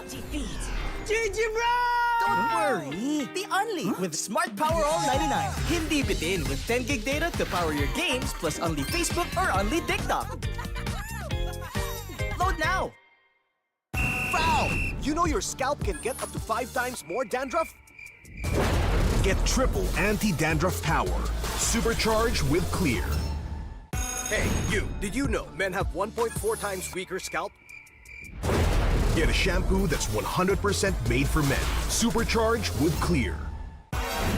Defeat. GG bro! Don't worry. The Unli with Smart Power All 99. Hindi bitin with 10 gig data to power your games plus Unli Facebook or Unli TikTok. Load now. Foul! You know your scalp can get up to 5 times more dandruff? Get triple anti-dandruff power. Supercharged with Clear. Hey, you, did you know men have 1.4 times weaker scalp? Get a shampoo that's 100% made for men. Supercharged with Clear.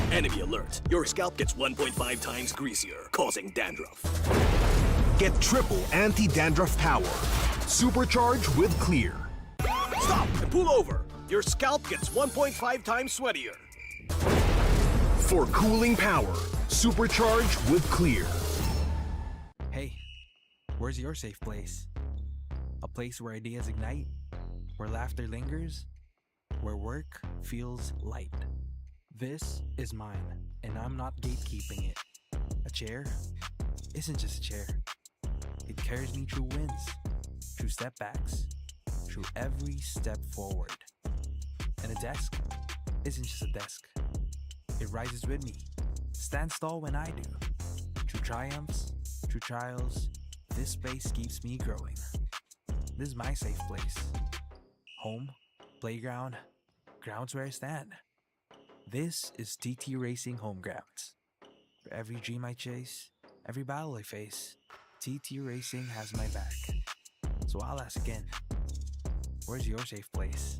Enemy alert. Your scalp gets 1.5 times greasier, causing dandruff. Get triple anti-dandruff power. Supercharged with Clear. Stop and pull over. Your scalp gets 1.5 times sweatier. For cooling power. Supercharged with Clear. Hey, where's your safe place? A place where ideas ignite, where laughter lingers, where work feels light. This is mine, and I'm not gatekeeping it. A chair isn't just a chair. It carries me through wins, through setbacks, through every step forward. And a desk isn't just a desk. It rises with me, stands tall when I do. Through triumphs, through trials, this space keeps me growing. This is my safe place. Home, playground, grounds where I stand. This is TT Racing Home Grounds. For every dream I chase, every battle I face, TT Racing has my back. So I'll ask again, where's your safe place?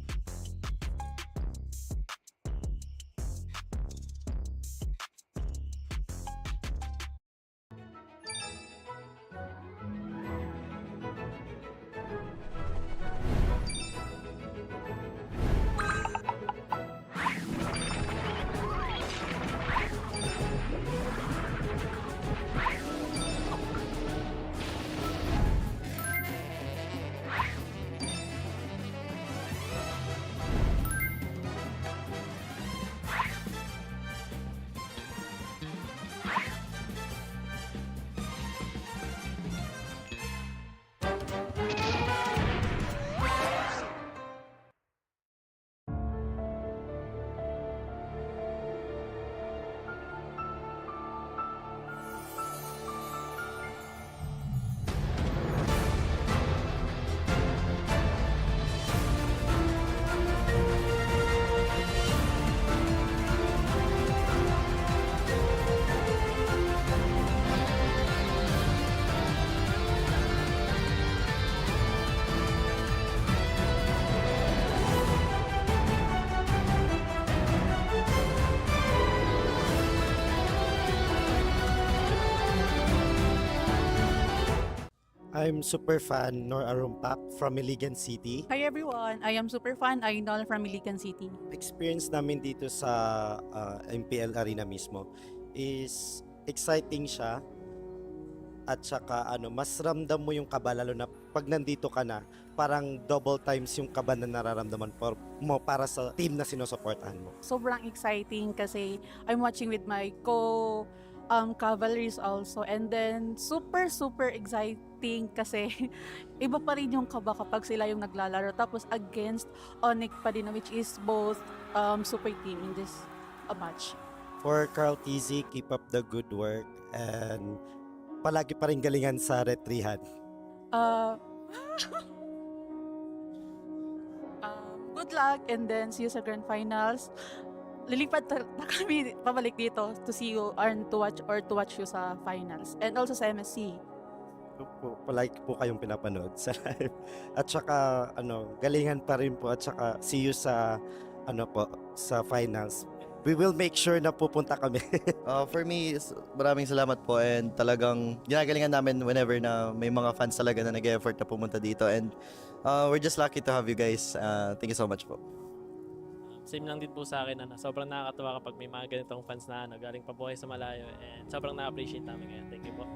I'm super fan Nor Arumpak from Iligan City. Hi everyone, I am super fan Ainol from Iligan City. Experience namin dito sa MPL arena mismo is exciting siya at saka mas ramdam mo yung kaba lalo na pag nandito ka na parang double times yung kaba na nararamdaman mo para sa team na sinusuportahan mo. Sobrang exciting kasi I'm watching with my cavalries also, and then super exciting kasi iba pa rin yung kaba kapag sila yung naglalaro tapos against Onyx pa din, which is both super team in this match. For Carl TZ, keep up the good work and palagi pa rin galingan sa retrihan. Good luck and then see you sa grand finals. Lilipat na kami pabalik dito to see you and to watch you sa finals and also sa MSC. Palagi po kayong pinapanood sa live. At saka galingan pa rin po at saka see you sa sa finals. We will make sure na pupunta kami. For me, maraming salamat po and talagang ginagalingan namin whenever na may mga fans talaga na nag-effort na pumunta dito and we're just lucky to have you guys. Thank you so much po. Same lang din po sa akin, sobrang nakakatuwa kapag may mga ganitong fans na galing pa po kayo sa malayo and sobrang na-appreciate namin ngayon. Thank you po.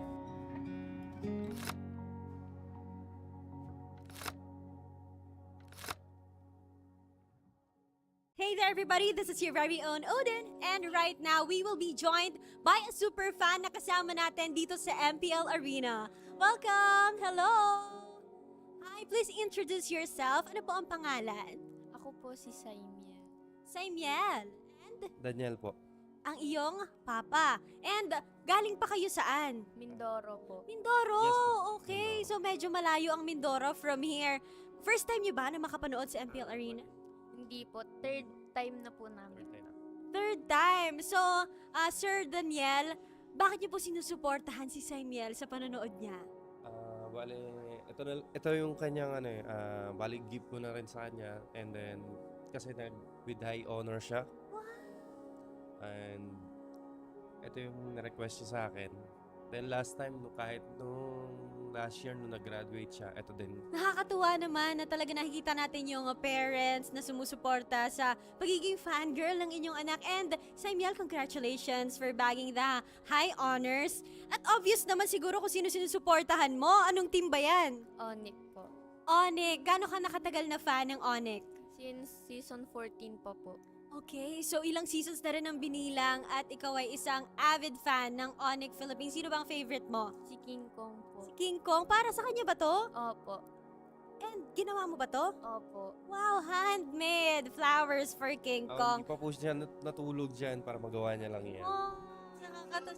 Hey there everybody, this is your very own Odin and right now we will be joined by a super fan na kasama natin dito sa MPL Arena. Welcome! Hello! Hi, please introduce yourself. Ano po ang pangalan? Ako po si Saimiel. Saimiel. And Daniel po. ang iyong papa. And galing pa kayo saan? Mindoro po. Mindoro! Yes, po. Okay, so medyo malayo ang Mindoro from here. First time niyo ba na makapanood sa MPL Arena? Hindi po, third time na po namin. Third time. So, Sir Daniel, bakit niyo po sinusuportahan si Saimiel sa panonood niya? Bale, ito yung kanyang bali gift ko na rin sa kanya. And then, kasi with high honor siya. And ito yung request niya sa akin. Then last time, kahit nung last year nung nag-graduate siya, ito din. Nakakatuwa naman na talaga nakikita natin yung parents na sumusuporta sa pagiging fangirl ng inyong anak. And Saimiel, congratulations for bagging the high honors. At obvious naman siguro kung sino sinusuportahan mo. Anong team ba yan? Onyx po. Onyx. Gano'n ka nakatagal na fan ng Onyx? Since season 14 pa po. Okay, so ilang seasons na rin ang binilang at ikaw ay isang avid fan ng Onyx Philippines. Sino bang favorite mo? Si King Kong po. Si King Kong. Para sa kanya ba to? Opo. And ginawa mo ba to? Opo. Wow, handmade flowers for King Kong. Hindi pa po siya natulog dyan para magawa niya lang yan. Oh, nakakatas.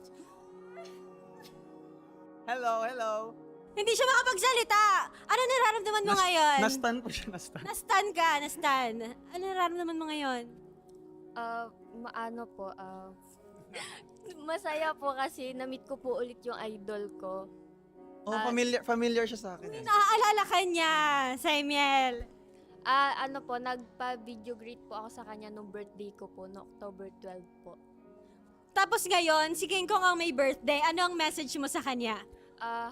Hello. Hindi siya makapagsalita. Ano nararamdaman mo ngayon? Nastan po siya, nastan. Nastan ka, nastan. Ano nararamdaman mo ngayon? Masaya po kasi na-meet ko po ulit yung idol ko. Oh, familiar siya sa akin. Naaalala ka niya, Saimiel. Nagpa-video greet po ako sa kanya nung birthday ko po, no October 12 po. Tapos ngayon, si King Kong ang may birthday. Ano ang message mo sa kanya?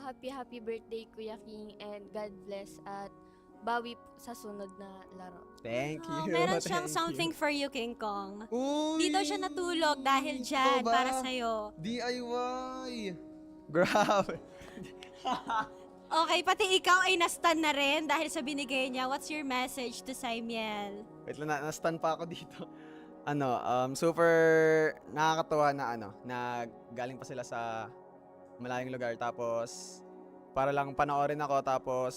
Happy birthday Kuya King and God bless at bawi sa sunod na laro. Thank you. Meron siyang something for you, King Kong. Uy! Dito siya natulog dahil dyan, Ito ba? para sa'yo. DIY! Grabe. Okay, pati ikaw ay nastan na rin dahil sa binigay niya. What's your message to Saimiel? Wait lang, nastan pa ako dito. Super nakakatuwa na galing pa sila sa malayong lugar tapos para lang panoorin ako tapos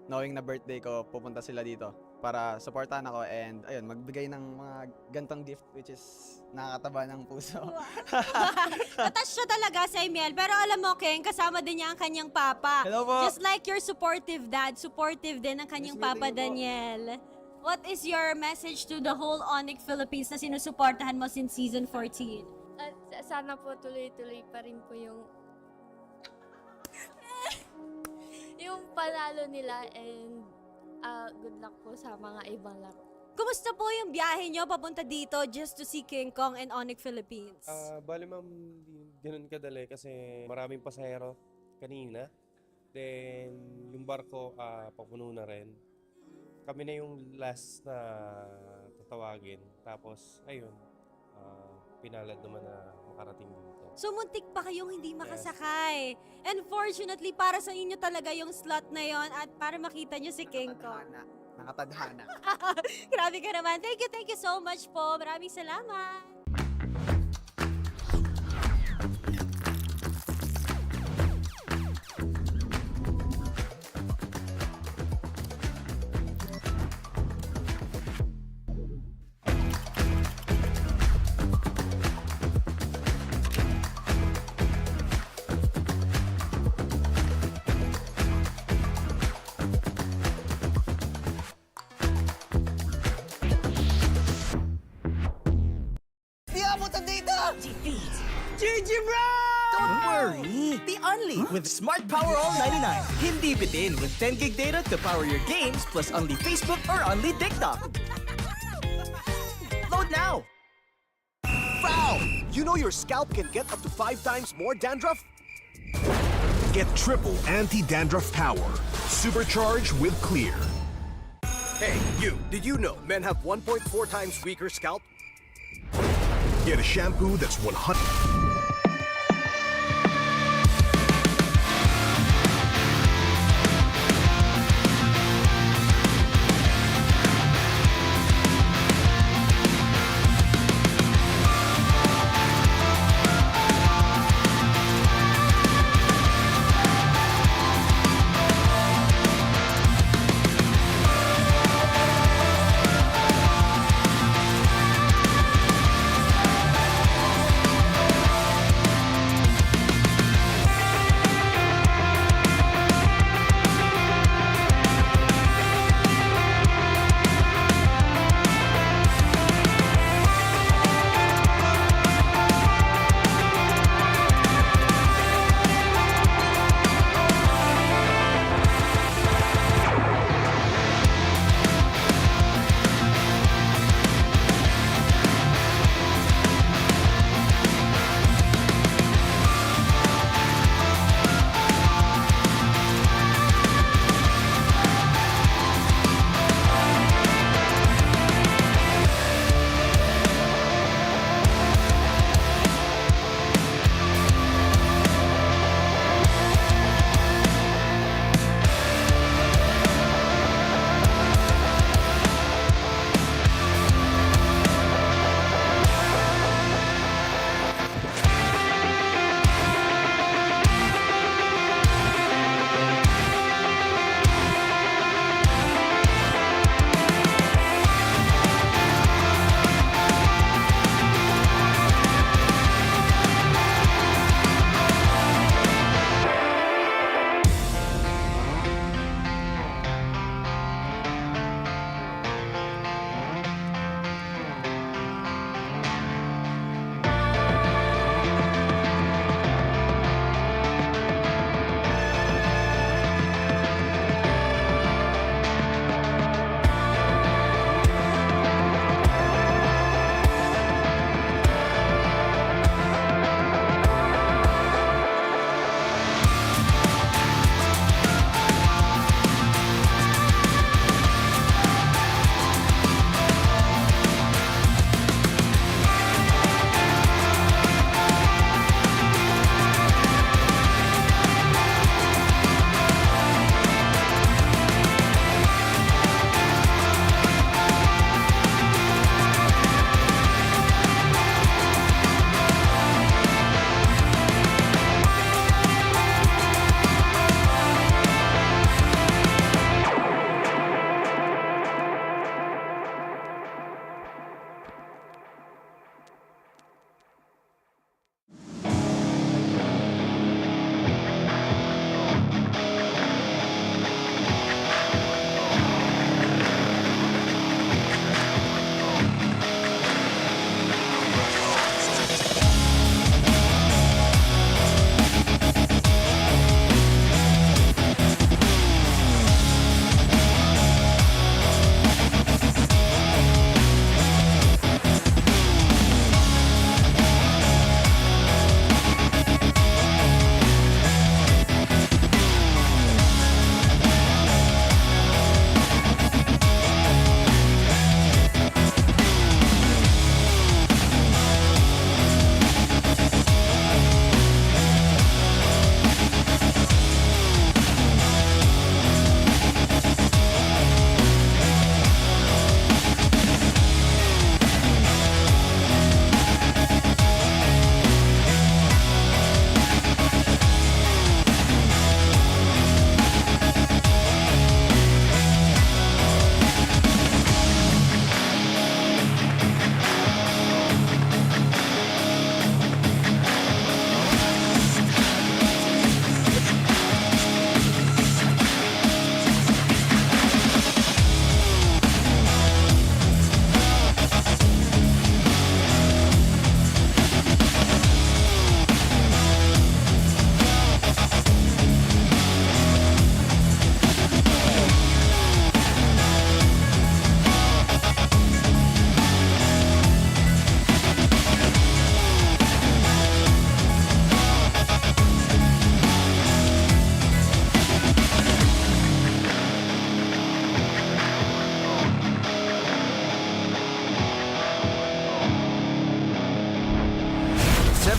knowing na birthday ko, pupunta sila dito para supportahan ako and ayun, magbigay ng mga gantong gift which is nakakataba ng puso. Natas siya talaga, Saimiel. Pero alam mo, King, kasama din niya ang kanyang papa. Hello po. Just like your supportive dad, supportive din ang kanyang Yes, papa, meeting po. Daniel. What is your message to the whole Onyx Philippines na sinusuportahan mo since season 14? At sana po tuloy-tuloy pa rin po yung panalo nila and good luck po sa mga ibang laro. Kumusta po yung biyahe niyo papunta dito just to see King Kong and Onyx Philippines? Bali ma'am, hindi ganun kadali kasi maraming pasahero kanina. Then, yung barko papuno na rin. Kami na yung last na tatawagin. Tapos, ayun, pinalad naman na makarating dito. So, muntik pa kayong hindi makasakay. And fortunately, para sa inyo talaga yung slot na yon at para makita nyo si King Kong. Nakatadhana. Grabe ka naman. Thank you so much po. Maraming salamat. GG bro! Don't worry! The Unli with Smart Power All 99. Hindi bitin with 10 gig data to power your games plus Unli Facebook or Unli TikTok. Load now! Foul! You know your scalp can get up to 5 times more dandruff? Get triple anti-dandruff power. Supercharged with Clear. Hey, you, did you know men have 1.4 times weaker scalp? Get a shampoo that's 100...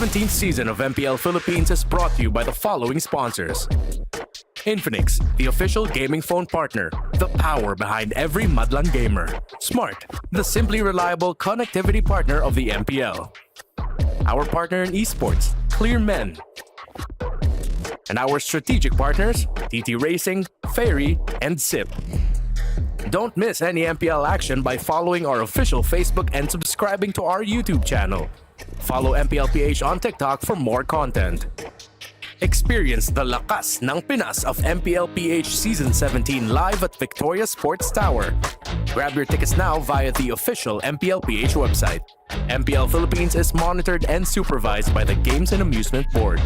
17th season of MPL Philippines is brought to you by the following sponsors. Infinix, the official gaming phone partner, the power behind every Madlang gamer. Smart, the simply reliable connectivity partner of the MPL. Our partner in esports, Clear Men. And our strategic partners, TT Racing, Ferry, and SIP. Don't miss any MPL action by following our official Facebook and subscribing to our YouTube channel. Follow MPLPH on TikTok for more content. Experience the lakas ng Pinas of MPLPH Season 17 live at Victoria Sports Tower. Grab your tickets now via the official MPLPH website. MPL Philippines is monitored and supervised by the Games and Amusement Board.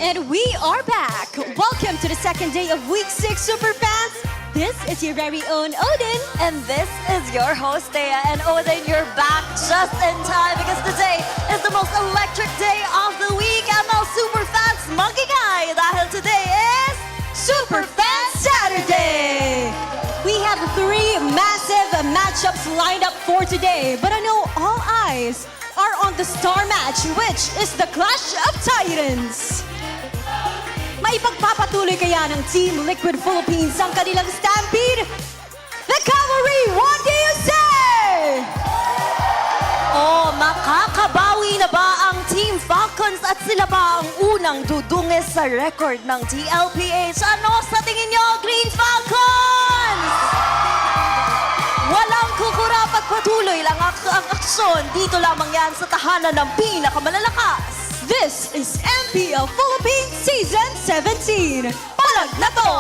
And we are back! Welcome to the second day of Week 6 Superfans! This is your very own Odin. And this is your host, Thea. And Odin, you're back just in time because today is the most electric day of the week. ML Superfans magingay dahil today is Superfans Saturday! We have 3 massive matchups lined up for today. But I know all eyes are on the star match, which is the Clash of Titans. Maipagpapatuloy kaya ng Team Liquid Philippines ang kanilang stampede? The Cavalry, what do you say? Oh, makakabawi na ba ang Team Falcons at sila ba ang unang dudungis sa record ng TLPH? Ano sa tingin nyo, Green Falcons? Walang kukurapat, patuloy lang ang aksyon. Dito lamang yan sa tahanan ng pinakamalalakas. This is MPL Philippines Season 17. Palag na to!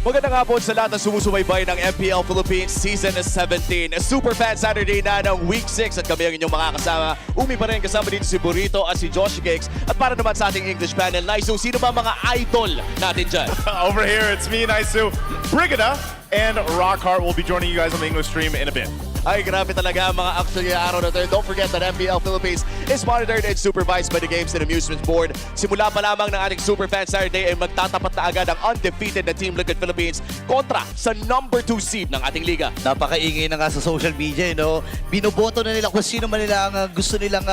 Magandang hapon sa lahat na sumusubaybay ng MPL Philippines Season 17. Superfan Saturday na ng Week 6 at kami ang inyong mga kasama. Umi pa rin kasama dito si Burrito at si Josh Cakes. At para naman sa ating English panel, Naisu, sino ba mga idol natin dyan? Over here, it's me, Naisu, Brigada, and Rockhart will be joining you guys on the English stream in a bit. Ay, grabe talaga ang mga action niya araw na ito. Don't forget that MPL Philippines is monitored and supervised by the Games and Amusement Board. Simula pa lamang ng ating Superfan Saturday ay magtatapat na agad ang undefeated na Team Liquid Philippines kontra sa number 2 seed ng ating liga. Napakaingay na nga sa social media, no? Binoboto na nila kung sino man nila ang gusto nilang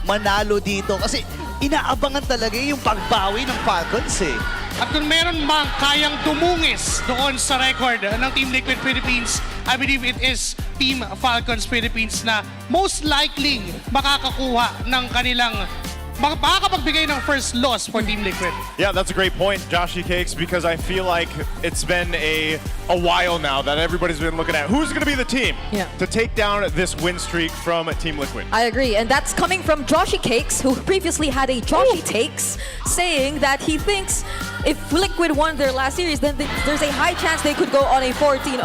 manalo dito. Kasi inaabangan talaga yung pagbawi ng Falcons eh. At kung meron mang kayang dumungis doon sa record ng Team Liquid Philippines, I believe it is Team Falcons Philippines na most likely makakakuha ng kanilang makakapagbigay ng first loss for Team Liquid. Yeah, that's a great point, Joshy Cakes, because I feel like it's been a while now that everybody's been looking at who's going to be the team to take down this win streak from Team Liquid. I agree, and that's coming from Joshy Cakes, who previously had a Joshy Takes, saying that he thinks if Liquid won their last series, then there's a high chance they could go on a 14-0.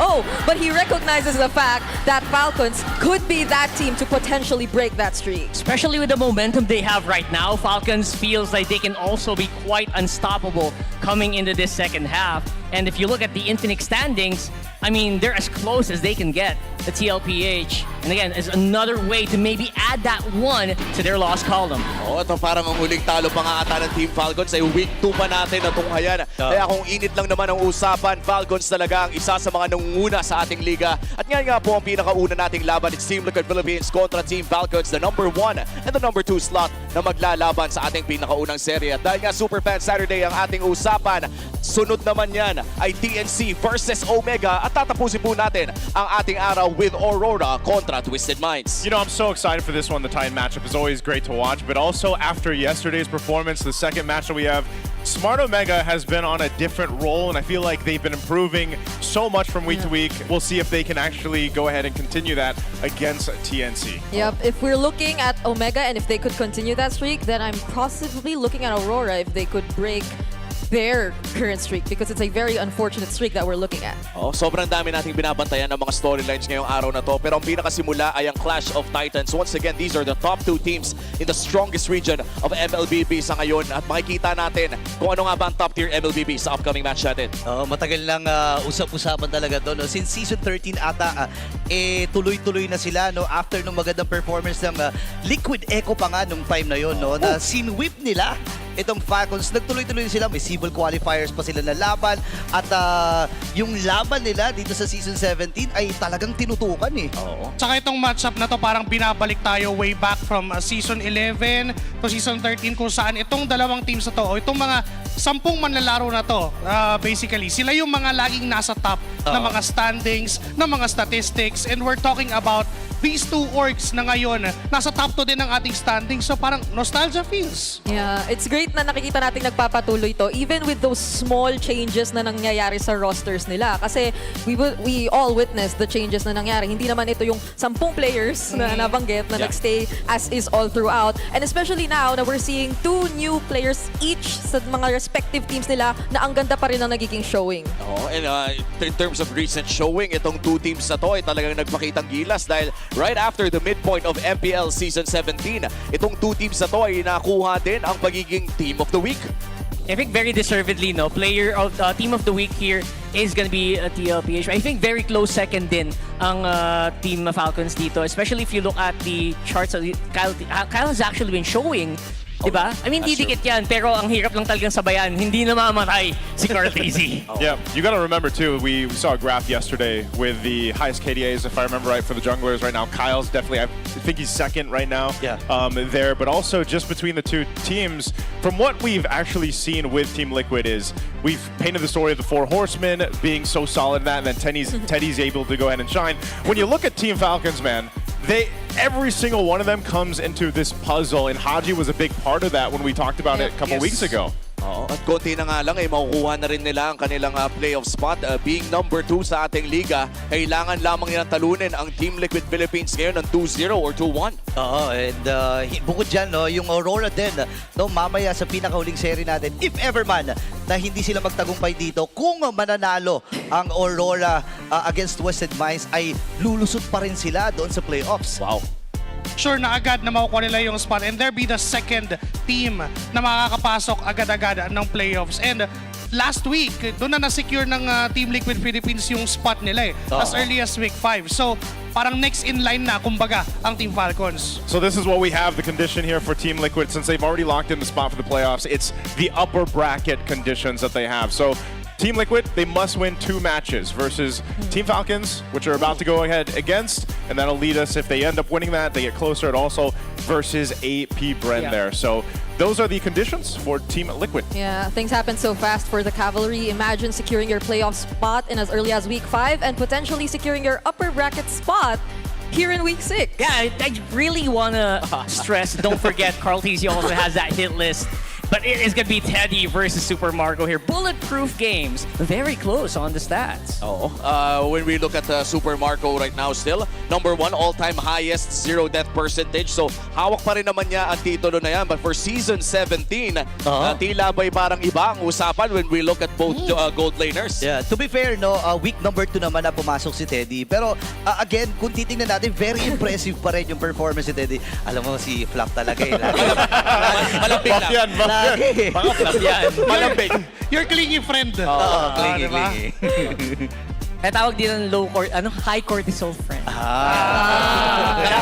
But he recognizes the fact that Falcons could be that team to potentially break that streak. Especially with the momentum they have right now, Falcons feels like they can also be quite unstoppable coming into this second half. And if you look at the Infinix standings, I mean, they're as close as they can get, the TLPH. And again, is another way to maybe add that one to their loss column. Oh, ito parang ang huling talo pa nga ata ng Team Falcons ay week 2 pa natin natunghayan. Kaya kung init lang naman ang usapan, Falcons talaga ang isa sa mga nangunguna sa ating liga. At ngayon nga po ang pinakauna nating laban, it's Team Liquid Philippines kontra Team Falcons, the number 1 and the number 2 slot na maglalaban sa ating pinakaunang serye. At dahil nga Superfan Saturday ang ating usapan, sunod naman yan ay TNC versus Omega at tatapusin po natin ang ating araw with Aurora kontra Twisted Minds. You know, I'm so excited for this one. The Titan matchup is always great to watch, but also after yesterday's performance, the second match that we have, Smart Omega has been on a different role, and I feel like they've been improving so much from week to week. We'll see if they can actually go ahead and continue that against TNC. Yep, if we're looking at Omega and if they could continue that streak, then I'm possibly looking at Aurora if they could break their current streak because it's a very unfortunate streak that we're looking at. Oh, sobrang dami nating binabantayan ng mga storylines ngayong araw na to. Pero ang pinakasimula ay ang Clash of Titans. Once again, these are the top 2 teams in the strongest region of MLBB sa ngayon. At makikita natin kung ano nga ba ang top tier MLBB sa upcoming match natin. Matagal lang usap-usapan talaga doon. No? Since Season 13 ata, tuloy-tuloy na sila no? After nung magandang performance ng Liquid Echo pa nga nung time na yon, no? Na sinwip nila itong Falcons, nagtuloy-tuloy sila. May civil qualifiers pa sila na laban. At yung laban nila dito sa Season 17 ay talagang tinutukan eh. Oo. Tsaka itong matchup na to parang binabalik tayo way back from Season 11 to Season 13 kung saan itong dalawang teams na to o itong mga 10 manlalaro na to, basically, sila yung mga laging nasa top na mga standings, na mga statistics, and we're talking about these two orgs na ngayon, nasa top 2 din ng ating standings. So parang nostalgia feels. Yeah, it's great na nakikita natin nagpapatuloy to even with those small changes na nangyayari sa rosters nila. Kasi we all witnessed the changes na nangyari. Hindi naman ito yung 10 players na nabanggit na nagstay as is all throughout. And especially now na we're seeing 2 new players each sa mga respective teams nila na ang ganda pa rin ang nagiging showing. Oh, and in terms of recent showing, itong 2 teams na to ay talagang nagpakitang gilas dahil right after the midpoint of MPL Season 17, itong 2 teams na to ay nakuha din ang pagiging Team of the Week. I think very deservedly, no? Player of Team of the Week here is gonna be TLPH. I think very close second din ang Team Falcons dito, especially if you look at the charts. Kyle has actually been showing, diba? I mean, didikit yan, pero ang hirap lang talagang sabayan. Hindi na mamatay si Cartesi. Yeah, you got to remember too, we saw a graph yesterday with the highest KDAs, if I remember right, for the junglers right now. Kyle's definitely, I think he's second right now there, but also just between the 2 teams, from what we've actually seen with Team Liquid is we've painted the story of the 4 horsemen being so solid in that, and then Teddy's able to go ahead and shine. When you look at Team Falcons, man, every single one of them comes into this puzzle, and Haji was a big part of that when we talked about it a couple weeks ago. Oo, at konti na nga lang ay makukuha na rin nila ang kanilang playoff spot. Being number 2 sa ating liga, kailangan lamang nilang talunin ang Team Liquid Philippines ngayon ng 2-0 or 2-1. Oo, and bukod dyan, no, yung Aurora din, no, mamaya sa pinakahuling serie natin, if ever man na hindi sila magtagumpay dito, kung mananalo ang Aurora against Twisted Minds, ay lulusot pa rin sila doon sa playoffs. Wow. Sure na agad na makukuha nila yung spot, and they'll be the second team na makakapasok agad-agad ng playoffs. And last week, doon na na-secure ng Team Liquid Philippines yung spot nila as early as week 5. So parang next in line na, kumbaga, ang Team Falcons. So this is what we have, the condition here for Team Liquid. Since they've already locked in the spot for the playoffs, it's the upper bracket conditions that they have. So Team Liquid, they must win 2 matches versus Team Falcons, which are about to go ahead against, and that'll lead us, if they end up winning that, they get closer, and also versus AP Bren there. So those are the conditions for Team Liquid. Yeah, things happen so fast for the Cavalry. Imagine securing your playoff spot in as early as week 5 and potentially securing your upper bracket spot here in week 6. Yeah, I really want to stress, don't forget, Cartesi also has that hit list. But it is going to be Teddy versus Super Marco here. Bulletproof games. Very close on the stats. Oo. When we look at Super Marco right now still, number 1 all-time highest 0 death percentage. So hawak pa rin naman niya ang titulo na yan. But for Season 17, tila ba'y parang iba ang usapan when we look at both gold laners? Yeah, to be fair, no, week number 2 naman na pumasok si Teddy. Pero again, kung titingnan natin, very impressive pa rin yung performance si Teddy. Alam mo, si Flap talaga eh. Malapit lang. Mga Flap yan. Malapit. Your clingy friend. Oo, clingy. Tawag din ng high cortisol friend.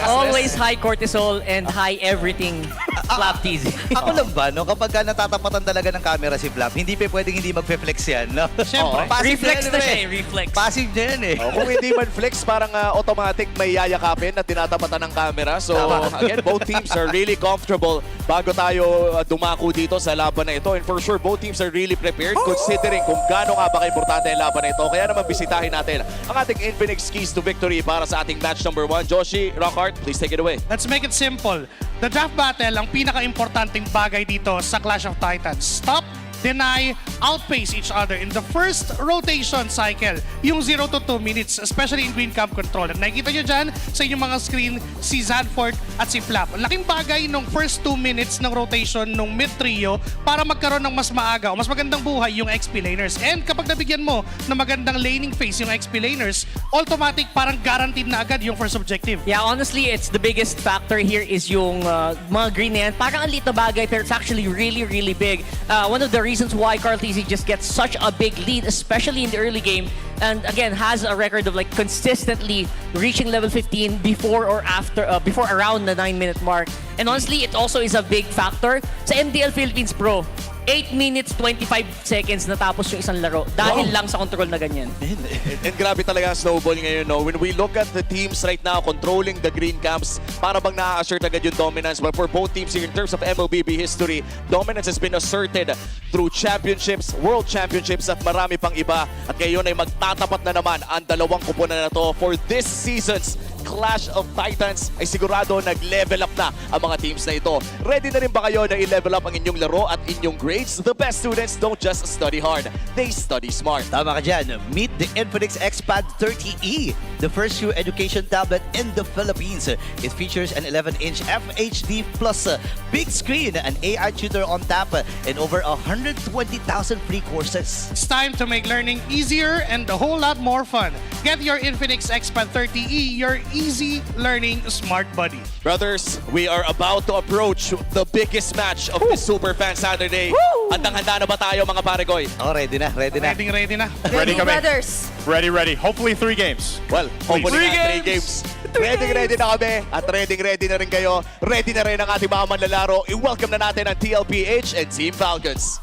Always high cortisol and high everything. Flap teasing. Ako lang ba, no? Kapag natatapatan talaga ng camera si Flap, hindi pa pwedeng hindi mag-flex yan, no? Siyempre. Reflex na siya eh, reflex. Passive na yan eh. Kung hindi man flex, parang automatic may yayakapin na tinatapatan ng camera. So again, both teams are really comfortable bago tayo dumako dito sa laban na ito. And for sure, both teams are really prepared considering kung gaano nga ba ka-importante ang laban na ito. Kaya naman bisitahin natin ang ating Infinix keys to victory para sa ating match number 1. Joshi, Rockhart, please take it away. Let's make it simple. The draft battle, ang pinaka-importanting bagay dito sa Clash of Titans. Stop, deny, outpace each other in the first rotation cycle. Yung 0 to 2 minutes, especially in green camp control. At nakikita nyo dyan sa inyong mga screen, si Zanford at si Flap. Laking bagay nung first 2 minutes ng rotation nung mid-trio para magkaroon ng mas maaga o mas magandang buhay yung XP laners. And kapag nabigyan mo ng magandang laning phase yung XP laners, automatic parang guaranteed na agad yung first objective. Yeah, honestly, it's the biggest factor here is yung mga green na yan. Parang ang liit na bagay pero it's actually really, really big. One of the reasons why Carl TC just gets such a big lead, especially in the early game, and again has a record of like consistently reaching level 15 before or after, before around the 9-minute mark. And honestly, it also is a big factor sa MPL Philippines Pro. 8 minutes 25 seconds natapos yung isang laro dahil lang sa control na ganyan. And grabe talaga ang snowball ngayon, no? When we look at the teams right now controlling the green camps, para bang na-assert agad yung dominance. But for both teams here, in terms of MLBB history, dominance has been asserted through championships, world championships, at marami pang iba. At ngayon ay magtatapat na naman ang dalawang kupunan na to for this season's Clash of Titans. Ay sigurado nag-level up na ang mga teams na ito. Ready na rin ba kayo na i-level up ang inyong laro at inyong grades? The best students don't just study hard, they study smart. Tama ka dyan. Meet the Infinix Expand 30E, the first true education tablet in the Philippines. It features an 11-inch FHD plus big screen, an AI tutor on tap, and over 120,000 free courses. It's time to make learning easier and a whole lot more fun. Get your Infinix Expand 30E, your easy learning smart buddy. Brothers, we are about to approach the biggest match of the Super Fan Saturday. Handang-handa na ba tayo mga paregoy? Oh, ready na. Ready na. Ready kami. Brothers. Ready. Hopefully 3 games. Well, hopefully 3 games. Ready na kami at ready na rin kayo. Ready na rin ang ating mga manlalaro. I-welcome na natin ang TLPH and Team Falcons.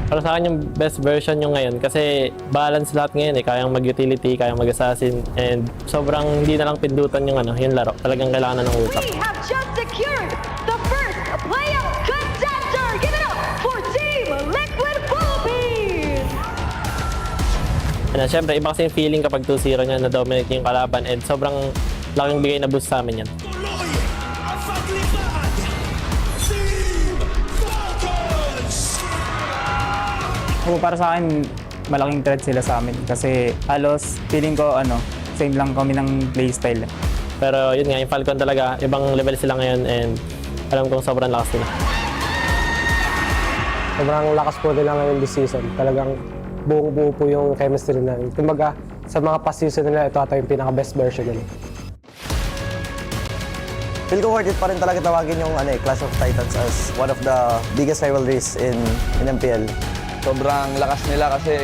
Para sa akin yung best version yung ngayon kasi balance lahat ngayon eh. Kayang mag-utility, kayang mag-assassin, and sobrang hindi na lang pindutan yung laro. Talagang kailangan na ng utak. We have just secured the first playoff contender. Give it up for Team Liquid Philippines. Siyempre, iba kasi yung feeling kapag 2-0 niya na dominate yung kalaban, and sobrang laking bigay na boost sa amin yan. Para sa akin, malaking threat sila sa amin kasi halos feeling ko same lang kami ng playstyle. Pero yun nga, yung Falcon talaga, ibang level sila ngayon, and alam kong sobrang lakas nila. Sobrang lakas po nila ngayon this season. Talagang buong-buo po yung chemistry nila. Kumbaga, sa mga past season nila, ito ata yung pinaka-best version nila. Feel ko worth it pa rin talaga tawagin yung Clash of Titans as one of the biggest rivalries in MPL. Sobrang lakas nila kasi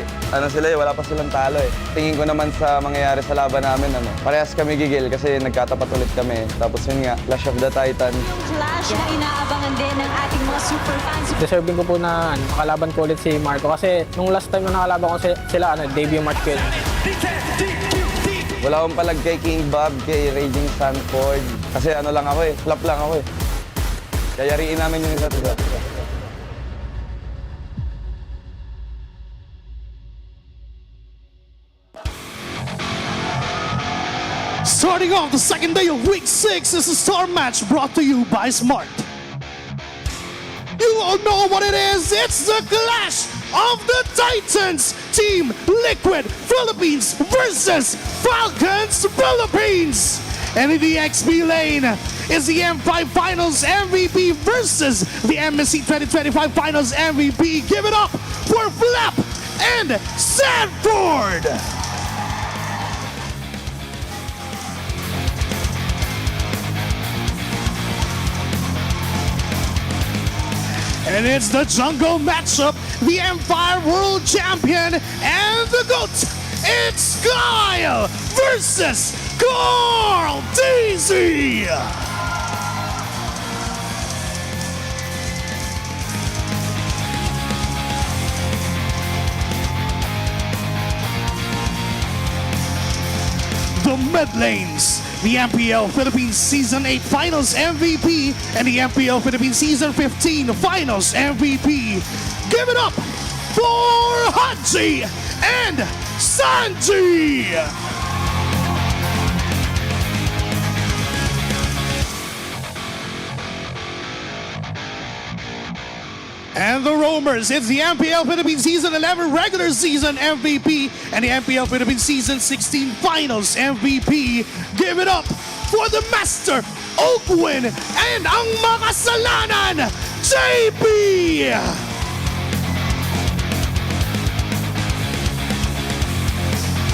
wala pa silang talo eh. Tingin ko naman sa mangyayari sa laban namin, parehas kami gigil kasi nagkatapat ulit kami. Tapos yun nga, Clash of the Titans. Clash na inaabangan din ng ating mga super fans. Deserving ko po na makalaban ko ulit si Marco kasi nung last time na nakalaban ko sila, debut match ko yun. Wala akong palag kay King Bob, kay Raging Sanford. Kasi lang ako eh, flop lang ako eh. Yayariin namin yung isa't isa. Starting off the second day of Week 6 is a star match brought to you by Smart. You all know what it is. It's the Clash of the Titans. Team Liquid Philippines versus Falcons Philippines. And in the XP lane is the M5 Finals MVP versus the MSC 2025 Finals MVP. Give it up for Flap and Sanford. And it's the jungle matchup, the Empire World Champion and the GOAT. It's Kyle versus Carl TC. The mid lanes, the MPL Philippines Season 8 Finals MVP and the MPL Philippines Season 15 Finals MVP. Give it up for Haji and Sanji! And the Roamers, it's the MPL Philippines Season 11 Regular Season MVP and the MPL Philippines Season 16 Finals MVP. Give it up for the Master, Oakwin, and ang makasalanan, JP!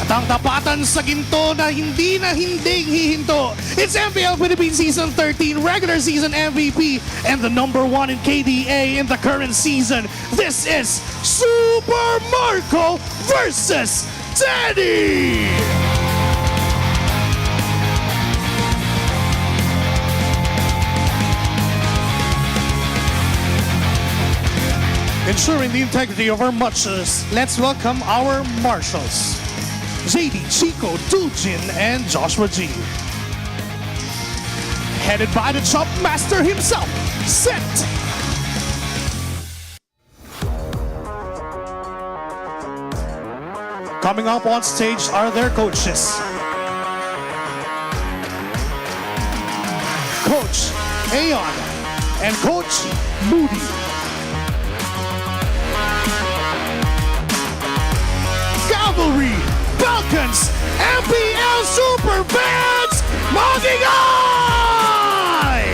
At ang Ang tapatan sa ginto na hindi hihinto. It's MPL Philippines Season 13 regular season MVP and the #1 in KDA in the current season. This is Super Marco versus Teddy! Ensuring the integrity of our marchers, let's welcome our marshals. JD, Chico, Dujin, and Joshua G. Headed by the Chop Master himself, Set. Coming up on stage are their coaches. Coach Aeon and Coach Moody. Cavalry, Falcons, MPL Super Fans, Mogging Eye!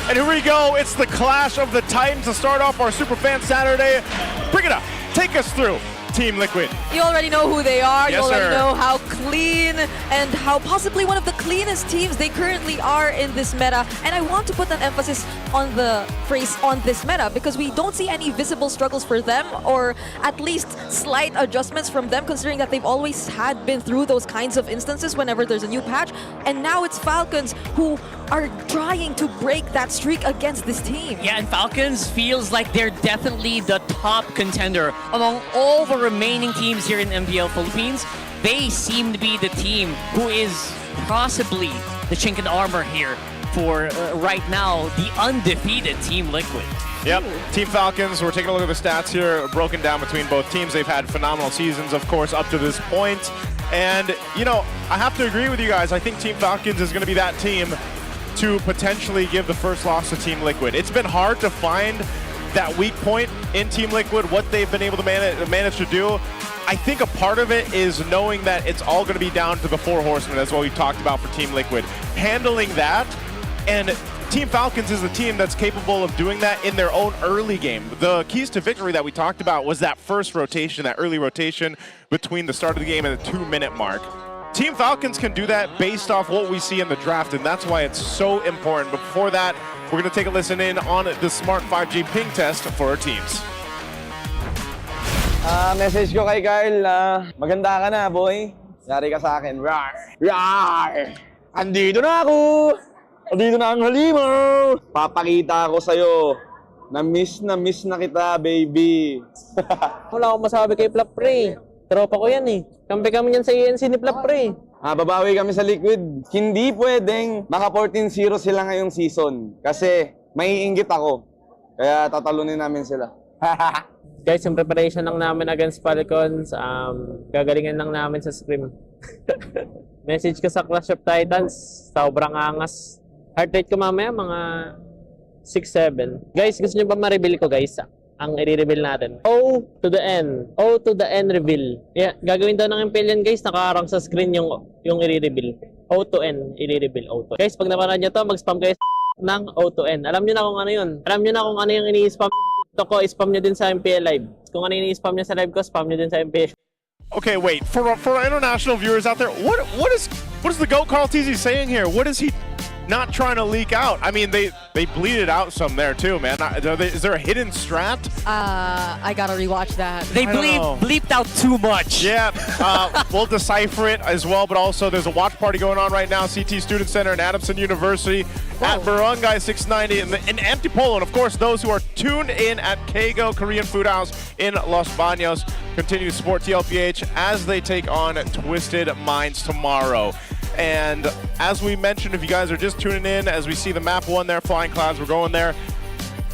And here we go. It's the clash of the Titans to start off our Superfan Saturday. Bring it up. Take us through Team Liquid. You already know who they are. Yes, you already sir. know how clean and how possibly one of the cleanest teams they currently are in this meta. And I want to put an emphasis on the phrase "on this meta" because we don't see any visible struggles for them, or at least slight adjustments from them, considering that they've always been through those kinds of instances whenever there's a new patch. And now it's Falcons who are trying to break that streak against this team. Yeah, and Falcons feels like they're definitely the top contender among all the remaining teams here in MPL Philippines. They seem to be the team who is possibly the chink in armor here for right now, the undefeated Team Liquid. Yep, Team Falcons, we're taking a look at the stats here, broken down between both teams. They've had phenomenal seasons, of course, up to this point. And, you know, I have to agree with you guys. I think Team Falcons is going to be that team to potentially give the first loss to Team Liquid. It's been hard to find that weak point in Team Liquid, what they've been able to manage to do. I think a part of it is knowing that it's all going to be down to the 4 horsemen. That's what we've talked about for Team Liquid. Handling that, and Team Falcons is the team that's capable of doing that in their own early game. The keys to victory that we talked about was that first rotation, that early rotation between the start of the game and the 2-minute mark. Team Falcons can do that based off what we see in the draft, and that's why it's so important. But before that, we're going to take a listen in on the Smart 5G ping test for our teams. Message ko kay Kyle, maganda ka na, boy. Yari ka sa akin. Rar! Rar! Andito na ako! Andito na ang halimaw! Papakita ko sa'yo na miss na kita, baby. Wala akong masabi kay Flap Pre. Tropa ko yan eh. Kampi kami yan sa ENC ni Flap Pre. Babawi kami sa Liquid. Hindi pwedeng maka 14-0 sila ngayong season. Kasi maiinggit ako. Kaya tatalunin namin sila. Guys, yung preparation lang namin against Falcons, gagalingan lang namin sa scrim. Message ko sa Clash of Titans, sobrang angas. Heart rate ko mamaya, mga 6-7. Guys, gusto nyo ba ma-reveal ko guys? Ang i-reveal natin. O to the N. O to the N reveal. Yeah, gagawin daw ng MPL yan guys, nakaharang sa screen yung i-reveal. O to N, i-reveal. O to. Guys, pag napanood nyo to, mag-spam kayo ng O to N. Alam nyo na kung ano yun. Alam nyo na kung ano yung ini-spam TikTok ko, spam nyo din sa MPL Live. Kung ano yung ini-spam nyo sa live ko, spam nyo din sa MPL. Okay, wait. For our international viewers out there, what is the GOAT Carl TZ saying here? What is he not trying to leak out? I mean, they bleeded out some there too, man. Is there a hidden strat? I gotta rewatch that. They bleeped out too much. Yeah, we'll decipher it as well, but also there's a watch party going on right now, CT Student Center and Adamson University at Barangay 690 in Antipolo. And of course, those who are tuned in at Keigo Korean Food House in Los Baños continue to support TLPH as they take on Twisted Minds tomorrow. And as we mentioned, if you guys are just tuning in, as we see the map 1 there, Flying Clouds, we're going there.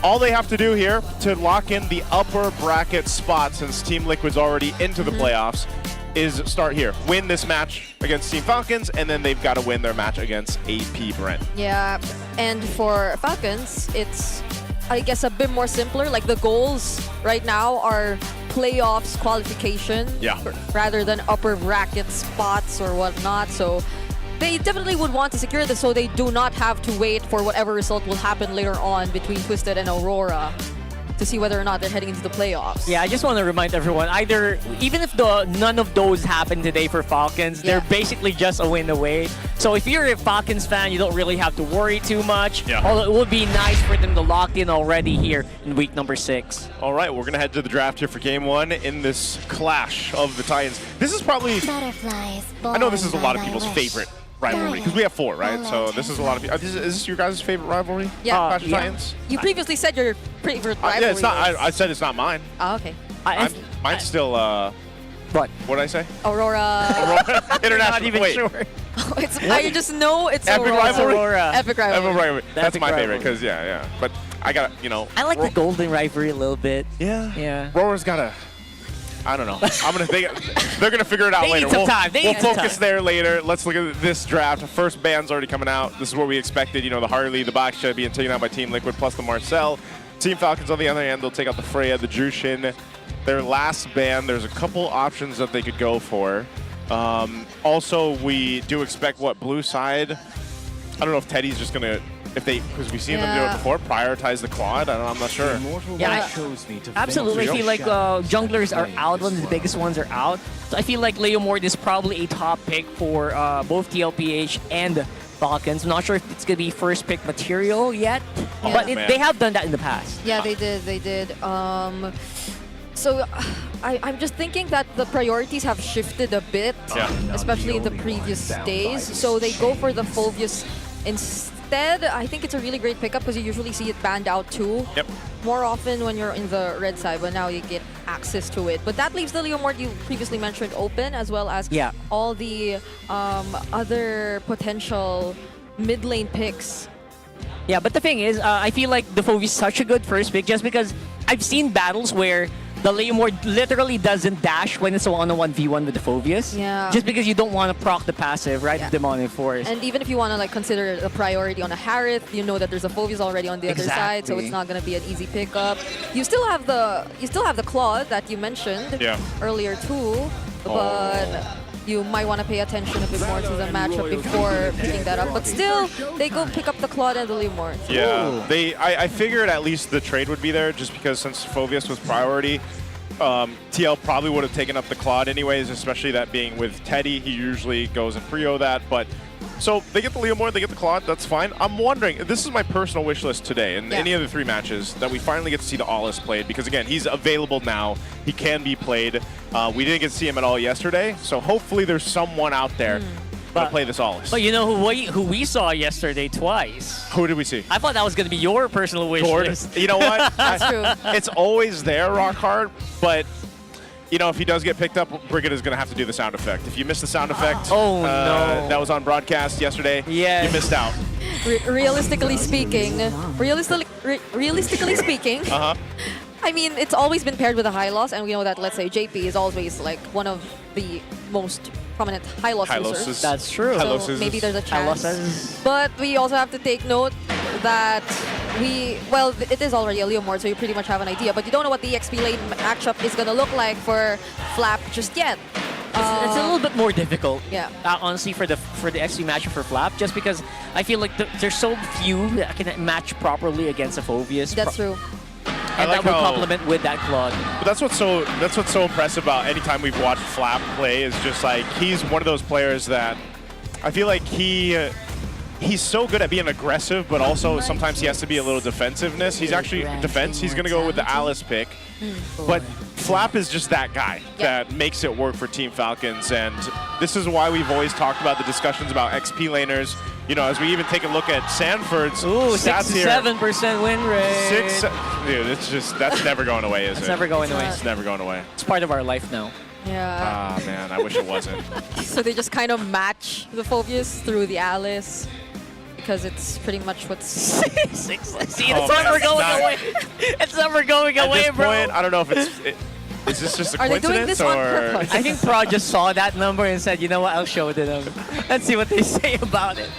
All they have to do here to lock in the upper bracket spot, since Team Liquid's already into the playoffs, is start here. Win this match against Team Falcons, and then they've got to win their match against AP Brent. Yeah, and for Falcons, it's, I guess, a bit more simpler. Like, the goals right now are playoffs qualification rather than upper bracket spots or whatnot. So they definitely would want to secure this so they do not have to wait for whatever result will happen later on between Twisted and Aurora to see whether or not they're heading into the playoffs. Yeah, I just want to remind everyone, even if none of those happen today for Falcons, they're basically just a win away. So if you're a Falcons fan, you don't really have to worry too much. Yeah. Although it would be nice for them to lock in already here in week number 6. All right, we're going to head to the draft here for game 1 in this clash of the Titans. This is probably... Butterflies. I know this is a lot of people's favorite rivalry because we have 4, right? So this is a lot of people. Is this your guys' favorite rivalry? Yeah. Clash of Titans? You previously said your favorite rivalry. Yeah, it's not. I said it's not mine. Oh, okay. Mine's still. What? What did I say? Aurora. International. Not even wait. sure. I just know it's Epic Aurora. rivalry. Epic rivalry. That's Epic my favorite rivalry. because yeah. But I got I like the Golden rivalry a little bit. Yeah. Rora's got a. I don't know. I'm gonna think they're gonna figure it out They later. need some time. They We'll need some focus time. there later. Let's look at this draft. First band's already coming out. This is what we expected. The Harley, the Baksha being taken out by Team Liquid plus the Marcel. Team Falcons on the other end, they'll take out the Freya, the Jushin. Their last band, there's a couple options that they could go for. Also, we do expect blue side. I don't know if Teddy's just gonna. Because we've seen them do it before, prioritize the quad. I'm not sure. Yeah, absolutely. I feel like junglers are out when the biggest ones are out. So I feel like Leo Mort is probably a top pick for both TLPH and Falcons. I'm not sure if it's going to be first pick material yet, but they have done that in the past. Yeah, they did. They did. So I'm just thinking that the priorities have shifted a bit, especially in the previous days. So they go for the Fulvius instead. I think it's a really great pickup because you usually see it banned out too. Yep. More often when you're in the red side, but now you get access to it. But that leaves the Leo Mort you previously mentioned open, as well as all the other potential mid lane picks. Yeah, but the thing is, I feel like the Fovi is such a good first pick just because I've seen battles where the Leo Mort literally doesn't dash when it's a 1-on-1 V1 with the Phobius. Yeah. Just because you don't want to proc the passive, right? Yeah. Demonic Force. And even if you want to consider a priority on a Harith, you know that there's a Phobius already on the other side, so it's not going to be an easy pickup. You still have the Claude that you mentioned earlier too, but you might want to pay attention a bit more to the matchup before picking that up. But still, they go pick up the Claude and the Lemur. Yeah, I figured at least the trade would be there just because since Phobius was priority, TL probably would have taken up the Claude anyways, especially that being with Teddy. He usually goes and prio that, but so they get the Leomore, they get the Claude, that's fine. I'm wondering, this is my personal wish list today, in any of the 3 matches, that we finally get to see the Aulus played, because again, he's available now, he can be played. We didn't get to see him at all yesterday, so hopefully there's someone out there to play this Aulus. But you know who we saw yesterday twice? Who did we see? I thought that was going to be your personal wish list. You know what? That's true. It's always there, Rock Hard, but you know, if he does get picked up, Brigid is going to have to do the sound effect. If you missed the sound effect, no, that was on broadcast yesterday. Yeah, you missed out. Realistically speaking, I mean, it's always been paired with a high loss, and we know that, let's say, JP is always like one of the most prominent high loss users. That's true. So maybe there's a chance. But we also have to take note that it is already a Leomord, so you pretty much have an idea, but you don't know what the EXP lane matchup is going to look like for Flap just yet. It's a little bit more difficult, honestly, for the XP matchup for Flap, just because I feel like there's so few that can match properly against a Phobius. That's true. And that will complement with that Claude. But that's what's so impressive about anytime we've watched Flap play is just like he's one of those players that I feel like he's so good at being aggressive, but also sometimes he has to be a little defensiveness. He's actually defense. He's going to go with the Alice pick. But Flap is just that guy that makes it work for Team Falcons. And this is why we've always talked about the discussions about XP laners. You know, as we even take a look at Sanford's stats here. 67% win rate. Dude, that's never going away, is it? It's never going away. It's never going away. It's part of our life now. Yeah. Ah, man, I wish it wasn't. So they just kind of match the Phobius through the Alice, because it's pretty much what's... See, it's never going away. It's never going away, At this bro. point, I don't know if is this just a Are they coincidence doing this on or? purpose? I think Pro just saw that number and said, you know what, I'll show it to them. Let's see what they say about it.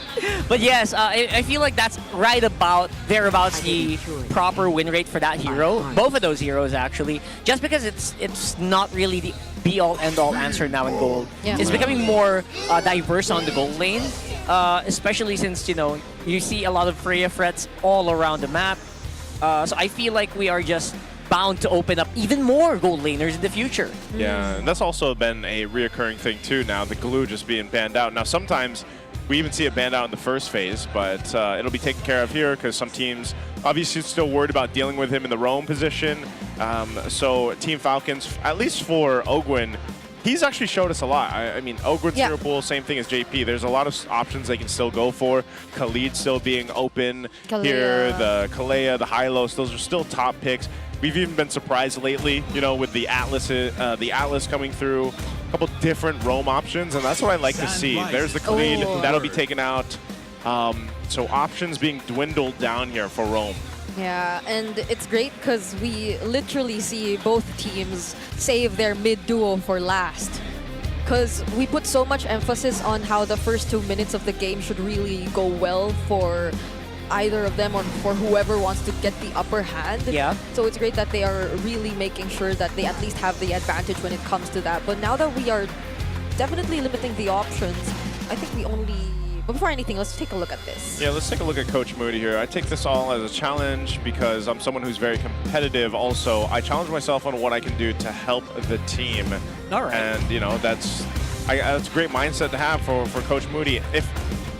But yes, I feel like that's right about, thereabouts the proper win rate for that hero. Both of those heroes, actually. Just because it's not really the be-all, end-all answer now in gold. Yeah. It's becoming more diverse on the gold lane. especially since, you know, you see a lot of Freya threats all around the map. So I feel like we are just bound to open up even more gold laners in the future. Yeah, and that's also been a reoccurring thing too now, the glue just being banned out. Now sometimes we even see it banned out in the first phase, but it'll be taken care of here because some teams obviously still worried about dealing with him in the roam position. So Team Falcons, at least for Ogwyn, he's actually showed us a lot. I mean, Ogwyn's Hero Pool, same thing as JP. There's a lot of options they can still go for. Khalid still being open here, the Kalea, the Hylos, those are still top picks. We've even been surprised lately, you know, with the Atlas coming through, a couple different roam options, and that's what I like to see. There's the Khalid, that'll be taken out. So options being dwindled down here for roam. Yeah, and it's great because we literally see both teams save their mid duo for last. Because we put so much emphasis on how the first 2 minutes of the game should really go well for either of them or for whoever wants to get the upper hand. Yeah. So it's great that they are really making sure that they at least have the advantage when it comes to that. But now that we are definitely limiting the options, I think we only... But before anything, let's take a look at this. Yeah, let's take a look at Coach Moody here. I take this all as a challenge because I'm someone who's very competitive. Also, I challenge myself on what I can do to help the team. All right. And, you know, that's a great mindset to have for Coach Moody. If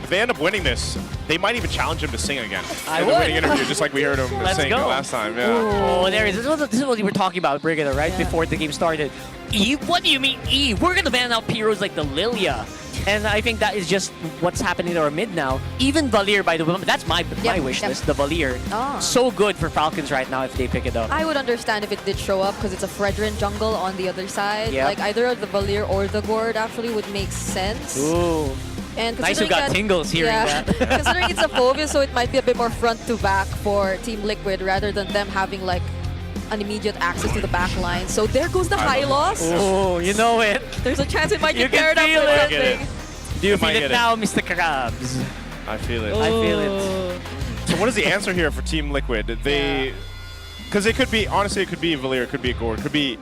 they end up winning this, they might even challenge him to sing again in the winning interview, just like we heard him sing last time. Yeah. Oh, there it is. This is what we were talking about, Brigida, right? Before the game started. Eve? What do you mean, Eve? We're going to ban out heroes like the Lilia. And I think that is just what's happening in our mid now. Even Valier, by the way, that's my wish list, the Valier. So good for Falcons right now if they pick it up. I would understand if it did show up because it's a Fredrin jungle on the other side. Yeah. Like either the Valier or the Gord actually would make sense. Ooh. And Nice who got tingles hearing that. Considering it's a Phobia, so it might be a bit more front to back for Team Liquid rather than them having like an immediate access to the back line. So there goes the high loss. Oh, you know it. There's a chance it might You get can paired up feel with it. something. Do you It might feel it get now, Mr. Krabs? I feel it. I feel it. So what is the answer here for Team Liquid? They, because it could be, honestly, it could be a Valier, it could be a Gord, it could be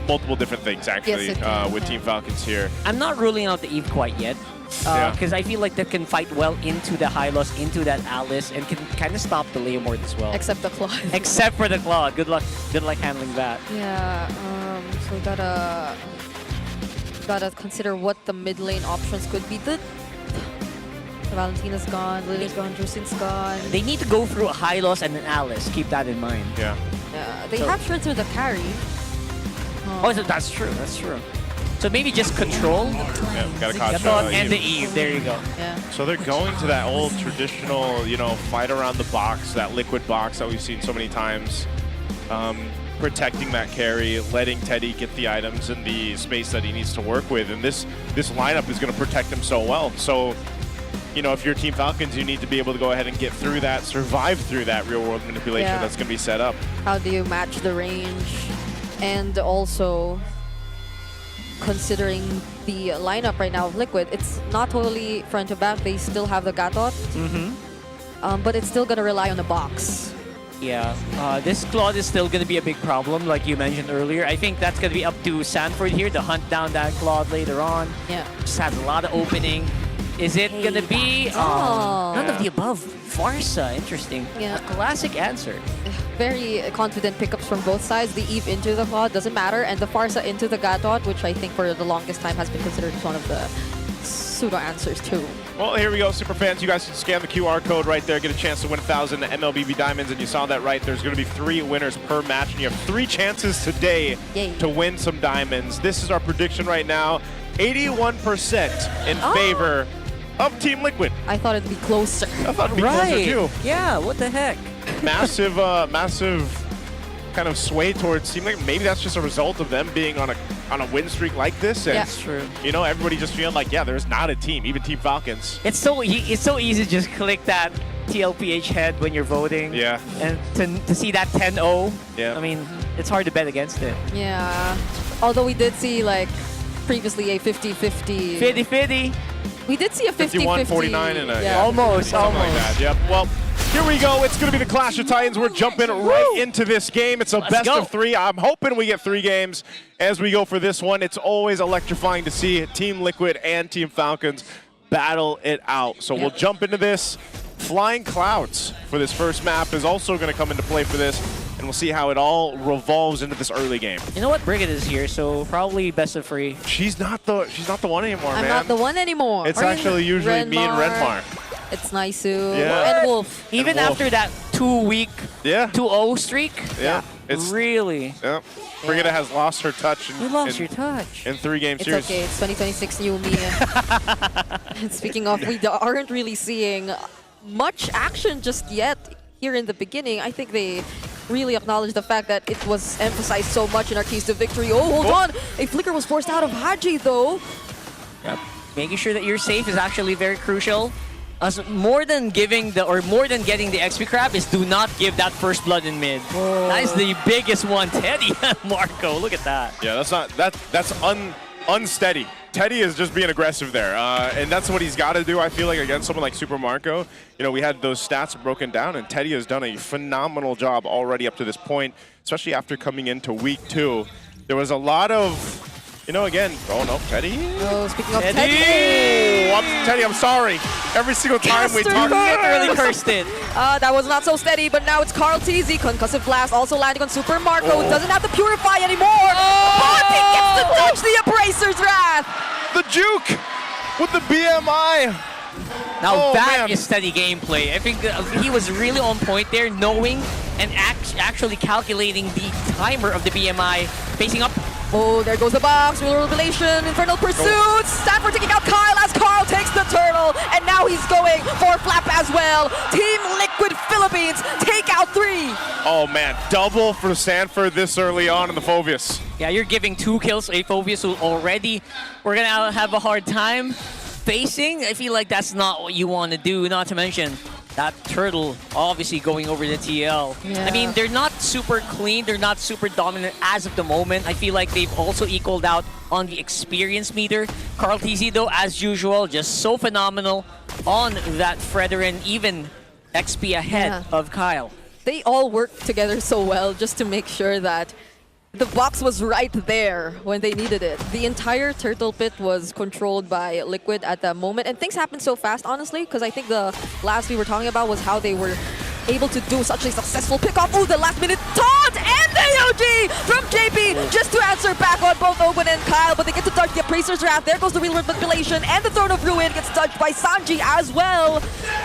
multiple different things actually Yes, it can, with Team Falcons here. I'm not ruling out the Eve quite yet. Because I feel like they can fight well into the Hylos, into that Alice, and can kind of stop the Leomord as well. Except the Claude. Except for the Claude. Good luck handling that. Yeah, so gotta consider what the mid lane options could be. The Valentina's gone, Lily's gone, Drusin's gone. They need to go through a Hylos and an Alice. Keep that in mind. Yeah. They have sure through the carry. Oh, that's true. That's true. So maybe just control. Yeah, gotta catch and the Eve. There you go. Yeah. So they're going to that old traditional, you know, fight around the box, that liquid box that we've seen so many times. Protecting that carry, letting Teddy get the items in the space that he needs to work with. And this lineup is going to protect him so well. So, you know, if you're Team Falcons, you need to be able to go ahead and get through that, survive through that real-world manipulation that's going to be set up. How do you match the range? And also, considering the lineup right now of Liquid, it's not totally front to back. They still have the Gatot. But it's still going to rely on the box. Yeah, this Claude is still going to be a big problem, like you mentioned earlier. I think that's going to be up to Sanford here to hunt down that Claude later on. Yeah. Just has a lot of opening. Is it going to be none of the above? Farsa, interesting. Yeah. A classic answer. Very confident pickups from both sides. The Eve into the Claude doesn't matter, and the Farsa into the Gatot, which I think for the longest time has been considered one of the pseudo answers too. Well, here we go, super fans. You guys can scan the QR code right there, get a chance to win 1,000 MLBB Diamonds, and you saw that right. There's going to be 3 winners per match, and you have 3 chances today to win some diamonds. This is our prediction right now. 81% in favor of Team Liquid. I thought it'd be closer. I thought it'd be closer too. Yeah, what the heck? Massive kind of sway towards Team Liquid. Maybe that's just a result of them being on a win streak like this. And, That's true. You know, everybody just feeling like, yeah, there's not a team, even Team Falcons. It's so easy to just click that TLPH head when you're voting. Yeah. And to see that 10-0. Yeah. I mean, it's hard to bet against it. Yeah. Although we did see like previously a 50-50. 50-50. We did see a 50-50. 51-49 and almost. Something like that. Yep. Well, here we go. It's going to be the Clash of Titans. We're jumping right into this game. It's a best of 3. I'm hoping we get 3 games as we go for this one. It's always electrifying to see Team Liquid and Team Falcons battle it out. So we'll jump into this. Flying Clouds for this first map is also going to come into play for this, and we'll see how it all revolves into this early game. You know what? Brigid is here, so probably best of 3. She's not the one anymore, I'm man. not the one anymore. It's actually usually me and Renmar. It's Naisu Yeah. and Wolf. Even after that 2-week 2-0 streak. Yeah. It's really. Yeah. Brigida has lost her touch. You lost your touch. In 3-game It's series. okay. It's 2026 new me. And speaking of, we aren't really seeing much action just yet here in the beginning. I think they really acknowledge the fact that it was emphasized so much in our keys to victory. Oh, hold on. A flicker was forced out of Haji, though. Yep. Making sure that you're safe is actually very crucial. More than getting the XP crab is do not give that first blood in mid. That is the biggest one. Teddy and Marco, look at that. Yeah, that's unsteady. Teddy is just being aggressive there, and that's what he's got to do. I feel like against someone like Super Marco, you know, we had those stats broken down, and Teddy has done a phenomenal job already up to this point, especially after coming into week 2. There was a lot of, you know, again, oh no, Teddy. Oh, speaking of Teddy. Teddy, I'm sorry. Every single time we talk, literally cursed it. That was not so steady, but now it's Carl TZ. Concussive Blast also landing on Super Marco. Doesn't have to purify anymore. But he gets to dodge the Abraser's Wrath. The juke with the BMI. Now that is steady gameplay. I think he was really on point there, knowing and actually calculating the timer of the BMI, facing up. Oh, there goes the box. Real Revelation. Infernal Pursuit. Stanford taking out Kyle as Carl takes the turtle. And now he's going for Flap as well. Team Liquid Philippines take out 3. Oh man, double for Stanford this early on in the Phobius. Yeah, you're giving 2 kills to a Phobius who already we're going to have a hard time facing. I feel like that's not what you want to do, not to mention that turtle obviously going over the TL. Yeah. I mean, they're not super clean, they're not super dominant as of the moment. I feel like they've also equaled out on the experience meter. Carl TZ though, as usual, just so phenomenal on that Fredrin, even XP ahead of Kyle. They all work together so well just to make sure that the box was right there when they needed it. The entire turtle pit was controlled by Liquid at that moment, and things happened so fast, honestly, because I think the last we were talking about was how they were able to do such a successful pickoff. Oh, the last minute taunt and the AOG from JP just to answer back on both Owen and Kyle, but they get to dodge the Abraser's Wrath. There goes the Wheel of Manipulation, and the Throne of Ruin gets dodged by Sanji as well.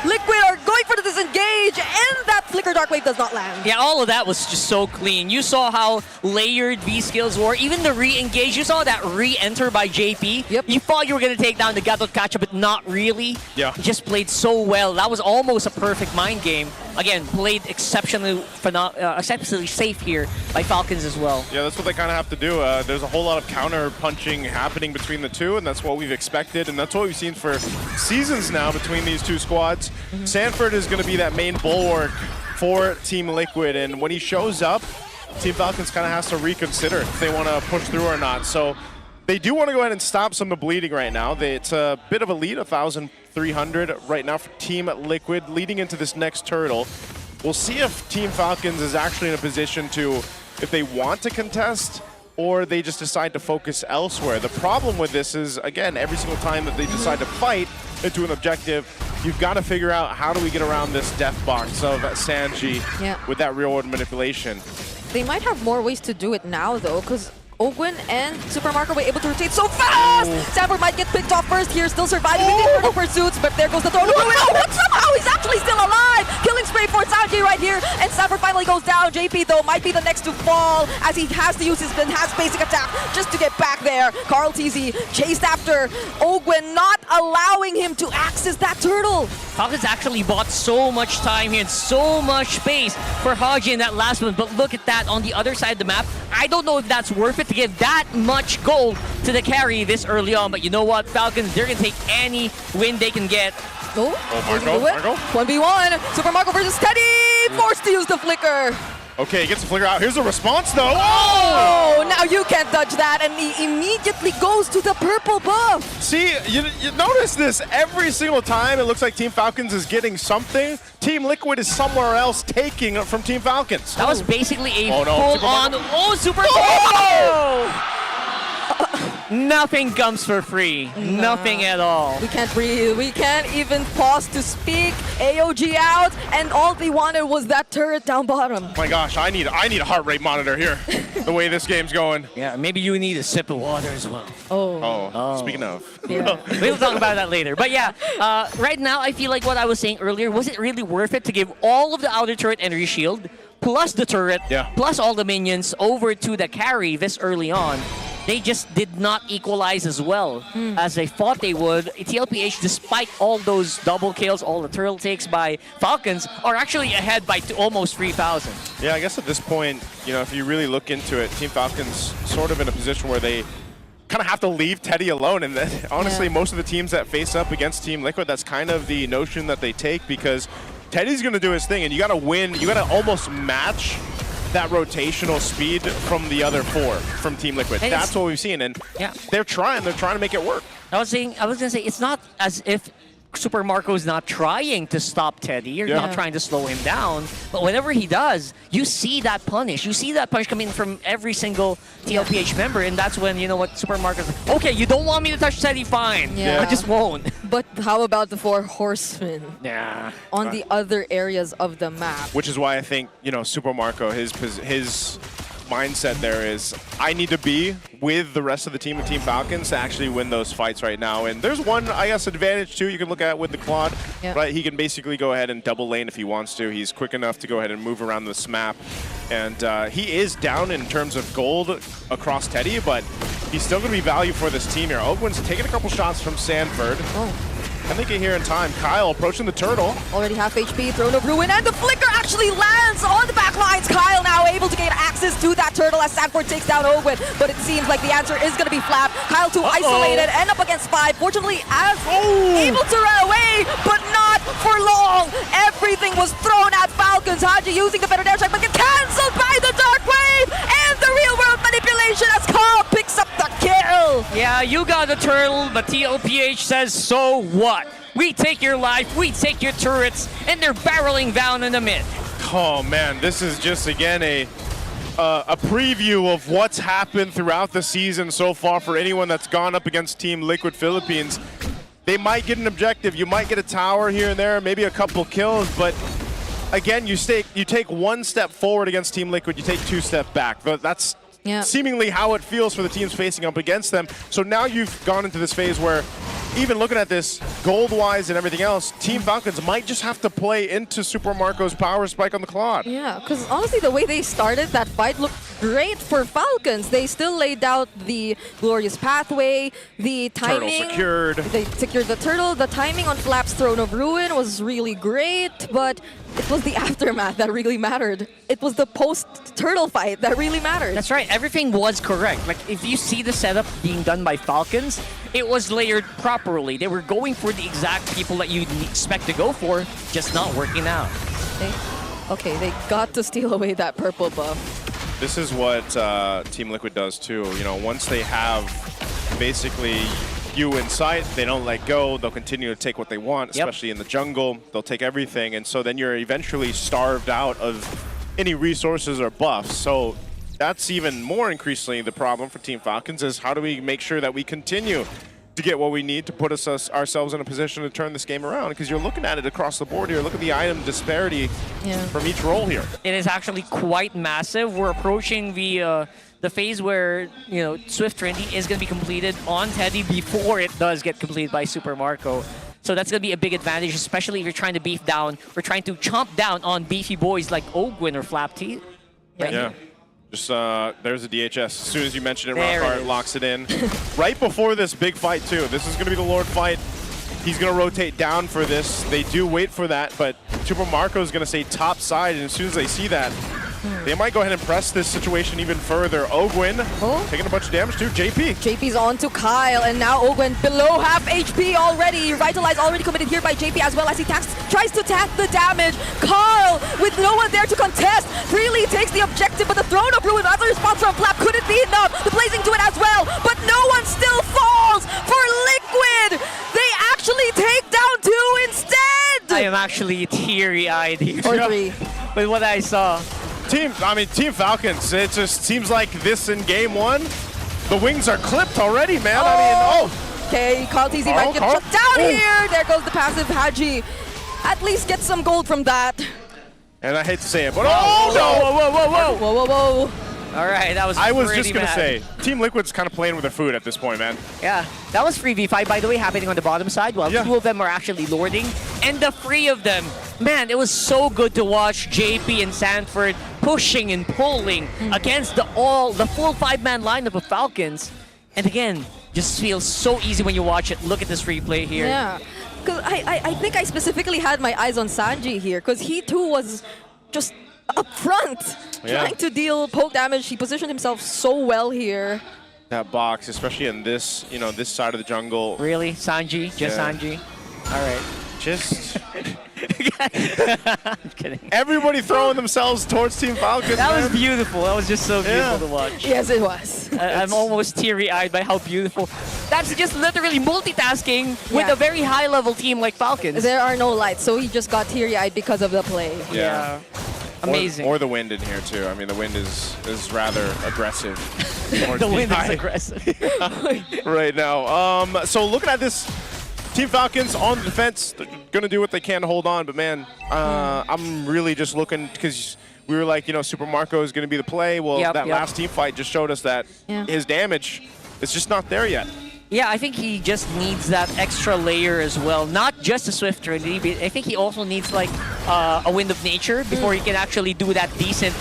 Liquid are going for the disengage, and that Flicker Dark Wave does not land. Yeah, all of that was just so clean. You saw how layered B skills were. Even the re-engage, you saw that re-enter by JP. Yep. You thought you were going to take down the Gato Kacha, but not really. Yeah. He just played so well. That was almost a perfect mind game. Again, played exceptionally safe here by Falcons as well. Yeah, that's what they kind of have to do. There's a whole lot of counter punching happening between the two, and that's what we've expected, and that's what we've seen for seasons now between these two squads. Sanford is going to be that main bulwark for Team Liquid, and when he shows up, Team Falcons kind of has to reconsider if they want to push through or not. So they do want to go ahead and stop some of the bleeding right now. It's a bit of a lead, 1,300 right now for Team Liquid, leading into this next turtle. We'll see if Team Falcons is actually in a position to, if they want to contest, or they just decide to focus elsewhere. The problem with this is, again, every single time that they decide to fight into an objective, you've got to figure out how do we get around this death box of Sanji with that real-world manipulation. They might have more ways to do it now, though, because Ogwin and Super Marco were able to rotate so fast! Sanford might get picked off first here, still surviving the Infernal Pursuits, but there goes the Throne of Ruin. Oh, what? Somehow he's actually still alive! Killing spree for Sanji right here, and Sanford finally goes down. JP, though, might be the next to fall, as he has to use his enhanced basic attack just to get back there. Carl TZ chased after Ogwin, not allowing him to access that turtle. Falcons actually bought so much time here and so much space for Haji in that last one, but look at that on the other side of the map. I don't know if that's worth it to give that much gold to the carry this early on, but you know what, Falcons, they're going to take any win they can get. Oh, Marco. 1v1, Super Marco versus Teddy, forced to use the flicker. Okay, he gets the flicker out. Here's the response, though. Oh, now you can't dodge that, and he immediately goes to the purple buff. See, you notice this every single time. It looks like Team Falcons is getting something. Team Liquid is somewhere else taking it from Team Falcons. That was basically a full-on... Super Nothing comes for free. Nothing at all. We can't breathe. We can't even pause to speak. AOG out, and all they wanted was that turret down bottom. My gosh, I need a heart rate monitor here. The way this game's going. Yeah, maybe you need a sip of water as well. Oh. Speaking of. Yeah. We'll talk about that later. But yeah, right now I feel like what I was saying earlier, was it really worth it to give all of the outer turret energy shield, plus the turret, plus all the minions over to the carry this early on? They just did not equalize as well as they thought they would. TLPH, despite all those double kills, all the turtle takes by Falcons, are actually ahead by almost 3,000. Yeah, I guess at this point, you know, if you really look into it, Team Falcons sort of in a position where they kind of have to leave Teddy alone. And then, honestly, most of the teams that face up against Team Liquid, that's kind of the notion that they take, because Teddy's going to do his thing, and you got to win. You got to almost match that rotational speed from the other four from Team Liquid. And that's what we've seen, and they're trying to make it work. I was gonna say, it's not as if Super Marco's not trying to stop Teddy. You're not trying to slow him down. But whenever he does, you see that punish. You see that punish coming from every single TLPH member, and that's when, you know what, Super Marco's like, okay, you don't want me to touch Teddy, fine. I just won't. But how about the 4 horsemen? Yeah. On the other areas of the map. Which is why I think, you know, Super Marco, his mindset there is, I need to be with the rest of the team of Team Falcons to actually win those fights right now. And there's one, I guess, advantage too you can look at with the Claude. Right, he can basically go ahead and double lane if he wants to. He's quick enough to go ahead and move around this map. And he is down in terms of gold across Teddy, but he's still going to be value for this team here. Ogwin's taking a couple shots from Sanford. Can they get here in time? Kyle approaching the turtle. Already half HP, Throne of Ruin, and the flicker actually lands on the back lines. Kyle now able to gain access to that turtle as Sanford takes down Ogwin, but it seems like the answer is going to be Flap. Kyle too isolated, and up against 5. Fortunately, as able to run away, but not for long. Everything was thrown at Falcons. Haji using the better dash attack, but get cancelled by the Dark Wave, and the real world manipulation as Kyle picks up the kill. Yeah, you got the turtle, but TLPH says, so what? We take your life, we take your turrets, and they're barreling down in the mid. Oh man, this is just again a preview of what's happened throughout the season so far for anyone that's gone up against Team Liquid Philippines. They might get an objective, you might get a tower here and there, maybe a couple kills, but again, you take one step forward against Team Liquid, you take 2 steps back. But that's seemingly how it feels for the teams facing up against them. So now you've gone into this phase where, even looking at this, gold-wise and everything else, Team Falcons might just have to play into Super Marco's power spike on the Claude. Yeah, because honestly, the way they started that fight looked great for Falcons. They still laid out the glorious pathway, the timing. Turtle secured. They secured the turtle. The timing on Flap's Throne of Ruin was really great, but it was the aftermath that really mattered. It was the post-turtle fight that really mattered. That's right, everything was correct. Like, if you see the setup being done by Falcons, it was layered properly. They were going for the exact people that you'd expect to go for, just not working out. Okay, they got to steal away that purple buff. This is what Team Liquid does too. You know, once they have basically you in sight, they don't let go. They'll continue to take what they want, especially in the jungle. They'll take everything, and so then you're eventually starved out of any resources or buffs. So that's even more increasingly the problem for Team Falcons, is how do we make sure that we continue to get what we need to put ourselves in a position to turn this game around? Because you're looking at it across the board here. Look at the item disparity from each role here. It is actually quite massive. We're approaching the phase where, you know, Swift Trinity is going to be completed on Teddy before it does get completed by Super Marco. So that's going to be a big advantage, especially if you're trying to beef down or trying to chomp down on beefy boys like Ogwin or Flap T. Yeah. Just, there's a DHS. As soon as you mention it, Rockhart locks it in. Right before this big fight, too. This is going to be the Lord fight. He's going to rotate down for this. They do wait for that, but Super Marco is going to say top side, and as soon as they see that, they might go ahead and press this situation even further. Ogwin taking a bunch of damage too. JP's on to Kyle, and now Ogwin below half HP already. Revitalize already committed here by JP, as well as he tries to tap the damage. Carl, with no one there to contest, freely takes the objective, but the Throne of Ruin, other response from Flap couldn't be enough. The Blazing to it as well, but no one still falls for Liquid. They actually take down 2 instead. I am actually teary-eyed here. Or 3. With what I saw. Team Falcons, it just seems like this in game 1, The wings are clipped already, man. I mean, Okay, Carl might get shut down here. There goes the passive Haji. At least get some gold from that. And I hate to say it, but no! Whoa. All right, that was I was pretty just going to bad. say, Team Liquid's kind of playing with their food at this point, man. Yeah, that was 3v5, by the way, happening on the bottom side, while two of them are actually lording. And the three of them, man, it was so good to watch JP and Sanford pushing and pulling against the full five-man lineup of Falcons. And again, just feels so easy when you watch it. Look at this replay here. Yeah, because I think I specifically had my eyes on Sanji here, because he too was just up front, trying to deal poke damage. He positioned himself so well here. That box, especially in this, this side of the jungle. Really? Sanji? Just Sanji? All right. Just... I'm kidding. Everybody throwing themselves towards Team Falcons, That man. was beautiful. That was just so beautiful to watch. Yes, it was. I'm almost teary-eyed by how beautiful. That's just literally multitasking with a very high-level team like Falcons. There are no lights, so he just got teary-eyed because of the play. Yeah. Amazing. Or the wind in here, too. I mean, the wind is rather aggressive. The wind is aggressive. Right now. So looking at this, Team Falcons on the defense, they're going to do what they can to hold on. But, man, I'm really just looking because we were like, Super Marco is going to be the play. Well, that last team fight just showed us that his damage is just not there yet. Yeah, I think he just needs that extra layer as well. Not just a Swift Trinity, but I think he also needs like a Wind of Nature before he can actually do that decent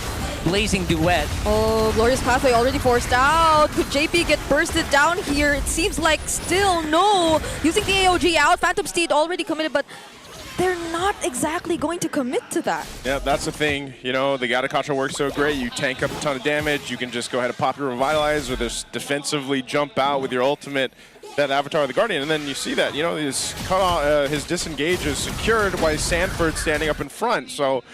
blazing duet. Oh, Glorious Pathway already forced out. Could JP get bursted down here? It seems like still no. Using the AOG out, Phantom Steed already committed, but they're not exactly going to commit to that. Yeah, that's the thing. The Gatakacha works so great. You tank up a ton of damage. You can just go ahead and pop your Revitalize or just defensively jump out with your ultimate, that Avatar of the Guardian. And then you see that, his cutoff, his disengage is secured by Sanford standing up in front. So,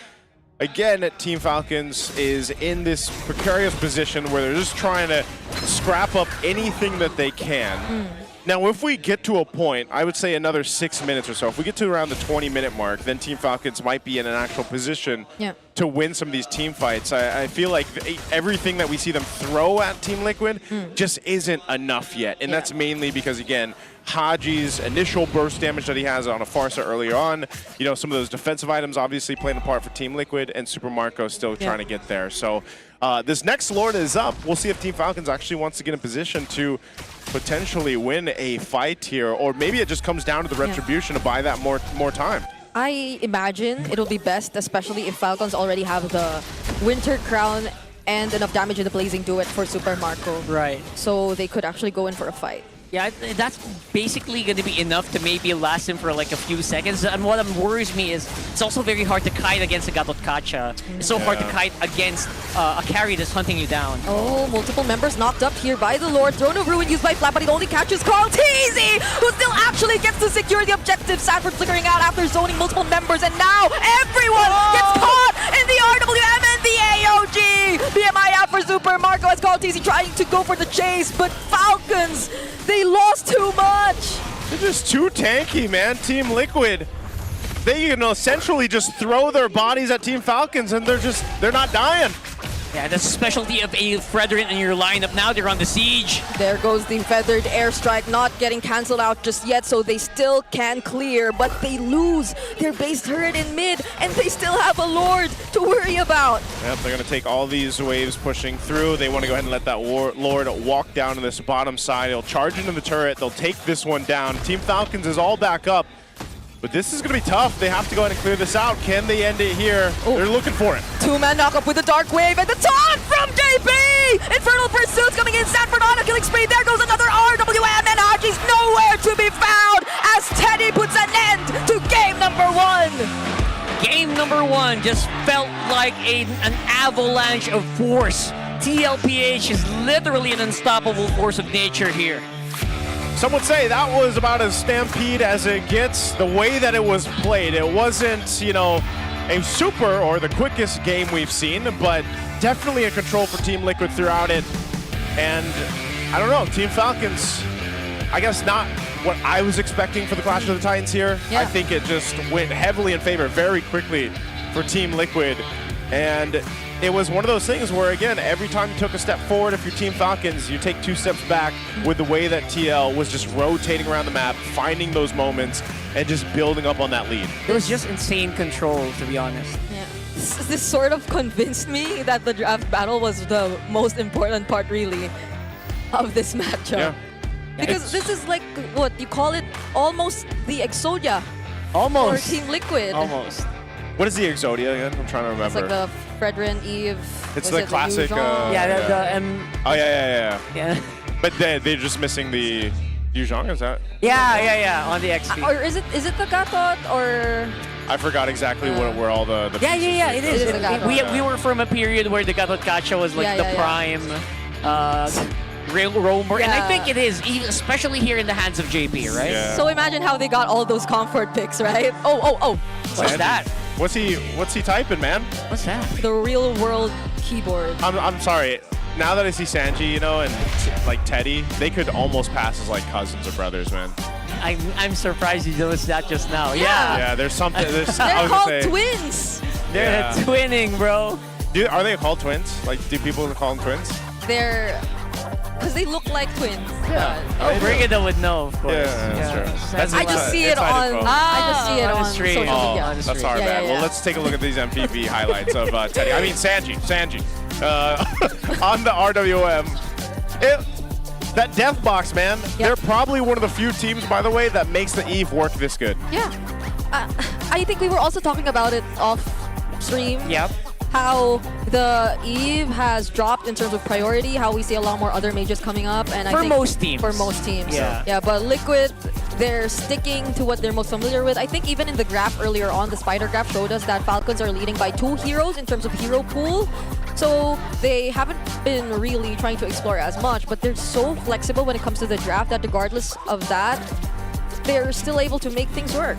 again, Team Falcons is in this precarious position where they're just trying to scrap up anything that they can. Now, if we get to a point, I would say another 6 minutes or so, if we get to around the 20-minute mark, then Team Falcons might be in an actual position to win some of these team fights. I feel like everything that we see them throw at Team Liquid just isn't enough yet. And that's mainly because, again, Haji's initial burst damage that he has on a Farsa earlier on, some of those defensive items obviously playing a part for Team Liquid, and Super Marco still trying to get there. So this next Lord is up. We'll see if Team Falcons actually wants to get in position to potentially win a fight here, or maybe it just comes down to the retribution to buy that more time. I imagine it'll be best, especially if Falcons already have the Winter Crown and enough damage in the Blazing Duet for Super Marco. Right. So they could actually go in for a fight. Yeah, that's basically going to be enough to maybe last him for like a few seconds. And what worries me is it's also very hard to kite against a Gatotkacha. It's so hard to kite against a carry that's hunting you down. Oh, multiple members knocked up here by the Lord. Throne of Ruin used by Flap, but it only catches Carl Teasy, who still actually gets to secure the objective. Sanford flickering out after zoning multiple members, and now everyone gets caught in the RWM and the AOG. BMI out for Super Marco as Carl Teasy trying to go for the chase, but Falcons, they lost too much. They're just too tanky, man. Team Liquid, they essentially just throw their bodies at Team Falcons and they're not dying. Yeah, that's a specialty of a Fredrin in your lineup. Now they're on the siege. There goes the Feathered Airstrike, not getting cancelled out just yet, so they still can clear, but they lose their base turret in mid, and they still have a Lord to worry about. Yep, they're going to take all these waves pushing through. They want to go ahead and let that Lord walk down to this bottom side. He'll charge into the turret. They'll take this one down. Team Falcons is all back up. But this is going to be tough. They have to go ahead and clear this out. Can they end it here? They're looking for it. Two-man knock-up with the Dark Wave and the taunt from JP! Infernal Pursuits coming in. Sanford on a killing spree. There goes another RWM, and Haji's nowhere to be found as Teddy puts an end to game number one. Game number one just felt like an avalanche of force. TLPH is literally an unstoppable force of nature here. Some would say that was about as stampede as it gets. The way that it was played, it wasn't, a super or the quickest game we've seen, but definitely in control for Team Liquid throughout it. And I don't know, Team Falcons, I guess not what I was expecting for the Clash of the Titans here. I think it just went heavily in favor very quickly for Team Liquid. And it was one of those things where, again, every time you took a step forward, if you're Team Falcons, you take 2 steps back with the way that TL was just rotating around the map, finding those moments, and just building up on that lead. It was just insane control, to be honest. Yeah. This sort of convinced me that the draft battle was the most important part, really, of this matchup. Yeah. Because this is like, what, you call it almost the Exodia Almost. for Team Liquid. Almost. What is the Exodia again? I'm trying to remember. It's like the Fredrin, Eve. It's was the it classic. Yuzhong? Yeah, the Oh yeah. Yeah. But they're just missing the Yuzhong. Is that? Yeah, on the XP. Or is it the Gatot or? I forgot exactly where all the Yeah, pieces it is. It is the Gatot. We were from a period where the Gatot Gacha was like the prime rail roamer, and I think it is, especially here in the hands of JP, right? Yeah. So imagine how they got all those comfort picks, right? Oh. What's that? What's he typing, man? What's that? The real world keyboard. I'm sorry. Now that I see Sanji, you know, and like Teddy, they could almost pass as like cousins or brothers, man. I'm surprised you noticed that just now. Yeah, there's something. There's, They're I was called gonna say, twins. They're Yeah. twinning, bro. Are they called twins? Like, do people call them twins? They're, because they look like twins. Oh, Brigida would know, of course. Yeah, that's true. I just see it on. I just see it on stream. social Oh, media. that's our bad. Well, let's take a look at these MPV highlights of Teddy. I mean, Sanji. On the RWM. That death box, man. They're probably one of the few teams, by the way, that makes the Eve work this good. Yeah. I think we were also talking about it off stream. Yep. How the Eve has dropped in terms of priority, how we see a lot more other mages coming up. And For I think most teams. For most teams. Yeah. Yeah, but Liquid, they're sticking to what they're most familiar with. I think even in the graph earlier on, the spider graph showed us that Falcons are leading by 2 heroes in terms of hero pool. So they haven't been really trying to explore as much, but they're so flexible when it comes to the draft that regardless of that, they're still able to make things work.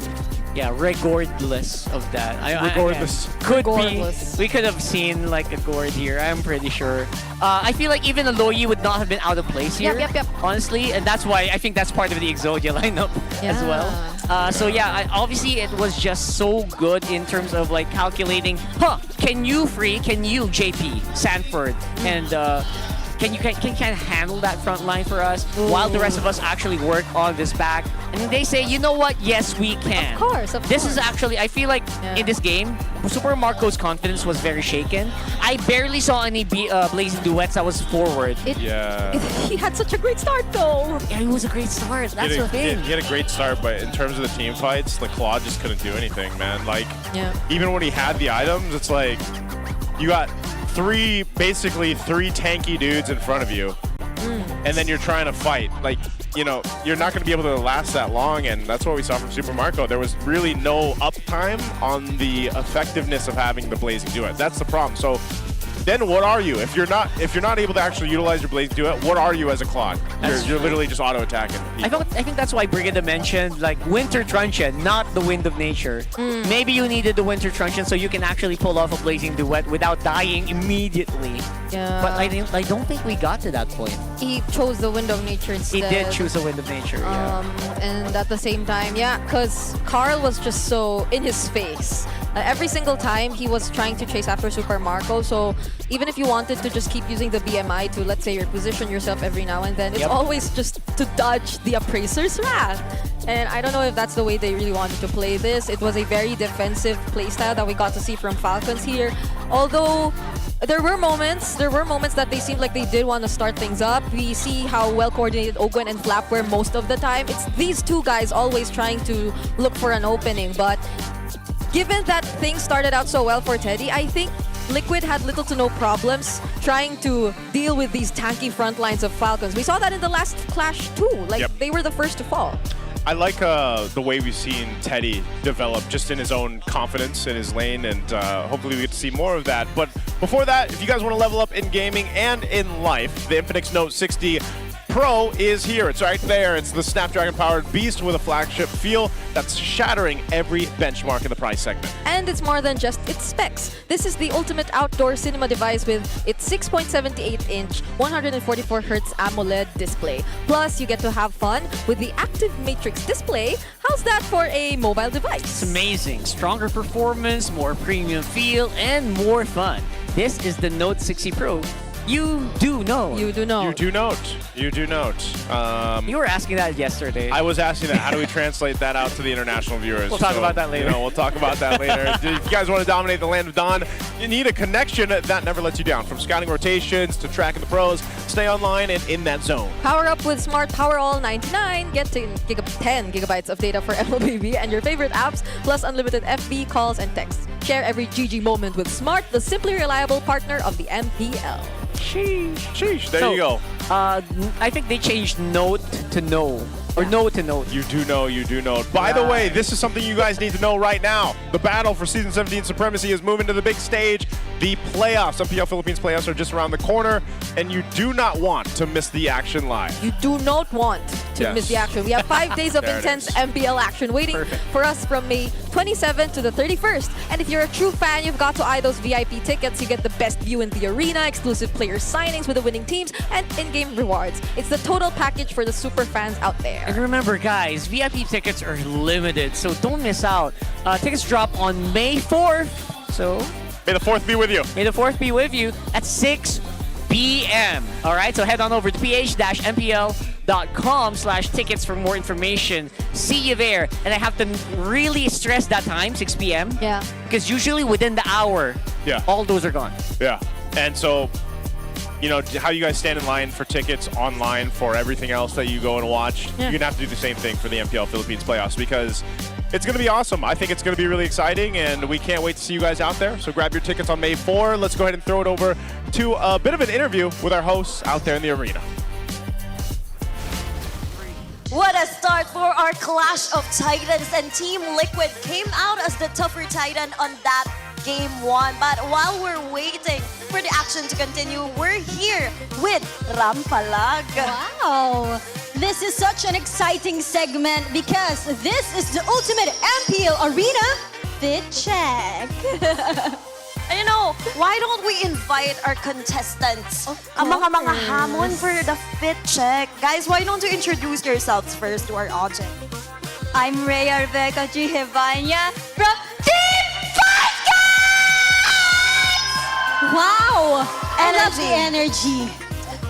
Yeah, regardless of that. Regardless. Could Regardless. be. We could have seen like a gourd here, I'm pretty sure. I feel like even a Loyi would not have been out of place here. Yep. Honestly, and that's why I think that's part of the Exodia lineup as well. So yeah, obviously it was just so good in terms of like calculating, can you JP, Sanford, and can you kind of handle that front line for us while the rest of us actually work on this back? And they say, you know what? Yes, we can. Of course. This is actually, I feel like in this game, Super Marco's confidence was very shaken. I barely saw any blazing duets that was forward. He had such a great start though. Yeah, it was a great start. That's the thing. He had a great start, but in terms of the team fights, the Claude just couldn't do anything, man. Like, even when he had the items, it's like, you got basically three tanky dudes in front of you, and then you're trying to fight. Like, you know, you're not going to be able to last that long, and that's what we saw from Super Marco. There was really no uptime on the effectiveness of having the blazing duet. That's the problem. So then what are you? If you're not able to actually utilize your blazing duet, what are you as a Claude? You're literally just auto attacking. I think that's why Brigida mentioned like Winter Truncheon, not the Wind of Nature. Maybe you needed the Winter Truncheon so you can actually pull off a blazing duet without dying immediately. Yeah. But I don't think we got to that point. He chose the Wind of Nature instead. He did choose the Wind of Nature. And at the same time, because Carl was just so in his face. Every single time he was trying to chase after Super Marco, so even if you wanted to just keep using the BMI to, let's say, reposition yourself every now and then, it's always just to dodge the Appraiser's wrath. And I don't know if that's the way they really wanted to play this. It was a very defensive playstyle that we got to see from Falcons here. Although there were moments that they seemed like they did want to start things up. We see how well coordinated Ogwen and Flap were most of the time. It's these two guys always trying to look for an opening, but given that things started out so well for Teddy, I think Liquid had little to no problems trying to deal with these tanky front lines of Falcons. We saw that in the last Clash too. They were the first to fall. I like the way we've seen Teddy develop just in his own confidence in his lane, and hopefully we get to see more of that. But before that, if you guys want to level up in gaming and in life, the Infinix Note 60 Pro is here. It's right there. It's the Snapdragon-powered beast with a flagship feel that's shattering every benchmark in the price segment. And it's more than just its specs. This is the ultimate outdoor cinema device with its 6.78-inch, 144Hz AMOLED display. Plus, you get to have fun with the Active Matrix display. How's that for a mobile device? It's amazing. Stronger performance, more premium feel, and more fun. this is the Note 60 Pro. You do know. You do know. You do note. You do note. You were asking that yesterday. I was asking that. How do we translate that out to the international viewers? We'll talk about that later. We'll talk about that later. If you guys want to dominate the land of Dawn, you need a connection that never lets you down. From scouting rotations to tracking the pros, stay online and in that zone. Power up with Smart Power All 99. Get 10 gigabytes of data for MLBB and your favorite apps, plus unlimited FB calls and texts. Share every GG moment with Smart, the simply reliable partner of the MPL. Sheesh. There you go. I think they changed Note to No. Or No to Note. You do know, you do know. By the way, this is something you guys need to know right now. The battle for Season 17 Supremacy is moving to the big stage. The playoffs, MPL Philippines playoffs, are just around the corner, and you do not want to miss the action live. You do not want to miss the action. We have 5 days of There it intense is. MPL action waiting for us from May 27th to the 31st. And if you're a true fan, you've got to eye those VIP tickets. You get the best view in the arena, exclusive player signings with the winning teams, and in-game rewards. It's the total package for the super fans out there. And remember, guys, VIP tickets are limited, so don't miss out. Tickets drop on May 4th, so... May the 4th be with you. May the 4th be with you at 6 p.m. All right, so head on over to ph-mpl.com/tickets for more information. See you there. And I have to really stress that time, 6 p.m. Yeah. Because usually within the hour, all those are gone. Yeah. And so, you know, how you guys stand in line for tickets online for everything else that you go and watch, you're going to have to do the same thing for the MPL Philippines playoffs because it's going to be awesome. I think it's going to be really exciting, and we can't wait to see you guys out there. So grab your tickets on May 4. Let's go ahead and throw it over to a bit of an interview with our hosts out there in the arena. What a start for our Clash of Titans, and Team Liquid came out as the tougher Titan on that Game 1. But while we're waiting for the action to continue, we're here with Rampalag. Wow! This is such an exciting segment because this is the ultimate MPL Arena Fit Check. And you know, why don't we invite our contestants? Ang mga hamon for the Fit Check. Guys, why don't you introduce yourselves first to our audience? I'm Rhea Rebecca Gihevania from Team Wow! I love the energy.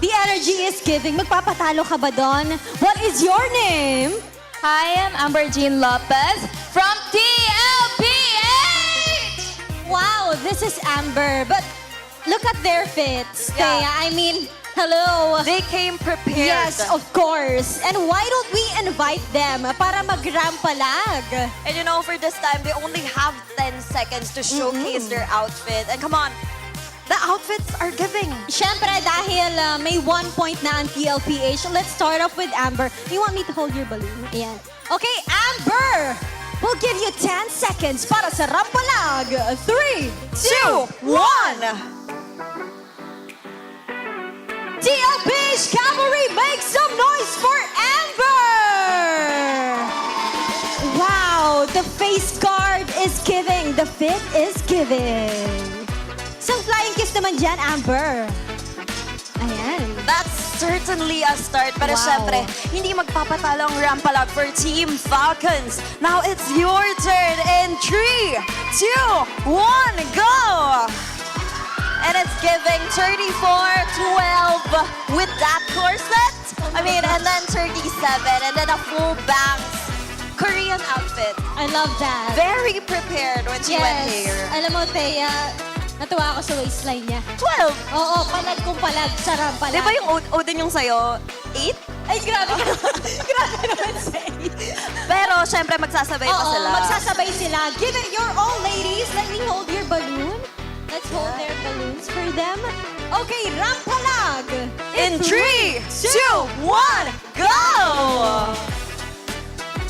The energy is giving. Magpapatalo ka ba doon? What is your name? Hi, I'm Amber Jean Lopez from TLPH! Wow, this is Amber. But look at their fits. Thea, I mean, hello. They came prepared. Yes, of course. And why don't we invite them para mag-rampalag? And you know, for this time, they only have 10 seconds to showcase their outfit. And come on, the outfits are giving. Siyempre, dahil may 1 point na ang TLPH, let's start off with Amber. You want me to hold your balloon? Ayan. Okay, Amber! We'll give you 10 seconds para sa rampalag. 3, 2, 1. TLPH Cavalry, make some noise for Amber! Wow, the face guard is giving. The fit is giving. Isang flying kiss naman dyan, Amber. Ayan. That's certainly a start. Pero syempre, hindi magpapatalo ang Rampalag for Team Falcons. Now it's your turn in 3, 2, 1, go! And it's giving 34-12 with that corset. I mean, and then 37, and then a full bangs Korean outfit. I love that. Very prepared when she went here. Alam mo, Thea, natuwa ako sa waistline niya. 12! Oo, palag kung palag sa rampalag. Di ba yung Odin yung sa'yo? 8? Ay, grabe ka naman. Grabe naman sa 8. Pero, syempre, magsasabay pa sila. Magsasabay sila. Give it your all, ladies. Let me hold your balloon. Let's hold their balloons for them. Okay, rampalag. In 3, 2, 1, go!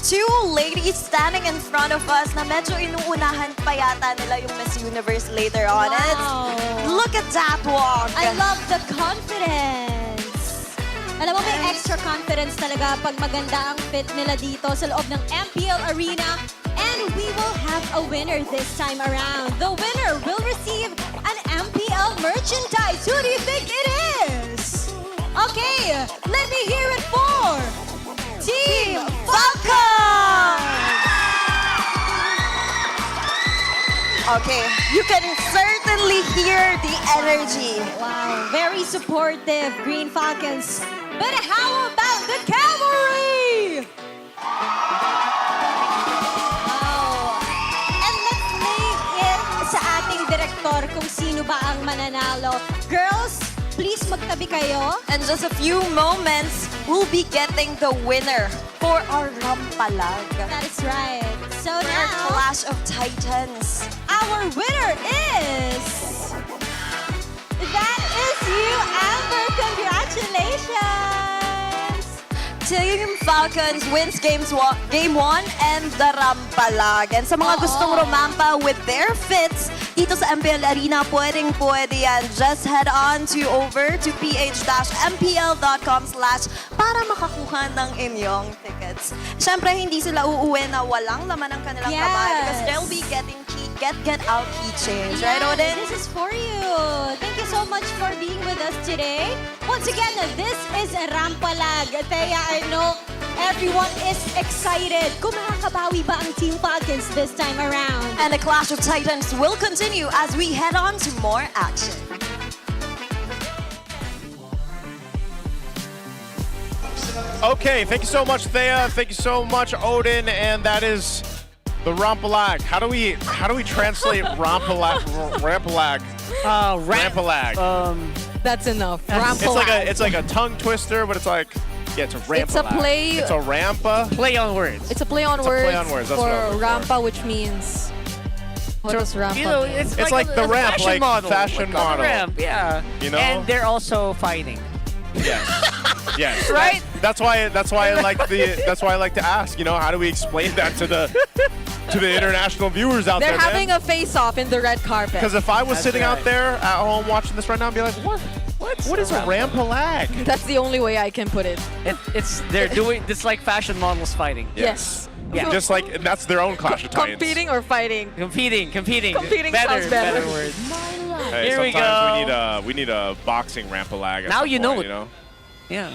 Two ladies standing in front of us na medyo inuunahan pa yata nila yung Miss Universe later on. Wow. Look at that walk. I love the confidence. Alam mo, may extra confidence talaga pag maganda ang fit nila dito sa loob ng MPL Arena. And we will have a winner this time around. The winner will receive an MPL merchandise. Who do you think it is? Okay, let me hear it for Team Falcons! Okay, you can certainly hear the energy. Wow, very supportive, Green Falcons. But how about the cavalry? Wow. And let's name it sa ating direktor kung sino ba ang mananalo. Girls, please magtabi kayo. In just a few moments, we'll be getting the winner for our Rampalag. That is right. So For our now, Clash of Titans. our winner is... That is you, Amber. Congratulations! Team Falcons wins game 1 and the Rampalag. And sa mga gustong rumampa with their fits, dito sa MPL Arena, pwede yan. Just head on over to ph-mpl.com/ para makakuha ng inyong tickets. Siyempre, hindi sila uuwi na walang laman ng kanilang kamay because they'll be getting get out keychains. Right, Odin? This is for you. Thank you so much for being with us today. Once again, this is Rampalag. Thea, I know everyone is excited. Kung makakabawi ba ang Team Falcons this time around? And the Clash of Titans will continue as we head on to more action. Okay, thank you so much, Thea. Thank you so much, Odin. And that is the Rampalag. How do we translate Rampalag? Rampalag. That's enough. It's like a tongue twister, but it's like it's a Rampalag. It's a play. It's a rampa. Play on words. It's a play on It's a words, play on words, that's for what I was looking rampa, which means... What does rampa You know, mean? it's like the ramp, fashion like model. fashion Like on the model. ramp, yeah. You know? And they're also fighting. Yes. Yes. Right? That's why I like to ask, you know, how do we explain that to the international viewers out They're there? having a face-off in the red carpet. Because if I was sitting out there at home watching this right now, I'd be like, what is a Rampalag? That's the only way I can put it. It's like fashion models fighting. Yes. Yeah. Just like, and that's their own Clash of Titans. Competing or fighting? Competing. Competing better, sounds better. better word. Hey, Here we sometimes go. we need a boxing Rampalag. at Now some you know point, it. you know? Yeah.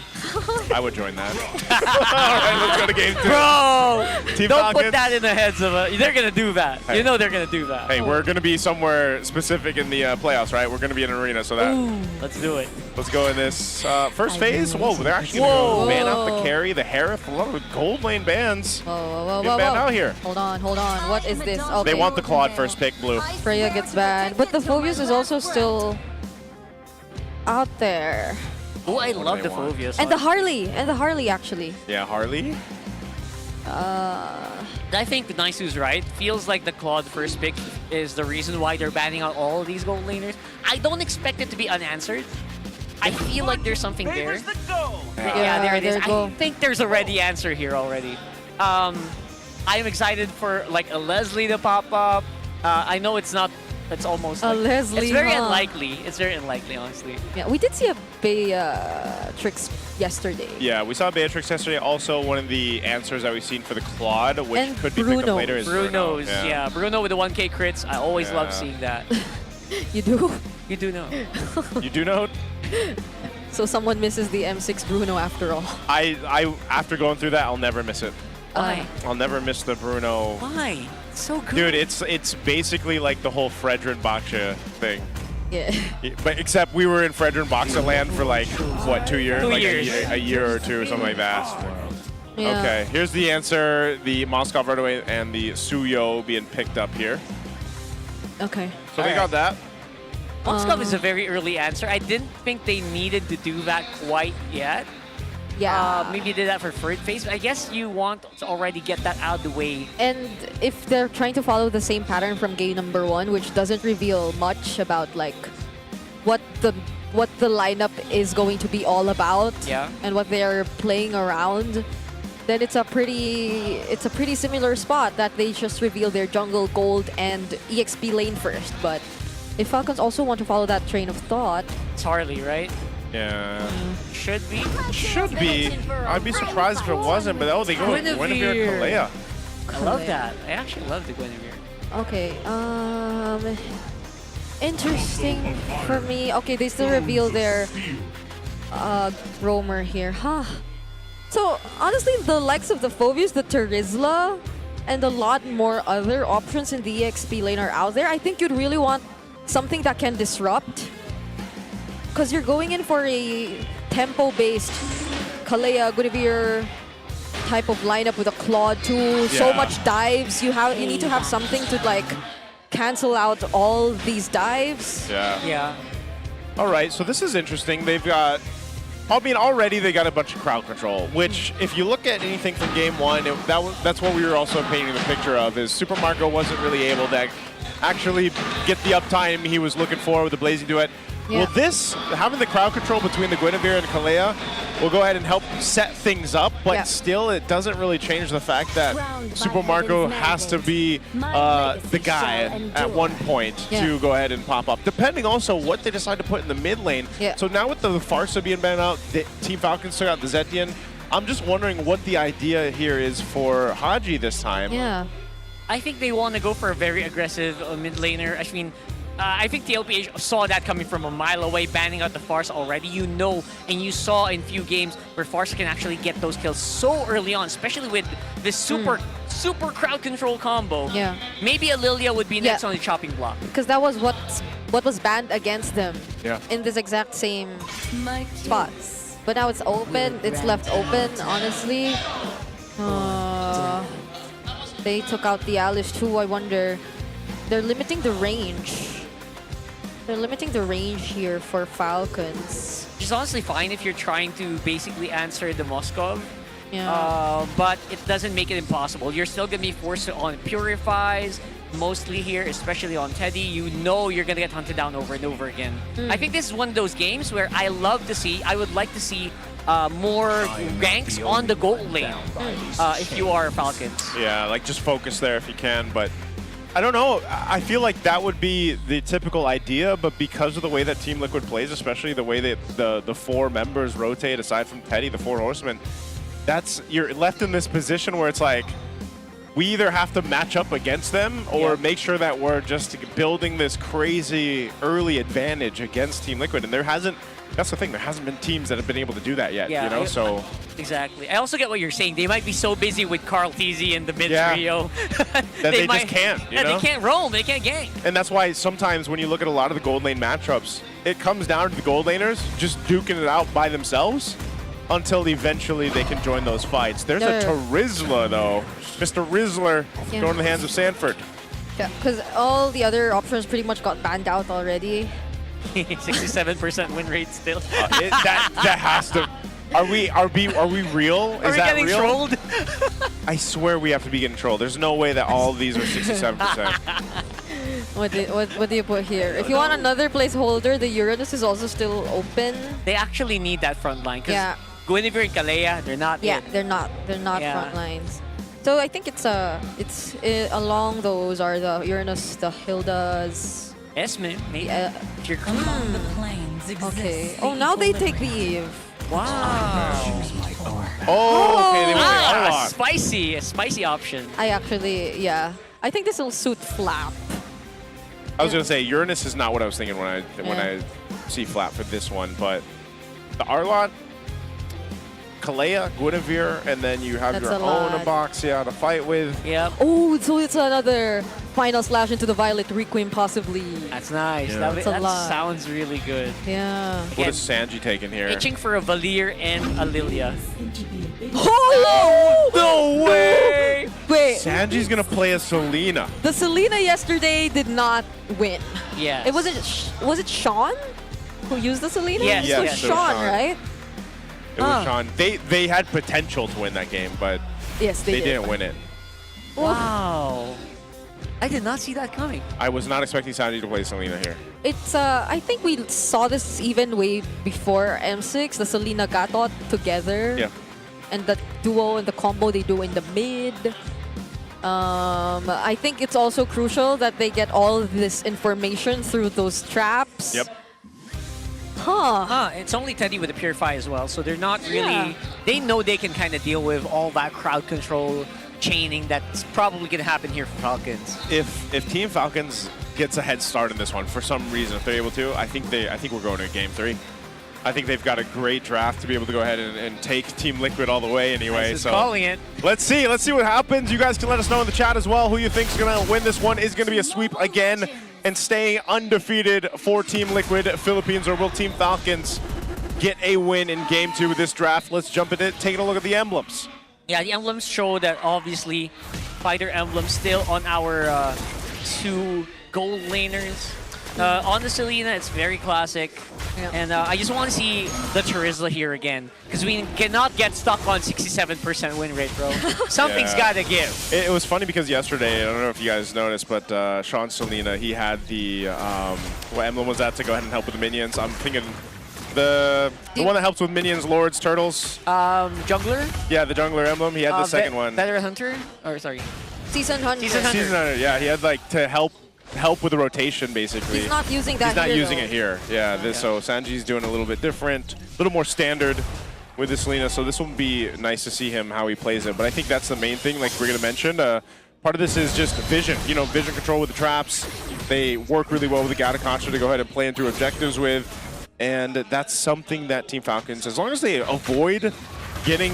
I would join that. All right, let's go to game 2. Bro, Team don't Falcons. put that in the heads of they're going to do that. Hey. You know they're going to do that. Hey, we're going to be somewhere specific in the playoffs, right? We're going to be in an arena, so that... Let's do it. Let's go in this first phase. Whoa, they're actually going to ban out the carry, the Harif, a lot of gold lane bans. Whoa. Get banned out here. Hold on. What is this? Okay. They want the Claude first pick, blue. Freya gets banned. But the Phobius is also still out there. Oh, I love they the want? Phobius. And the Harley, actually. Yeah, Harley. I think Naisu's right. Feels like the Claude first pick is the reason why they're banning out all of these gold laners. I don't expect it to be unanswered. I feel like there's something there. Yeah, there it is. I think there's a ready answer here already. I'm excited for like a Leslie to pop up. I know it's not. It's almost A like, Leslie, It's very huh? unlikely. It's very unlikely, honestly. Yeah, we did see a Beatrix yesterday. Yeah, we saw Beatrix yesterday. Also, one of the answers that we've seen for the Claude, which And could be picked up Bruno. later, is Bruno. Bruno's, yeah. Bruno with the 1K crits. I always love seeing that. You do? You do know. You do know? So someone misses the M6 Bruno after all. I after going through that, I'll never miss it. Why? I'll never miss the Bruno. Why? It's so good. Dude, it's basically like the whole Fredrin Baksha thing. Yeah. But except we were in Fredrin Baksha land for like, what, 2 years? 2 Like years. A year or two or something like that. Yeah. Okay, here's the answer. The Moscow Runaway and the Suyo being picked up here. Okay. So they got that. Moscow is a very early answer. I didn't think they needed to do that quite yet. Yeah. Maybe did that for third phase. I guess you want to already get that out of the way. And if they're trying to follow the same pattern from game number 1, which doesn't reveal much about like what the lineup is going to be all about, and what they're playing around, then it's a pretty similar spot that they just reveal their jungle, gold, and EXP lane first. But if Falcons also want to follow that train of thought, it's Harley, right? Yeah. Should be. Should be. I'd be surprised if it wasn't, but oh, they go with Guinevere Kalea. I love that. I actually love the Guinevere. okay, interesting for me. Okay, they still reveal their roamer here, huh? So honestly, the likes of the Phobius, the Terizla, and a lot more other options in the EXP lane are out there. I think you'd really want something that can disrupt. Because you're going in for a tempo-based Kalea, Guinevere type of lineup with a Claude too. So Yeah. much dives. You need to have something to like cancel out all these dives. Yeah. All right, so this is interesting. They've got, I mean, already they got a bunch of crowd control, which if you look at anything from game one, that's what we were also painting the picture of, is Super Marco wasn't really able to actually get the uptime he was looking for with the Blazing Duet. Yeah. Will this, having the crowd control between the Guinevere and Kalea, will go ahead and help set things up, but still it doesn't really change the fact that Super Marco has to be the guy at one point to go ahead and pop up, depending also what they decide to put in the mid lane. So now with the Farsa being banned out, the Team Falcons took out the Zetian. I'm just wondering what the idea here is for Haji this time. Yeah. I think they want to go for a very aggressive mid laner. I mean, I think TLPH saw that coming from a mile away, banning out the Farsa already. You know, and you saw in few games where Farsa can actually get those kills so early on, especially with this super crowd control combo. Yeah. Maybe a Lilia would be next on the chopping block. Because that was what was banned against them in this exact same spot. But now it's open. It's left open, honestly. They took out the Alice too, I wonder. They're limiting the range. They're limiting the range here for Falcons. Which is honestly fine if you're trying to basically answer the Moskov. Yeah. But it doesn't make it impossible. You're still going to be forced on Purifies, mostly here, especially on Teddy. You know you're going to get hunted down over and over again. I think this is one of those games where I would like to see more ranks on the gold lane if you are Falcons. Yeah, like just focus there if you can, but I don't know. I feel like that would be the typical idea, but because of the way that Team Liquid plays, especially the way that the four members rotate aside from Teddy, the four horsemen, you're left in this position where it's like, we either have to match up against them or make sure that we're just building this crazy early advantage against Team Liquid. And that's the thing, there hasn't been teams that have been able to do that yet, you know, so. Exactly. I also get what you're saying. They might be so busy with Carl TZ and the mid trio that they just can't, you know? They can't roam, they can't gank. And that's why sometimes when you look at a lot of the gold lane matchups, it comes down to the gold laners just duking it out by themselves until eventually they can join those fights. There's a Terizla, though. Mr. Rizzler going in the hands of Sanford. Yeah, because all the other options pretty much got banned out already. 67% win rate still. That has to. Are we real? Are we getting trolled? I swear we have to be getting trolled. There's no way that all of these are 67%. What do you put here? If you want another placeholder, the Uranus is also still open. They actually need that front line because Guinevere and Kalea, they're not. They're not front lines. So I think it's along those are the Uranus, the Hildas. Esme, maybe. Okay. Oh, now they take the Eve. Wow. Oh, okay. They went a spicy option. I think this will suit Flap. I was gonna say Uranus is not what I was thinking when I see Flap for this one, but the Arlot, Kalea, Guinevere, and then you have your own Abaxia to fight with. Yep. Oh, so it's another final slash into the Violet Requiem, possibly. That's nice. Yeah. That sounds really good. Yeah. What is Sanji taking here? Itching for a Valir and a Lilia. Oh! No way! Wait. Sanji's gonna play as Selena. The Selena yesterday did not win. Yeah. Was it Sean who used the Selena? Yes. So Yes. Sean, right? It was Sean. They had potential to win that game, but yes, they didn't win it. Wow. I did not see that coming. I was not expecting Sanji to play Selena here. It's I think we saw this even way before M6, the Selena Gatot together. Yeah. And the duo and the combo they do in the mid. I think it's also crucial that they get all this information through those traps. Yep. It's only Teddy with a Purify as well, so they're not really... They know they can kind of deal with all that crowd control chaining that's probably going to happen here for Falcons. If Team Falcons gets a head start in this one for some reason, if they're able to, I think we're going to Game 3. I think they've got a great draft to be able to go ahead and take Team Liquid all the way anyway. So calling it. Let's see what happens. You guys can let us know in the chat as well who you think is going to win this one. Is going to be a sweep again. and staying undefeated for Team Liquid Philippines, or will Team Falcons get a win in Game 2 of this draft? Let's jump into it, taking a look at the emblems. Yeah, the emblems show that obviously fighter emblems still on our 2 gold laners. On the Selena, it's very classic. And I just want to see the Charizla here again, because we cannot get stuck on 67% win rate, bro. Something's got to give. It was funny because yesterday, I don't know if you guys noticed, but Sean Selena, he had the, what emblem was that to go ahead and help with the minions? I'm thinking the one that helps with minions, Lords, Turtles. Jungler? Yeah, the Jungler emblem. He had the second one. Veteran Hunter? Or sorry. Season Hunter. Season Hunter. Yeah, he had like to help with the rotation, basically. He's not using that He's not here, using though. it here. Yeah, so Sanji's doing a little bit different, a little more standard with this Selena, so this will be nice to see him, how he plays it. But I think that's the main thing, like Brigida mentioned. Part of this is just vision, vision control with the traps. They work really well with the Gatacontra to go ahead and play into objectives with. And that's something that Team Falcons, as long as they avoid getting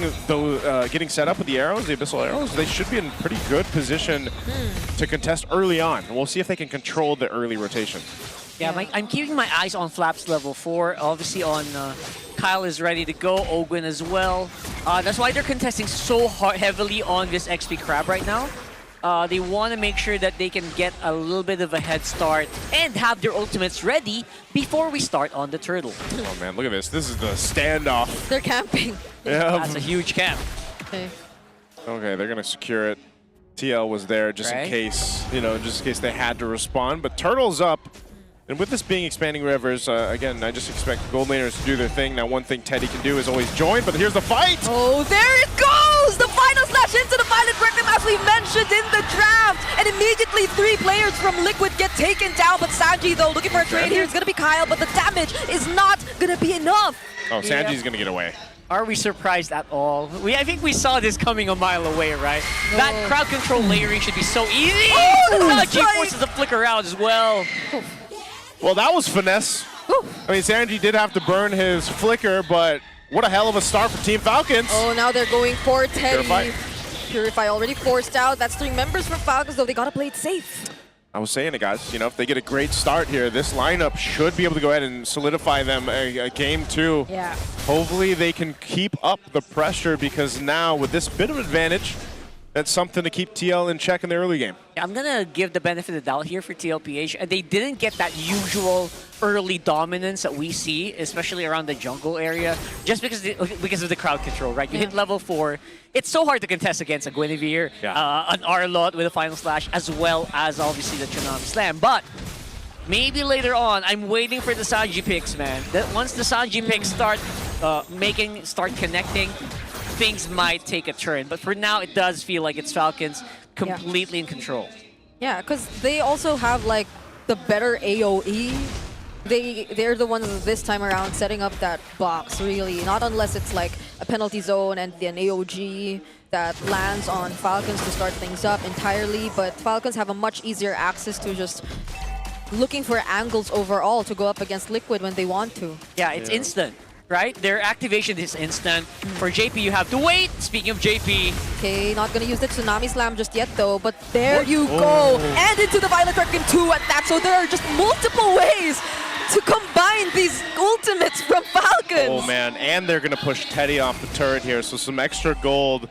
set up with the arrows, the abyssal arrows, they should be in pretty good position to contest early on. We'll see if they can control the early rotation. Yeah, I'm keeping my eyes on Flaps level 4. Obviously on Kyle is ready to go, Ogwin as well. That's why they're contesting so heavily on this XP Crab right now. They want to make sure that they can get a little bit of a head start and have their ultimates ready before we start on the turtle. Oh man, look at this. This is the standoff. They're camping. Yeah. That's a huge camp. Okay. Okay, they're gonna secure it. TL was there just in case, just in case they had to respond. But Turtle's up. And with this being expanding rivers, again, I just expect gold laners to do their thing. Now, one thing Teddy can do is always join, but here's the fight! Oh, there it goes! The final slash into the Violet Rectum, as we mentioned in the draft. And immediately 3 players from Liquid get taken down. But Sanji, though, looking for a trade here. It's going to be Kyle, but the damage is not going to be enough. Oh, Sanji's going to get away. Are we surprised at all? I think we saw this coming a mile away, right? No. That crowd control layering should be so easy! Oh, G forces the flicker out as well. Well, that was finesse. I mean, Sanji did have to burn his flicker, but what a hell of a start for Team Falcons. Oh, now they're going for Teddy. Purify. Purify already forced out. That's 3 members from Falcons, though. They got to play it safe. I was saying it, guys. If they get a great start here, this lineup should be able to go ahead and solidify them a game 2. Yeah. Hopefully they can keep up the pressure, because now with this bit of advantage, that's something to keep TL in check in the early game. Yeah, I'm going to give the benefit of the doubt here for TLPH. They didn't get that usual early dominance that we see, especially around the jungle area, just because of the crowd control, right? You hit level 4. It's so hard to contest against a Guinevere, an Arlott with a final slash, as well as obviously the Tsunami Slam. But maybe later on, I'm waiting for the Sanji picks, man. Once the Sanji picks start connecting, things might take a turn. But for now, it does feel like it's Falcons completely in control. Yeah, because they also have like the better AoE. They're the ones this time around setting up that box, really. Not unless it's like a penalty zone and an AOG that lands on Falcons to start things up entirely. But Falcons have a much easier access to just looking for angles overall to go up against Liquid when they want to. Yeah, it's instant, right? Their activation is instant. For JP, you have to wait. Speaking of JP. Okay, not gonna use the Tsunami Slam just yet though, but there you go. And into the Violet Rectum 2 at that, so there are just multiple ways to combine these ultimates from Falcons. Oh man, and they're gonna push Teddy off the turret here, so some extra gold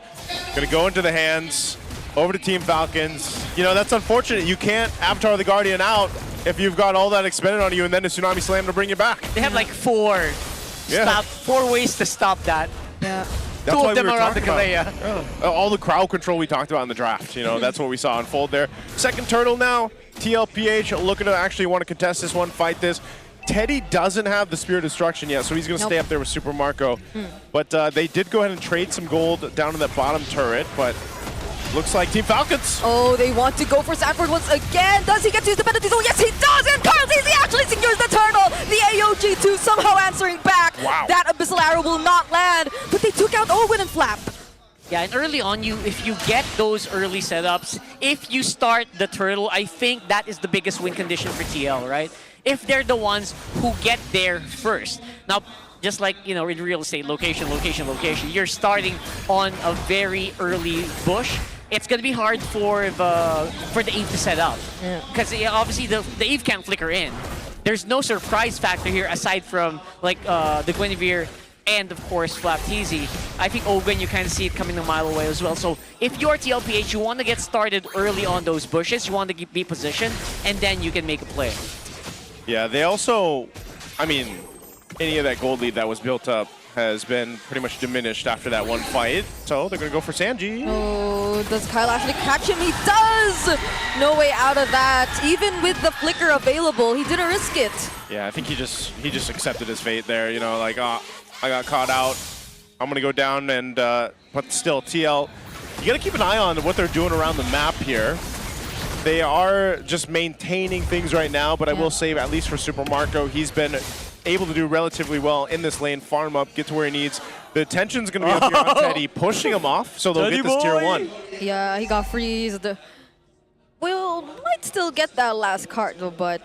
gonna go into the hands, over to Team Falcons. That's unfortunate. You can't Avatar the Guardian out if you've got all that expended on you and then a Tsunami Slam to bring you back. They have like 4 ways to stop that. Yeah. That's 2 why of them we were are on the talking Kalea. about, all the crowd control we talked about in the draft. That's what we saw unfold there. Second turtle now. TLPH looking to actually want to contest this one, fight this. Teddy doesn't have the Spirit of Destruction yet, so he's going to stay up there with Super Marco. But they did go ahead and trade some gold down in that bottom turret, but looks like Team Falcons. Oh, they want to go for Sanford once again. Does he get to use the penalty zone? Yes, he does! And Carl he actually secures the turtle! The AOG 2 somehow answering back. Wow. That Abyssal Arrow will not land, but they took out Owen and Flap. Yeah, and early on, if you get those early setups, if you start the turtle, I think that is the biggest win condition for TL, right? If they're the ones who get there first. Now, just like, in real estate, location, you're starting on a very early bush. it's going to be hard for the Eve to set up. Because obviously the Eve can't flicker in. There's no surprise factor here aside from like the Guinevere and of course Flap TZ. I think Ogun, you kind of see it coming a mile away as well. So if you're TLPH, you want to get started early on those bushes, you want to be positioned, and then you can make a play. Yeah, they also, I mean, any of that gold lead that was built up has been pretty much diminished after that one fight. So they're going to go for Sanji. Oh, does Kyle actually catch him? He does! No way out of that. Even with the flicker available, he didn't risk it. Yeah, I think he just accepted his fate there. You know, like, I got caught out. I'm going to go down and, but still, TL, you got to keep an eye on what they're doing around the map here. They are just maintaining things right now, but I will say, at least for Super Marco, he's been able to do relatively well in this lane, farm up, get to where he needs. The attention's going to be up here on Teddy, pushing him off, so they'll Teddy get this tier 1. Yeah, he got freezed. Well, might still get that last card though, but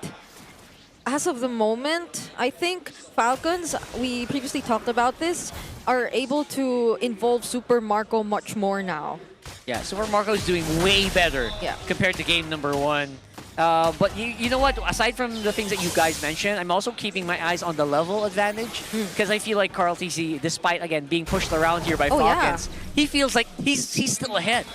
as of the moment, I think Falcons, we previously talked about this, are able to involve Super Marco much more now. Yeah, Super Marco is doing way better compared to game number 1. But you know what? Aside from the things that you guys mentioned, I'm also keeping my eyes on the level advantage because I feel like Carl TC, despite again being pushed around here by Falcons, he feels like he's still ahead.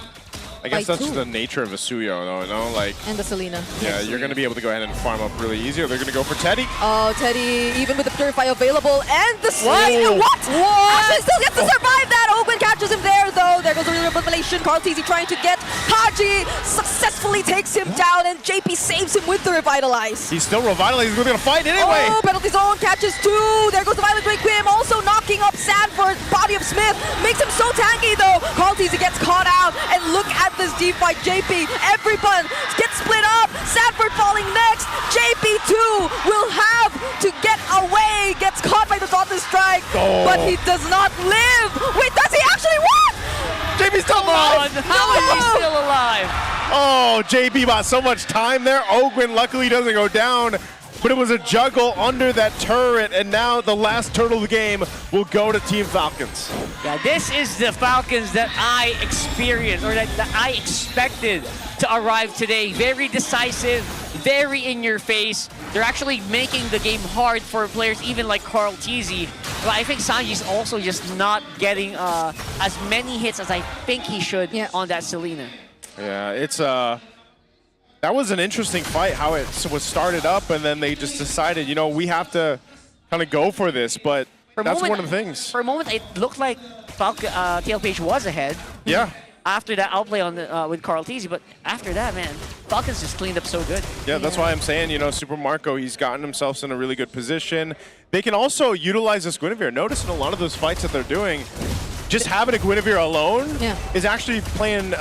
I guess that's just the nature of a Suyo, though, you know? Like, and the Selena. Yeah, you're going to be able to go ahead and farm up really easy, or they're going to go for Teddy. Oh, Teddy, even with the Purify available, and the Selena, what? Actually still gets to survive that. Ogun catches him there, though. There goes the revelation. Carl TZ trying to get Haji, successfully takes him down, and JP saves him with the Revitalize. He's still revitalized. He's going to fight anyway. Oh, penalty zone catches 2. There goes the Violent Requiem, also knocking up Sanford. Body of Smith makes him so tanky, though. Carl TZ gets caught out, and look at this deep fight. JP, everyone gets split up. Sanford falling next. JP2 will have to get away. Gets caught by the Thoughtless Strike, but he does not live. Wait, does he actually what? JP's still alive. How is he still alive? Oh, JP bought so much time there. Ogwin luckily doesn't go down, but it was a juggle under that turret, and now the last turtle of the game will go to Team Falcons. Yeah, this is the Falcons that I experienced, or that I expected to arrive today. Very decisive, very in your face. They're actually making the game hard for players even like Carl TZ. But I think Sanji's also just not getting as many hits as I think he should on that Selena. Yeah, it's that was an interesting fight, how it was started up, and then they just decided, you know, we have to kind of go for this, but that's one of the things. For a moment, it looked like TLPH was ahead. Yeah. After that outplay on with Carl TZ, but after that, man, Falcons just cleaned up so good. Yeah, that's why I'm saying, you know, Super Marco, he's gotten himself in a really good position. They can also utilize this Guinevere. Notice in a lot of those fights that they're doing, just having a Guinevere alone is actually paying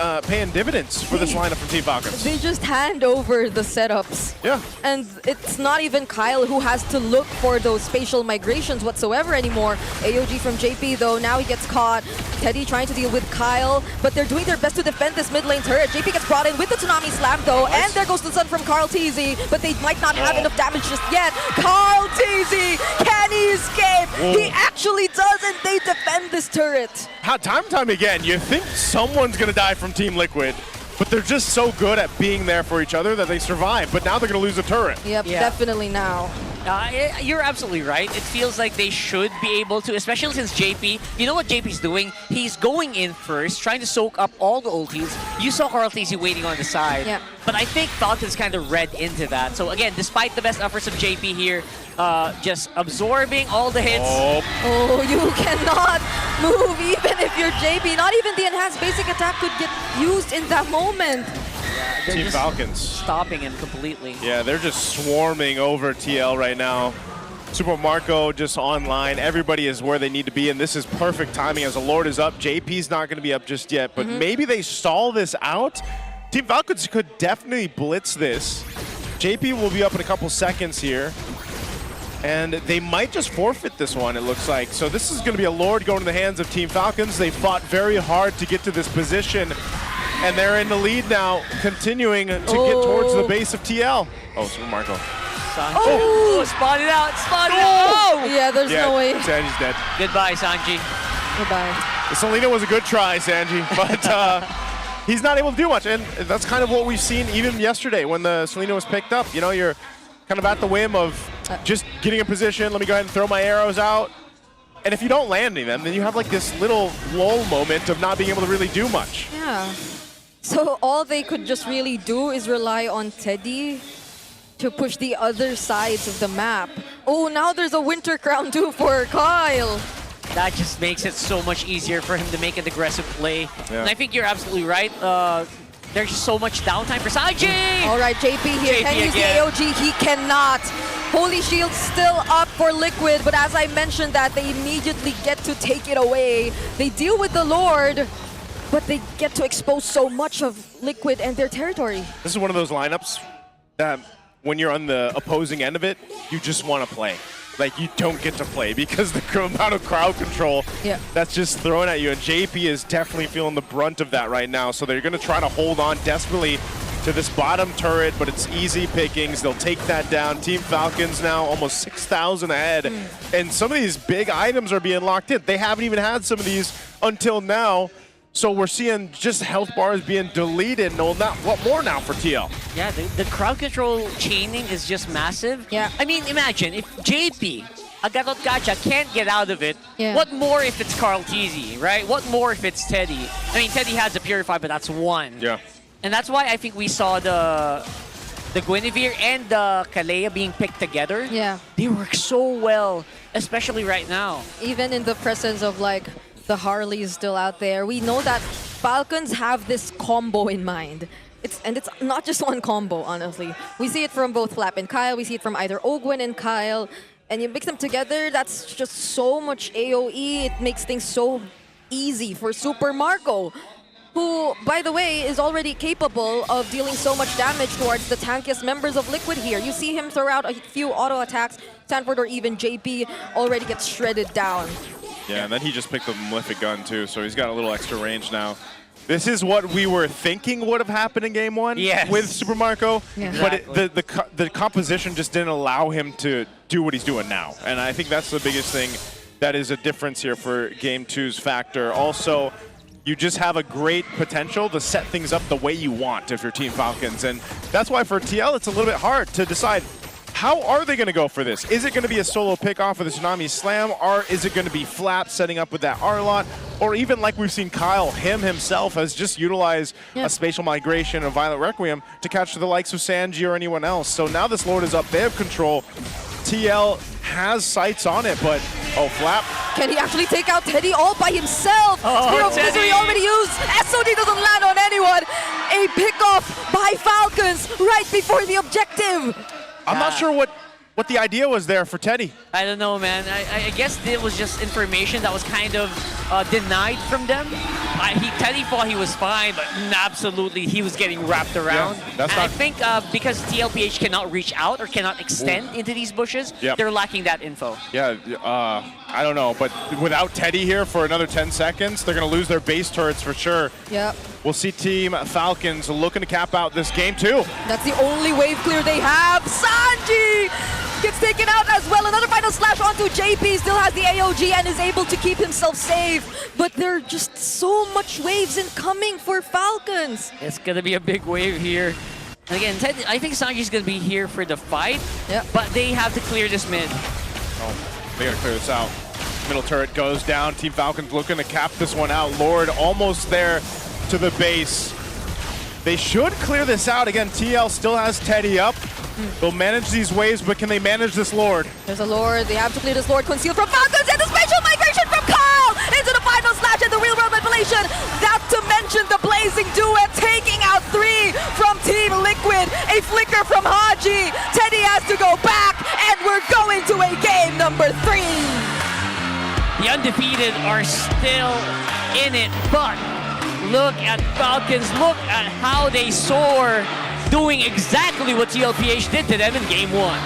dividends for this lineup from Team Falcons. They just hand over the setups. Yeah. And it's not even Kyle who has to look for those spatial migrations whatsoever anymore. AOG from JP, though, now he gets caught. Teddy trying to deal with Kyle, but they're doing their best to defend this mid lane turret. JP gets brought in with the Tsunami Slam, though, and there goes the Sun from Carl TZ, but they might not have enough damage just yet. Carl TZ, can he escape? He actually does, and they defend this turret. Time and time again, you think someone's going to die from Team Liquid, but they're just so good at being there for each other that they survive. But now they're going to lose a turret. Yep, definitely now. You're absolutely right. It feels like they should be able to, especially since JP, you know what JP's doing? He's going in first, trying to soak up all the ultis. You saw Carl TZ waiting on the side. Yeah. But I think Falcons kind of read into that. So again, despite the best efforts of JP here, just absorbing all the hits. Oh, you cannot move even if you're JP. Not even the enhanced basic attack could get used in that moment. They're Team just Falcons stopping him completely. Yeah, they're just swarming over TL right now. Super Marco just online. Everybody is where they need to be, and this is perfect timing as the Lord is up. JP's not going to be up just yet, but maybe they stall this out. Team Falcons could definitely blitz this. JP will be up in a couple seconds here, and they might just forfeit this one, it looks like. So this is going to be a Lord going to the hands of Team Falcons. They fought very hard to get to this position, and they're in the lead now, continuing to get towards the base of TL. Oh, Super Marco. Sanji. Spot it out, spot it out. Yeah, there's no way. Sanji's dead. Goodbye, Sanji. Goodbye. The Selena was a good try, Sanji, but he's not able to do much. And that's kind of what we've seen even yesterday when the Selena was picked up. You know, you're kind of at the whim of just getting in position. Let me go ahead and throw my arrows out. And if you don't land any of them, then you have like this little lull moment of not being able to really do much. Yeah. So all they could just really do is rely on Teddy to push the other sides of the map. Oh, now there's a Winter Crown too for Kyle. That just makes it so much easier for him to make an aggressive play. Yeah. And I think you're absolutely right. There's so much downtime for Sanji! All right, JP here can use the AOG. He cannot. Holy Shield still up for Liquid, but as I mentioned that, they immediately get to take it away. They deal with the Lord, but they get to expose so much of Liquid and their territory. This is one of those lineups that when you're on the opposing end of it, you just want to play. Like, you don't get to play because the amount of crowd control that's just thrown at you. And JP is definitely feeling the brunt of that right now. So they're going to try to hold on desperately to this bottom turret, but it's easy pickings. They'll take that down. Team Falcons now almost 6,000 ahead. And some of these big items are being locked in. They haven't even had some of these until now. So we're seeing just health bars being deleted. No, not what more now for TL? Yeah, the crowd control chaining is just massive. Yeah. I mean, imagine if JP, Agatot Gacha, can't get out of it. Yeah. What more if it's Carl TZ, right? What more if it's Teddy? I mean, Teddy has a Purify, but that's one. Yeah. And that's why I think we saw the Guinevere and the Kalea being picked together. Yeah. They work so well, especially right now. Even in the presence of like the Harley is still out there. We know that Falcons have this combo in mind. It's not just one combo, honestly. We see it from both Flap and Kyle. We see it from either Ogwen and Kyle. And you mix them together, that's just so much AoE. It makes things so easy for Super Marco, who, by the way, is already capable of dealing so much damage towards the tankiest members of Liquid here. You see him throw out a few auto attacks. Stanford or even JP already gets shredded down. Yeah, and then he just picked the Malefic gun too, so he's got a little extra range now. This is what we were thinking would have happened in Game 1 with Super Marco, but the composition just didn't allow him to do what he's doing now. And I think that's the biggest thing that is a difference here for Game 2's factor. Also, you just have a great potential to set things up the way you want if you're Team Falcons. And that's why for TL, it's a little bit hard to decide how are they going to go for this? Is it going to be a solo pick off of the Tsunami Slam, or is it going to be Flap setting up with that R-Lot? Or even like we've seen Kyle, himself has just utilized a spatial migration of Violet Requiem to catch the likes of Sanji or anyone else. So now this Lord is up, they have control. TL has sights on it, but Flap. Can he actually take out Teddy all by himself? Spear of Misery already used. SOD doesn't land on anyone. A pickoff by Falcons right before the objective. I'm not sure what the idea was there for Teddy. I don't know, man. I guess it was just information that was kind of denied from them. Teddy thought he was fine, but absolutely he was getting wrapped around. Yeah, and I think because TLPH cannot reach out or cannot extend into these bushes, they're lacking that info. Yeah, I don't know, but without Teddy here for another 10 seconds, they're going to lose their base turrets for sure. Yep. We'll see Team Falcons looking to cap out this game too. That's the only wave clear they have. Sanji gets taken out as well. Another final slash onto JP. Still has the AOG and is able to keep himself safe. But there are just so much waves incoming for Falcons. It's going to be a big wave here. And again, I think Sanji's going to be here for the fight. But they have to clear this mid. Oh, they got to clear this out. Middle turret goes down. Team Falcons looking to cap this one out. Lord almost there to the base. They should clear this out. Again, TL still has Teddy up. They'll manage these waves, but can they manage this Lord? There's a Lord. They have to clear this Lord concealed from Falcons, and the spatial migration from Kyle into the final slash and the real world manipulation. Not to mention the blazing duet taking out 3 from Team Liquid. A flicker from Haji. Teddy has to go back, and we're going to a game number 3. The undefeated are still in it, but look at Falcons, look at how they soar, doing exactly what TLPH did to them in Game 1.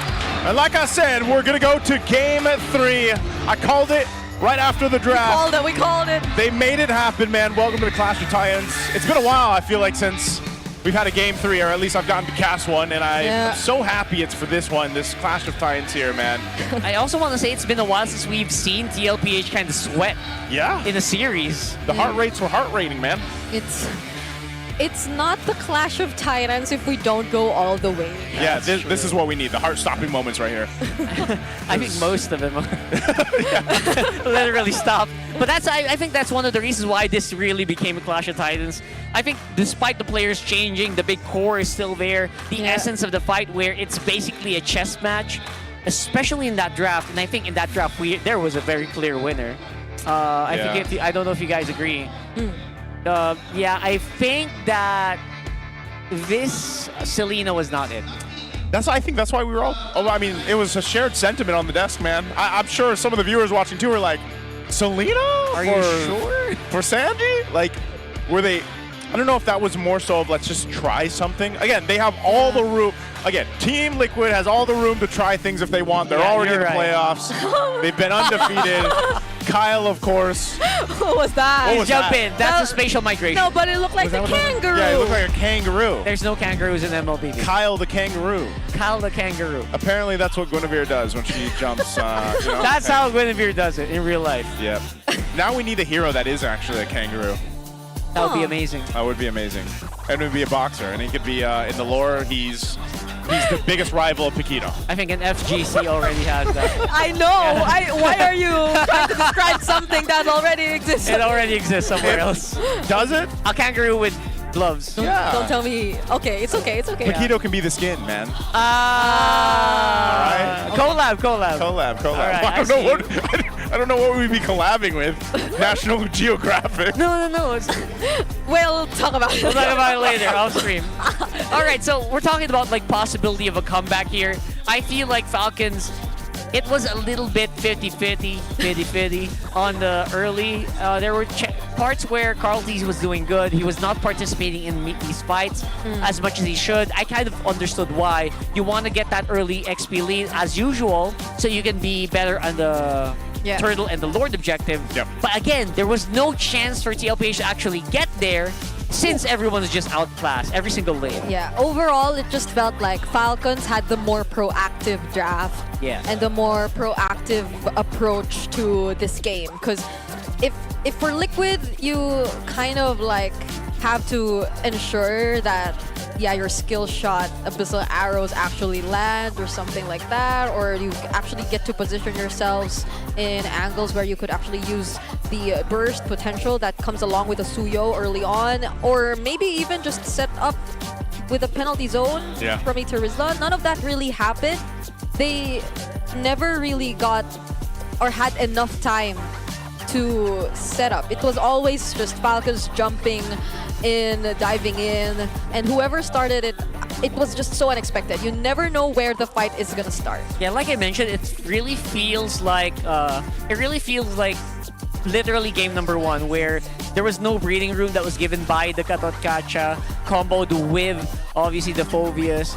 And like I said, we're going to go to Game 3. I called it right after the draft. We called it. They made it happen, man. Welcome to the Clash of Titans. It's been a while, I feel like, since we've had a Game 3, or at least I've gotten to cast one, and I'm so happy it's for this one, this Clash of Titans here, man. I also want to say it's been a while since we've seen TLPH kind of sweat in a series. The heart rates were heart rating, man. it's not the Clash of Titans if we don't go all the way. Yeah, this is what we need. The heart-stopping moments right here. I think most of them are literally stopped. But I think that's one of the reasons why this really became a Clash of Titans. I think despite the players changing, the big core is still there. The essence of the fight where it's basically a chess match, especially in that draft. And I think in that draft, there was a very clear winner. I don't know if you guys agree. I think that this Selena was not it. I think that's why we were all... Oh, I mean, it was a shared sentiment on the desk, man. I'm sure some of the viewers watching too were like, Selena? Are you sure? For Sanji? Like, were they... I don't know if that was more so of let's just try something. Again, they have all the room. Again, Team Liquid has all the room to try things if they want. They're already in the playoffs. They've been undefeated. Kyle, of course. What was that? Jump in. That's a spatial migration. No, but it looked like the kangaroo. Yeah, it looked like a kangaroo. There's no kangaroos in MLB. Kyle the kangaroo. Kyle the kangaroo. Apparently, that's what Guinevere does when she jumps. That's how Guinevere does it in real life. Yep. Now we need a hero that is actually a kangaroo. That would be amazing. That would be amazing. And it would be a boxer, and he could be in the lore. He's the biggest rival of Paquito. I think an FGC already has that. I know. Why are you trying to describe something that already exists? It already exists somewhere else. Does it? A kangaroo with gloves. Don't tell me. Okay, it's okay. It's okay. Paquito can be the skin, man. Collab. Collab. Right, I don't know what we'd be collabing with. National Geographic. No. We'll talk about it. We'll talk about it later off stream. All right, so we're talking about like possibility of a comeback here. I feel like Falcons, it was a little bit 50-50 on the early. There were parts where Carl Teasy was doing good. He was not participating in these fights as much as he should. I kind of understood why. You want to get that early XP lead as usual so you can be better on the Turtle and the Lord objective. Yep. But again, there was no chance for TLPH to actually get there since everyone's just outclassed every single lane. Yeah, overall, it just felt like Falcons had the more proactive draft and the more proactive approach to this game. Because if for Liquid, you kind of like have to ensure that your skill shot Abyssal Arrows actually land or something like that, or you actually get to position yourselves in angles where you could actually use the burst potential that comes along with a Suyo early on, or maybe even just set up with a penalty zone from a Terizla. None of that really happened. They never really got or had enough time to set up. It was always just Falcons jumping in, diving in, and whoever started it, it was just so unexpected. You never know where the fight is gonna start. Yeah, like I mentioned, it really feels like literally game number one, where there was no breathing room that was given by the Katot Kacha comboed with obviously the Phobias.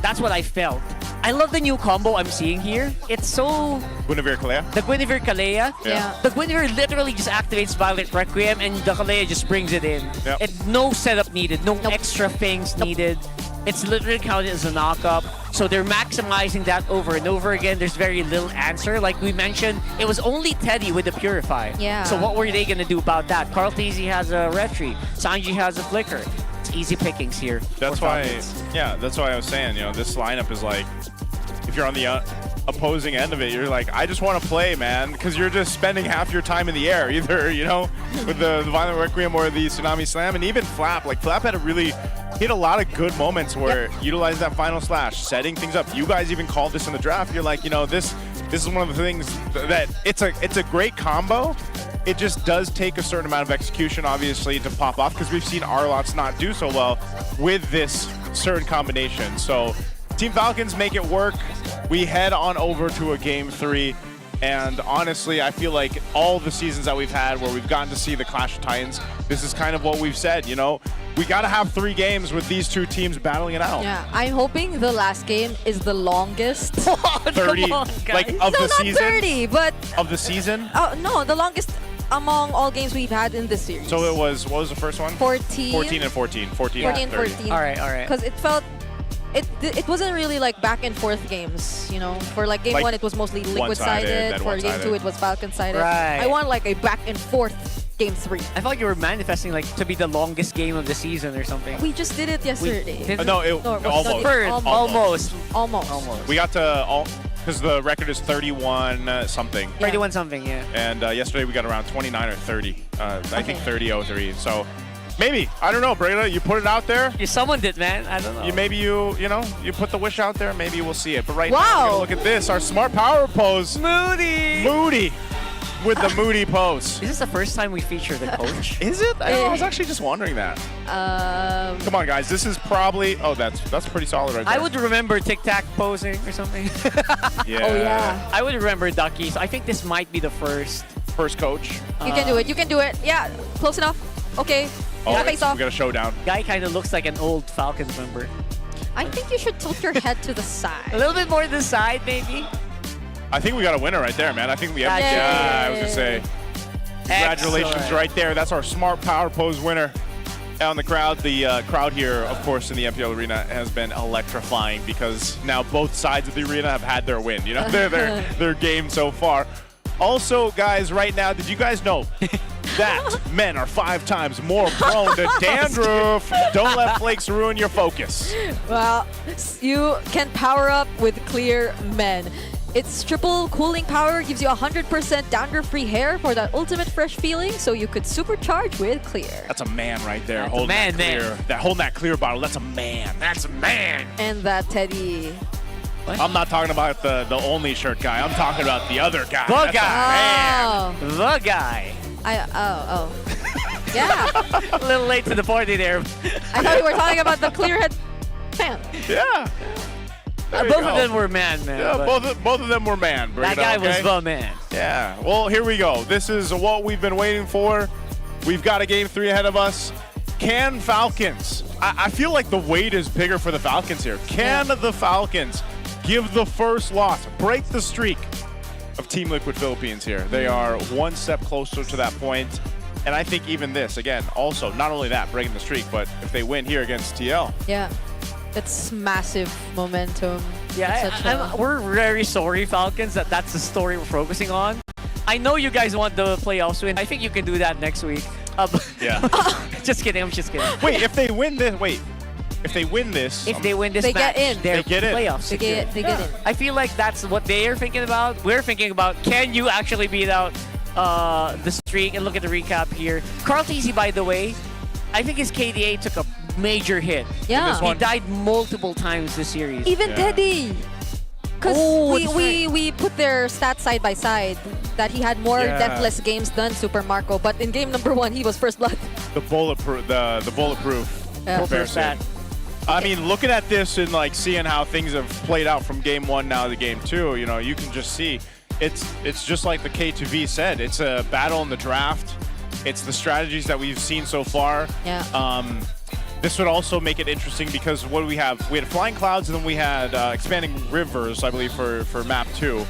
That's what I felt. I love the new combo I'm seeing here. It's so... Guinevere Kalea? The Guinevere Kalea. Yeah. The Guinevere literally just activates Violet Requiem and the Kalea just brings it in. Yep. No setup needed, no extra things needed. It's literally counted as a knock-up. So they're maximizing that over and over again. There's very little answer. Like we mentioned, it was only Teddy with the Purify. Yeah. So what were they going to do about that? Carl Teasy has a Retry. Sanji has a Flicker. It's easy pickings here. That's why I was saying, this lineup is like, if you're on the opposing end of it, you're like, I just want to play, man, because you're just spending half your time in the air, either, with the Violent Requiem or the Tsunami Slam, and even Flap. Like, Flap had hit a lot of good moments where utilizing that final slash, setting things up. You guys even called this in the draft. You're like, this is one of the things that it's a great combo. It just does take a certain amount of execution, obviously, to pop off, because we've seen Arlots not do so well with this certain combination. So Team Falcons make it work. We head on over to a Game 3. And honestly, I feel like all the seasons that we've had where we've gotten to see the Clash of Titans, this is kind of what we've said, we got to have 3 games with these 2 teams battling it out. Yeah, I'm hoping the last game is the longest. 30, on, like of the season? Not 30, but... Of the season? Oh, no, the longest among all games we've had in this series. So it was, what was the first one? 14. 14 and 14. 14 and 14. All right. Because it felt... It wasn't really like back and forth games, For like game 1, it was mostly Liquid-sided. For game 2, it was Falcon-sided. Right. I want like a back and forth game 3. I thought you were manifesting like to be the longest game of the season or something. We just did it yesterday. No, it almost. Almost. We got to because the record is 31 something. 31 something, yeah. And yesterday we got around 29 or 30. I think 30.03. So maybe, I don't know, Breda, you put it out there. You summoned it, man. I don't know. You put the wish out there. Maybe we'll see it. But right Wow. now, we're gonna look at this. Our smart power pose. Moody. With the Moody pose. Is this the first time we feature the coach? Is it? I was actually just wondering that. Come on, guys. This is probably. Oh, that's pretty solid right there. I would remember Tic Tac posing or something. Yeah. Oh, yeah. I would remember Ducky. So I think this might be the first coach. You can do it. You can do it. Yeah, close enough. Okay. Oh, face off. we got a showdown. Guy kind of looks like an old Falcons member. I think you should tilt your head to the side. A little bit more to the side, maybe. I think we got a winner right there, man. I think we have. Yay. Yeah, I was gonna say. Congratulations Excellent. right there. That's our smart power pose winner. Out in the crowd, the crowd here, of course, in the MPL arena has been electrifying because now both sides of the arena have had their win. You know, their game so far. Also, guys, right now, did you guys know that men are 5 times more prone to dandruff? Don't let flakes ruin your focus. Well, you can power up with Clear Men. Its triple cooling power gives you 100% dandruff-free hair for that ultimate fresh feeling, so you could supercharge with Clear. That's a man right there. That's holding a man, that clear. Holding that clear bottle. That's a man. That's a man. And that Teddy. What? I'm not talking about the only shirt guy. I'm talking about the other guy. The That's guy. a man. The guy. Yeah. A little late to the party there. I thought you were talking about the clear head fan. Yeah. There you Both go. of them were man. Yeah, but both of them were man. that guy was the man. Yeah. Well, here we go. This is what we've been waiting for. We've got a game 3 ahead of us. Can Falcons? I feel like the weight is bigger for the Falcons here. Can the Falcons give the first loss, break the streak of Team Liquid Philippines here? They are one step closer to that point. And I think even this, again, also, not only that, breaking the streak, but if they win here against TL. Yeah. It's massive momentum. Yeah, we're very sorry, Falcons, that's the story we're focusing on. I know you guys want the playoffs win. I think you can do that next week. Yeah. Just kidding. I'm just kidding. Wait, if they win this, if they win this, If they win this They match, get in. they're They get in. playoffs. They get in. I feel like that's what they are thinking about. We're thinking about, can you actually beat out the streak? And look at the recap here. Carl Teasy, by the way, I think his KDA took a major hit. Yeah. He died multiple times this series. Even Teddy. Because Oh, that's we put their stats side by side, that he had more deathless games than Super Marco, but in game number 1 he was first blood. the bulletproof Yeah. comparison. I mean, looking at this and like seeing how things have played out from game 1 now to game 2, you know, you can just see it's just like the K2V said. It's a battle in the draft. It's the strategies that we've seen so far. Yeah. This would also make it interesting because what do we have? We had Flying Clouds and then we had Expanding Rivers, I believe, for map 2.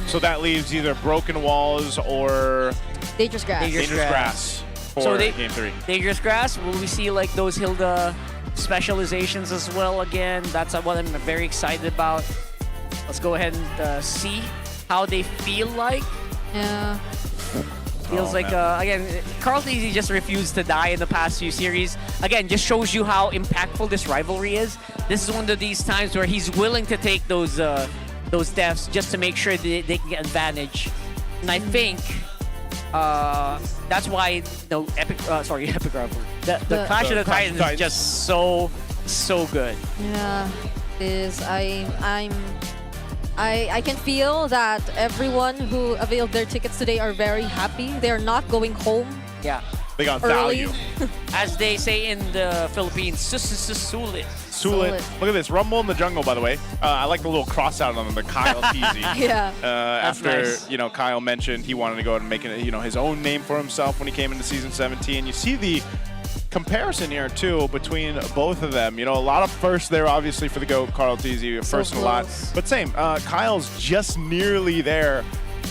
So that leaves either Broken Walls or Dangerous Grass. Dangerous Grass for game 3. Dangerous Grass, will we see like those Hilda specializations as well again? That's what I'm very excited about. Let's go ahead and see how they feel like. Yeah. Feels like, again, Carl Teasy just refused to die in the past few series. Again, just shows you how impactful this rivalry is. This is one of these times where he's willing to take those deaths just to make sure that they can get advantage. And I think that's why Epic rivalry. The Clash of the Titans is just so good. Yeah. I can feel that everyone who availed their tickets today are very happy. They're not going home. Yeah. They got early. value. As they say in the Philippines, sulit. Sulit. Look at this. Rumble in the jungle, by the way. I like the little cross out on the Kyle Teasy. Yeah. After, nice. Kyle mentioned he wanted to go and make his own name for himself when he came into Season 17. You see the comparison here, too, between both of them. A lot of first there, obviously, for the GOAT, Carl Teasy, first in a lot. But same, Kyle's just nearly there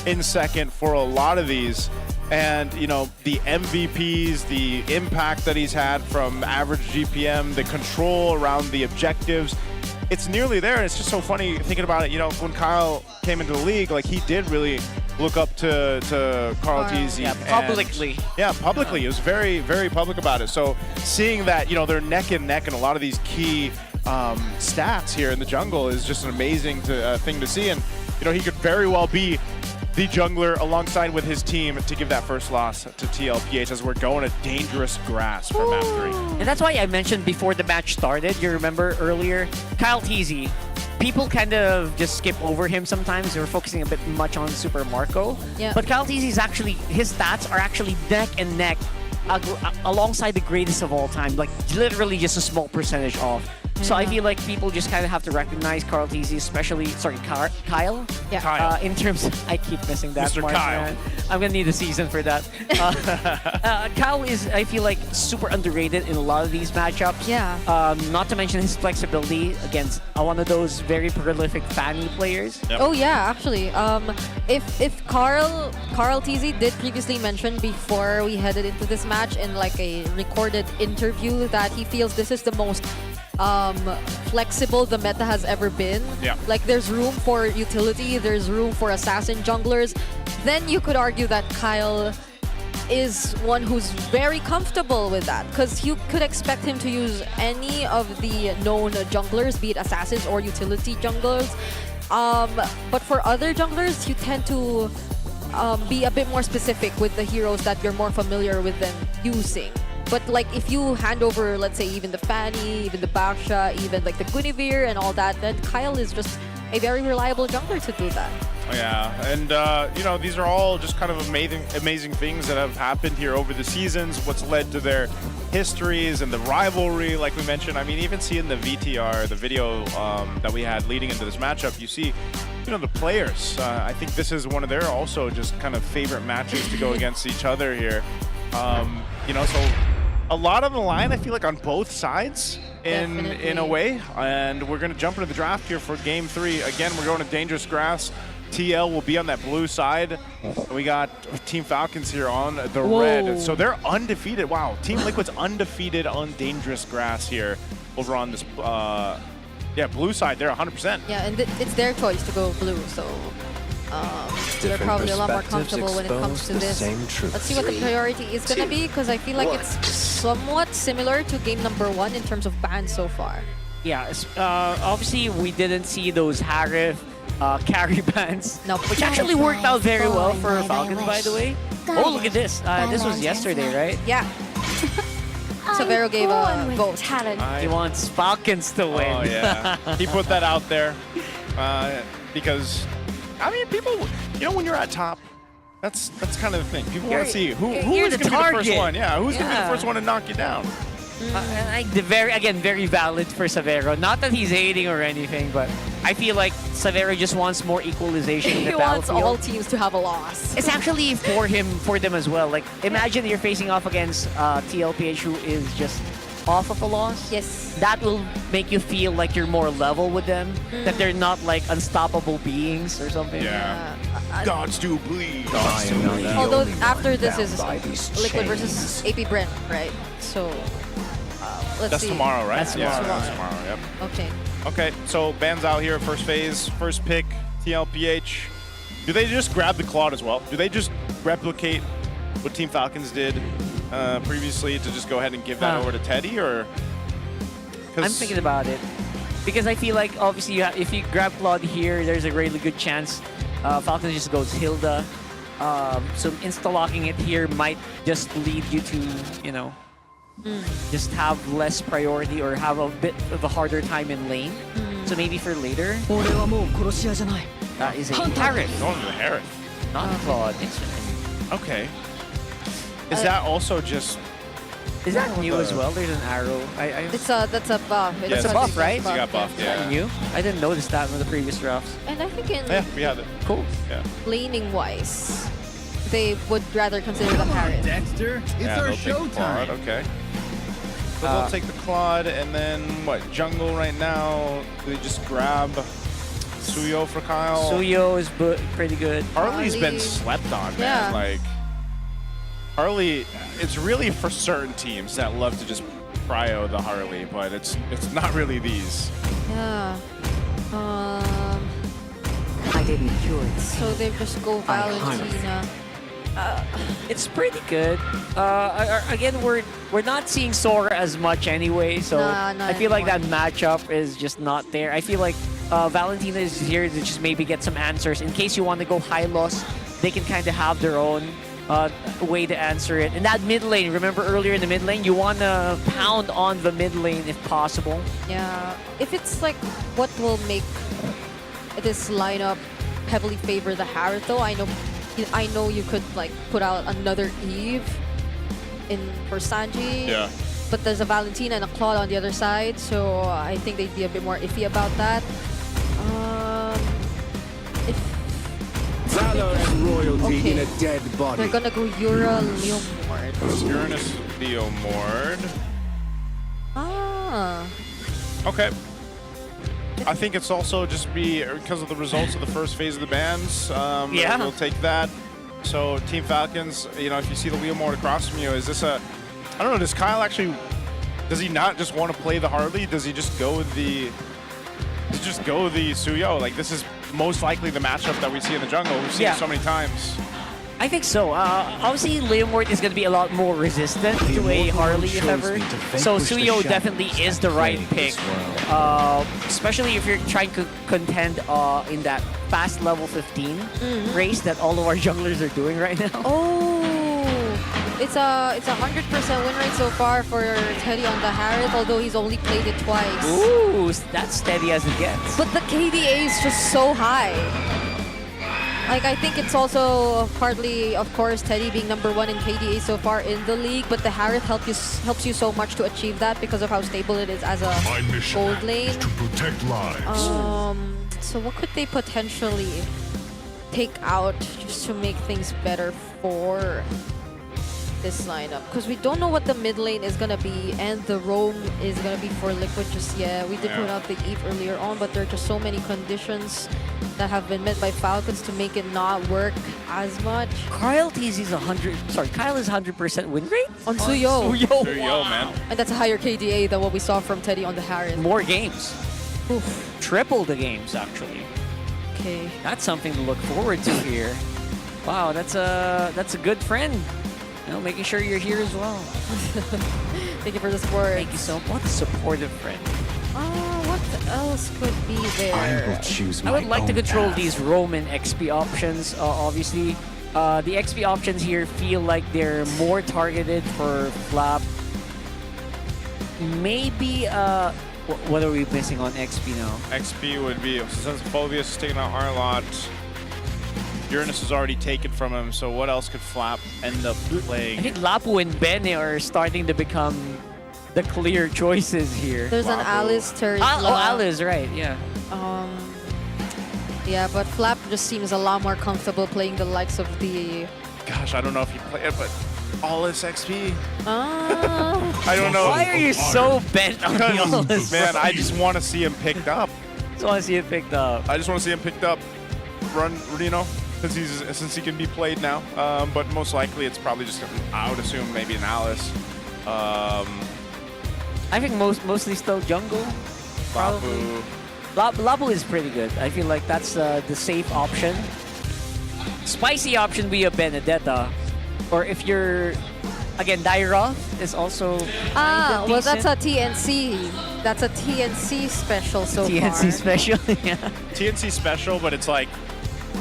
in second for a lot of these. And, the MVPs, the impact that he's had from average GPM, the control around the objectives, it's nearly there. And it's just so funny thinking about it. When Kyle came into the league, like, he did really look up to Carl Teasy. Yeah, publicly. Yeah, publicly. It was very, very public about it. So seeing that, they're neck and neck in a lot of these key stats here in the jungle is just an amazing thing to see. And, he could very well be the jungler alongside with his team to give that first loss to TLPH as we're going to dangerous grass for map 3. And that's why I mentioned before the match started, you remember earlier, Kyle Teasy. People kind of just skip over him sometimes. They're focusing a bit much on Super Marco. Yeah. But Kyle Teasy's actually, his stats are actually neck and neck alongside the greatest of all time. Like literally just a small percentage off. So I feel like people just kind of have to recognize Carl Teasy, especially, Kyle? Yeah. Kyle. In terms of, I keep missing that. Mr. Mark, Kyle. man. I'm going to need a season for that. Kyle is, I feel like, super underrated in a lot of these matchups. Yeah. Not to mention his flexibility against one of those very prolific Fanny players. Yep. Oh yeah, actually, if Carl Teasy did previously mention before we headed into this match in like a recorded interview that he feels this is the most flexible the meta has ever been. Yeah. Like there's room for utility, there's room for assassin junglers. Then you could argue that Kyle is one who's very comfortable with that because you could expect him to use any of the known junglers, be it assassins or utility junglers. But for other junglers, you tend to be a bit more specific with the heroes that you're more familiar with them using. But like if you hand over, let's say, even the Fanny, even the Baksha, even like the Guinevere and all that, then Kyle is just a very reliable jungler to do that. Yeah, and these are all just kind of amazing things that have happened here over the seasons, what's led to their histories and the rivalry, like we mentioned. I mean, even seeing the VTR, the video that we had leading into this matchup, you see, the players. I think this is one of their also just kind of favorite matches to go against each other here. So a lot on the line, I feel like, on both sides in a way. And we're going to jump into the draft here for Game 3. Again, we're going to dangerous grass. TL will be on that blue side. We got Team Falcons here on the red. So they're undefeated. Wow, Team Liquid's undefeated on dangerous grass here over on this, blue side. They're 100%. Yeah, and it's their choice to go blue, so they're probably a lot more comfortable when it comes to this. Let's see what the priority is going to be, because I feel like it's somewhat similar to game number 1 in terms of bans so far. Yeah, obviously we didn't see those Harif carry bans, which actually worked out very well for Falcons, by the way. Oh, look at this. This was yesterday, right? Yeah. Severo gave a vote. He wants Falcons to win. Oh, yeah. He put that out there because, I mean, people, when you're at top, that's kind of the thing. People want to see who is going to be the first one. Yeah, who's going to be the first one to knock you down. Very valid for Severo. Not that he's hating or anything, but I feel like Severo just wants more equalization in the battlefield. He wants all teams to have a loss. It's actually for them as well. Like, imagine you're facing off against TLPH, who is just off of a loss. Yes. That will make you feel like you're more level with them, that they're not like unstoppable beings or something. Yeah. Gods do bleed. Although after this is Liquid versus AP Brent, right? So let's That's see. tomorrow, right? That's Yeah, tomorrow. that's tomorrow, yep. Okay. Okay, so Ban's out here, first phase, first pick, TLPH. Do they just grab the Claude as well? Do they just replicate what Team Falcons did previously to just go ahead and give that over to Teddy, or? I'm thinking about it, because I feel like obviously if you grab Claude here, there's a really good chance Falcons just goes Hilda. So insta-locking it here might just lead you to, just have less priority or have a bit of a harder time in lane. So maybe for later. That is a Harif. Going to the Harif. Not Claude. Okay. Is that also just... Is that new as well? There's an arrow. That's a buff. It's a buff, right? You got buffed, yeah. New? I didn't notice that in the previous drafts. And I think in Yeah, we have it. Cool. Yeah. laning wise, they would rather consider the Harris. Dexter, Yeah, they'll take the Claude, okay. So they'll take the Claude, and then what? Jungle right now. Do they just grab Suyo for Kyle? Suyo is pretty good. Harley's been slept on, man. Yeah. Like, Harley, it's really for certain teams that love to just prio the Harley, but it's not really these. Yeah. So they just go Valentina. It's pretty good. Again, we're not seeing Sora as much anyway, so Not I feel like that anymore. matchup is just not there. I feel like Valentina is here to just maybe get some answers. In case you want to go high loss, they can kind of have their own way to answer it. In that mid lane, remember earlier in the mid lane, you want to pound on the mid lane if possible. Yeah, if it's like what will make this lineup heavily favor the Harith, though, I know you could like put out another Eve for Sanji. Yeah. But there's a Valentina and a Claude on the other side, so I think they'd be a bit more iffy about that. Valor and royalty in a dead body. They're gonna go Yura, Leomord. Uranus, Leomord. Ah. Okay. I think it's also just because of the results of the first phase of the bans. Yeah. We'll take that. So Team Falcons, you know, if you see the Leomord across from you, is this I don't know, does Kyle actually, does he not just want to play the Harley? Does he just go with the Suyo? Like, this is most likely the matchup that we see in the jungle. We've seen it so many times. I think so. Obviously, Leomord is going to be a lot more resistant to a Harley, if ever. So Suyo definitely is the right pick. Especially if you're trying to contend in that fast level 15 race that all of our junglers are doing right now. Oh, it's a 100% win rate so far for Teddy on the Harith, although he's only played it twice. Ooh, that's steady as it gets. But the KDA is just so high. Like, I think it's also partly, of course, Teddy being #1 in KDA so far in the league, but the Harith helps you so much to achieve that because of how stable it is as a gold lane. To protect lives. So what could they potentially take out just to make things better for this lineup? Because we don't know what the mid lane is going to be, and the roam is going to be for Liquid just yet. We did put out the Eve earlier on, but there are just so many conditions that have been met by Falcons to make it not work as much. Kyle is 100% win rate? On Suyo. Suyo, man. And that's a higher KDA than what we saw from Teddy on the Harith. More games. Oof. Triple the games, actually. Okay. That's something to look forward to here. Wow, that's a good friend. You know, making sure you're here as well. Thank you for the support. Thank you so much. What a supportive friend. What else could be there? I would like to control these Roman XP options. Obviously, the XP options here feel like they're more targeted for Flap. Maybe, what are we missing on XP now? XP would be, since Phobius is taking out Arlot, Uranus is already taken from him, so what else could Flap end up playing? I think Lapu and Bene are starting to become the clear choices here. There's an Alice turret. Oh, Alice, right, yeah. Yeah, but Flap just seems a lot more comfortable playing the likes of the... Gosh, I don't know if he played it, but all this XP. I don't know. Why are you so bent on the all this? Man, I just want to see him picked up. Just want to see him picked up. I just want to see him picked up. Run, you know, since he can be played now. But most likely it's probably just, I would assume, maybe an Alice. I think mostly still jungle. Lapu. Lapu is pretty good. I feel like that's the safe option. Spicy option be a Benedetta. Or if you're, again, Daira is also well, that's a TNC. That's a TNC special so far. TNC special, yeah. TNC special, but it's like,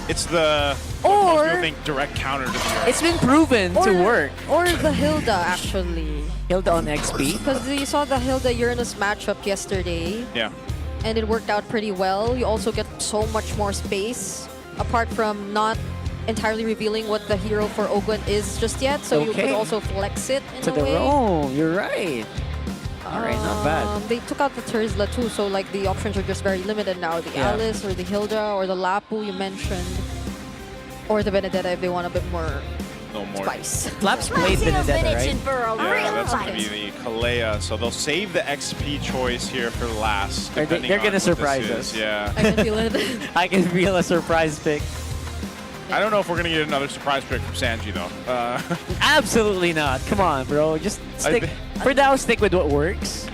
it's the, or most people think, direct counter to the Earth. It's been proven to work. Or the Hilda, actually. Hilda on XP? Because you saw the Hilda-Uranus matchup yesterday. Yeah. And it worked out pretty well. You also get so much more space, apart from not entirely revealing what the hero for Ogwen is just yet. So you could also flex it in a way. Oh, you're right. All right, not bad. They took out the Terzla too, so like the options are just very limited now. The Alice or the Hilda or the Lapu you mentioned. Or the Benedetta if they want a bit more spice. Flap's played Benedetta, right? Yeah, that's going to be the Kalea. So they'll save the XP choice here for last. They're going to surprise us. Yeah. I can feel it. I can feel a surprise pick. I don't know if we're going to get another surprise pick from Sanji, though. Absolutely not. Come on, bro. Just stick. For now, stick with what works.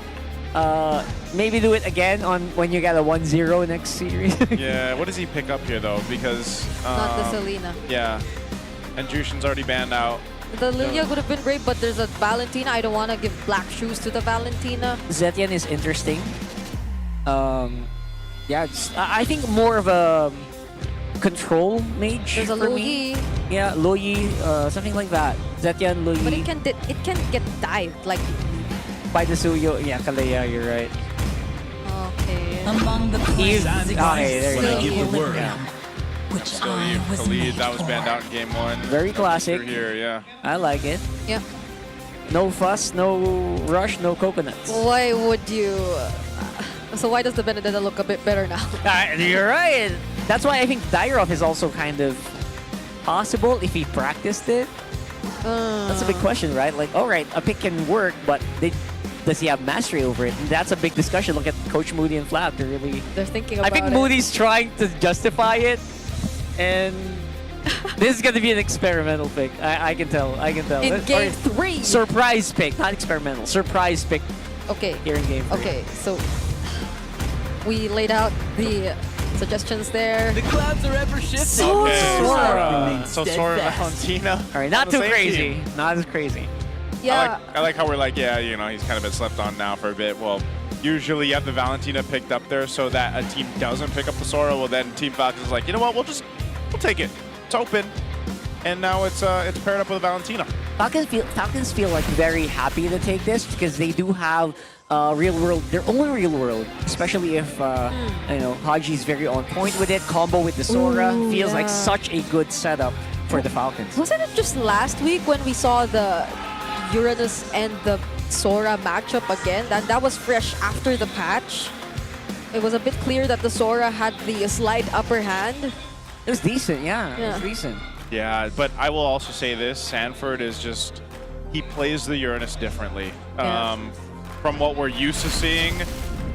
Maybe do it again on when you get a 1-0 next series. Yeah, what does he pick up here though? Because Not the Selena. Yeah, and Jushin's already banned out. The Lilia would have been great, but there's a Valentina. I don't want to give black shoes to the Valentina. Zetian is interesting. Yeah, I think more of a control mage. There's a for me. Loyi. Yeah, Loyi, something like that. Zetian, Loyi. But it can get dived like by the Suyo. Yeah, Kalea, you're right. Okay. Among the okay, there When I you give go. the word. So Khalid, that was banned out in game 1. Very classic. Here, yeah. I like it. Yeah. No fuss, no rush, no coconuts. Why would you? So why does the Benedetta look a bit better now? You're right. That's why I think Dyrov is also kind of possible if he practiced it. That's a big question, right? Like, all right, a pick can work, but does he have mastery over it? And that's a big discussion. Look at Coach Moody and Flap. They're thinking about I think it. Moody's trying to justify it, and this is going to be an experimental pick. I can tell. In game 3. Surprise pick, not experimental. Surprise pick. Okay. Here in game 3. Okay, so we laid out the suggestions there. The clouds are ever shifting. So Sora Valentina. All right, not on the too same crazy. team. Not as crazy. Yeah. I like how we're like, yeah, you know, he's kind of been slept on now for a bit. Well, usually you have the Valentina picked up there so that a team doesn't pick up the Sora. Well, then Team Falcons is like, you know what, we'll take it. It's open. And now it's paired up with a Valentina. Falcons feel like very happy to take this because they do have their own real world, especially if you know, Haji's very on point with it. Combo with the Sora feels like such a good setup for the Falcons. Wasn't it just last week when we saw the Uranus and the Sora matchup again? That was fresh after the patch. It was a bit clear that the Sora had the slight upper hand. It was decent, yeah. It was decent. Yeah, but I will also say this, Sanford is just, he plays the Uranus differently. From what we're used to seeing,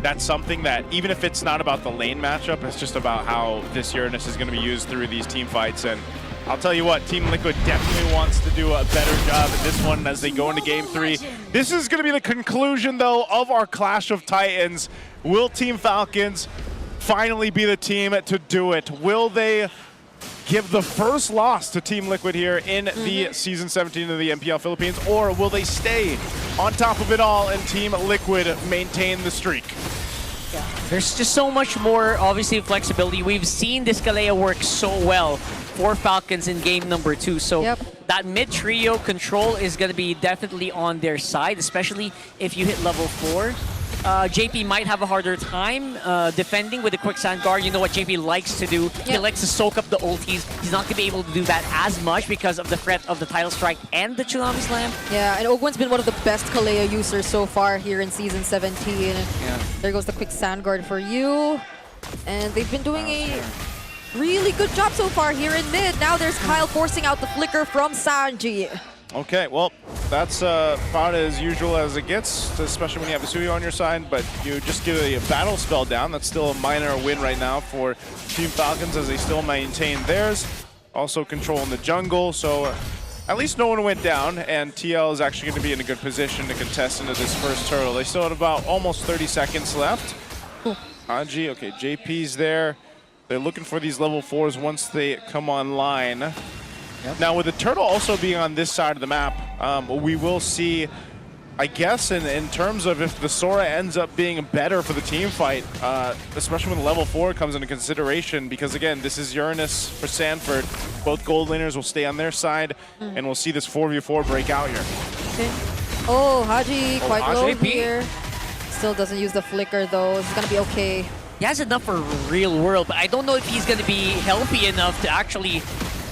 that's something that, even if it's not about the lane matchup, it's just about how this Uranus is going to be used through these team fights. And I'll tell you what, Team Liquid definitely wants to do a better job at this one as they go into Game 3. This is going to be the conclusion, though, of our Clash of Titans. Will Team Falcons finally be the team to do it? Will they give the first loss to Team Liquid here in the Season 17 of the MPL Philippines, or will they stay on top of it all and Team Liquid maintain the streak? Yeah. There's just so much more, obviously, flexibility. We've seen this Kalea work so well for Falcons in game number 2. So that mid-trio control is going to be definitely on their side, especially if you hit level 4. JP might have a harder time defending with the quicksand guard. You know what JP likes to do. He likes to soak up the ultis. He's not going to be able to do that as much because of the threat of the Tidal Strike and the Tsunami Slam. Yeah, and Ogwen's been one of the best Kalea users so far here in Season 17. Yeah. There goes the quicksand guard for you. And they've been doing a really good job so far here in mid. Now there's Kyle forcing out the flicker from Sanji. Okay, well, that's about as usual as it gets, especially when you have Asuyo on your side, but you just get a battle spell down. That's still a minor win right now for Team Falcons as they still maintain theirs. Also controlling the jungle, so at least no one went down, and TL is actually going to be in a good position to contest into this first turtle. They still have about almost 30 seconds left. Haji, okay, JP's there. They're looking for these level 4s once they come online. Now, with the turtle also being on this side of the map, we will see, I guess, in terms of if the Sora ends up being better for the team fight, especially when level 4 comes into consideration, because again, this is Uranus for Sanford. Both gold laners will stay on their side, and we'll see this 4v4 break out here. Okay. Oh, Haji quite low Haji. here. Still doesn't use the flicker though. It's gonna be okay. He has enough for real world, but I don't know if he's going to be healthy enough to actually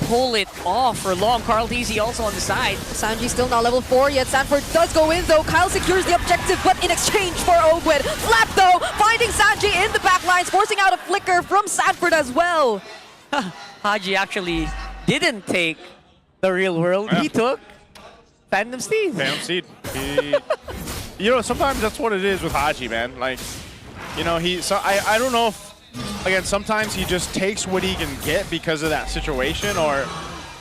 pull it off for long. Carl Deasy also on the side. Sanji still not level 4 yet. Sanford does go in though. Kyle secures the objective, but in exchange for Ogwen. Flap though, finding Sanji in the back lines, forcing out a flicker from Sanford as well. Haji actually didn't take the real world. He took Phantom Steed. Phantom Steed. You know, sometimes that's what it is with Haji, man. Like, you know, I don't know if, again, sometimes he just takes what he can get because of that situation, or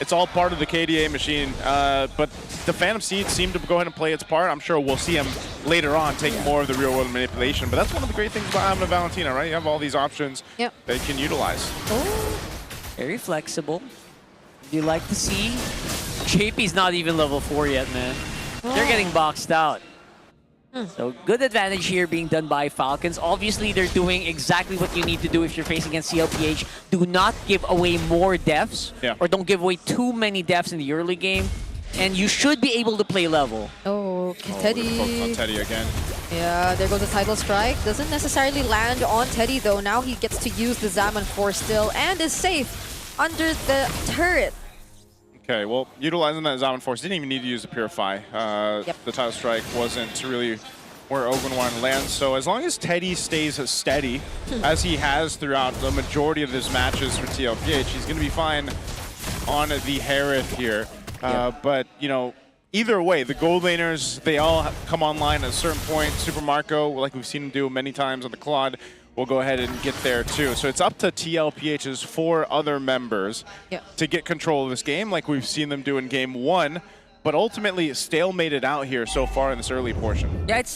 It's all part of the KDA machine, but the Phantom Seed seemed to go ahead and play its part. I'm sure we'll see him later on take more of the real-world manipulation, but that's one of the great things about having a Valentina, right? You have all these options that you can utilize. Oh, very flexible. You like to see? JP's not even level 4 yet, man. They're getting boxed out. So good advantage here being done by Falcons. Obviously, they're doing exactly what you need to do if you're facing against TLPH. Do not give away more deaths, or don't give away too many deaths in the early game. And you should be able to play level. Oh, Teddy. Focus on Teddy again. Yeah, there goes the title strike. Doesn't necessarily land on Teddy, though. Now he gets to use the Zaman Force still and is safe under the turret. Okay, well, utilizing that Zaman Force, didn't even need to use the Purify. The title strike wasn't really where Ogun wanted to land. So as long as Teddy stays steady, as he has throughout the majority of his matches for TLPH, he's going to be fine on the Harith here. But, you know, either way, the gold laners, they all come online at a certain point. Super Marco, like we've seen him do many times on the Claude, will go ahead and get there too. So it's up to TLPH's 4 other members to get control of this game like we've seen them do in game 1. But ultimately, stalemated out here so far in this early portion. Yeah, it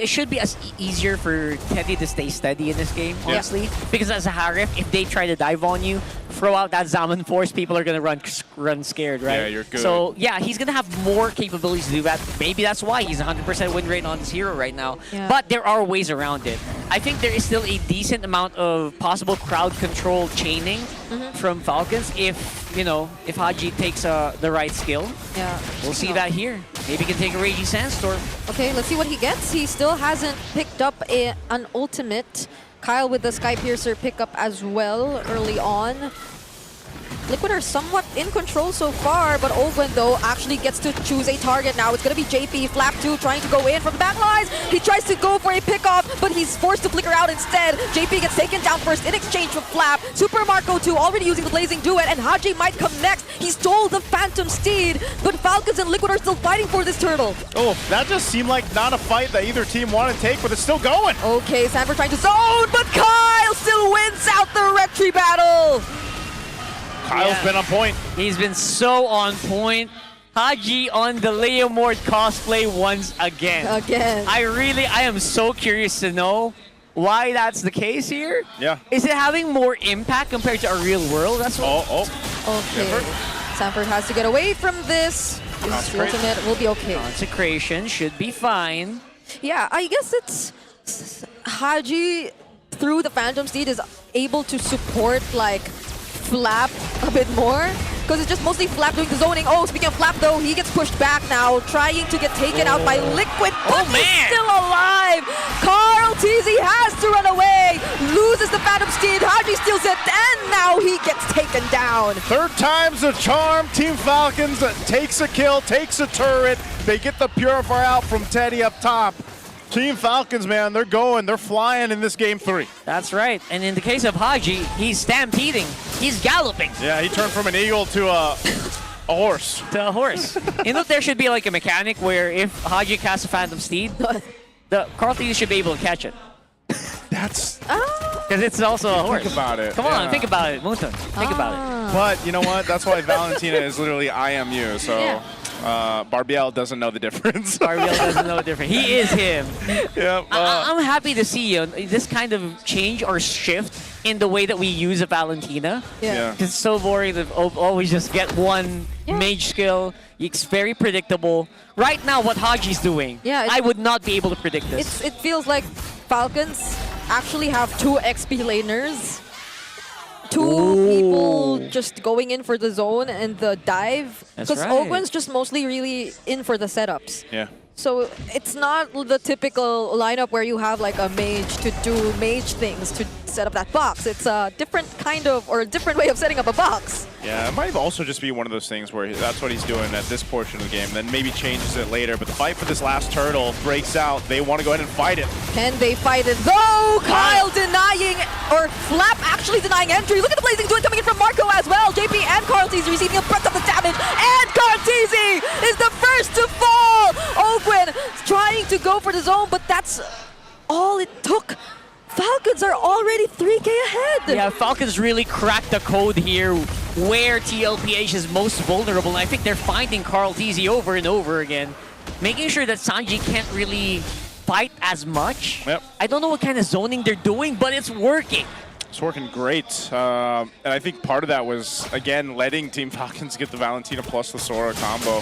should be easier for Teddy to stay steady in this game, honestly. Because as a Harith, if they try to dive on you, throw out that Zaman Force, people are going to run scared, right? Yeah, you're good. So, yeah, he's going to have more capabilities to do that. Maybe that's why he's 100% win rate on this hero right now. Yeah. But there are ways around it. I think there is still a decent amount of possible crowd control chaining from Falcons if, you know, if Haji takes the right skill. Yeah. We'll see that here. Maybe he can take a Raging Sandstorm. Okay, let's see what he gets. He still hasn't picked up an ultimate. Kyle with the Sky Piercer pickup as well early on. Liquid are somewhat in control so far, but Owen, though, actually gets to choose a target now. It's going to be JP, Flap 2, trying to go in from the back lines. He tries to go for a pickoff, but he's forced to flicker out instead. JP gets taken down first in exchange for Flap. Super Marco 2 already using the Blazing Duet, and Haji might come next. He stole the Phantom Steed, but Falcons and Liquid are still fighting for this turtle. Oh, that just seemed like not a fight that either team wanted to take, but it's still going. Okay, Sanford trying to zone, but Kyle still wins out the retry battle. Kyle's been on point. He's been so on point. Haji on the Leomord cosplay once again. I am so curious to know why that's the case here. Yeah. Is it having more impact compared to a real world? That's what. Okay. Sanford has to get away from this. His ultimate will be okay. Consecration should be fine. Yeah, I guess it's Haji through the Phantom Steed is able to support like Flap a bit more, because it's just mostly Flap doing the zoning. Oh, speaking of Flap though, he gets pushed back now, trying to get taken out by Liquid, but he's still alive! Carl TZ has to run away, loses the Phantom Steed, Haji steals it, and now he gets taken down. Third time's the charm. Team Falcons takes a kill, takes a turret. They get the Purifier out from Teddy up top. Team Falcons, man, they're flying in this game 3. That's right. And in the case of Haji, he's stampeding. He's galloping. Yeah, he turned from an eagle to a horse. To a horse. You know, there should be like a mechanic where if Haji casts a Phantom Steed, the Carl TZ should be able to catch it. That's... Because it's also a horse. Think about it. Come on, think about it, Muton. Think about it. But you know what? That's why Valentina is literally IMU, so... Barbiel doesn't know the difference. Barbiel doesn't know the difference. He is him. Yeah, I'm happy to see this kind of change or shift in the way that we use a Valentina. Yeah. It's so boring to always just get one mage skill. It's very predictable. Right now, what Haji's doing, I would not be able to predict this. It feels like Falcons actually have 2 XP laners. 2 people just going in for the zone and the dive. Because Ogwen's just mostly really in for the setups. Yeah. So it's not the typical lineup where you have like a mage to do mage things to set up that box. It's a different kind of, or a different way of setting up a box. Yeah, it might also just be one of those things where that's what he's doing at this portion of the game, then maybe changes it later. But the fight for this last turtle breaks out. They want to go ahead and fight it. Can they fight it though? Kyle denying, or Flap actually denying entry. Look at the Blazing Duet coming in from Marco as well. JP and Carl TZ receiving a breadth of the damage. And Carl TZ is the first to fall. Ogwen trying to go for the zone, but that's all it took. Falcons are already 3K ahead. Yeah, Falcons really cracked the code here where TLPH is most vulnerable. And I think they're finding Carl TZ over and over again, making sure that Sanji can't really fight as much. Yep. I don't know what kind of zoning they're doing, but it's working. It's working great. And I think part of that was, again, letting Team Falcons get the Valentina plus the Sora combo.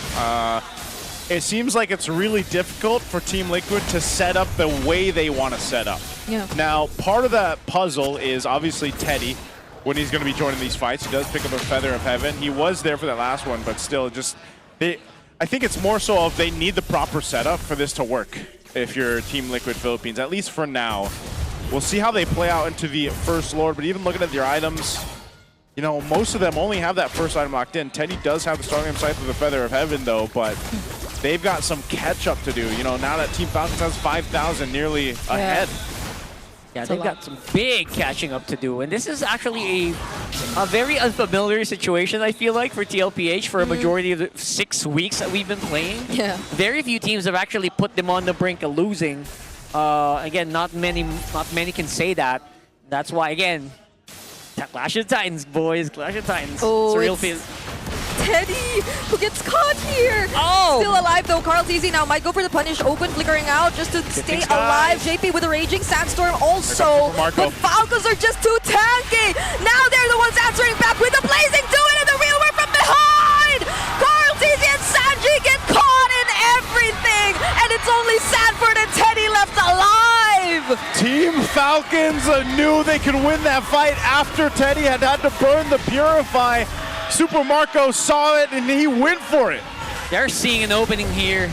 It seems like it's really difficult for Team Liquid to set up the way they want to set up. Yeah. Now, part of that puzzle is obviously Teddy, when he's going to be joining these fights. He does pick up a Feather of Heaven. He was there for that last one, but still, just I think it's more so of they need the proper setup for this to work if you're Team Liquid Philippines, at least for now. We'll see how they play out into the first Lord, but even looking at their items, you know, most of them only have that first item locked in. Teddy does have the starting scythe with the Feather of Heaven, though, but they've got some catch-up to do. You know, now that Team Falcons has 5,000 nearly ahead. Yeah, they've got some big catching up to do. And this is actually a very unfamiliar situation, I feel like, for TLPH for a majority of the 6 weeks that we've been playing. Yeah. Very few teams have actually put them on the brink of losing. Again, not many can say that. That's why, again, Clash of Titans, boys. Clash of Titans. Oh, it's a real it's feel. Teddy, who gets caught here. Oh! Still alive though. Carl TZ now might go for the punish. Open, flickering out just to stay alive. JP with a raging sandstorm also. But Falcons are just too tanky. Now they're the ones answering back with the blazing do it in the real world from behind. Carl TZ and Sanji get caught in everything. And it's only Sanford and Teddy left alive. Team Falcons knew they could win that fight after Teddy had to burn the Purify. Super Marco saw it and he went for it. They're seeing an opening here.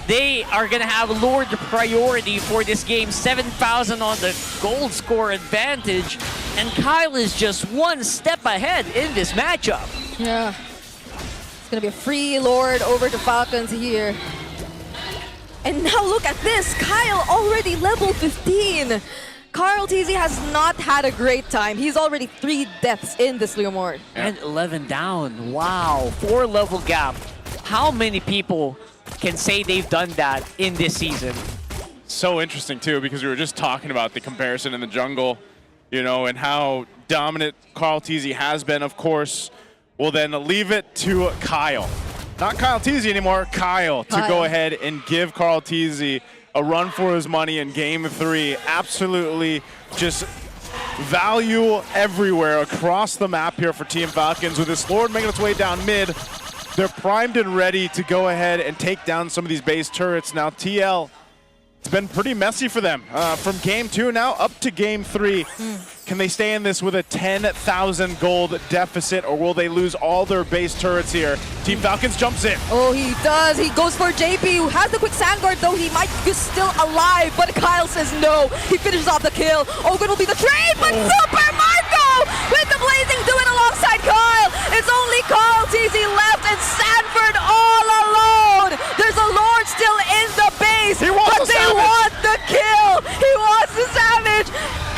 They are going to have Lord priority for this game. 7,000 on the gold score advantage. And Kyle is just one step ahead in this matchup. Yeah. It's going to be a free Lord over to Falcons here. And now look at this. Kyle already level 15. Carl TZ has not had a great time. He's already 3 deaths in this Leomord. And 11 down. Wow. 4 level gap. How many people can say they've done that in this season? So interesting, too, because we were just talking about the comparison in the jungle, you know, and how dominant Carl TZ has been, of course. We'll then leave it to Kyle. Not Kyle TZ anymore, Kyle, to go ahead and give Carl TZ a run for his money in game 3. Absolutely just value everywhere across the map here for Team Falcons. With this Lord making its way down mid, they're primed and ready to go ahead and take down some of these base turrets. Now TL, it's been pretty messy for them. From game 2 now up to game 3. Can they stay in this with a 10,000 gold deficit, or will they lose all their base turrets here? Team Falcons jumps in. Oh, he does. He goes for JP, who has the quick sand guard, though he might be still alive. But Kyle says no. He finishes off the kill. Ogun will be the trade, but Super Marco with the blazing do it alongside Kyle. It's only Carl TZ left and Sanford all alone. There's a Lord still in the base, but they want the kill. He wants the Savage,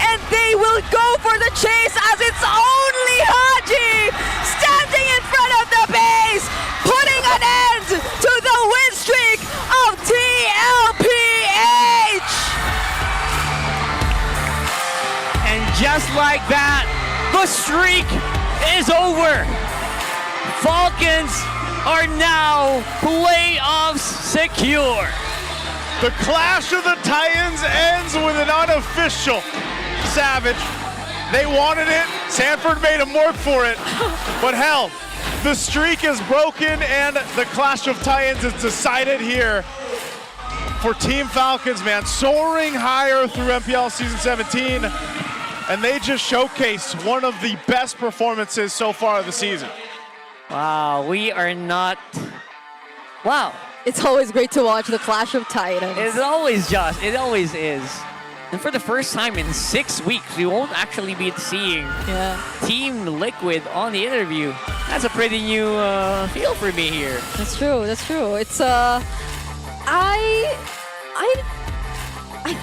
and they will go for the chase as it's only Haji standing in front of the base, putting an end to the win streak of TLPH. And just like that, the streak is over. Falcons are now playoffs secure. The Clash of the Titans ends with an unofficial Savage. They wanted it. Sanford made them work for it. But hell, the streak is broken and the Clash of Titans is decided here for Team Falcons, man. Soaring higher through MPL Season 17. And they just showcased one of the best performances so far of the season. Wow, we are not... Wow. It's always great to watch the Clash of Titans. It always is. And for the first time in 6 weeks, we won't actually be seeing Team Liquid on the interview. That's a pretty new feel for me here. That's true. That's true. It's I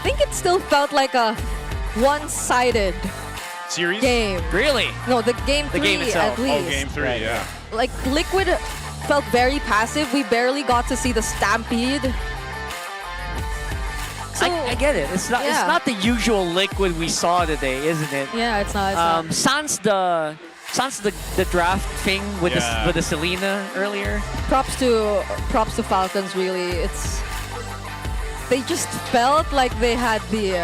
think it still felt like a one-sided series game. Really? No, the game 3 the game itself. at least. Oh, game 3, yeah. Like Liquid felt very passive. We barely got to see the stampede. So, I get it. It's not the usual Liquid we saw today, isn't it? Yeah, it's not. Sans the Sans the draft thing with the Selena earlier. Props to Falcons. Really, they just felt like they had the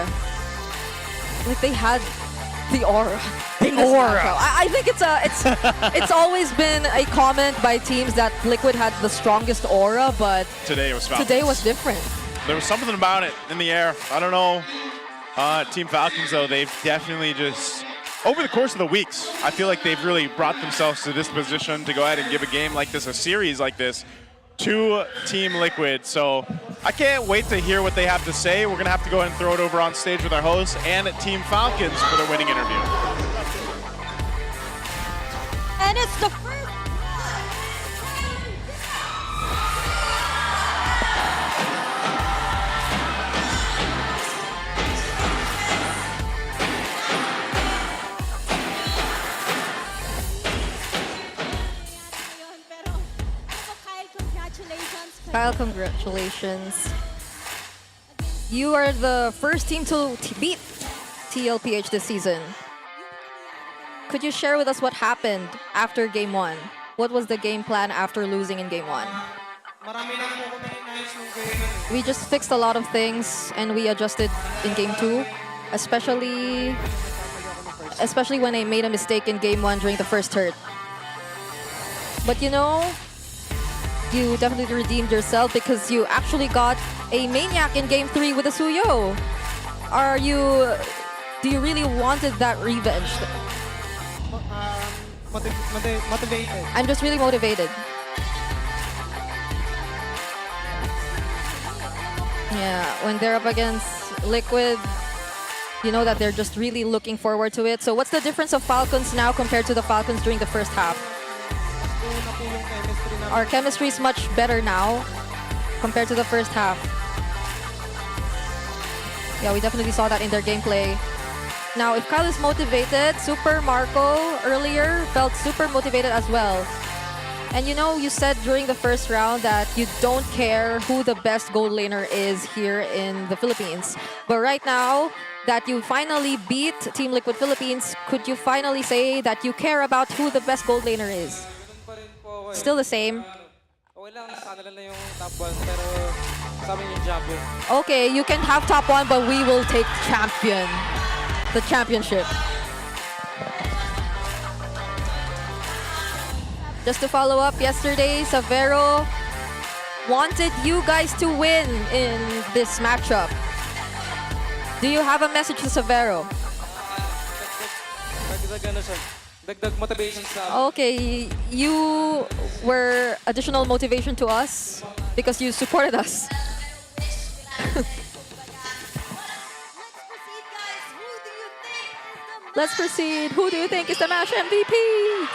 aura. The aura. I think it's always been a comment by teams that Liquid had the strongest aura, but Today was Falcons. today was different. There was something about it in the air. I don't know. Team Falcons, though, they've definitely just, over the course of the weeks, I feel like they've really brought themselves to this position to go ahead and give a game like this, a series like this, to Team Liquid. So I can't wait to hear what they have to say. We're going to have to go ahead and throw it over on stage with our hosts and Team Falcons for their winning interview. And it's the first. Kyle, congratulations. You are the first team to beat TLPH this season. Could you share with us what happened after Game 1? What was the game plan after losing in Game 1? We just fixed a lot of things and we adjusted in Game 2, especially when I made a mistake in Game 1 during the first hurt. But you know, you definitely redeemed yourself because you actually got a Maniac in Game 3 with a Suyo. Do you really wanted that revenge? Motivated. I'm just really motivated. Yeah, when they're up against Liquid, you know that they're just really looking forward to it. So what's the difference of Falcons now compared to the Falcons during the first half? Our chemistry is much better now compared to the first half. Yeah, we definitely saw that in their gameplay. Now, if Kyle is motivated, Super Marco earlier felt super motivated as well. And you know, you said during the first round that you don't care who the best gold laner is here in the Philippines. But right now that you finally beat Team Liquid Philippines, could you finally say that you care about who the best gold laner is? Still the same. Okay, you can have top 1, but we will take champion. The championship. Just to follow up, yesterday, Savero wanted you guys to win in this matchup. Do you have a message to Savero? Okay, you were additional motivation to us because you supported us. Let's proceed. Who do you think is the match MVP?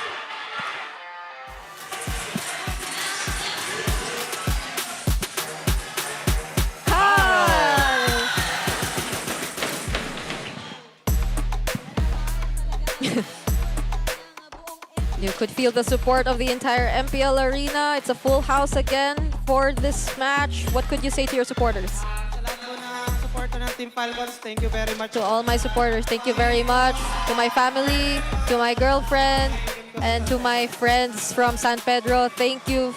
You could feel the support of the entire MPL arena. It's a full house again for this match. What could you say to your supporters? Team Falcons, thank you very much. To all my supporters, thank you very much. To my family, to my girlfriend, and to my friends from San Pedro, thank you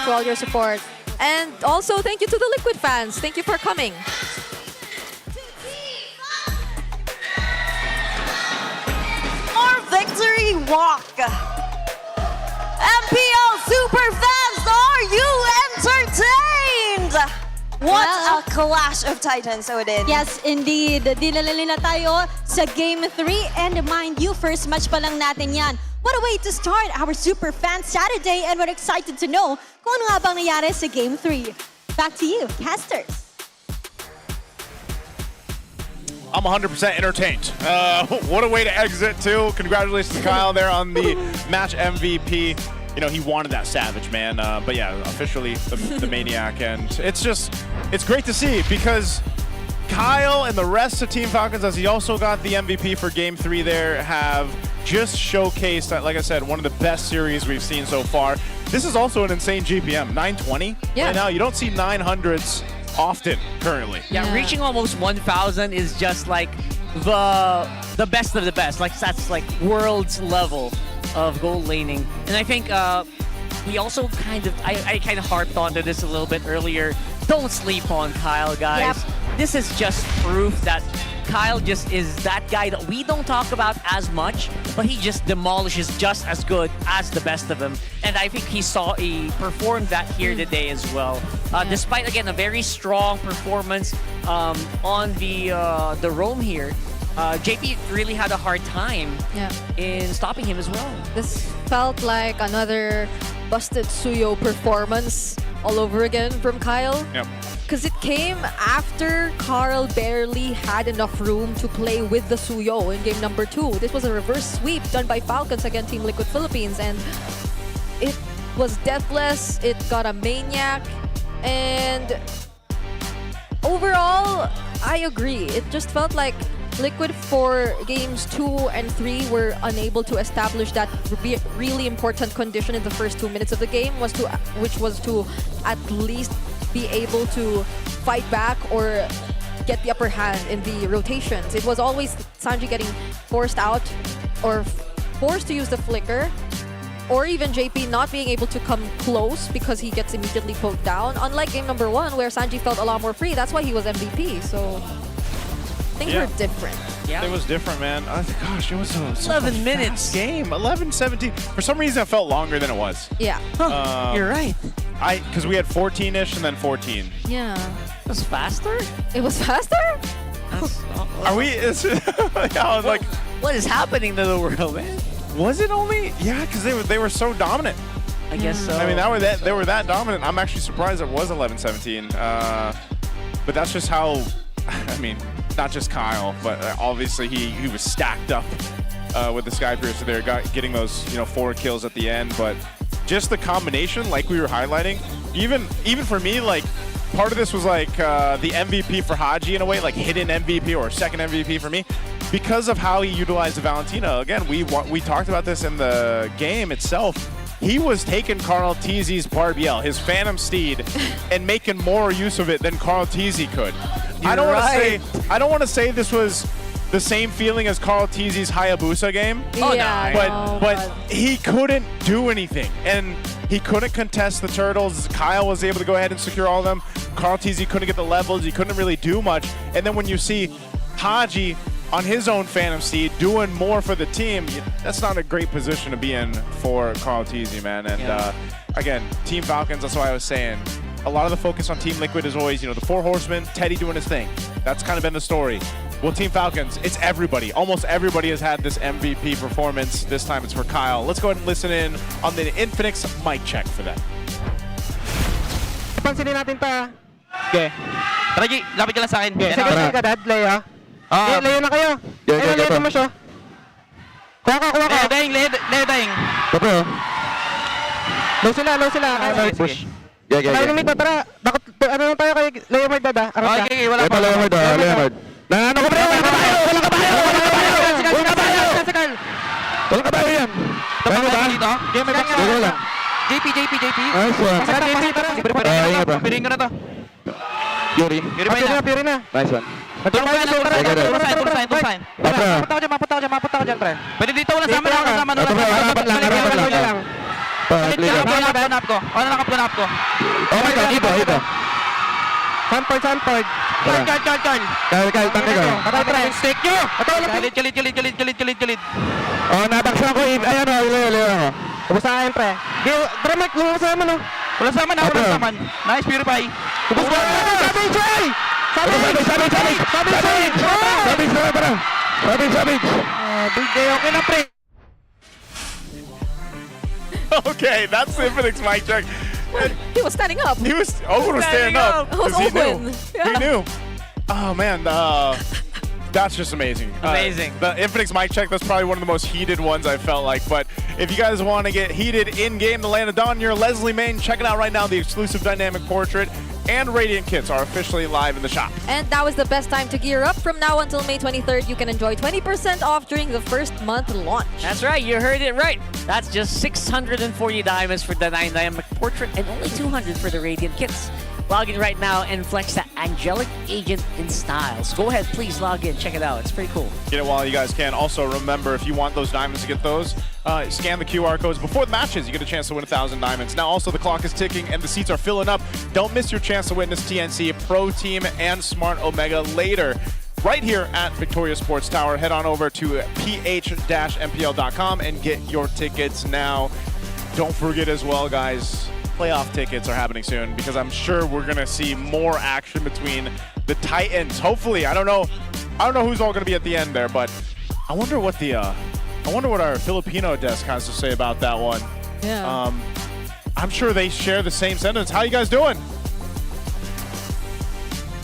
for all your support. And also, thank you to the Liquid fans. Thank you for coming. Our victory walk. MPL super fans, are you entertained? What a clash of titans, Odin. Yes, indeed. Dinala nila tayo sa Game 3. And mind you, first match pa lang natin yan. What a way to start our Super Fan Saturday. And we're excited to know kung ano nga bang nangyari sa Game 3. Back to you, casters. I'm 100% entertained. What a way to exit, too. Congratulations to Kyle there on the match MVP. You know, he wanted that Savage, man. But yeah, officially the Maniac. And it's great to see because Kyle and the rest of Team Falcons, as he also got the MVP for Game 3 there, have just showcased that, like I said, one of the best series we've seen so far. This is also an insane GPM, 920. Yeah. Right now, you don't see 900s often currently. Yeah, reaching almost 1,000 is just like the best of the best. Like that's like world's level. of gold laning. And I think we also I kind of harped onto this a little bit earlier. Don't sleep on Kyle, guys. Yep. This is just proof that Kyle just is that guy that we don't talk about as much, but he just demolishes just as good as the best of them. And I think he performed that here today as well. Despite, again, a very strong performance on the roam here, JP really had a hard time in stopping him as well. This felt like another busted Suyo performance all over again from Kyle. Yep. Because it came after Carl barely had enough room to play with the Suyo in game number 2. This was a reverse sweep done by Falcons against Team Liquid Philippines, and it was deathless. It got a maniac, and overall, I agree. It just felt like Liquid for games 2 and 3 were unable to establish that really important condition in the first 2 minutes of the game, which was to at least be able to fight back or get the upper hand in the rotations. It was always Sanji getting forced out or forced to use the flicker, or even JP not being able to come close because he gets immediately poked down. Unlike game number 1 where Sanji felt a lot more free. That's why he was MVP. So things were different. Yeah. It was different, man. Gosh, it was a 11 minutes game. 11-17. For some reason, it felt longer than it was. Yeah. You're right. Because we had 14-ish and then 14. Yeah. It was faster? It was faster? Are we? I was like, what is happening to the world, man? Was it only? Yeah, because they were so dominant. I guess so. I mean, they were that dominant. I'm actually surprised it was 11-17. But that's just how. I mean, not just Kyle, but obviously he was stacked up with the Sky Piercer there, getting those 4 kills at the end. But just the combination, like we were highlighting, even for me, like part of this was like the MVP for Haji in a way, like hidden MVP or second MVP for me, because of how he utilized the Valentina. Again, we talked about this in the game itself. He was taking Carl Teasy's Barbiel, his Phantom Steed, and making more use of it than Carl Teasy could. I don't want to say this was the same feeling as Carl Teasy's Hayabusa game. But he couldn't do anything, and he couldn't contest the turtles. Kyle was able to go ahead and secure all of them. Carl Teasy couldn't get the levels. He couldn't really do much. And then when you see Haji on his own Phantom Steed doing more for the team, that's not a great position to be in for Carl Teasy, man. And again, Team Falcons, that's why I was saying, a lot of the focus on Team Liquid is always, the 4 horsemen, Teddy doing his thing. That's kind of been the story. Well, Team Falcons, it's everybody. Almost everybody has had this MVP performance. This time it's for Kyle. Let's go ahead and listen in on the Infinix mic check for that. Pansinin natin pa. Okay. Tara, G. Lapit ka lang sa akin. Second ka, Dad. Leia. Leia na kayo. Leia mo siya. Kuha ka. Leia daing. Papo. Low sila. Push. Tayo ng mito, tara. Ano lang tayo kay Leia Mard, Dad. Okay, wala pa. Leia Mard. Ano ko pre? Walang kabayo! Walang kabayo yan! Tapos ba dito? Game may back lang. JP. Nice one. Piring ko na to. Yuri na. Nice one. Tulong sign. Mapunta ko dyan, pre. Pwede dito, wala sama lang. Rapat lang. Punap ko. Oh my God, ito. Sanford. Carl. Tangke ko. Patay, stick nyo! Kilit. Oh, nabaksan ko. Ayan o, Leo. Ubus na akin, pre. Dramak, lumabas naman o. Wala sama. Nice, purify. Ubus na! Savage! Okay na, pre. Okay, that's the Infinix mic check. He was standing up. Owen was standing up. It was Owen. He knew. Oh, man. That's just amazing. Amazing. The Infinix mic check, that's probably one of the most heated ones I felt like. But if you guys want to get heated in-game, the Land of Dawn, you're Leslie Main. Check it out right now. The exclusive Dynamic Portrait and Radiant kits are officially live in the shop. And now is the best time to gear up. From now until May 23rd, you can enjoy 20% off during the first month launch. That's right, you heard it right. That's just 640 diamonds for the Dynamic Portrait and only 200 for the Radiant kits. Log in right now and flex the Angelic Agent in style. So go ahead, please log in, check it out. It's pretty cool. Get it while you guys can. Also, remember, if you want those diamonds to get those, scan the QR codes before the matches. You get a chance to win 1,000 diamonds. Now also the clock is ticking and the seats are filling up. Don't miss your chance to witness TNC, Pro Team, and Smart Omega later. Right here at Victoria Sports Tower. Head on over to ph-mpl.com and get your tickets now. Don't forget as well, guys, playoff tickets are happening soon because I'm sure we're gonna see more action between the Titans. Hopefully, I don't know who's all gonna be at the end there, but I wonder what our Filipino desk has to say about that one. Yeah. I'm sure they share the same sentence. How you guys doing?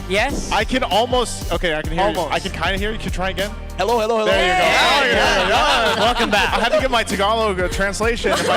Yes? I can almost, okay, I can hear you. I can kind of hear you. Can you try again? Hello, hello, hello. There you go. Yeah. Welcome back. I had to get my Tagalog translation in my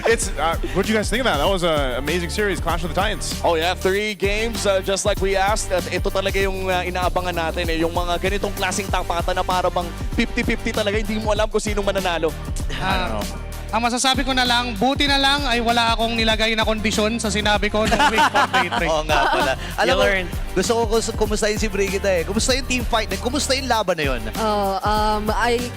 ears. What do you guys think of that? That was an amazing series, Clash of the Titans. Oh yeah, 3 games, just like we asked. At ito talaga yung inaabangan natin, yung mga ganitong klaseng tapatan na para bang 50-50 talaga, hindi mo alam kung sinong mananalo. I don't know. Ang masasabi ko na lang, buti na lang ay wala akong nilagay na kondisyon sa sinabi ko nung week 4 day 3. Oo nga pala. Alam mo, gusto ko kumustahin si Brigida eh. Kumusta yung team fight? Kumusta yung laban na yun?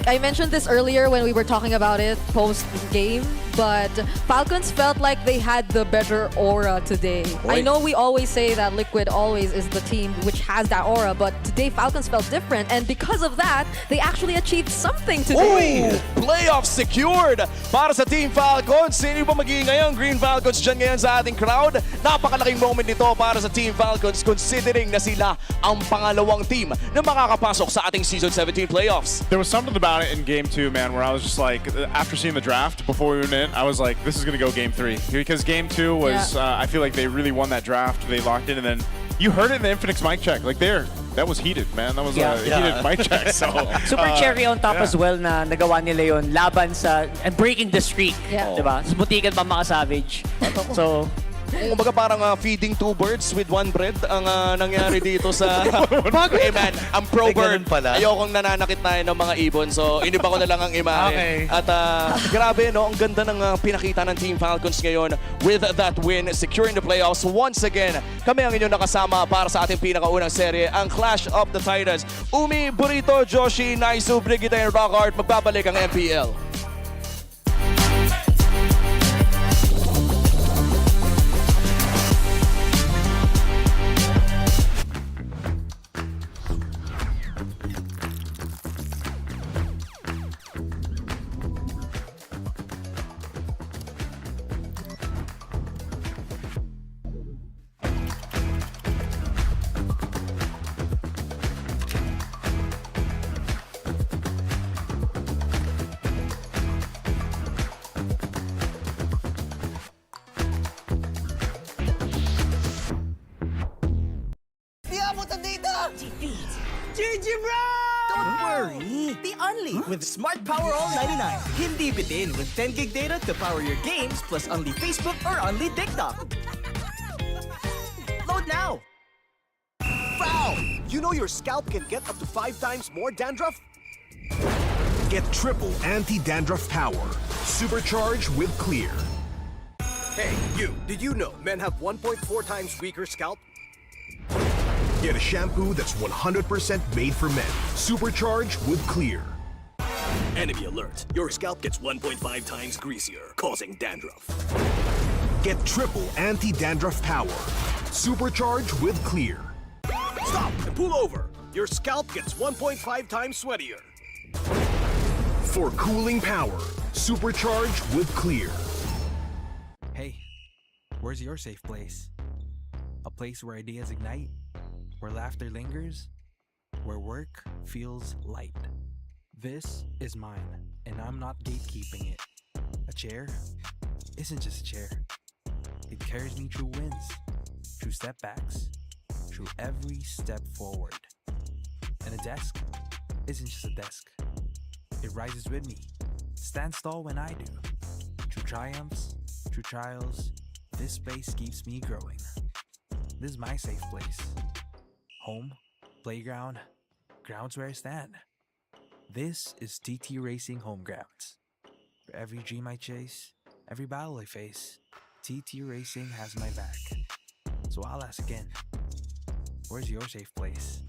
I mentioned this earlier when we were talking about it post-game, but Falcons felt like they had the better aura today. I know we always say that Liquid always is the team which has that aura, but today Falcons felt different, and because of that, they actually achieved something today. Ooh, playoff secured para sa Team Falcons. Sino ba magiging ngayon? Green Falcons dyan ngayon sa ating crowd. Napakalaking moment nito para sa Team Falcons considering na sila ang pangalawang team na makakapasok sa ating Season 17 playoffs. There was something about it in Game 2, man, where I was just like, after seeing the draft, before we went in, I was like, this is going to go Game 3. Because Game 2 was, I feel like they really won that draft. They locked in, and then you heard it in the Infinix mic check. Like, that was heated, man. That was a heated mic check. So Super cherry on top as well na nagawa nila yon laban sa and breaking the streak, diba? Sa butikan pa Savage. So kumbaga parang feeding 2 birds with 1 bread ang nangyari dito sa hey man, ang pro bird. Ayokong nananakit tayo ng mga ibon. So iniba ko na lang ang imahe. Okay. At grabe no, ang ganda ng pinakita ng Team Falcons ngayon with that win, securing the playoffs once again. Kami ang inyong nakasama para sa ating pinakaunang serye, ang Clash of the Titans. Umi, Burrito, Joshi, Naisu, Brigida, and Rockart, magbabalik ang MPL. GG bro! Don't worry, be only with Smart Power All 99. Hindi bitin with 10 gig data to power your games plus only Facebook or only TikTok. Load now! Foul! You know your scalp can get up to 5 times more dandruff? Get triple anti-dandruff power. Supercharged with Clear. Hey, you, did you know men have 1.4 times weaker scalp? Get a shampoo that's 100% made for men. Supercharged with Clear. Enemy alert. Your scalp gets 1.5 times greasier, causing dandruff. Get triple anti-dandruff power. Supercharged with Clear. Stop and pull over. Your scalp gets 1.5 times sweatier. For cooling power. Supercharged with Clear. Hey, where's your safe place? A place where ideas ignite? Where laughter lingers, where work feels light. This is mine, and I'm not gatekeeping it. A chair isn't just a chair. It carries me through wins, through setbacks, through every step forward. And a desk isn't just a desk. It rises with me, stands tall when I do. Through triumphs, through trials, this space keeps me growing. This is my safe place. Home, playground, grounds where I stand. This is TT Racing Home Grounds. For every dream I chase, every battle I face, TT Racing has my back. So I'll ask again, where's your safe place?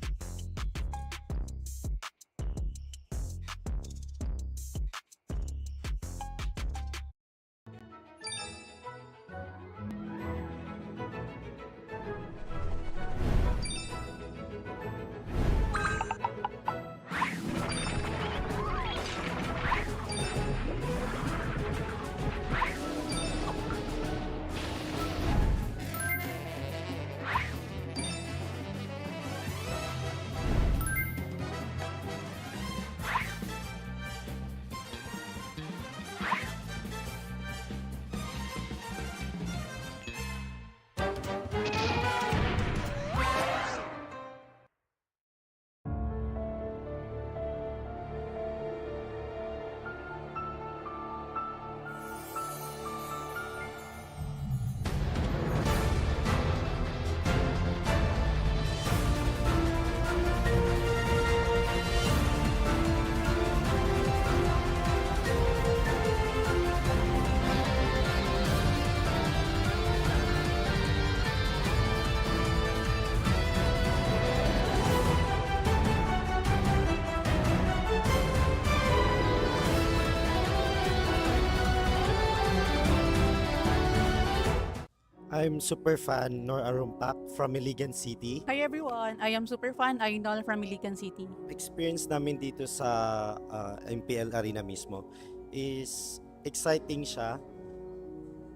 I'm super fan Nor Arumpak from Iligan City. Hi everyone, I am super fan Ainol from Iligan City. Experience namin dito sa MPL arena mismo is exciting siya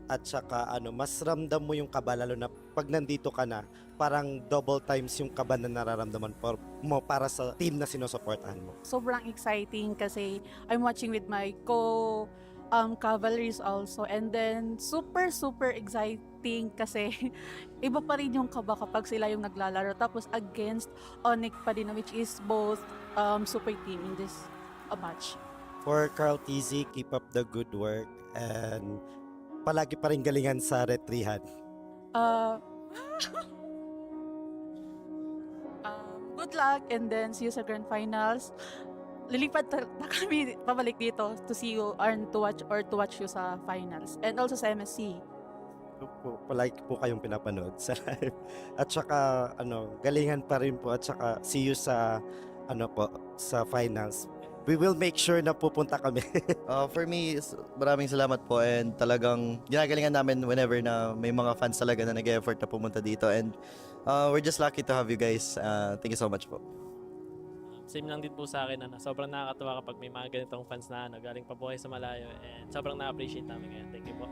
at saka mas ramdam mo yung kaba lalo na pag nandito ka na parang double times yung kaba na nararamdaman mo para sa team na sinusuportahan mo. Sobrang exciting kasi I'm watching with my cavalries also, and then super exciting kasi iba pa rin yung kaba kapag sila yung naglalaro tapos against Onyx pa din, which is both super team in this match. For Carl TZ, keep up the good work and palagi pa rin galingan sa retrihan. Good luck and then see you sa grand finals. Lilipat na kami pabalik dito to see you and to watch you sa finals and also sa MSC. Palagi po kayong pinapanood sa live. At saka galingan pa rin po at saka see you sa sa finals. We will make sure na pupunta kami. For me, maraming salamat po and talagang ginagalingan namin whenever na may mga fans talaga na nag-effort na pumunta dito and we're just lucky to have you guys. Thank you so much po. Same lang din po sa akin, sobrang nakakatawa kapag may mga ganitong fans na galing pa po kayo sa malayo and sobrang na-appreciate namin ngayon. Thank you po.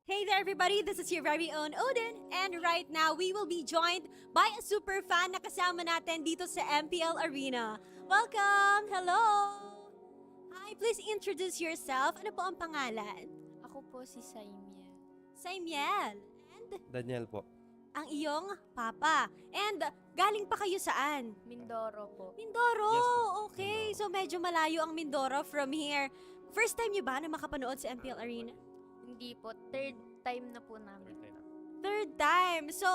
Hey there everybody, this is your very own Odin, and right now we will be joined by a super fan na kasama natin dito sa MPL Arena. Welcome! Hello! Hi, please introduce yourself. Ano po ang pangalan? Ako po si Saimiel. Saimiel. And Daniel po. ang iyong papa. And galing pa kayo saan? Mindoro po. Mindoro! Yes, Okay, so medyo malayo ang Mindoro from here. First time niyo ba na makapanood sa MPL Arena? Hindi po. Third time na po namin. Third time. So,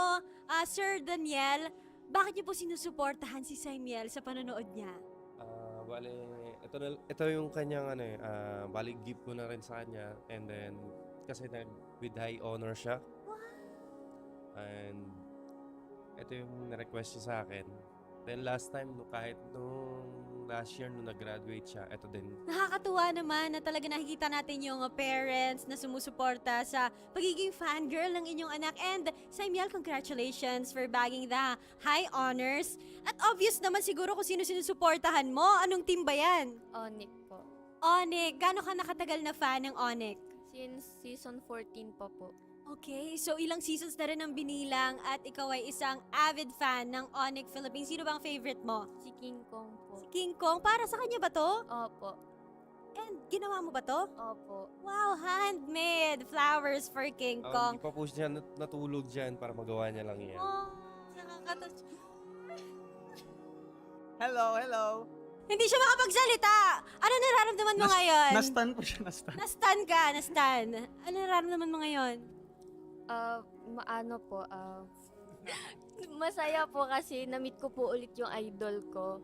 Sir Daniel, bakit niyo po sinusuportahan si Saimiel sa panonood niya? Bale, ito yung kanyang bali gift ko na rin sa kanya and then kasi with high honor siya. And ito yung na-request siya sa akin. Then last time, kahit nung last year nung nag-graduate siya, ito din. Nakakatuwa naman na talaga nakikita natin yung parents na sumusuporta sa pagiging fangirl ng inyong anak. And Saimiel, congratulations for bagging the high honors. At obvious naman siguro kung sino sinusuportahan mo. Anong team ba yan? Onyx po. Onyx. Gano'n ka nakatagal na fan ng Onyx? Since season 14 pa po. Okay, so ilang seasons na rin ang binilang at ikaw ay isang avid fan ng Onyx Philippines. Sino bang favorite mo? Si King Kong po. Si King Kong? Para sa kanya ba to? Opo. And ginawa mo ba to? Opo. Wow, handmade flowers for King Kong. Hindi pa po siya natulog dyan para magawa niya lang yan. Oh, nakakatouch. Hello. Hindi siya makapagsalita. Ano nararamdaman mo ngayon? Nastan po siya, nastan. Nastan ka, nastan. Ano nararamdaman mo ngayon? Masaya po kasi na-meet ko po ulit yung idol ko.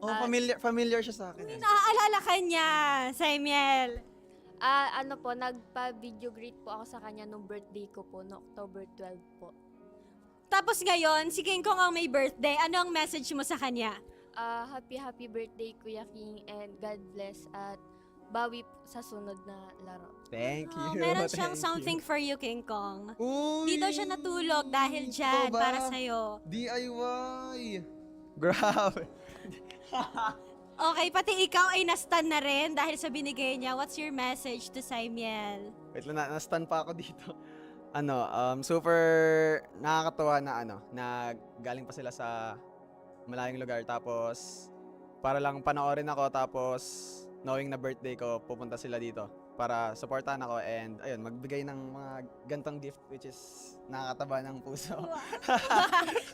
Oh, familiar siya sa akin. Naaalala ka niya, Saimiel. Nagpa-video greet po ako sa kanya nung birthday ko po, no October 12 po. Tapos ngayon, si King Kong ang may birthday. Ano ang message mo sa kanya? Happy birthday Kuya King and God bless at bawi sa sunod na laro. Thank you. Meron siyang something for you, King Kong. Uy! Dito siya natulog dahil dyan, ba? para sa'yo. DIY! Grabe. Okay, pati ikaw ay nastan na rin dahil sa binigay niya. What's your message to Saimiel? Wait lang, nastan pa ako dito. Super nakakatuwa na galing pa sila sa malayong lugar tapos para lang panoorin ako tapos knowing na birthday ko, pupunta sila dito para supportahan ako and ayun, magbigay ng mga gantong gift which is nakakataba ng puso.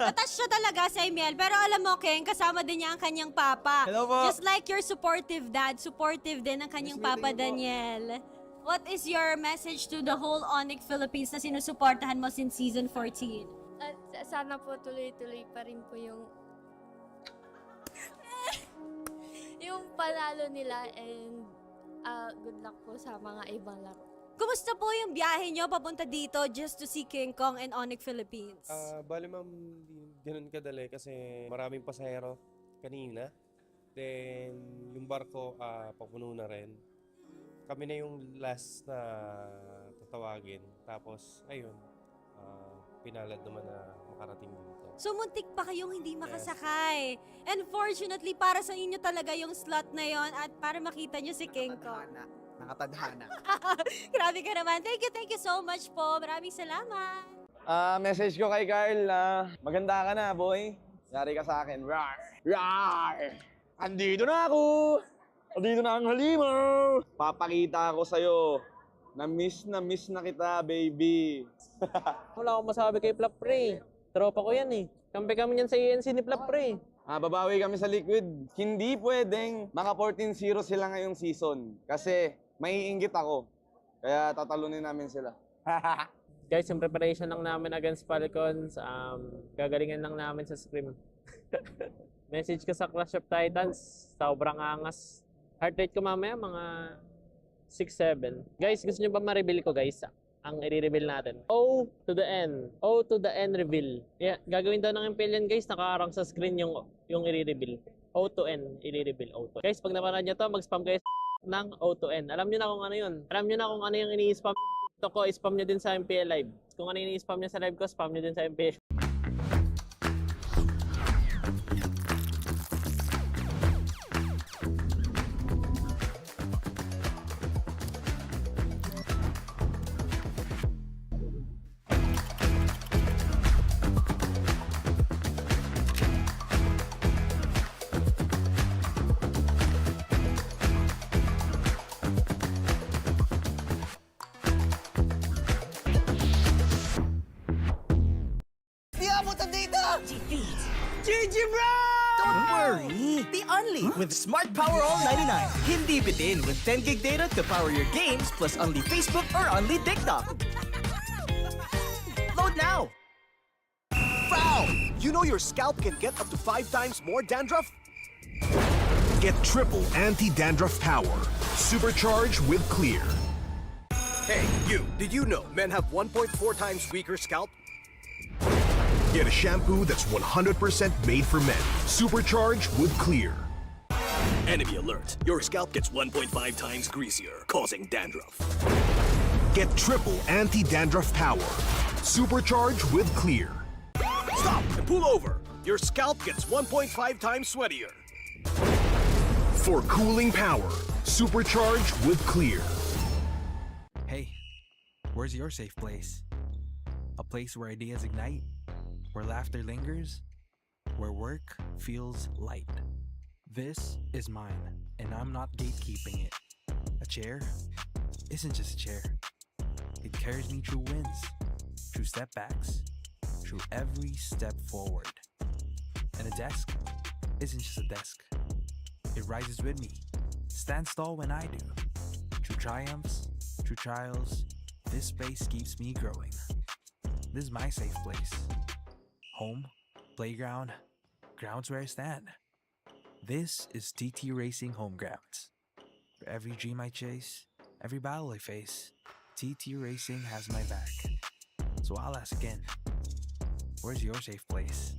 Attached siya talaga, Saimiel. Pero alam mo, King, kasama din niya ang kanyang papa. Hello po. Just like your supportive dad, supportive din ang kanyang papa, Daniel. What is your message to the whole Onyx Philippines na sinusuportahan mo since season 14? At sana po tuloy-tuloy pa rin po yung panalo nila and good luck po sa mga ibang laro. Kumusta po yung biyahe nyo papunta dito just to see King Kong and Onyx Philippines? Bali ma'am, hindi ganun kadali kasi maraming pasahero kanina. Then, yung barko, papuno na rin. Kami na yung last na tatawagin. Tapos, ayun, pinalad naman na makarating dito. So, muntik pa kayong hindi makasakay. And fortunately, para sa inyo talaga yung slot na yon at para makita nyo si King Kong. Nakatadhana. Grabe ka naman. Thank you so much po. Maraming salamat. Message ko kay Carl na maganda ka na, boy. Yari ka sa akin. Rar! Rar! Andito na ako! Andito na ang halimaw! Papakita ako sa'yo na miss na kita, baby. Wala akong masabi kay Flap Pre. Tropa ko yan eh. Kampi kami yan sa ENC ni Flap Pre. Babawi kami sa Liquid. Hindi pwedeng maka 14-0 sila ngayong season. Kasi maiinggit ako. Kaya tatalunin namin sila. Guys, yung preparation lang namin against Falcons, gagalingan lang namin sa scrim. Message ko sa Clash of Titans, sobrang angas. Heart rate ko mamaya mga 6-7. Guys, gusto nyo ba ma-reveal ko guys? Ang i-reveal natin. O to the N. O to the N reveal. Yeah, gagawin daw ng MPL yan guys, nakaarang sa screen yung i-reveal. O to N, i-reveal. O to. Guys, pag napanood nyo to, mag-spam guys ng O to N. Alam nyo na kung ano yun. Alam nyo na kung ano yung ini-spam ko, spam nyo din sa MPL Live. Kung ano yung ini-spam nyo sa live ko, spam nyo din sa MPL. GG bro! Don't worry, be only with Smart Power All 99. Hindi bitin with 10 gig data to power your games plus only Facebook or only TikTok. Load now! Foul! You know your scalp can get up to 5 times more dandruff? Get triple anti-dandruff power. Supercharged with Clear. Hey, you, did you know men have 1.4 times weaker scalp? Get a shampoo that's 100% made for men. Supercharged with Clear. Enemy alert. Your scalp gets 1.5 times greasier, causing dandruff. Get triple anti-dandruff power. Supercharged with Clear. Stop and pull over. Your scalp gets 1.5 times sweatier. For cooling power. Supercharged with Clear. Hey, where's your safe place? A place where ideas ignite, where laughter lingers, where work feels light. This is mine, and I'm not gatekeeping it. A chair isn't just a chair. It carries me through wins, through setbacks, through every step forward. And a desk isn't just a desk. It rises with me, stands tall when I do. Through triumphs, through trials, this space keeps me growing. This is my safe place. Home, playground, grounds where I stand. This is TT Racing Home Grounds. For every dream I chase, every battle I face, TT Racing has my back. So I'll ask again, where's your safe place?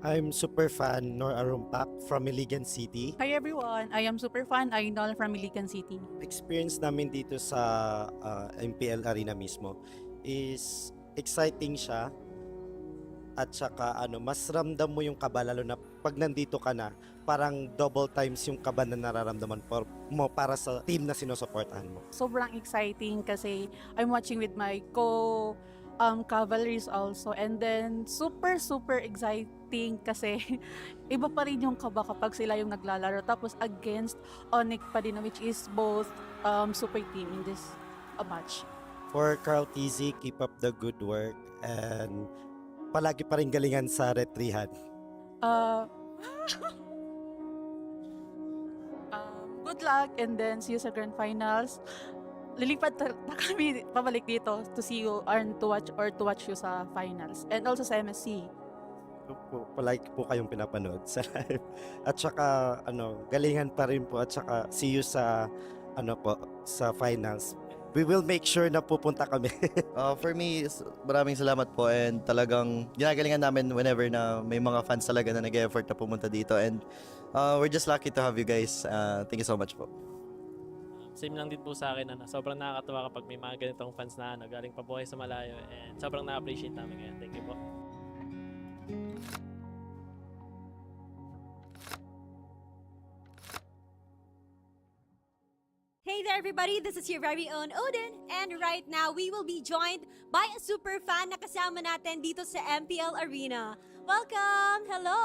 I'm super fan Nor Arumpak from Iligan City. Hi everyone, I am super fan Idol from Iligan City. Experience namin dito sa MPL arena mismo is exciting siya at saka mas ramdam mo yung kaba lalo na pag nandito ka na, parang double times yung kaba na nararamdaman mo para sa team na sinusuportahan mo. Sobrang exciting kasi I'm watching with my cavalries also, and then super exciting kasi iba pa rin yung kaba kapag sila yung naglalaro tapos against Onyx pa din, which is both super team in this match. For Carl TZ, keep up the good work and palagi pa rin galingan sa retrihan. Good luck and then see you sa grand finals. Lilipat na kami pabalik dito to see you and to watch you sa finals and also sa MSC. Palagi po kayong pinapanood sa live. At saka galingan pa rin po at saka see you sa sa finals. We will make sure na pupunta kami. For me, maraming salamat po and talagang ginagalingan namin whenever na may mga fans talaga na nag-effort na pumunta dito and we're just lucky to have you guys. Thank you so much po. Same lang din po sa akin, sobrang nakakatawa kapag may mga ganitong fans na galing pa po kayo sa malayo, and sobrang na-appreciate namin ngayon. Thank you po. Hey there everybody, this is your very own Odin, and right now we will be joined by a super fan na kasama natin dito sa MPL Arena. Welcome! Hello!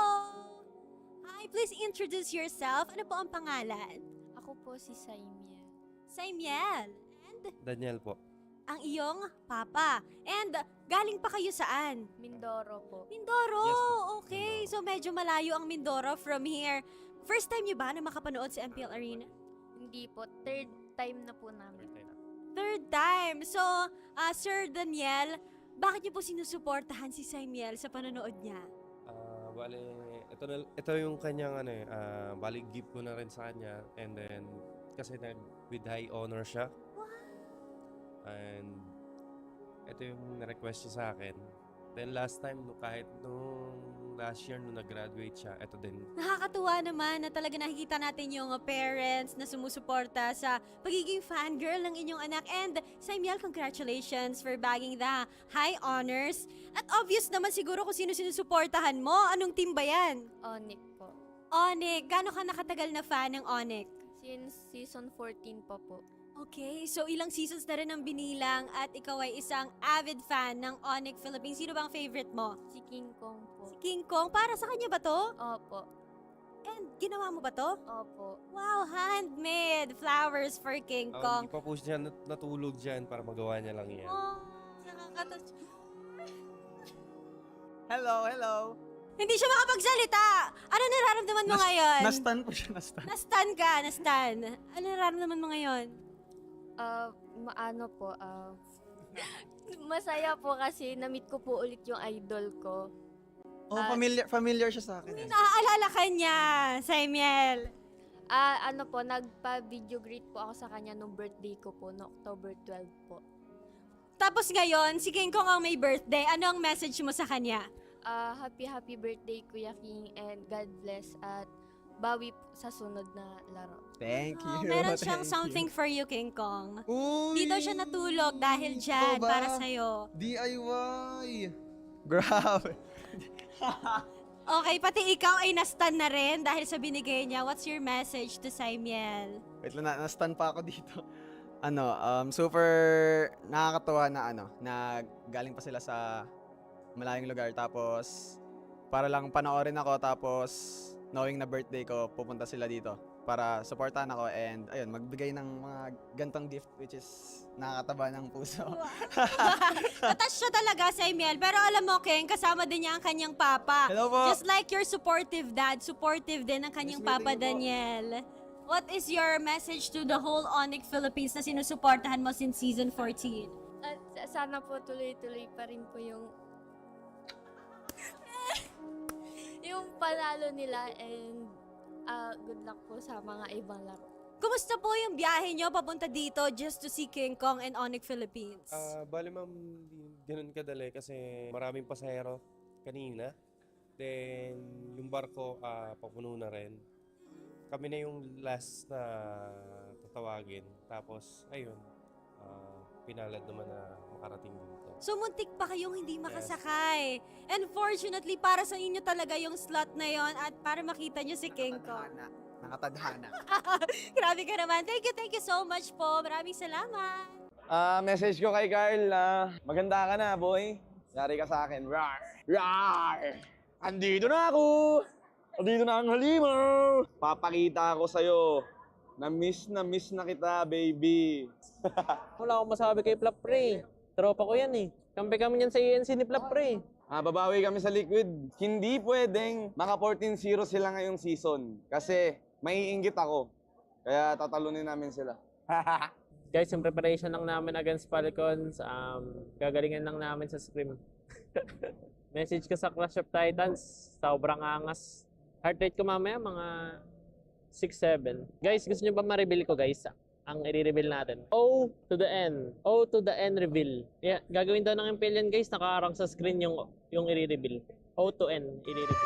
Hi, please introduce yourself. Ano po ang pangalan? Ako po si Saimiel. Saimiel. And Daniel po. ang iyong papa. And galing pa kayo saan? Mindoro po. Mindoro! Yes po. Okay, so medyo malayo ang Mindoro from here. First time niyo ba na makapanood sa MPL Arena? Hindi po. Third time na po namin. Third time. So, Sir Daniel, bakit niyo po sinusuportahan si Saimiel sa panonood niya? Bale, ito yung kanyang bali gift ko na rin sa kanya, and then kasi with high honor siya. And ito yung na-request siya sa akin. Then last time, kahit nung last year nung nag-graduate siya, ito din. Nakakatuwa naman na talaga nakikita natin yung parents na sumusuporta sa pagiging fangirl ng inyong anak. And Saimiel, congratulations for bagging the high honors. At obvious naman siguro kung sino sinusuportahan mo. Anong team ba yan? Onyx po. Onyx. Gano'n ka nakatagal na fan ng Onyx? Since season 14 pa po. Okay, so ilang seasons na rin ang binilang at ikaw ay isang avid fan ng Onyx Philippines. Sino bang favorite mo? Si King Kong po. Si King Kong. Para sa kanya ba to? Opo. And ginawa mo ba to? Opo. Wow, handmade flowers for King Kong. Hindi pa po siya natulog dyan para magawa niya lang yan. Oh, nakakatas. Hello. Hindi siya makapagsalita. Ano nararamdaman mo ngayon? Na-stun po siya, na-stun. Na-stun ka, na-stun. Ano nararamdaman mo ngayon? Masaya po kasi na-meet ko po ulit yung idol ko. Oh, familiar siya sa akin. Naaalala ka niya, Saimiel. Nagpa-video greet po ako sa kanya nung birthday ko po, no October 12 po. Tapos ngayon, si King Kong ang may birthday. Ano ang message mo sa kanya? Happy birthday Kuya King, and God bless at bawi sa sunod na laro. Thank you. Meron siyang something for you, King Kong. Uy! Dito siya natulog dahil dyan, para sa'yo. DIY! Grabe. Okay, pati ikaw ay na-stun na rin dahil sa binigay niya. What's your message to Saimiel? Wait lang, na-stun pa ako dito. Super nakakatuwa na galing pa sila sa malayong lugar, tapos para lang panoorin ako, tapos knowing na birthday ko, pupunta sila dito para supportahan ako and ayun, magbigay ng mga gantong gift, which is nakakataba ng puso. Attach siya talaga, Saimiel. Pero alam mo, King, kasama din niya ang kanyang papa. Hello po. Just like your supportive dad, supportive din ang kanyang papa, Daniel. What is your message to the whole Onyx Philippines na sinusuportahan mo since season 14? At sana po tuloy-tuloy pa rin po yung panalo nila, and good luck po sa mga ibang laro. Kumusta po yung biyahe nyo papunta dito just to see King Kong and Onyx Philippines? Bali ma'am, ganun kadali kasi maraming pasahero kanina. Then, yung barko, papuno na rin. Kami na yung last na tatawagin. Tapos, ayun, pinalad naman na makarating dito. So muntik pa kayong hindi makasakay. And fortunately, para sa inyo talaga yung slot na yon at para makita nyo si King Kong. Nakatadhana. Grabe ka naman. Thank you so much po. Maraming salamat. Message ko kay Carl, maganda ka na, boy. Yari ka sa akin. Rar! Rar! Andito na ako! Andito na ang halimaw! Papakita ko sa'yo na miss na kita, baby. Wala akong masabi kay Flap Pre. Tropa ko yan eh. Kampi kami yan sa ENC ni Flap Pre. Babawi kami sa Liquid. Hindi pwedeng maka 14-0 sila ngayong season. Kasi maiinggit ako. Kaya tatalunin namin sila. Guys, yung preparation lang namin against Falcons, gagalingan lang namin sa scrim. Message ko sa Clash of Titans, sobrang angas. Heart rate ko mamaya, mga 6-7. Guys, gusto nyo ba ma-reveal ko guys? Ang i-reveal natin. O to the N. O to the N reveal. Yeah, gagawin daw ng MPL yan guys, nakaarang sa screen yung i-reveal. O to N, i-reveal.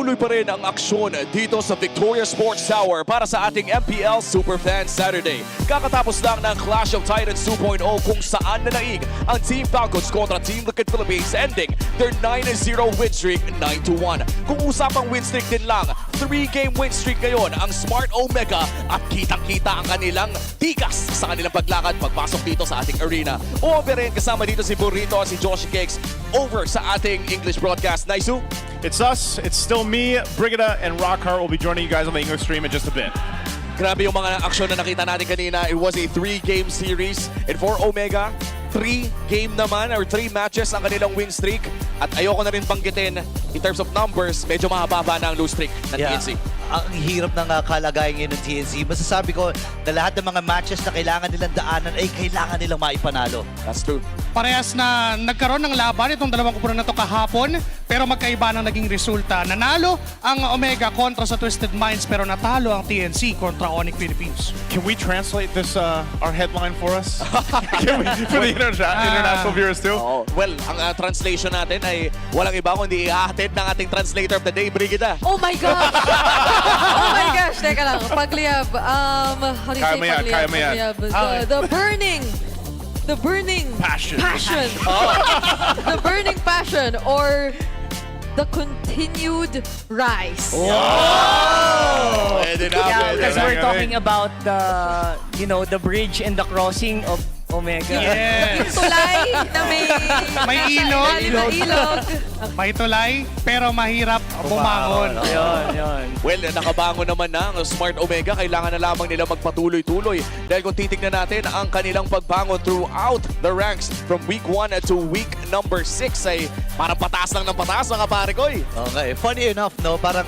Patuloy pa rin ang aksyon dito sa Victoria Sports Tower para sa ating MPL Superfan Saturday. Kakatapos lang ng Clash of Titans 2.0 kung saan nanaig ang Team Falcons kontra Team Liquid Philippines, ending their 9-0 win streak 9-1. Kung usapang win streak din lang, 3-game win streak ngayon ang Smart Omega at kitang-kita ang kanilang tikas sa kanilang paglakad pagpasok dito sa ating arena. Rin kasama dito si Burrito at si Joshi Cakes over sa ating English broadcast. Naisu? It's us. It's still me, Brigida, and Rockhart will be joining you guys on the English stream in just a bit. Grabe yung mga aksyon na nakita natin kanina. It was a 3-game series. And for Omega, 3-game naman or 3 matches ang kanilang win streak. At ayoko na rin banggitin in terms of numbers, medyo mahaba na ang lose streak ng TNC. Ang hirap ng kalagayan ngayon ng TNC. Masasabi ko na lahat ng mga matches na kailangan nilang daanan ay kailangan nilang maipanalo. That's true. Parehas na nagkaroon ng laban itong dalawang kupunan na to kahapon, pero magkaiba ng naging resulta. Nanalo ang Omega kontra sa Twisted Minds, pero natalo ang TNC kontra Onyx Philippines. Can we translate this our headline for us? Can we, for the international viewers too? Well, ang translation natin ay walang iba kundi ihahatid ng ating translator of the day, Brigida. Oh my gosh! Oh my gosh! Teka lang. Pagliyab. How do you say pagliyab? Kaya mo yan. The burning passion. Oh. The burning passion or the continued rise. Oh! Yeah, because we're talking about the bridge and the crossing of Omega. Yes. Yung tulay na may ilog. ilog. May tulay, pero mahirap bumangon. Yun. Well, nakabangon naman na ang Smart Omega. Kailangan na lamang nila magpatuloy-tuloy. Dahil kung titignan natin ang kanilang pagbangon throughout the ranks from week 1 to week number 6 ay parang pataas lang ng pataas, mga pare ko. Okay, funny enough, no? Parang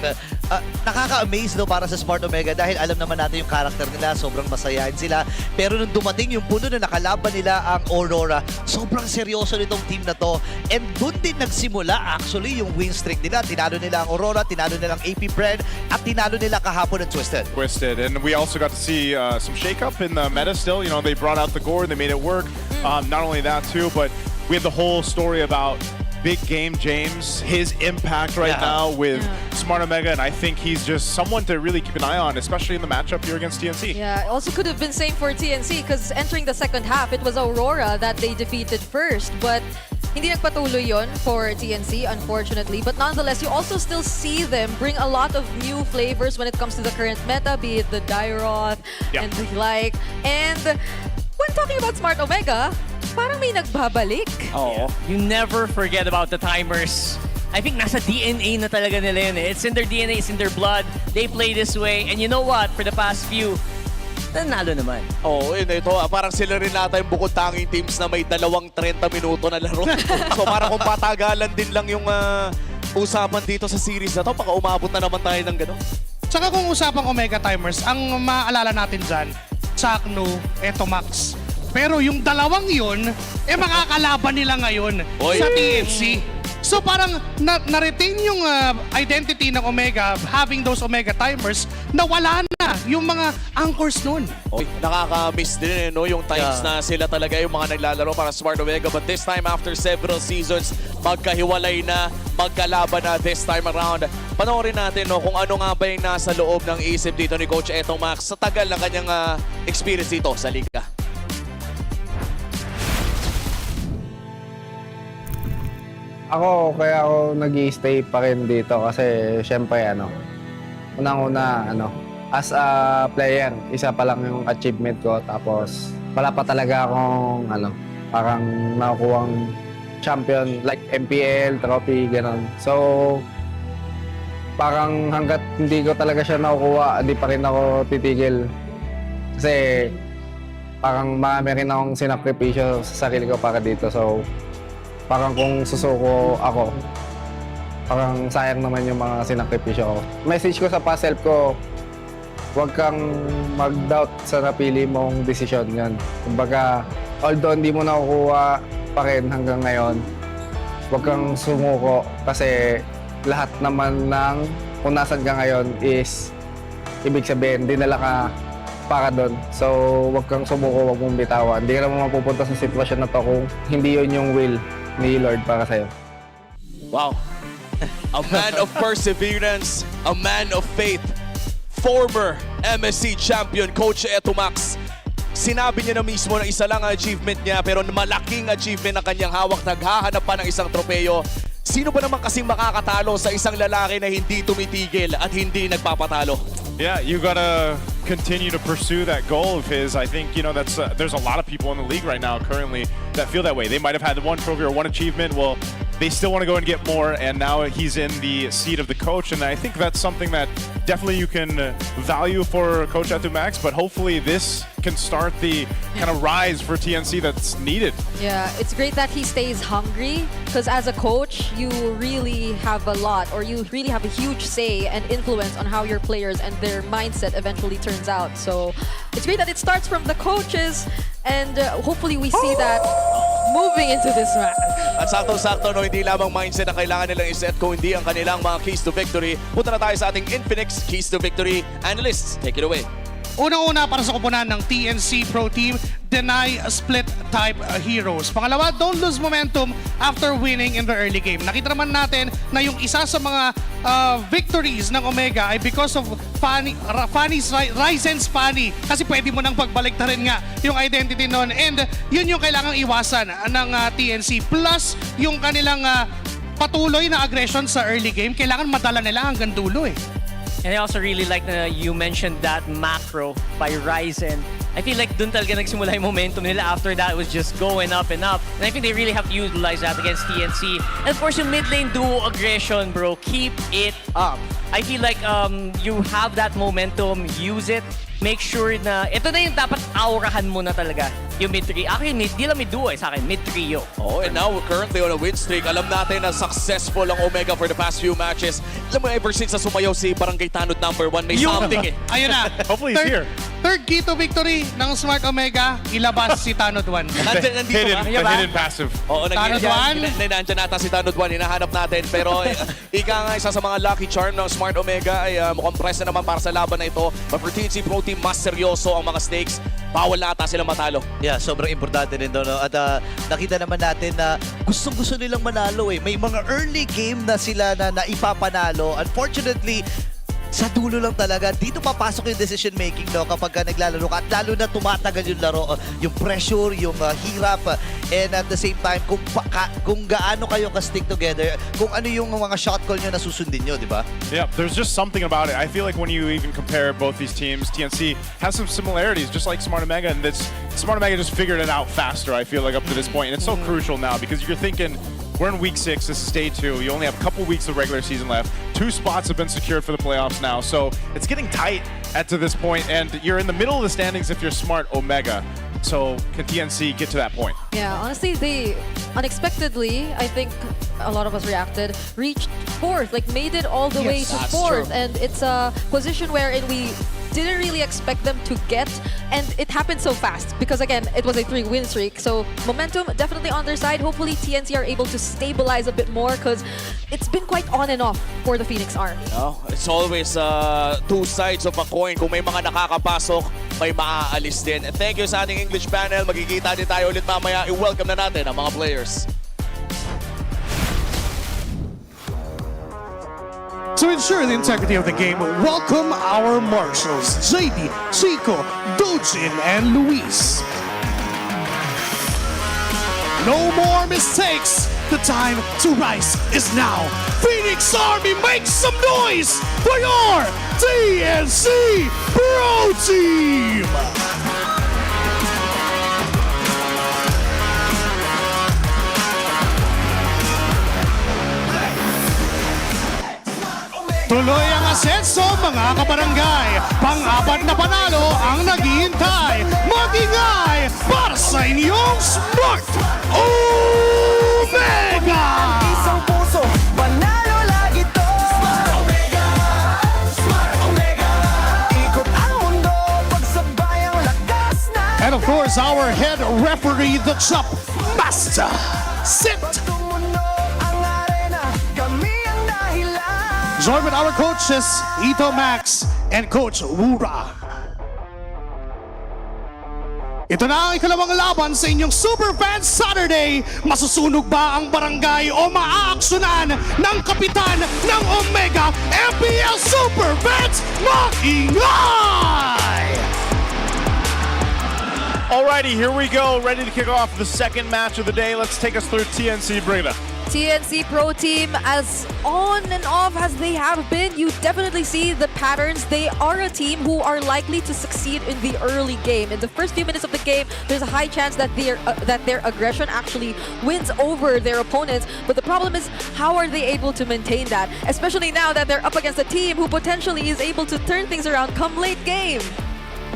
nakaka-amaze, no, para sa Smart Omega dahil alam naman natin yung character nila, sobrang masayahin sila. Pero nung dumating yung puno na nakalaban nila ang Aurora, sobrang seryoso nitong team na to. And doon din nagsimula actually yung win streak nila. Tinalo nila ang Aurora, tinalo nila ang AP Bred, at tinalo nila kahapon ang Twisted. And we also got to see some shake-up in the meta still. You know, they brought out the gore, they made it work. Not only that too, but we have the whole story about Big Game James, his impact right now with Smart Omega, and I think he's just someone to really keep an eye on, especially in the matchup here against TNC. Yeah, also could have been same for TNC because entering the second half, it was Aurora that they defeated first, but hindi nagpatuloy yon for TNC, unfortunately. But nonetheless, you also still see them bring a lot of new flavors when it comes to the current meta, be it the Dairoth and the like. And when talking about Smart Omega, parang may nagbabalik. Oh, you never forget about the timers. I think nasa DNA na talaga nila yun. It's in their DNA, it's in their blood. They play this way. And you know what? For the past few, nanalo naman. Ito, parang sila rin nata yung bukod tanging teams na may 30 minuto na laro. So parang kung patagalan din lang yung usapan dito sa series na to, baka umabot na naman tayo ng gano'n. Tsaka kung usapang Omega timers, ang maaalala natin dyan, Sakno, eto Max. Pero yung dalawang yun, makakalaban nila ngayon sa TNC. So parang na-retain yung identity ng Omega, having those Omega timers, na wala na yung mga anchors nun. Nakaka-miss din yung times na sila talaga yung mga naglalaro para Smart Omega. But this time, after several seasons, magkahiwalay na, magkalaban na this time around. Panoorin natin kung ano nga ba yung nasa loob ng isip dito ni Coach Etong Max sa tagal ng kanyang experience dito sa liga. Kaya ako nag-i-stay pa rin dito kasi syempre unang-una as a player, isa pa lang yung achievement ko, tapos wala pa talaga akong parang nakukuhang champion like MPL, trophy, gano'n. So parang hanggat hindi ko talaga siya nakukuha, hindi pa rin ako titigil. Kasi parang marami rin akong sinakripisyo sa sarili ko para dito. So parang kung susuko ako, parang sayang naman yung mga sinakripisyo ko. Message ko sa past self ko, huwag kang mag-doubt sa napili mong desisyon yan. Kumbaga, although hindi mo nakukuha pa rin hanggang ngayon, huwag kang sumuko kasi lahat naman ng kung nasan ka ngayon is ibig sabihin, dinala ka para doon. So, huwag kang sumuko, huwag mong bitawan. Hindi ka naman mapupunta sa sitwasyon na to kung hindi yun yung will ni Lord para sa'yo. Wow. A man of perseverance, a man of faith, former MSC champion, Coach Eto Max. Sinabi niya na mismo na isa lang ang achievement niya pero malaking achievement ang kanyang hawak. Naghahanap pa ng isang tropeyo. Sino ba naman kasing makakatalo sa isang lalaki na hindi tumitigil at hindi nagpapatalo? Yeah, you gotta continue to pursue that goal of his. I think, you know, that's there's a lot of people in the league right now currently that feel that way. They might have had one trophy or one achievement. Well, they still want to go and get more, and now he's in the seat of the coach, and I think that's something that definitely you can value for Coach Eto Max, but hopefully this can start the kind of rise for TNC that's needed. Yeah, it's great that he stays hungry because as a coach, you really have a lot, or you really have a huge say and influence on how your players and their mindset eventually turns out. So it's great that it starts from the coaches, and hopefully we see that moving into this match. At sakto-sakto, no, hindi lamang mindset ang kailangan nilang iset kung hindi ang kanilang mga keys to victory. Punta na tayo sa ating Infinix Keys to Victory analysts. Take it away. Unang-una para sa koponan ng TNC Pro Team, deny split type heroes. Pangalawa, don't lose momentum after winning in the early game. Nakita naman natin na yung isa sa mga victories ng Omega ay because of Ryzen's Fanny. Kasi pwede mo nang pagbalik na rin nga yung identity nun. And yun yung kailangang iwasan ng TNC. Plus, yung kanilang patuloy na aggression sa early game, kailangan madala nila hanggang dulo eh. And I also really like na you mentioned that macro by Ryzen. I feel like dun talaga nagsimula yung momentum nila. After that, it was just going up and up. And I think they really have to utilize that against TNC. And of course, yung mid lane duo aggression, bro, keep it up. I feel like you have that momentum, use it. Make sure na ito na yung dapat aurahan mo na talaga. Yung mid-3. Actually, di lang mid-duo sa akin. Mid-trio. Oh, and now we're currently on a win streak. Alam natin na successful ang Omega for the past few matches. Alam mo, ever since na sumayaw si Barangay Tanod #1, may something eh. Ayun na. Hopefully he's here. Third key to victory ng Smart Omega, ilabas si Tanod 1. Nandito ba? The hidden passive. Oo, Tanod 1. Nandiyan nata si Tanod 1, hinahanap natin. Pero ika nga, isa sa mga lucky charm ng Smart Omega ay mukhang press na naman para sa laban na ito. But for TNC Pro Team, mas seryoso ang mga stakes. Bawal na ata silang matalo. Yeah, sobrang importante din doon. No? At nakita naman natin na gustong-gusto nilang manalo eh. May mga early game na sila na naipapanalo. Unfortunately, sa dulo lang talaga, dito papasok yung decision making no, kapag naglalaro ka. At lalo na tumatagal yung laro, yung pressure, yung hirap. And at the same time, kung gaano kayo ka-stick together, kung ano yung mga shot call nyo na susundin nyo, di ba? Yeah, there's just something about it. I feel like when you even compare both these teams, TNC has some similarities, just like Smart Omega, and Smart Omega just figured it out faster, I feel like, up to this point. And it's so crucial now because you're thinking, we're in week 6, this is day 2. You only have a couple weeks of regular season left. 2 spots have been secured for the playoffs now. So it's getting tight to this point, and you're in the middle of the standings if you're Smart Omega. So can TNC get to that point? Yeah, honestly, they unexpectedly, I think a lot of us reacted, reached 4th, like made it all the way to 4th. And it's a position wherein we didn't really expect them to get, and it happened so fast because again, it was a 3-win streak. So momentum definitely on their side. Hopefully TNC are able to stabilize a bit more because it's been quite on and off for the Phoenix Army. No, it's always two sides of a coin. Kung may mga nakakapasok, may maaalis din. And thank you sa ating English panel. Magkikita din tayo ulit mamaya. I-welcome na natin ang mga players. To ensure the integrity of the game, welcome our marshals, JD, Chico, Dojin, and Luis. No more mistakes. The time to rise is now. Phoenix Army, make some noise for your TNC Pro Team! Tuloy ang asenso, mga kabarangay. Pang-apat na panalo ang naghihintay. Mag-ingay para sa inyong Smart Omega! Isang puso, panalo lagi to. Smart Omega, Smart Omega. Ikot ang mundo, pagsabay ang lakas na. And of course, our head referee, the Chop Master. Sit! Joined with our coaches, Ito Max and Coach Wura. Ito na ang ikalawang laban sa inyong Superfans Saturday. Masusunog ba ang barangay o maaaksyonan ng kapitan ng Omega MPL Superfans? Maingay! Alrighty, here we go. Ready to kick off the second match of the day. Let's take us through TNC. Bring it up. TNC Pro Team, as on and off as they have been, you definitely see the patterns. They are a team who are likely to succeed in the early game. In the first few minutes of the game, there's a high chance that their aggression actually wins over their opponents. But the problem is, how are they able to maintain that? Especially now that they're up against a team who potentially is able to turn things around come late game.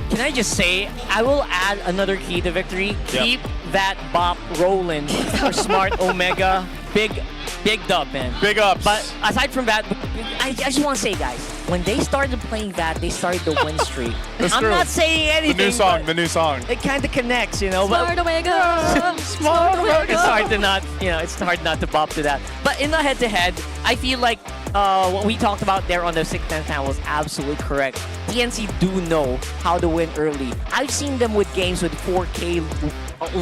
Can I just say, I will add another key to victory. Keep that bop rolling for Smart Omega. Big dub, man. Big ups. But aside from that, I just want to say, guys, when they started playing that, they started the win streak. I'm not saying anything. The new song. It kind of connects, you know. Smart Omega! Smart Omega! It's hard to not, it's hard not to bop to that. But in the head-to-head, I feel like what we talked about there on the 6th channel was absolutely correct. TNC do know how to win early. I've seen them with games with 4K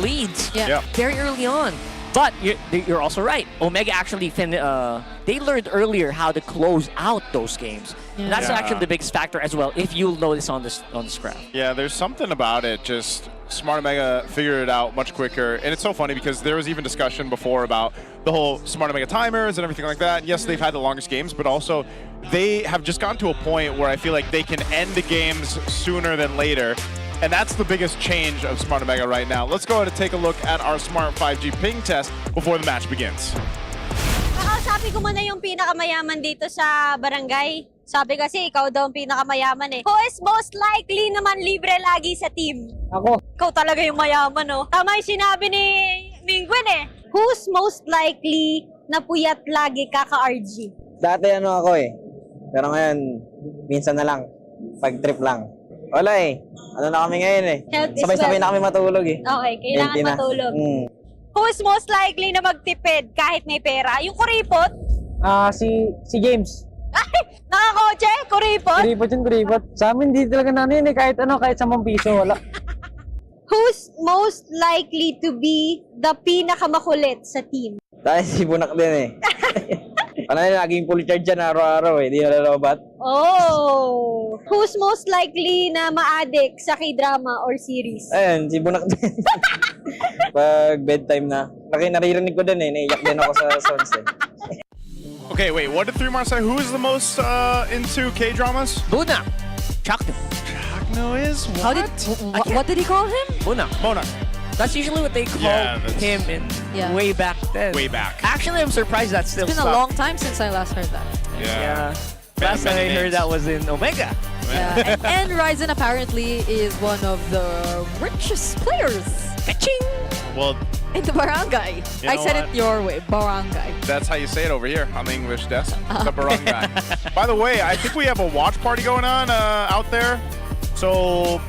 leads very early on. But you're also right. Omega actually they learned earlier how to close out those games. And that's actually the biggest factor as well, if you'll notice on the scrap. Yeah, there's something about it. Just Smart Omega figured it out much quicker. And it's so funny because there was even discussion before about the whole Smart Omega timers and everything like that. Yes, they've had the longest games, but also they have just gotten to a point where I feel like they can end the games sooner than later. And that's the biggest change of Smart Omega right now. Let's go ahead and take a look at our Smart 5G ping test before the match begins. Sabi ko muna yung pinakamayaman dito sa barangay. Sabi kasi ikaw daw ang pinakamayaman eh. Who is most likely naman libre lagi sa team? Ako. Ikaw talaga yung mayaman, no? Tama yung sinabi ni Mingwen eh. Who's most likely na puyat lagi kaka-RG? Dati ako eh. Pero ngayon, minsan na lang. Pag-trip lang. Wala eh. Ano na kami ngayon eh. Sabay-sabay na kami matulog eh. Okay, kailangan matulog. Who is most likely na magtipid kahit may pera? Yung kuripot? Si James. Ay! Nakakotse? Kuripot? Kuripot. Sa amin di talaga na yun eh. Kahit 10 piso, wala. Who's most likely to be the pinakamakulit sa team? Dahil si Bunak din eh. Laging full charge dyan araw-araw eh. Di nalalobat. Oh! Who's most likely na ma-addict sa K-drama or series? Ayun, si Bunak din. Pag bedtime na. Naririnig ko din eh. Naiyak din ako sa songs eh. Okay, wait. What did 3mar say? Who is the most into K-dramas? Bunak. Chakno. Chakno is what? What did he call him? Bunak. That's usually what they called him in way back then. Way back. Actually, I'm surprised that's still It's been a long time since I last heard that. Yeah. Last time I heard that was in Omega. Yeah. and Ryzen apparently is one of the richest players. Ka-ching! Well, in the barangay. You I know said what? it your way, barangay. That's how you say it over here on the English desk. The barangay. By the way, I think we have a watch party going on out there. So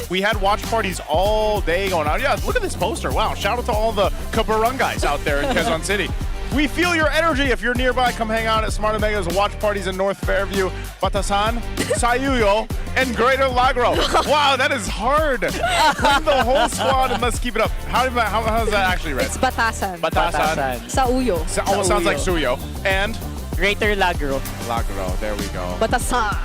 we had watch parties all day going on. Yeah, look at this poster. Wow, shout out to all the Kabarangays out there in Quezon City. We feel your energy. If you're nearby, come hang out at Smart Omega's watch parties in North Fairview, Batasan, Sayuyo, and Greater Lagro. Wow, that is hard. Bring the whole squad and let's keep it up. How does that actually read? It's Batasan. Batasan. Sauyo. Almost sounds like Suyo. And? Greater Lagro. Lagro, there we go. Batasan.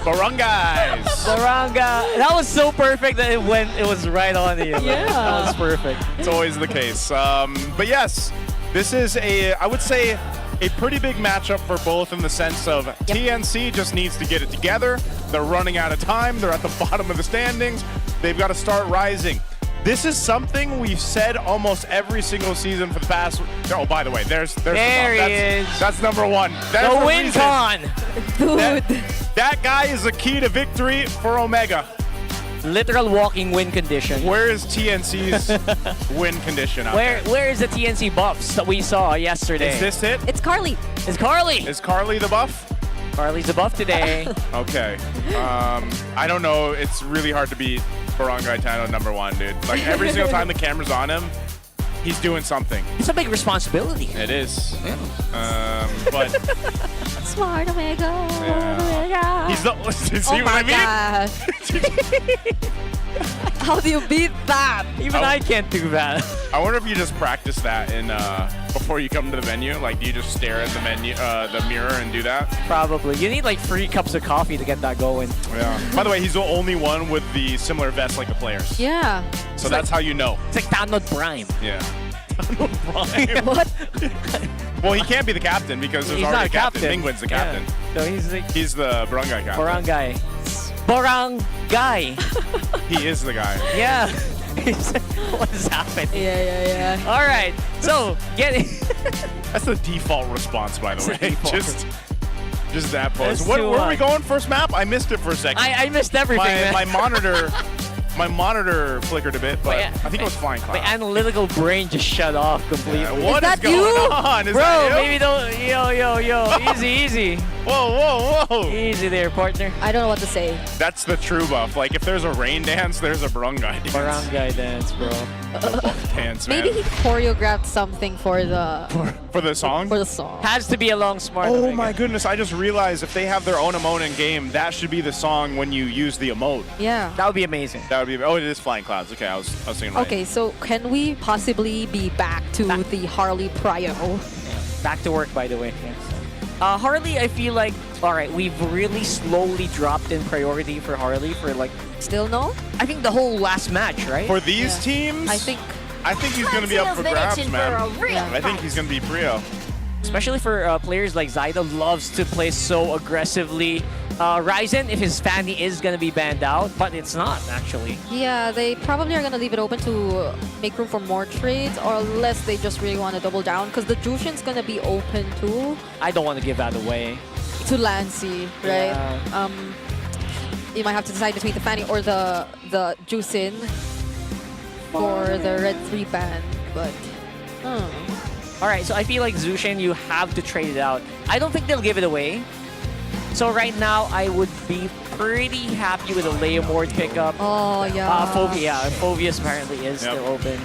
Barangays. Barangay. That was so perfect that it was right on the Yeah. That was perfect. It's always the case. But yes, this is I would say, a pretty big matchup for both in the sense of TNC just needs to get it together. They're running out of time. They're at the bottom of the standings. They've got to start rising. This is something we've said almost every single season for the past. Oh, by the way, there's There he is. That's number one. There's The the win reason. con. Dude. That guy is the key to victory for Omega. Literal walking win condition. Where is TNC's win condition out there? Where is the TNC buffs that we saw yesterday? Is this it? It's Carly. It's Carly. Is Carly the buff? Carly's the buff today. Okay. I don't know. It's really hard to beat Barangay Tano #1, dude. Like, every single time the camera's on him, he's doing something. It's a big responsibility. It is. But Smart Omega. he's the. See Oh what I my mean? gosh. How do you beat that? Even I can't do that. I wonder if you just practice that in before you come to the venue. Like, do you just stare at the menu, the mirror, and do that? Probably. You need like 3 cups of coffee to get that going. Yeah. By the way, he's the only one with the similar vest like the players. Yeah. So that's how you know. It's like Tanod Prime. Yeah. What? Well, he can't be the captain because there's He's already not a captain. captain. Mingwen's the captain. No, he's the barangay captain. Barangay. Barangay. He is the guy. Yeah. What is happening? Yeah. All right. So, That's the default response, by the way. Just that pose. That's Where too are we much. going first map? I missed it for a second. I missed everything, man. My monitor. My monitor flickered a bit, but I think it was flying My cloud. analytical brain just shut off completely. Yeah, what is going on? Is Bro, that you? maybe don't. Yo. Easy. Whoa. Easy there, partner. I don't know what to say. That's the true buff. Like, if there's a rain dance, there's a barangay dance. Barangay dance, bro. Dance, man. Maybe he choreographed something for the For the song? for the song. Has to be a long smart. Oh my goodness, I just realized if they have their own emote in game, that should be the song when you use the emote. Yeah. That would be amazing. That would be, oh, it is Flying Clouds. Okay, I was thinking right. Okay, so can we possibly be back to the Harley Prio? Back to work, by the way. Yes. Harley, I feel like, all right, we've really slowly dropped in priority for Harley for like. Still no? I think the whole last match, right? For these teams, I think he's going to be up for grabs, man. I think he's going to be Prio. Especially for players like Zaida, loves to play so aggressively. Ryzen, if his Fanny is going to be banned out, but it's not, actually. Yeah, they probably are going to leave it open to make room for more trades, or unless they just really want to double down, because the Jushin's going to be open too. I don't want to give that away. To Lancy, right? Yeah. You might have to decide between the Fanny or the Jushin for the Red 3 ban, but... All right, so I feel like Zushin, you have to trade it out. I don't think they'll give it away. So right now, I would be pretty happy with a Leomord pickup. Oh, yeah. Phobius apparently is still open.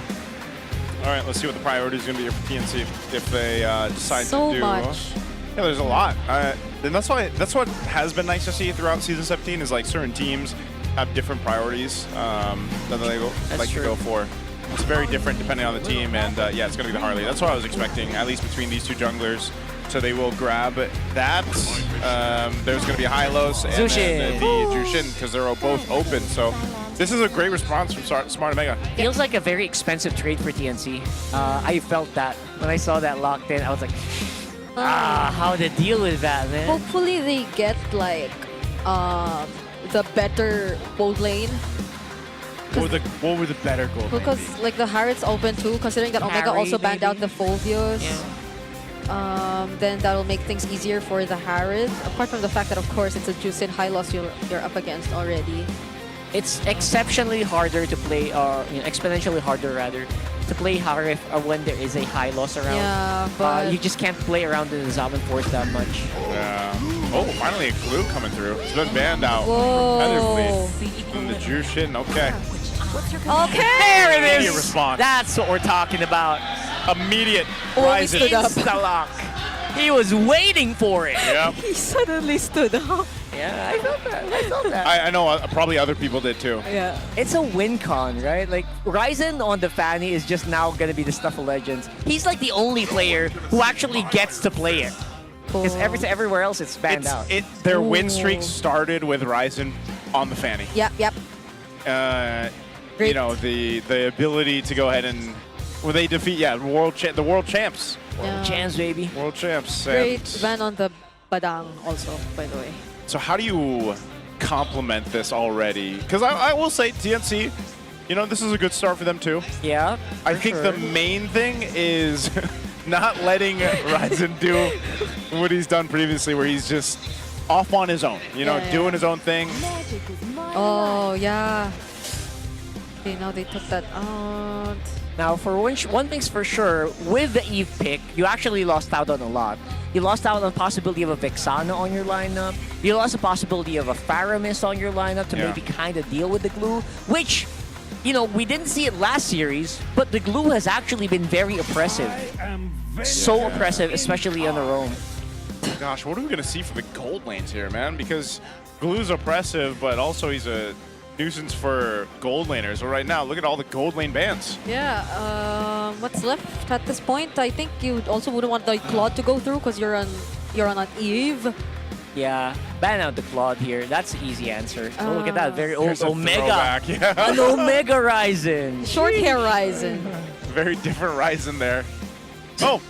All right, let's see what the priority is going to be for TNC if they decide So to do. much. Yeah, there's a lot. And that's what has been nice to see throughout Season 17 is like certain teams have different priorities that they like to go for. It's very different depending on the team, and yeah, it's going to be the Harley. That's what I was expecting, at least between these two junglers. So they will grab that. There's going to be a Hylos and then the Jushin because they're both open. So this is a great response from Smart Omega. Feels like a very expensive trade for TNC. I felt that when I saw that locked in. I was like, how to deal with that, man. Hopefully they get like the better both lane. What were the better goals? Because like the Harriet's open too, considering that Omega Harry, also banned out maybe? the Phobius. Then that'll make things easier for the Harriet. Apart from the fact that of course it's a Jushin high loss you're up against already. It's exceptionally harder to play, or exponentially harder rather, to play Harif when there is a high loss around. Yeah, but you just can't play around in the Zaman Force that much. Yeah. Oh, finally a glue coming through. It's been banned out. Whoa. And the Jushin, okay. Okay. There it Immediate is. response. That's what we're talking about. Immediate Rising. rising. Insta-lock. He was waiting for it. Yep. He suddenly stood up. Yeah, I felt that. I know probably other people did too. Yeah. It's a win con, right? Like, Ryzen on the Fanny is just now going to be the stuff of legends. He's like the only player who actually gets to play it. Because everywhere else it's banned out. Their win streak started with Ryzen on the Fanny. Yep. You know, the ability to go ahead and they defeat the world champs. Yeah. Champs, baby. World champs. Great And ban on the Badang also, by the way. so how do you complement this already? Because I will say TNC, you know, this is a good start for them too. Yeah. I think the main thing is not letting Ryzen do what he's done previously, where he's just off on his own, you know, doing his own thing. Oh, yeah. Okay, now they took that out. Now, for one thing's for sure, with the Eve pick, you actually lost out on a lot. You lost out on the possibility of a Vexana on your lineup. You lost the possibility of a Faramis on your lineup to maybe kind of deal with the glue, which, you know, we didn't see it last series, but the glue has actually been very oppressive. So oppressive, especially on the roam. Gosh, what are we going to see for the gold lanes here, man? Because Glue's oppressive, but also he's a nuisance for gold laners. But right now, look at all the gold lane bans. Yeah, what's left at this point? I think you also wouldn't want the Claude to go through because you're on an Eve. Yeah, ban out the Claude here. That's the easy answer. Oh, look at that. Very old Here's a Omega. throwback, yeah. An Omega Ryzen. Short hair Ryzen. Very different Ryzen there. Oh,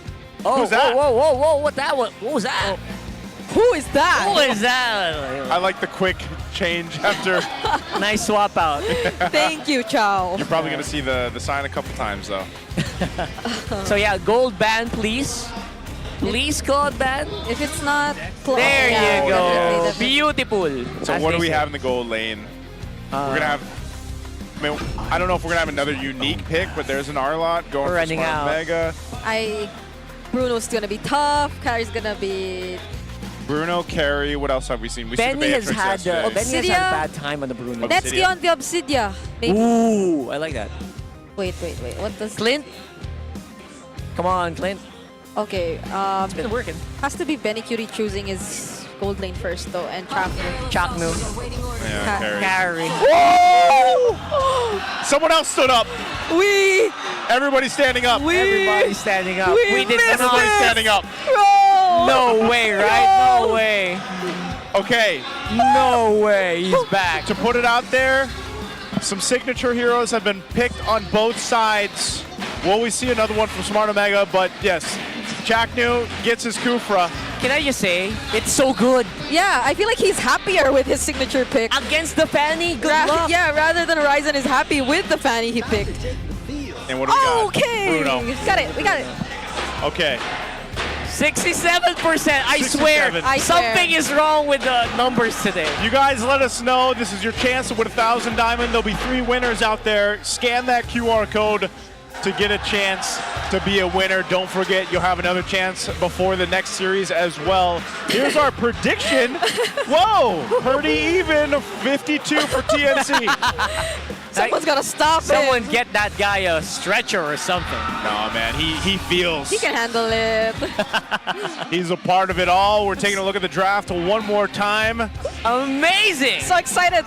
Oh, who's that? whoa, whoa, whoa, what that was? What was that? Who is that? Who is that? I like the quick change after. Nice swap out. Thank you, Chow. You're probably going to see the sign a couple times, though. So yeah, gold ban, please. Please, gold ban. If it's not... There yeah, you go. definitely. Beautiful. So as what do they we say. have in the gold lane? We're going to have... I mean, I don't know if we're going to have another unique pick, but there's an Arlot going We're for running Smart out. Omega. Bruno's gonna be tough. Carrie's gonna be... Bruno, Carry, what else have we seen? We see the Benny has Beatrix had yesterday. Benny has had a bad time on the Bruno. Netsky on the Obsidia. Maybe. Ooh, I like that. Wait. What does... Clint? Come on, Clint. Okay, It's been working. has to be Benny Curie choosing his gold lane first though, and Chaknu. Yeah, Carry. Carry. Someone else stood up. Everybody's standing up. Everybody's standing up. We did not. Everybody's standing up. No way, right? No way. Okay. No way. He's back. To put it out there, some signature heroes have been picked on both sides. Will we see another one from Smart Omega? But yes, Chaknu gets his Kufra. Can I just say, it's so good. Yeah, I feel like he's happier with his signature pick. Against the Fanny, good luck. Yeah, rather than Ryzen is happy with the Fanny he picked. And what do we got? Okay. Bruno. We got it. Okay. 67%. I 67. swear. I Something swear. is wrong with the numbers today. You guys let us know. This is your chance to win 1,000 diamond. There'll be 3 winners out there. Scan that QR code to get a chance to be a winner. Don't forget, you'll have another chance before the next series as well. Here's our prediction. Whoa, pretty even, 52 for TNC. Someone's got to stop Someone him. get that guy a stretcher or something. No, man, he feels. He can handle it. He's a part of it all. We're taking a look at the draft one more time. Amazing. So excited.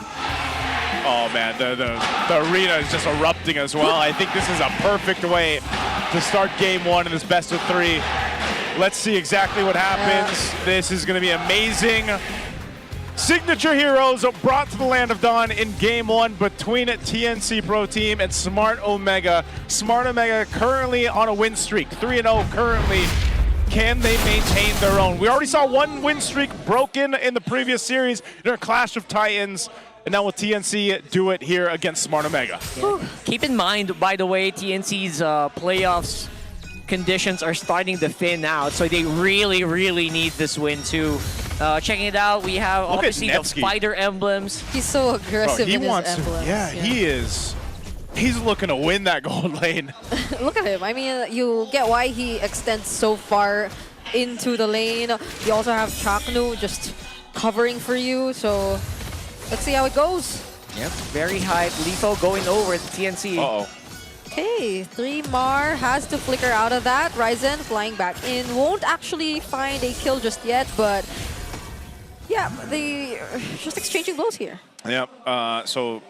Oh man, the arena is just erupting as well. I think this is a perfect way to start game 1 in this best of 3. Let's see exactly what happens. This is going to be amazing. Signature heroes brought to the Land of Dawn in game 1 between TNC Pro Team and Smart Omega. Smart Omega currently on a win streak, 3-0 currently. Can they maintain their own? We already saw one win streak broken in the previous series during Clash of Titans. And now will TNC do it here against Smart Omega? Yeah. Keep in mind, by the way, TNC's playoffs conditions are starting to thin out, so they really, really need this win too. Checking it out, we have Look obviously at the Netsky. fighter emblems. He's so aggressive he in wants his emblems. he is. He's looking to win that gold lane. Look at him. I mean, you get why he extends so far into the lane. You also have Chaknu just covering for you, so let's see how it goes. Yep, very high. Lethal going over the TNC. Uh-oh. Okay, 3 Mar has to flicker out of that. Ryzen flying back in. Won't actually find a kill just yet, but yeah, they just exchanging blows here. Yep. So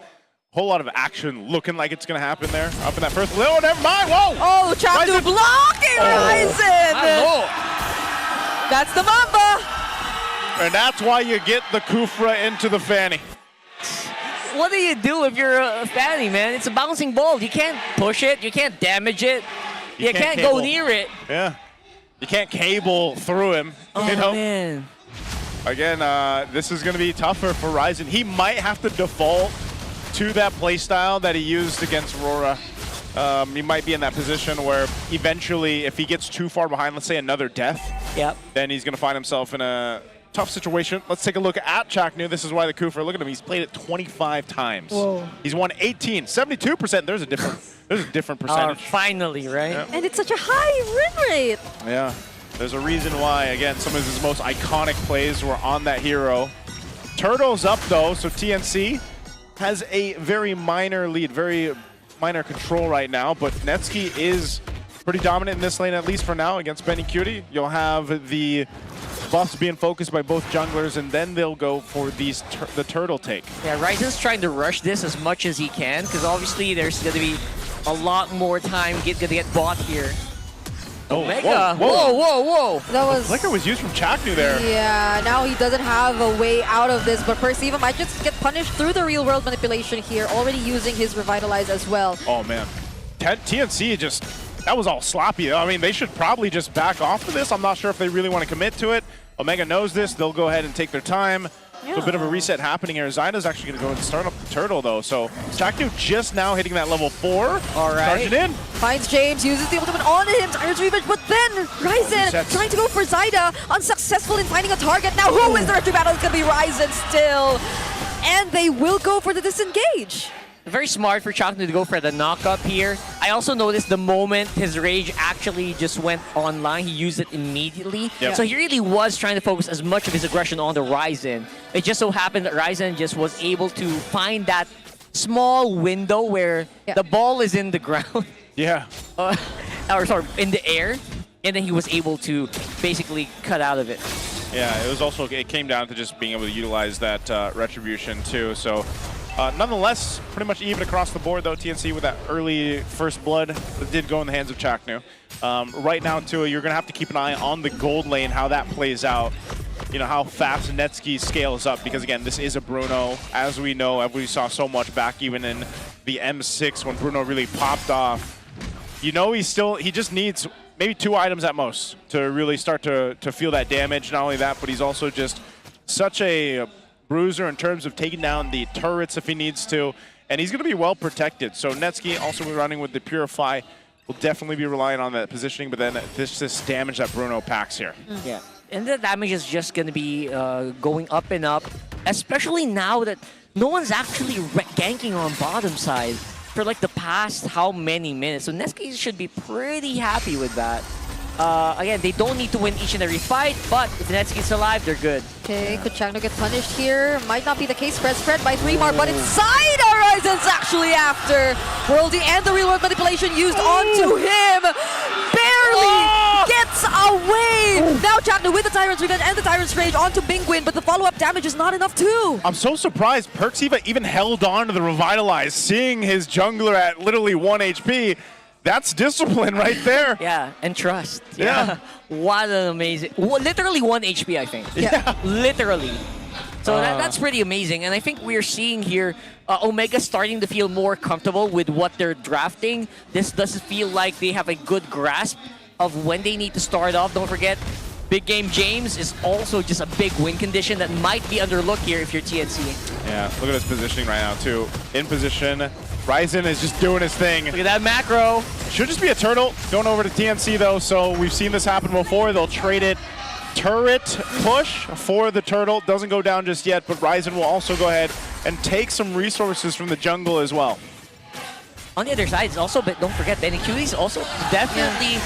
whole lot of action looking like it's going to happen there. Up in that first. Oh, never mind. Whoa. Oh, Chaknu blocking Ryzen. That's the Mamba. And that's why you get the Kufra into the Fanny. What do you do if you're a Fanny, man? It's a bouncing ball. You can't push it. You can't damage it. You can't go near it. Yeah. You can't cable through him. Oh, you know? man. Again, this is going to be tougher for Ryzen. He might have to default to that playstyle that he used against RORA. He might be in that position where eventually, if he gets too far behind, let's say another death, then he's going to find himself in a tough situation. Let's take a look at Chaknu. This is why the Kufra. Look at him. He's played it 25 times. Whoa. He's won 18, 72%. There's a different percentage. Finally, right? Yeah. And it's such a high win rate. Yeah. There's a reason why, again, some of his most iconic plays were on that hero. Turtle's up, though, so TNC has a very minor lead, very minor control right now, but Netsky is pretty dominant in this lane, at least for now, against Benny Cutie. You'll have the buffs being focused by both junglers, and then they'll go for these the turtle take. Yeah, Ryzen's trying to rush this as much as he can, because obviously there's going to be a lot more time gonna get bought here. Omega. Whoa. That was... Flicker was used from Chaknu there. Yeah, now he doesn't have a way out of this, but Perceiva might just get punished through the real world manipulation here, already using his Revitalize as well. Oh man, TNC just, that was all sloppy. I mean, they should probably just back off of this. I'm not sure if they really want to commit to it. Omega knows this. They'll go ahead and take their time. So a bit of a reset happening here. Zyda's actually going to go and start up the turtle, though. So Chaknu just now hitting that level 4. All right. Charging in. Finds James, uses the ultimate on him. Tyrant's Revenge, but then Ryzen trying to go for Zyda. Unsuccessful in finding a target. Now who is the retry battle? It's going to be Ryzen still. And they will go for the disengage. Very smart for Chaknu to go for the knock-up here. I also noticed the moment his rage actually just went online, he used it immediately. Yep. So he really was trying to focus as much of his aggression on the Ryzen. It just so happened that Ryzen just was able to find that small window where the ball is in the ground. Yeah. Or sorry, in the air. And then he was able to basically cut out of it. Yeah, it was also, it came down to just being able to utilize that retribution too. So nonetheless, pretty much even across the board though, TNC with that early first blood that did go in the hands of Chaknu. Right now too, you're gonna have to keep an eye on the gold lane, how that plays out. You know, how fast Netsky scales up, because again, this is a Bruno. As we know, as we saw so much back even in the M6 when Bruno really popped off. You know, he just needs maybe 2 items at most to really start to feel that damage. Not only that, but he's also just such a bruiser in terms of taking down the turrets if he needs to, and he's going to be well protected. So Netsky also running with the Purify will definitely be relying on that positioning, but then this damage that Bruno packs here. Yeah, and the damage is just going to be going up and up, especially now that no one's actually ganking on bottom side for like the past how many minutes. So Netsky should be pretty happy with that. Again, they don't need to win each and every fight, but if Netsky's alive, they're good. Okay, could Chaknu get punished here? Might not be the case. Spread by 3 more, but inside Horizon's actually after. Worldy and the real world manipulation used onto him. Barely gets away. Now Chaknu with the Tyrant's Revenge and the Tyrant's Rage onto Bingwin, but the follow-up damage is not enough too. I'm so surprised Perceiva even held on to the Revitalize, seeing his jungler at literally 1 HP. That's discipline right there. Yeah, and trust. Yeah. What an amazing... literally 1 HP, I think. Yeah. Literally. So that's pretty amazing. And I think we're seeing here Omega starting to feel more comfortable with what they're drafting. This does feel like they have a good grasp of when they need to start off. Don't forget, Big Game James is also just a big win condition that might be underlooked here if you're TNC. Yeah, look at his positioning right now, too. In position. Ryzen is just doing his thing. Look at that macro. Should just be a turtle. Going over to TNC, though, so we've seen this happen before. They'll trade it. Turret push for the turtle. Doesn't go down just yet, but Ryzen will also go ahead and take some resources from the jungle as well. On the other side, it's also, but don't forget, Benny is also definitely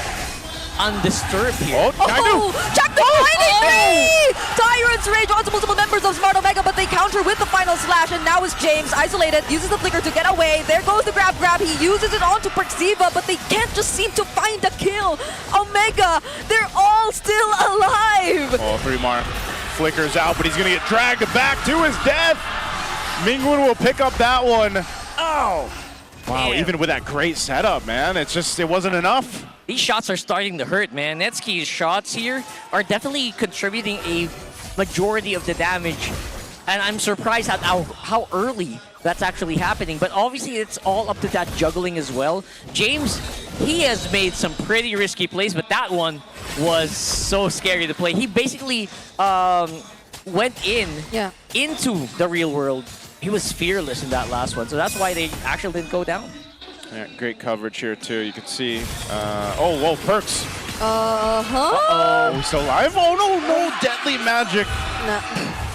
undisturbed here. Chaknu finding me! Tyrant's Rage onto multiple members of Smart Omega, but they counter with the final slash, and now is James isolated, uses the flicker to get away. There goes the grab. He uses it onto Perceiva, but they can't just seem to find a kill. Omega, they're all still alive! Oh, 3 more. Flickers out, but he's going to get dragged back to his death. Mingwin will pick up that one. Oh! Wow, Damn. Even with that great setup, man, it wasn't enough. These shots are starting to hurt, man. Netsky's shots here are definitely contributing a majority of the damage. And I'm surprised at how early that's actually happening. But obviously, it's all up to that juggling as well. James, he has made some pretty risky plays, but that one was so scary to play. He basically went into the real world. He was fearless in that last one, so that's why they actually didn't go down. Yeah, great coverage here, too. You can see. Oh, whoa, Perks. Uh-huh. He's still alive. Oh, no, deadly magic.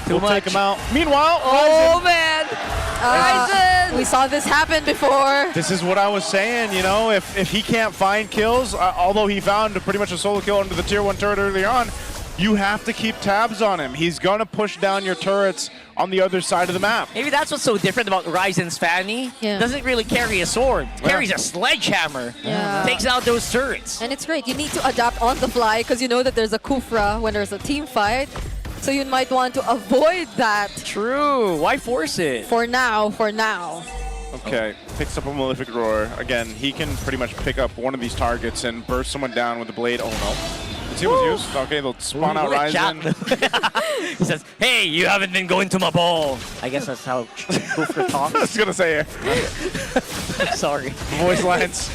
We'll take him out. Meanwhile, oh, Ryzen. man. Ryzen. We saw this happen before. This is what I was saying, you know, if he can't find kills, although he found pretty much a solo kill under the tier 1 turret earlier on, you have to keep tabs on him. He's going to push down your turrets on the other side of the map. Maybe that's what's so different about Ryzen's Fanny. Yeah. Doesn't really carry a sword. Carries a sledgehammer. Yeah. Takes out those turrets. And it's great. You need to adapt on the fly because you know that there's a Kufra when there's a team fight. So you might want to avoid that. True. Why force it? For now, for now. Okay, picks up a Malefic Roar. Again, he can pretty much pick up one of these targets and burst someone down with the blade. Oh no. The team was used. Okay, they'll spawn out Ryzen. He says, hey, you haven't been going to my ball. I guess that's how Kufra talks. I was going to say it. Sorry. Voice lines.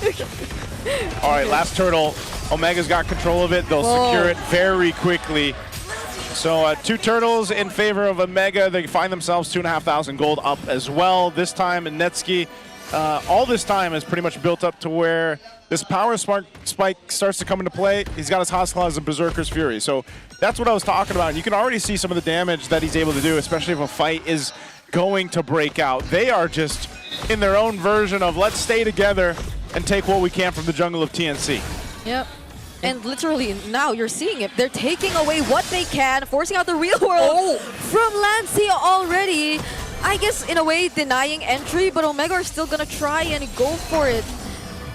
All right, last turtle. Omega's got control of it. They'll secure it very quickly. So 2 turtles in favor of Omega. They find themselves 2,500 gold up as well. This time, Netsky, all this time is pretty much built up to where this power spike starts to come into play. He's got his Houseclaws and Berserker's Fury. So that's what I was talking about. You can already see some of the damage that he's able to do, especially if a fight is going to break out. They are just in their own version of let's stay together and take what we can from the jungle of TNC. Yep. And literally now you're seeing it. They're taking away what they can, forcing out the real world from Lancey already. I guess in a way denying entry, but Omega are still gonna try and go for it.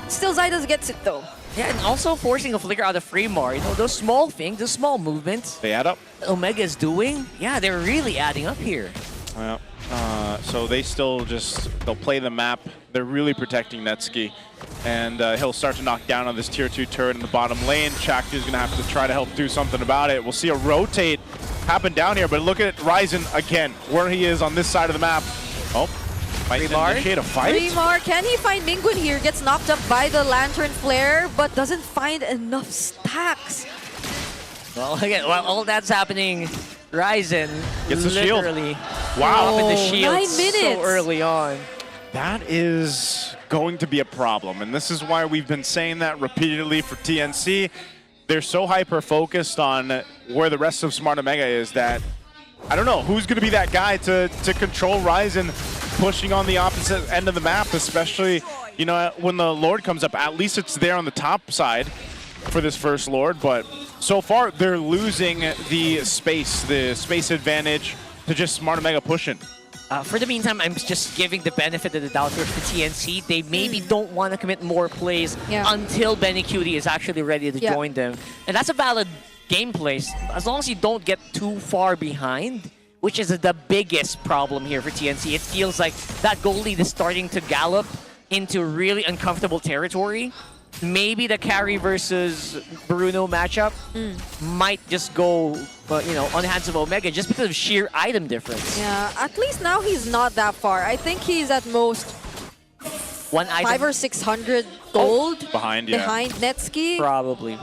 Still Zydas gets it though. Yeah, and also forcing a flicker out of Fremar. You know, those small things, those small movements. They add up. Omega's doing, yeah, they're really adding up here. Yeah. So they still they'll play the map. They're really protecting Netsky. And he'll start to knock down on this tier 2 turret in the bottom lane. Chaktu's going to have to try to help do something about it. We'll see a rotate happen down here, but look at Ryzen again, where he is on this side of the map. Oh, might initiate a fight. Fremar, can he find Mingwen here? Gets knocked up by the Lantern Flare, but doesn't find enough stacks. Well, again, while all that's happening, Ryzen gets the shield. Wow, in the shield 9 minutes. so early on. That is going to be a problem, and this is why we've been saying that repeatedly for TNC. They're so hyper-focused on where the rest of Smart Omega is that I don't know who's going to be that guy to control Ryzen pushing on the opposite end of the map, especially, you know, when the Lord comes up. At least it's there on the top side for this first Lord, but so far they're losing the space advantage to just Smart Omega pushing. For the meantime, I'm just giving the benefit of the doubt here for TNC. They maybe don't want to commit more plays until Benny Cutie is actually ready to join them. And that's a valid gameplay, as long as you don't get too far behind, which is the biggest problem here for TNC. It feels like that goal lead is starting to gallop into really uncomfortable territory. Maybe the carry versus Bruno matchup might just go, you know, on the hands of Omega just because of sheer item difference. Yeah, at least now he's not that far. I think he's at most 500 or 600 gold behind Netsky. Probably.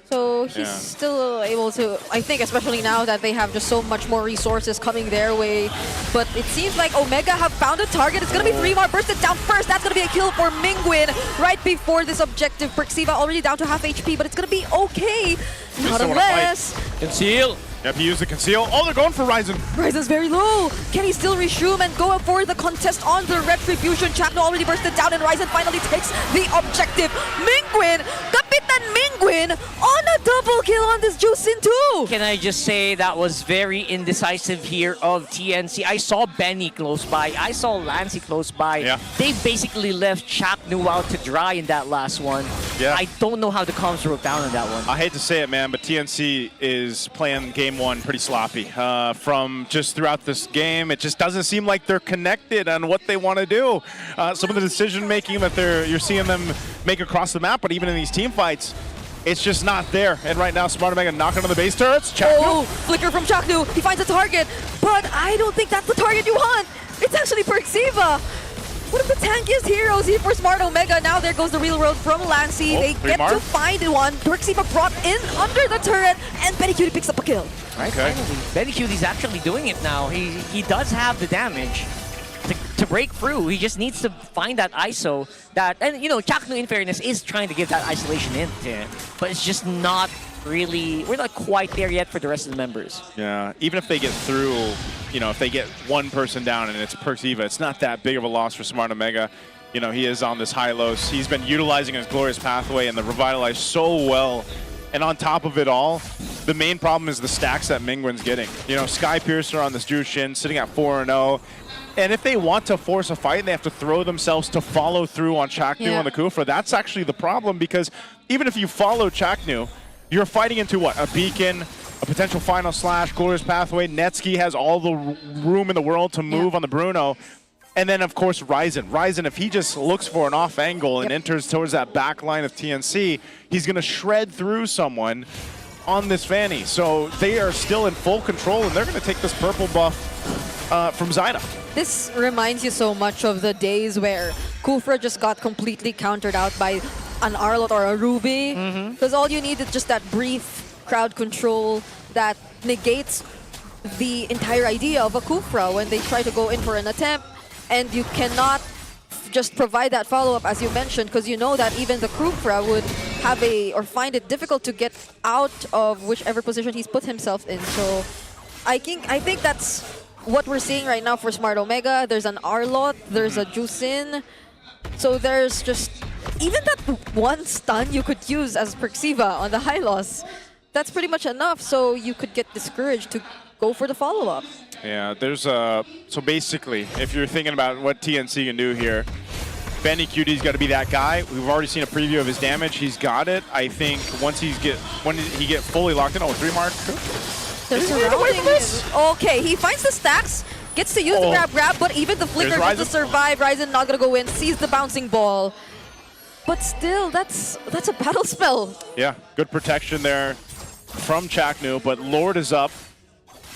So he's still able to, I think, especially now that they have just so much more resources coming their way. But it seems like Omega have found a target. It's going to be Fremar bursted down first. That's going to be a kill for Mingwen right before this objective. Perxiva already down to half HP, but it's going to be okay. Not unless... Conceal. Yep, he used the conceal. Oh, they're going for Ryzen. Ryzen's very low. Can he still resume and go for the contest on the Retribution? Chakno already bursted down and Ryzen finally takes the objective. Mingwen, Kapitan Mingwen on a double kill on this Juicin too. Can I just say that was very indecisive here of TNC. I saw Benny close by. I saw Lancey close by. Yeah. They basically left Chaknu out to dry in that last one. Yeah. I don't know how the comms broke down on that one. I hate to say it, man, but TNC is playing game one pretty sloppy. From just throughout this game, it just doesn't seem like they're connected on what they want to do. Some of the decision-making that you're seeing them make across the map, but even in these team fights, it's just not there. And right now, Smart Omega knocking on the base turrets. Oh, flicker from Chaknu. He finds a target, but I don't think that's the target you want. It's actually Perxiva. One of the tankiest heroes here for Smart Omega. Now there goes the real world from Lancey. They get to find one. Perxiva brought in under the turret, and Benny Cutie picks up a kill. Right, finally. Benny Cutie's actually doing it now. He does have the damage to break through. He just needs to find that ISO that, and you know, Chaknu in fairness is trying to give that isolation in to him, but it's just not really, we're not quite there yet for the rest of the members. Yeah, even if they get through, you know, if they get one person down and it's Perxiva, it's not that big of a loss for Smart Omega. You know, he is on this Hylos. He's been utilizing his Glorious Pathway and the Revitalize so well. And on top of it all, the main problem is the stacks that Mingwen's getting. You know, Sky Piercer on this Jushin, sitting at 4-0. And if they want to force a fight, they have to throw themselves to follow through on Chaknu on the Kufra. That's actually the problem, because even if you follow Chaknu, you're fighting into what? A beacon, a potential final slash, Glorious Pathway. Netsky has all the room in the world to move on the Bruno. And then, of course, Ryzen. Ryzen, if he just looks for an off angle and enters towards that back line of TNC, he's going to shred through someone on this Fanny. So they are still in full control, and they're going to take this purple buff from Zyda. This reminds you so much of the days where Kufra just got completely countered out by an Arlot or a Ruby. Because all you need is just that brief crowd control that negates the entire idea of a Kufra when they try to go in for an attempt, and you cannot just provide that follow-up, as you mentioned, because you know that even the Kufra would have or find it difficult to get out of whichever position he's put himself in. So I think that's what we're seeing right now for Smart Omega. There's an Arlot, there's a Jusin. So there's just, even that one stun you could use as Perxiva on the high loss, that's pretty much enough, so you could get discouraged to go for the follow-up. Yeah, there's so basically, if you're thinking about what TNC can do here, Benny Cutie's got to be that guy. We've already seen a preview of his damage. He's got it. I think once when he get fully locked in, three mark. They're surrounding him. Okay, he finds the stacks, gets to use the grab, but even the flicker gets to survive. Ryzen not gonna go in, sees the bouncing ball. But still, that's a battle spell. Yeah, good protection there from Chaknu, but Lord is up.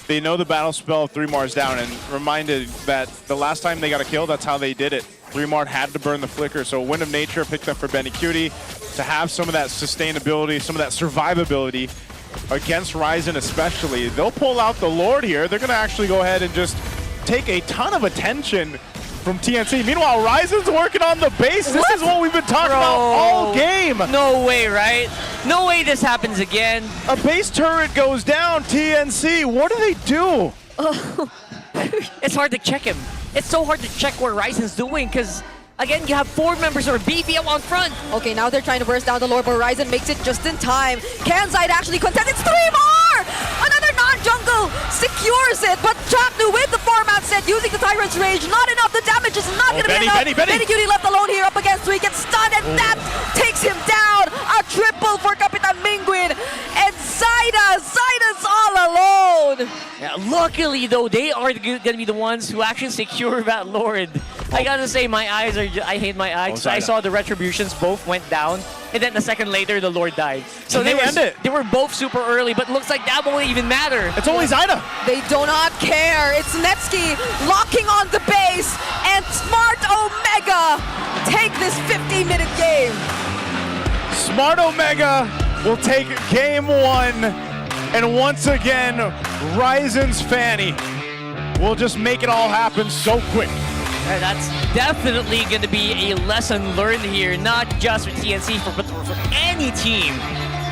They know the battle spell of 3Mar's down, and reminded that the last time they got a kill, that's how they did it. 3Mar had to burn the flicker, so Wind of Nature picked up for Benny Cutie to have some of that sustainability, some of that survivability against Ryzen especially. They'll pull out the Lord here. They're going to actually go ahead and just take a ton of attention from TNC. Meanwhile, Ryzen's working on the base. This is what we've been talking about all game. No way, right? No way this happens again. A base turret goes down. TNC, what do they do? It's hard to check him. It's so hard to check what Ryzen's doing, because again, you have 4 members who are BBM on front. Okay, now they're trying to burst down the Lord, but Ryzen makes it just in time. Can Zyd actually contest? It's 3Mar! Another non-jungle secures it, but Chaknu with the format set, using the Tyrant's Rage, not enough. The damage is not going to be enough. Benny Cutie left alone here up against 3, gets stunned, and that takes him down. A triple for Kapitan Mingwen, and Zyda's all alone. Yeah, luckily, though, they are going to be the ones who actually secure that Lord. I gotta say, my eyes are I hate my eyes. I saw the Retributions both went down, and then a second later, the Lord died. So they were both super early, but looks like that won't even matter. It's only Zyda. They do not care. It's Netsky locking on the base, and Smart Omega take this 50-minute game. Smart Omega will take game 1, and once again, Ryzen's Fanny will just make it all happen so quick. And that's definitely going to be a lesson learned here, not just for TNC, but for any team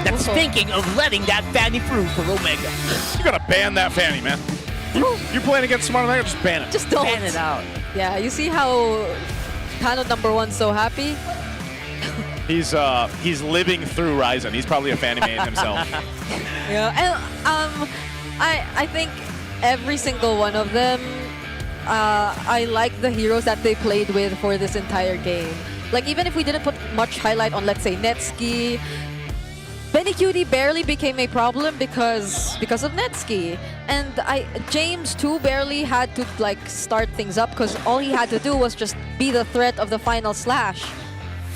that's thinking of letting that Fanny through for Omega. You gotta ban that Fanny, man. You playing against Smart Omega, just ban it. Just don't. Ban it out. Yeah, you see how Tano #1's so happy? He's living through Ryzen. He's probably a Fanny main himself. Yeah, and I think every single one of them, I like the heroes that they played with for this entire game. Like, even if we didn't put much highlight on, let's say, Netsky, Benny Cutie barely became a problem because of Netsky. And James too barely had to like start things up, because all he had to do was just be the threat of the final slash.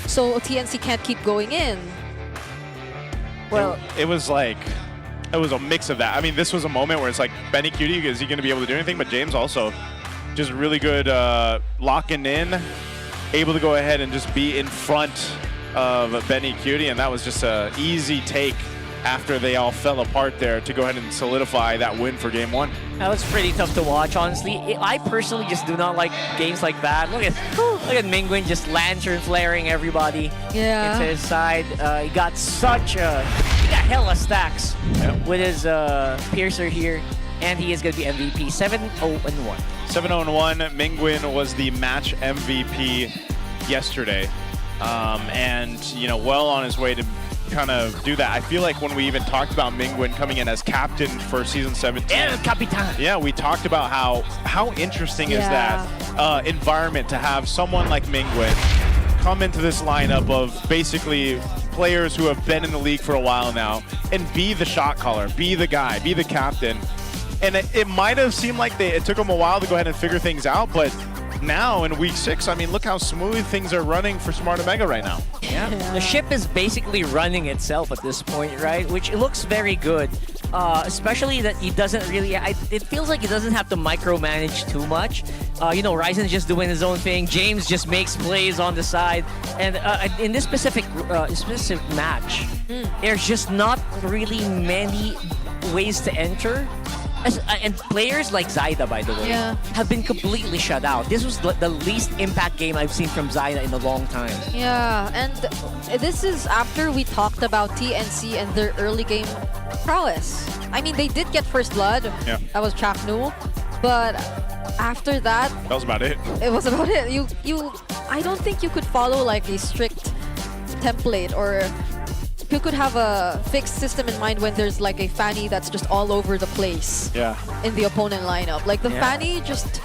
So TNC can't keep going in. Well, it was a mix of that. I mean, this was a moment where it's like, Benny Cutie, is he going to be able to do anything? But James also just really good locking in, able to go ahead and just be in front of Benny Cutie, and that was just an easy take after they all fell apart there to go ahead and solidify that win for game 1. That was pretty tough to watch, honestly. I personally just do not like games like that. Look at Mingwen just lantern flaring everybody into his side. He got he got hella stacks with his Piercer here, and he is going to be MVP. 7-0-1. 7-0-1. Mingwen was the match MVP yesterday, and well on his way to kind of do that. I feel like when we even talked about Mingwen coming in as captain for season 17. El Capitan. Yeah, we talked about how interesting is that environment to have someone like Mingwen come into this lineup of basically players who have been in the league for a while now and be the shot caller, be the guy, be the captain. And it might have seemed like it took them a while to go ahead and figure things out, but now in week 6, I mean, look how smooth things are running for Smart Omega right now. Yeah. The ship is basically running itself at this point, right? Which it looks very good. Especially that he doesn't really, it feels like he doesn't have to micromanage too much. You know, Ryzen's just doing his own thing. James just makes plays on the side. And in this specific match, there's just not really many ways to enter. And players like Zaida, by the way, have been completely shut out. This was the least impact game I've seen from Zaida in a long time. Yeah, and this is after we talked about TNC and their early game prowess. I mean, they did get first blood. Yeah. That was Chaknu. But after that, that was about it. It was about it. I don't think you could follow like a strict template, or you could have a fixed system in mind when there's like a Fanny that's just all over the place in the opponent lineup. Like the Fanny just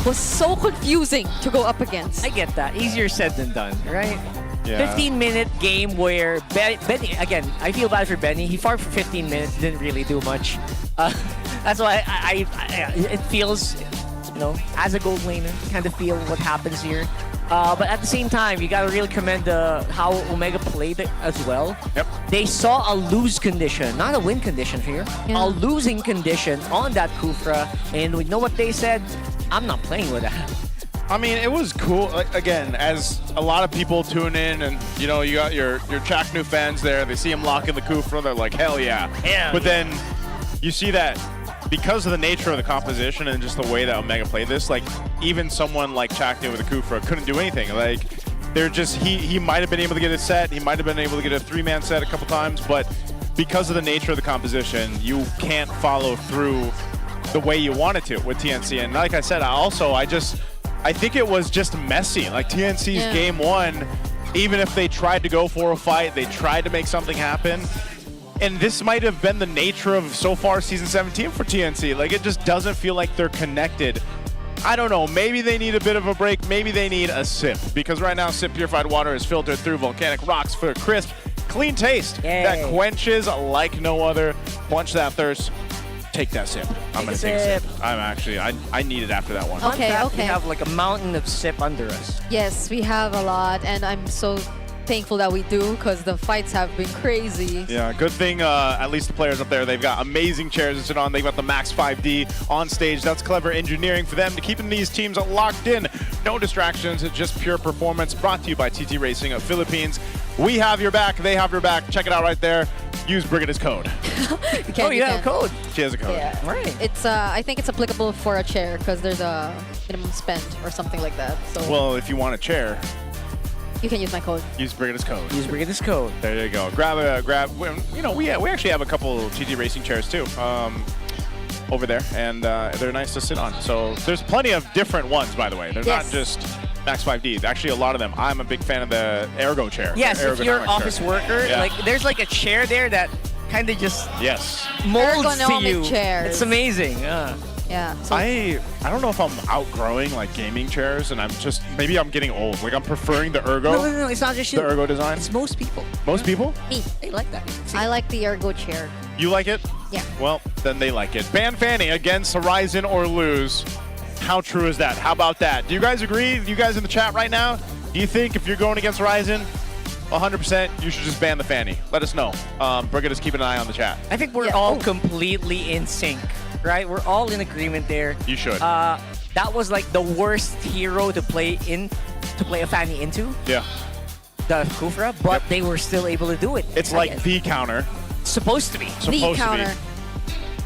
was so confusing to go up against. I get that. Easier said than done, right? Yeah. 15-minute game where Benny, again, I feel bad for Benny. He farmed for 15 minutes, didn't really do much. That's why it feels, you know, as a gold laner, kind of feel what happens here. But at the same time, you gotta really commend how Omega played it as well. Yep. They saw a lose condition, not a win condition here. A losing condition on that Kufra, and we know what they said. I'm not playing with that. I mean, it was cool. Again, as a lot of people tune in, and you know, you got your Chaknu fans there. They see him locking the Kufra, they're like, hell yeah. But then you see that because of the nature of the composition and just the way that Omega played this, like even someone like Chaknu with a Kufra couldn't do anything. Like they're just he might have been able to get a set, he might have been able to get a 3-man set a couple times, but because of the nature of the composition, you can't follow through the way you wanted to with TNC. And like I said, I think it was just messy. Like TNC's game 1, even if they tried to go for a fight, they tried to make something happen. And this might have been the nature of so far season 17 for TNC. Like it just doesn't feel like they're connected. I don't know, maybe they need a bit of a break, maybe they need a sip. Because right now, sip purified water is filtered through volcanic rocks for a crisp, clean taste that quenches like no other. Quench that thirst. Take that sip. I'm gonna take a sip. I need it after that one. Okay. We have like a mountain of sip under us. Yes, we have a lot, and I'm so thankful that we do, because the fights have been crazy. Yeah, good thing at least the players up there, they've got amazing chairs to sit on. They've got the Max 5D on stage. That's clever engineering for them to keeping these teams locked in. No distractions, it's just pure performance. Brought to you by TT Racing of Philippines. We have your back, they have your back. Check it out right there. Use Brigida's code. You have a code. She has a code. Yeah. Right. It's I think it's applicable for a chair, because there's a minimum spend or something like that. So Well, if you want a chair, you can use my code. use Brigida's code. Use Brigida's code. There you go. Grab. You know, we actually have a couple TT Racing chairs too, over there, and they're nice to sit on. So there's plenty of different ones, by the way. They're not just Max 5D. Actually, a lot of them. I'm a big fan of the Ergo chair. Yes, if you're an ergonomic office chair. worker, Yeah. like there's like a chair there that kind of just molds to Ergonomic you. chairs. It's amazing. Yeah. So I don't know if I'm outgrowing like gaming chairs, and maybe I'm getting old. Like I'm preferring the Ergo. No, it's not just you. The Ergo design. It's most people. Most people? Me. They like that. I like the Ergo chair. You like it? Yeah. Well, then they like it. Ban Fanny against Horizon or lose. How true is that? How about that? Do you guys agree? You guys in the chat right now, do you think if you're going against Horizon, 100% you should just ban the Fanny? Let us know. Brigida's keeping an eye on the chat. I think we're all completely in sync, right? We're all in agreement there. You should. That was like the worst hero to play a Fanny into. Yeah. The Kufra, but they were still able to do it. It's like the counter. Supposed to be. Supposed to be.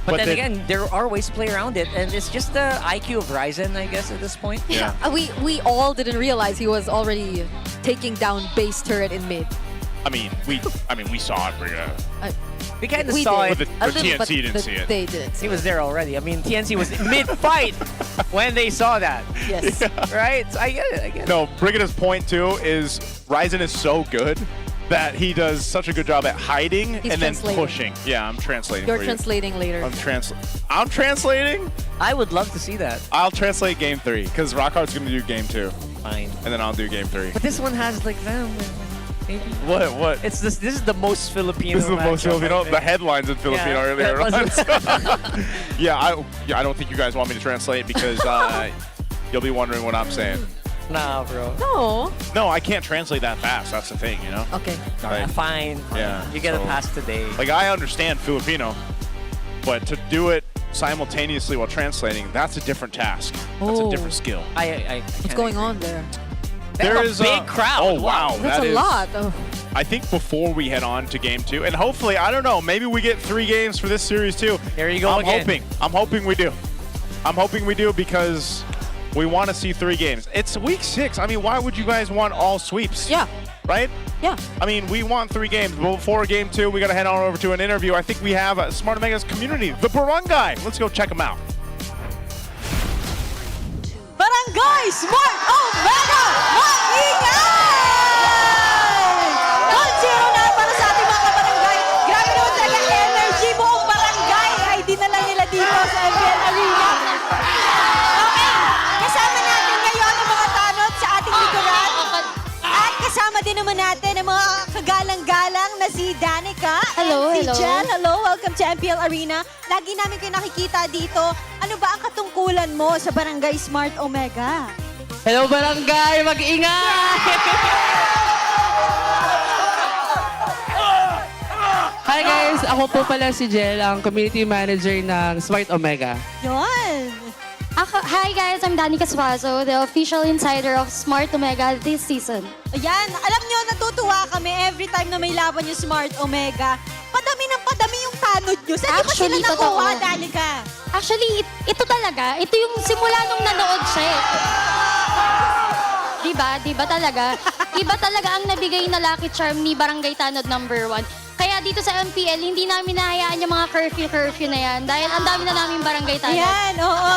But then again, there are ways to play around it, and it's just the IQ of Ryzen, I guess, at this point. Yeah. We all didn't realize he was already taking down base turret in mid. I mean, we saw it, Brigida. We kind of saw it. But TNC didn't see it. They did. He was there already. I mean, TNC was mid-fight when they saw that. Yes. Right? So I get it. No, Brigida's point, too, is Ryzen is so good that he does such a good job at hiding He's and then translating. pushing. Yeah, I'm translating You're for translating later. I'm translating? I would love to see that. I'll translate game 3, because Rockhard's going to do game 2. Fine. And then I'll do game 3. But this one has like them. Maybe. What? It's this. This is the most Filipino. This is the most matchup, Filipino. I think. The headlines in Filipino Yeah, earlier. that On. Yeah, I don't think you guys want me to translate because you'll be wondering what I'm saying. Nah, bro. No. No, I can't translate that fast. That's the thing, you know? Okay. Like, Fine. Yeah. You get a so- pass today. Like, I understand Filipino, but to do it simultaneously while translating, that's a different task. That's a Oh. different skill. What's going on there? There is a big crowd. Oh, wow. That's that a is- lot. Oh. I think before we head on to game 2, and hopefully, I don't know, maybe we get 3 games for this series too. There you go again. I'm hoping we do. I'm hoping we do because we want to see 3 games. It's week 6. I mean, why would you guys want all sweeps? Yeah. Right? Yeah. I mean, we want 3 games, but before game 2, we got to head on over to an interview. I think we have Smart Omega's community, the Barangay. Let's go check them out. Barangay Smart Omega! Maingay! 1-0 na para sa ating mga kabarangay. Grabe naman talaga energy. Buong barangay ay dinala nila dito sa MPL Arena. Okay, kasama natin ngayon ang mga tanod sa ating likuran. At kasama din naman natin ang mga kagalang-galang na si Danica Hello, and si hello. Jen. Hello, welcome to MPL Arena. Lagi namin kayo nakikita dito. Ano ba ang katungkulan mo sa Barangay Smart Omega? Hello, Barangay! Mag-ingay! Hi guys! Ako po pala si Jel, ang community manager ng Smart Omega. Yun! Hi guys, I'm Danica Suazo, the official insider of Smart Omega this season. Ayan, alam nyo, natutuwa kami every time na may laban yung Smart Omega. Padami ng padami yung tanod nyo. Saan nyo ba sila nakuha, Danica? Actually, ito talaga. Ito yung simula nung nanood siya eh. Diba talaga? Iba talaga ang nabigay na lucky charm ni Barangay Tanod number 1. Kaya dito sa MPL, hindi namin nahayaan yung mga curfew na yan. Dahil ang dami na namin Barangay Tanod. Ayan, oo.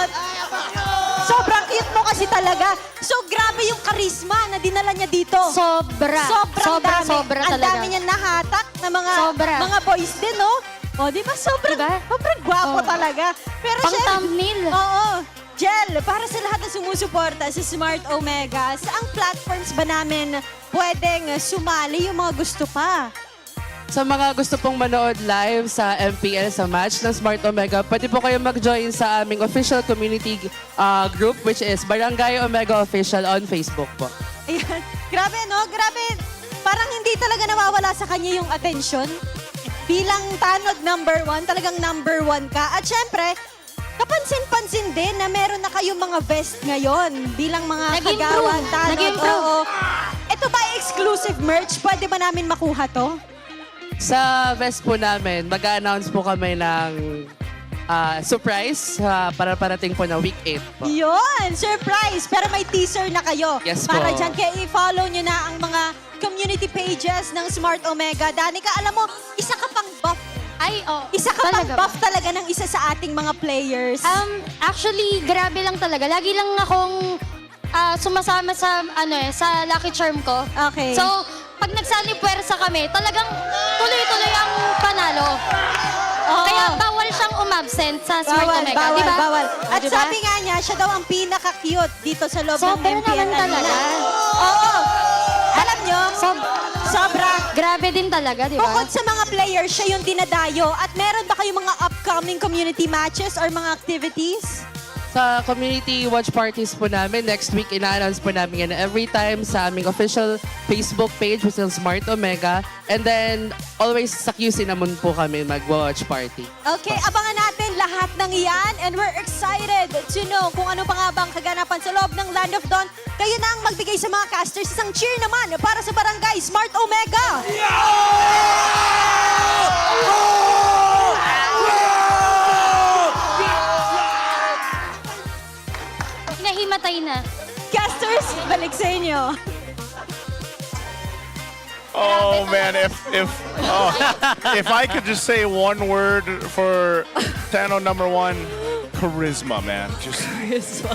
Sobrang cute mo kasi talaga. So, grabe yung charisma na dinala niya dito. Sobra Sobra talaga. Ang dami niya nahatak na mga boys din, no? O, di ba? Sobrang gwapo talaga. Pero Pang thumbnail. Oo. Jel, para sa lahat na sumusuporta sa Smart Omega, saang platforms ba namin pwedeng sumali yung mga gusto pa? Sa mga gusto pong manood live sa MPL sa match ng Smart Omega, pwede po kayo mag-join sa aming official community group which is Barangay Omega Official on Facebook po. Ayan. Grabe, no? Grabe. Parang hindi talaga nawawala sa kanya yung attention. Bilang tanod number 1, talagang number 1 ka. At syempre, kapansin-pansin din na meron na kayong mga vest ngayon bilang mga kagawan, tanod. Nag-improve. Oo. Ito ba exclusive merch? Pwede ba namin makuha to? Sa vest po namin, mag-a-announce po kami ng surprise para parating po na week 8 po. Yun! Surprise! Pero may teaser na kayo. Yes Para po. dyan, kaya i-follow nyo na ang mga community pages ng Smart Omega. Danica, alam mo, isa ka pang buff. Isa ka pang buff talaga ng isa sa ating mga players. Actually, grabe lang talaga. Lagi lang akong sumasama sa sa lucky charm ko. Okay. So, pag nagsali puwersa kami, talagang tuloy-tuloy ang panalo. Kaya bawal siyang umabsent sa Smart Omega, di ba? Bawal. At Diba? sabi nga niya, siya daw ang pinaka-cute dito sa loob ng Sobra MPL naman talaga. Oo. Alam nyo, sobra. Grabe din talaga, di ba? Bukod sa mga players, siya yung dinadayo. At meron ba kayong mga upcoming community matches or mga activities? Sa community watch parties po namin, next week ina-announce po namin yan every time sa aming official Facebook page which is Smart Omega. And then, always sa QC naman po kami mag-watch party. Okay, abangan natin lahat ng iyan and we're excited to know kung ano pa nga bang kaganapan sa loob ng Land of Dawn. Kayo na ang magbigay sa mga casters. Isang cheer naman para sa Barangay Smart Omega! Nahimatay na. Casters, balik sa inyo. Oh man, if I could just say one word for Tano number 1, charisma, man. Just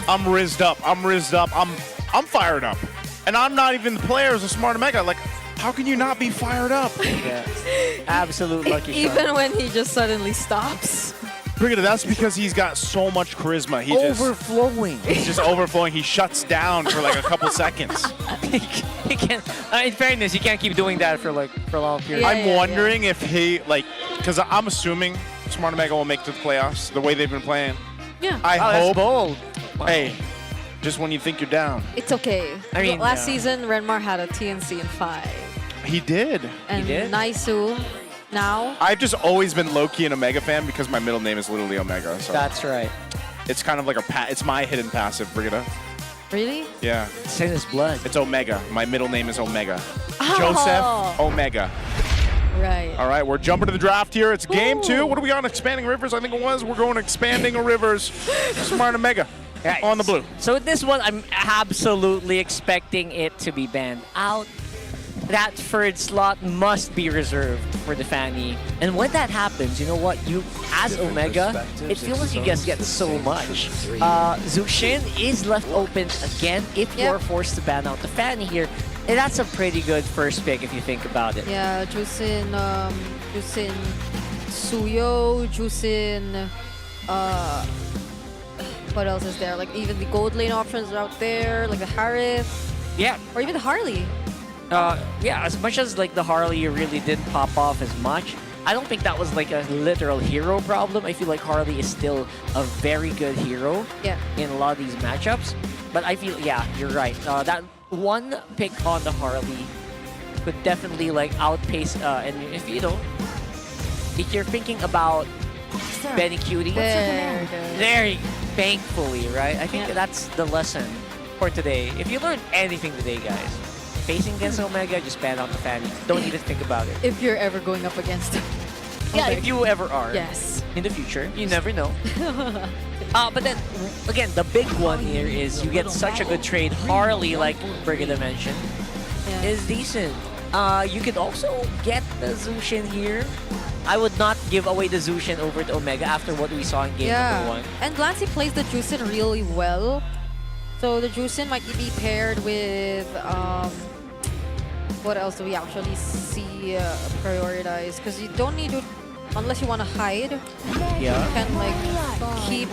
I'm rizzed up. I'm fired up. And I'm not even the players of Smart Omega. Like How can you not be fired up? Yeah. Absolute lucky shot. Even when he just suddenly stops. Brigida, that's because he's got so much charisma. Overflowing. He's just overflowing. He shuts down for like a couple seconds. He can't. In fairness, you can't keep doing that for a long period. I'm wondering if he because I'm assuming Smart Omega will make it to the playoffs the way they've been playing. Yeah. I that's hope. bold. Hey, just when you think you're down. It's okay. I mean, last season, Renmar had a TNC in 5. He did. And Naisu now. I've just always been low-key an Omega fan because my middle name is literally Omega. So That's right. it's kind of like it's my hidden passive, Brigida. Really? Yeah. It's in his blood. It's Omega. My middle name is Omega. Oh. Joseph Omega. Right. All right, we're jumping to the draft here. It's game 2. What are we on? Expanding Rivers, I think it was. We're going Expanding Rivers. Smart Omega Right. on the blue. So with this one, I'm absolutely expecting it to be banned out. That third slot must be reserved for the Fanny. And when that happens, you know what? You, as Omega, it feels like you guys get so much. Zushin is left open again if you're forced to ban out the Fanny here. And that's a pretty good first pick if you think about it. Yeah, Jusin, Suyo, Jusin, what else is there? Like even the gold lane options are out there, like the Harith. Yeah. Or even the Harley. Yeah, as much as like the Harley really didn't pop off as much, I don't think that was like a literal hero problem. I feel like Harley is still a very good hero in a lot of these matchups. But I feel, yeah, you're right. That one pick on the Harley could definitely like outpace, and if you don't, if you're thinking about Benny Cutie, there, thankfully, right? I think that's the lesson for today. If you learned anything today, guys, facing against Omega, just ban out the Fanny. Don't even think about it. If you're ever going up against him. Yeah, if you ever are. Yes. In the future, you never know. But then, again, the big one here is you get such a good trade. Harley, like Brigida mentioned, is decent. You could also get the Zushin here. I would not give away the Zushin over to Omega after what we saw in game number 1. And Lancy plays the Jusin really well. So the Jusin might be paired with, what else do we actually see prioritize? Because you don't need to, unless you want to hide, you can like keep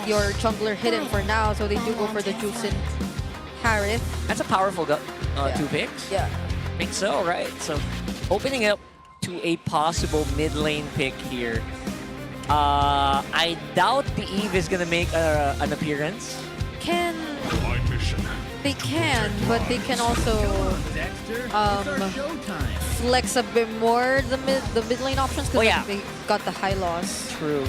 your jungler hidden for now. So they do go for the Jusin Harith. That's a powerful 2 picks. Yeah. I think so, right? So opening up to a possible mid lane pick here. I doubt the Eve is gonna make an appearance. They can, but they can also flex a bit more the mid lane options because they got the high loss. True.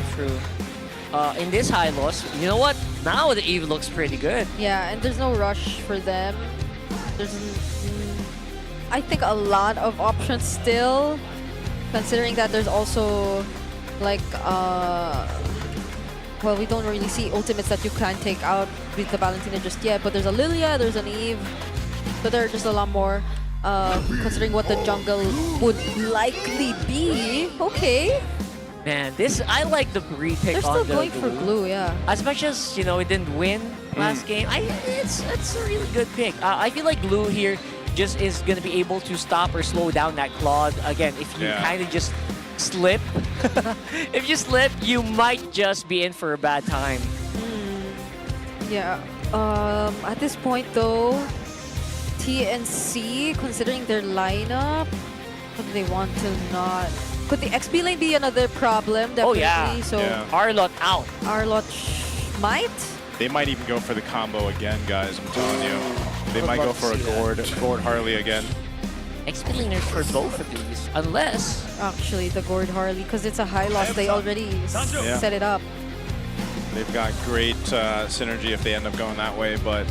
In this high loss, you know what? Now the Eve looks pretty good. Yeah, and there's no rush for them. There's, I think, a lot of options still, considering that there's also like well, we don't really see ultimates that you can take out with the Valentina just yet, but there's a Lilia, there's an Eve, so there are just a lot more, considering what the jungle would likely be. Okay. Man, I like the retake. They're still going for blue, yeah. As much as, you know, it didn't win last game, it's a really good pick. I feel like blue here just is going to be able to stop or slow down that Claude. Again, if you kind of just slip, if you slip, you might just be in for a bad time. Yeah. At this point, though, TNC, considering their lineup, what do they want to not? Could the XP lane be another problem? Definitely. Oh, yeah. So Arlott out. Arlott might? They might even go for the combo again, guys. I'm telling you. They might go for a Gord Harley again. XP laners for both of these, unless... Actually, the Gord Harley, because it's a high loss. They already set it up. They've got great synergy if they end up going that way, but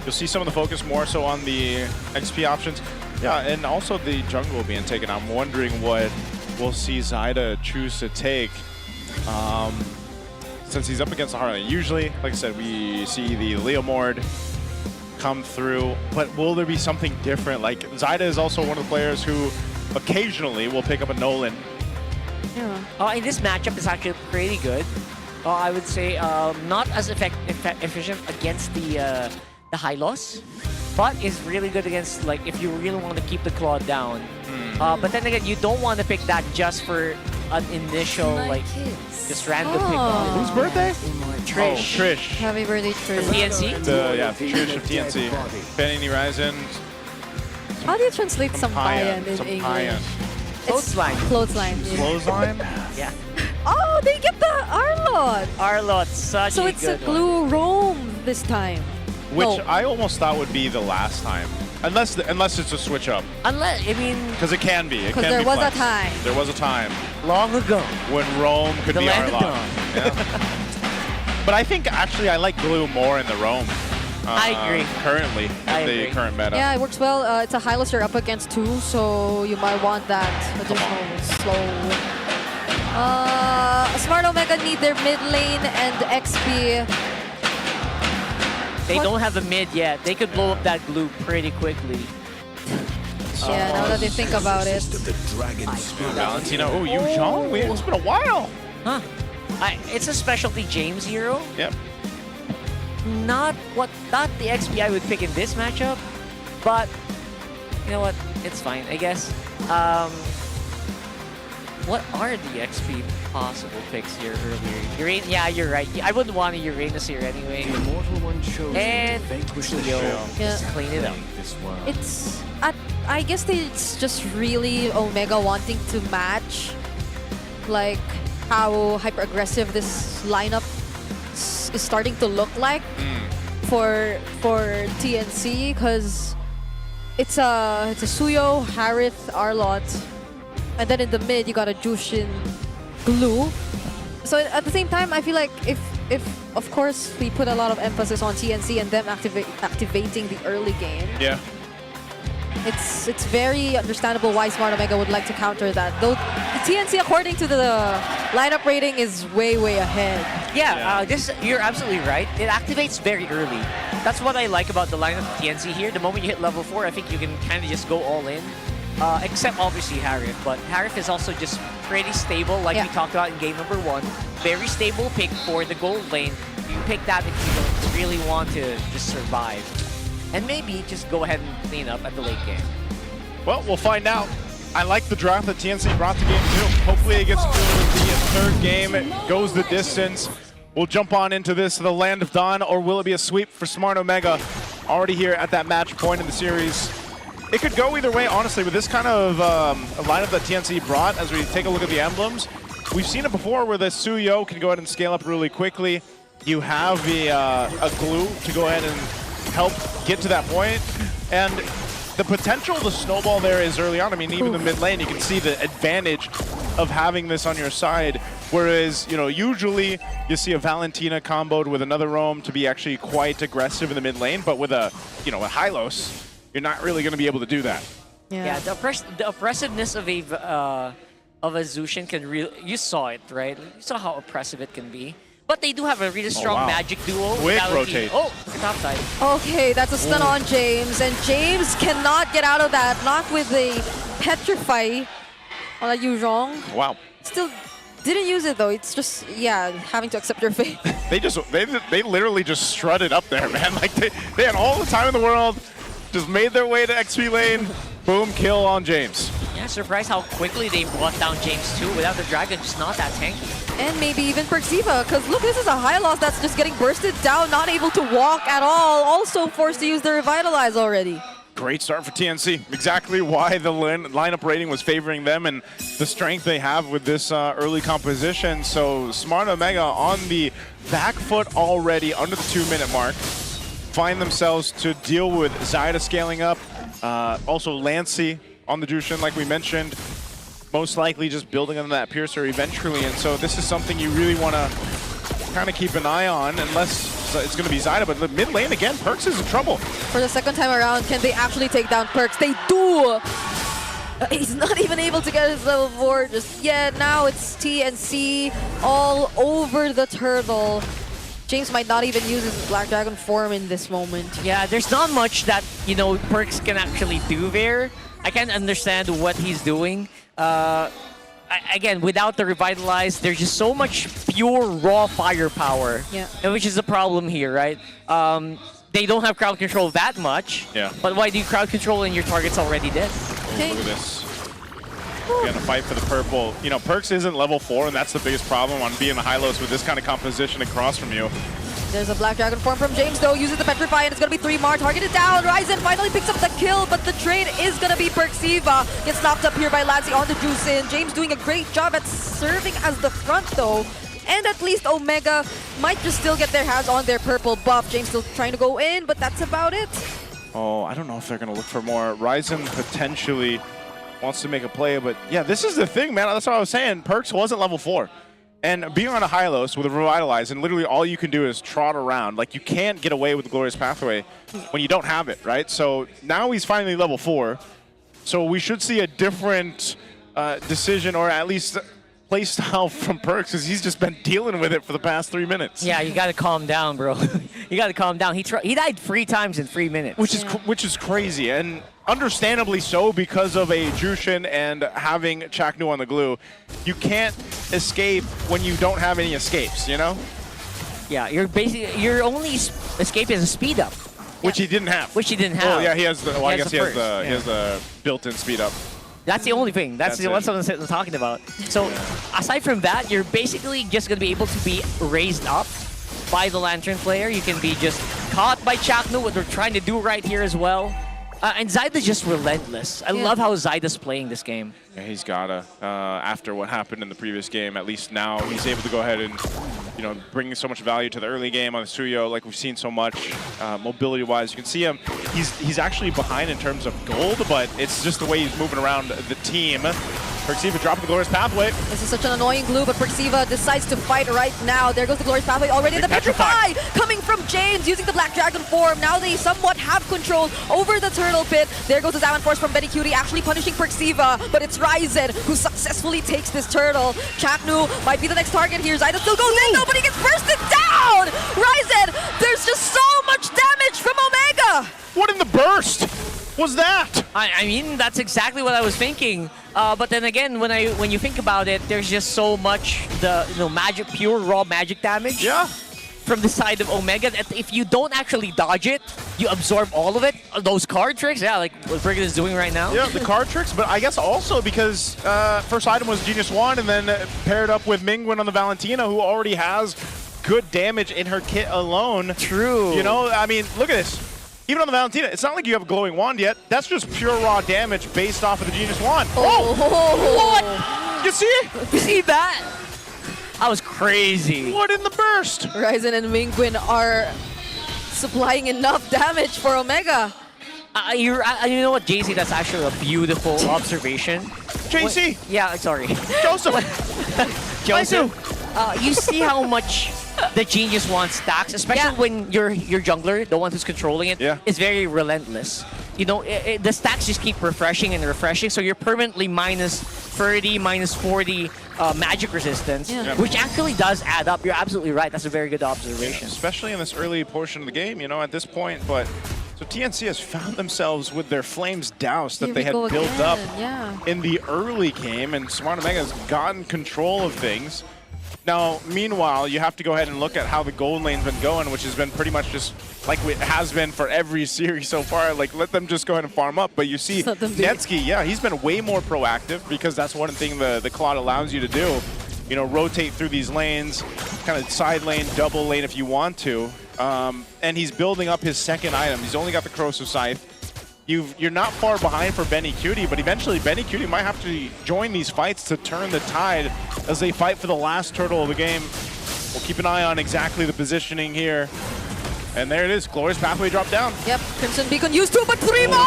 you'll see some of the focus more so on the XP options. Yeah, and also the jungle being taken. I'm wondering what we'll see Zyda choose to take since he's up against the Harley. Usually, like I said, we see the Leomord come through, but will there be something different? Like, Zyda is also one of the players who occasionally will pick up a Nolan. Yeah. In this matchup, it's actually pretty good. I would say not as efficient against the high loss, Butt is really good against, like, if you really want to keep the claw down. But then again, you don't want to pick that just for an initial, like, just random pick. Whose birthday? Trish. Oh, Trish. Happy birthday, Trish. TNC? Trish of TNC. Penny Ryzen. How do you translate sampayan in English? Sampayan. Clothesline. Clothesline. Yeah. Clothesline? Yeah. Oh, they get the Arlot. Arlot, such So a it's good a blue roam this time. Which No. I almost thought would be the last time. Unless it's a switch up. Unless, I mean... Because it can be. It Because can there be was a flexed. time. There was a time. Long ago. When Rome could The be land of Arlot. dawn. Yeah. But I think, actually, I like blue more in the Rome. I agree. Currently, in the current meta. Yeah, it works well. It's a high-loss you're up against too, so you might want that additional slow. Smart Omega need their mid lane and XP. They don't have a mid yet. They could blow up that glue pretty quickly. Yeah, now that they think about it. Valentina. Oh, Yu Zhong? It's been a while. Huh. It's a specialty James hero. Yep. Not the XP I would pick in this matchup, but you know what? It's fine, I guess. What are the XP possible picks here earlier? Yeah, you're right. I wouldn't want a Uranus here anyway. And Suyo, just clean it up. It's I guess it's just really Omega wanting to match like how hyper aggressive this lineup is starting to look like for TNC, because it's a Suyo, Harith, Arlot, and then in the mid you got a Jushin, Glue. So at the same time, I feel like if of course we put a lot of emphasis on TNC and them activating the early game. Yeah. It's very understandable why Smart Omega would like to counter that. Though TNC, according to the lineup rating, is way ahead. Yeah, you're absolutely right. It activates very early. That's what I like about the lineup of TNC here. The moment you hit level 4, I think you can kind of just go all in. Except obviously Harith, but Harith is also just pretty stable, like we talked about in game number 1. Very stable pick for the gold lane. You pick that if you don't really want to just survive. And maybe just go ahead and clean up at the late game. Well, we'll find out. I like the draft that TNC brought to game 2. Hopefully it gets through the third game. It goes the distance. We'll jump on into this, the Land of Dawn, or will it be a sweep for Smart Omega? Already here at that match point in the series. It could go either way, honestly, with this kind of lineup that TNC brought. As we take a look at the emblems, we've seen it before where the Suyo can go ahead and scale up really quickly. You have a glue to go ahead and help get to that point. And the potential to snowball there is early on. I mean, even the mid lane, you can see the advantage of having this on your side. Whereas, you know, usually you see a Valentina comboed with another roam to be actually quite aggressive in the mid lane, but with a, you know, a Hylos, you're not really going to be able to do that. Yeah, the oppressiveness of a Zushin can really, you saw it, right? You saw how oppressive it can be. But they do have a really strong magic duo. Quick rotate. Oh, top side. Okay, that's a stun on James, and James cannot get out of that. Not with the Petrify on a Yu Zhong. Wow. Still didn't use it though. It's just, yeah, having to accept your fate. They literally just strutted up there, man. Like they had all the time in the world, just made their way to XP lane, boom, kill on James. Yeah, surprised how quickly they brought down James too. Without the dragon, just not that tanky. And maybe even Perxiva, because look, this is a high loss that's just getting bursted down, not able to walk at all. Also forced to use the Revitalize already. Great start for TNC. Exactly why the lineup rating was favoring them and the strength they have with this early composition. So Smart Omega on the back foot already under the 2-minute mark. Find themselves to deal with Zyda scaling up. Also Lancy on the Jushin, like we mentioned. Most likely just building on that Piercer eventually. And so this is something you really want to kind of keep an eye on, unless it's going to be Zyda. But the mid lane, again, Perks is in trouble. For the second time around, can they actually take down Perks? They do! He's not even able to get his level 4 just yet. Now it's TNC all over the turtle. James might not even use his Black Dragon form in this moment. Yeah, there's not much that, you know, Perks can actually do there. I can't understand what he's doing. Again, without the Revitalize, there's just so much pure raw firepower. Yeah. And which is the problem here, right? they don't have crowd control that much. Yeah. But why do you crowd control when your target's already dead? Look at this. Again, a fight for the purple. You know, Perks isn't level 4, and that's the biggest problem on being the high-lows with this kind of composition across from you. There's a Black Dragon form from James, though, uses the Petrify, and it's going to be 3 more. Targeted down. Ryzen finally picks up the kill, but the trade is going to be Perksiva. Gets knocked up here by Lancey on the juice in. James doing a great job at serving as the front, though. And at least Omega might just still get their hands on their purple buff. James still trying to go in, but that's about it. Oh, I don't know if they're going to look for more. Ryzen potentially wants to make a play, but yeah, this is the thing, man. That's what I was saying. Perks wasn't level 4. And being on a high-lows with a Revitalize, and literally all you can do is trot around. Like, you can't get away with the Glorious Pathway when you don't have it, right? So now he's finally level 4. So we should see a different decision, or at least play style from Perks, because he's just been dealing with it for the past 3 minutes. Yeah, you got to calm down, bro. You got to calm down. He died 3 times in 3 minutes. Which is crazy, and understandably so because of a Jushin and having Chaknu on the glue. You can't escape when you don't have any escapes, you know? Yeah, your only escape is a speed up. Which he didn't have. Which he didn't have. Oh yeah, he has the. Well, I guess he has first. the built-in speed up. That's the only thing. That's what I'm talking about. So aside from that, you're basically just going to be able to be raised up by the Lantern player. You can be just caught by Chaknu, what they're trying to do right here as well. And Zyda's just relentless. I love how Zyda's playing this game. Yeah, he's gotta. After what happened in the previous game, at least now he's able to go ahead and, you know, bring so much value to the early game on the Suyo, like we've seen so much mobility-wise. You can see him. He's actually behind in terms of gold, but it's just the way he's moving around the team. Perksiva dropping the Glorious Pathway. This is such an annoying glue, but Perksiva decides to fight right now. There goes the Glorious Pathway already. The Petrify coming from James using the Black Dragon form. Now they somewhat have control over the Turtle Pit. There goes the Zaman Force from Benny Cutie, actually punishing Perksiva, but it's Ryzen who successfully takes this turtle. Chaknu might be the next target here. Zyda still goes in, nobody gets bursted down! Ryzen, there's just so much damage from Omega! What in the burst was that? I mean, that's exactly what I was thinking. But then again, when you think about it, there's just so much magic, pure raw magic damage. Yeah. From the side of Omega, that if you don't actually dodge it, you absorb all of it. Those card tricks, yeah, like what Brigid is doing right now. Yeah, the card tricks, but I guess also because first item was Genius Wand, and then paired up with Mingwen on the Valentina, who already has good damage in her kit alone. True. You know, I mean, look at this. Even on the Valentina, it's not like you have a glowing wand yet. That's just pure raw damage based off of the Genius Wand. Oh! What? You see it? You see that? That was crazy. What in the burst? Ryzen and Mingwen are supplying enough damage for Omega. You know what, JC? That's actually a beautiful observation. JC? Yeah, sorry. Joseph. Joseph. You see how much the Genius Wand stacks, especially when your jungler, the one who's controlling it, is very relentless. You know, the stacks just keep refreshing and refreshing, so you're permanently minus 30, minus 40 magic resistance, which actually does add up. You're absolutely right. That's a very good observation. Especially in this early portion of the game, you know, at this point. But so TNC has found themselves with their Flames doused that they had built up in the early game, and Smart Omega has gotten control of things. Now, meanwhile, you have to go ahead and look at how the gold lane's been going, which has been pretty much just like it has been for every series so far. Like, let them just go ahead and farm up. But you see, Netsky, yeah, he's been way more proactive because that's one thing the Claude allows you to do. You know, rotate through these lanes, kind of side lane, double lane if you want to. And he's building up his second item. He's only got the Corrosive Scythe. You're not far behind for Benny Cutie, but eventually Benny Cutie might have to join these fights to turn the tide as they fight for the last turtle of the game. We'll keep an eye on exactly the positioning here. And there it is, Glorious Pathway drop down. Yep, Crimson Beacon used 2, but 3 more!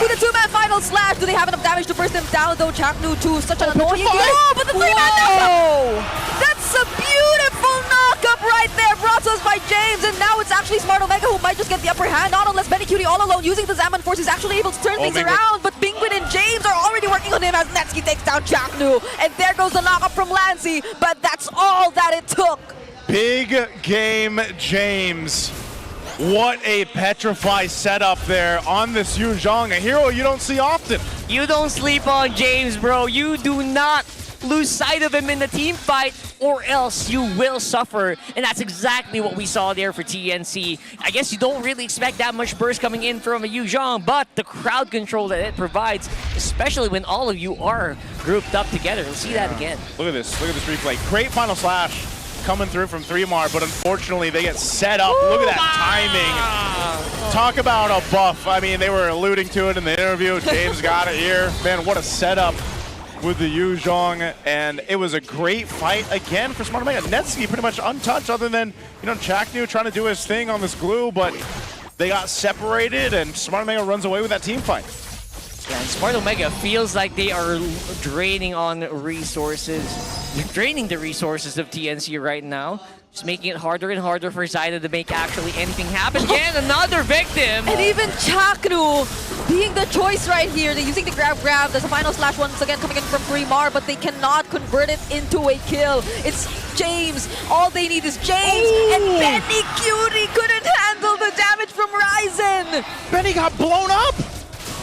With a 2-man final slash. Do they have enough damage to burst them down, though? Chaknu too, such an annoying... Oh, but the 3-man knockup! That's a beautiful knockup right there, brought to us by James, and now it's actually Smart Omega who might just get the upper hand, not unless Benny Cutie all alone using the Zaman Force is actually able to turn things around, but Mingwen and James are already working on him as Netsky takes down Chaknu, and there goes the knockup from Lancey, but that's all that it took. Big game, James. What a Petrify setup there on this Yu Zhong, a hero you don't see often. You don't sleep on James, bro. You do not lose sight of him in the team fight, or else you will suffer. And that's exactly what we saw there for TNC. I guess you don't really expect that much burst coming in from a Yu Zhang, but the crowd control that it provides, especially when all of you are grouped up together. We'll see that again. Look at this replay. Great final slash coming through from 3mar, but unfortunately they get set up. Look at that timing. Talk about a buff. I mean, they were alluding to it in the interview. James got it here. Man, what a setup with the Yu Zhang, and it was a great fight again for Smart Omega. Netsky pretty much untouched, other than, you know, Chaknew trying to do his thing on this glue, but they got separated, and Smart Omega runs away with that team fight. Yeah, and Smart Omega feels like they are draining on resources. They're draining the resources of TNC right now. Just making it harder and harder for Zyda to make actually anything happen. Again, another victim! And even Chaknew being the choice right here. They're using the grab. There's a final slash once again coming in from 3mar, but they cannot convert it into a kill. It's James. All they need is James. Ooh. And Benny Cutie couldn't handle the damage from Ryzen. Benny got blown up!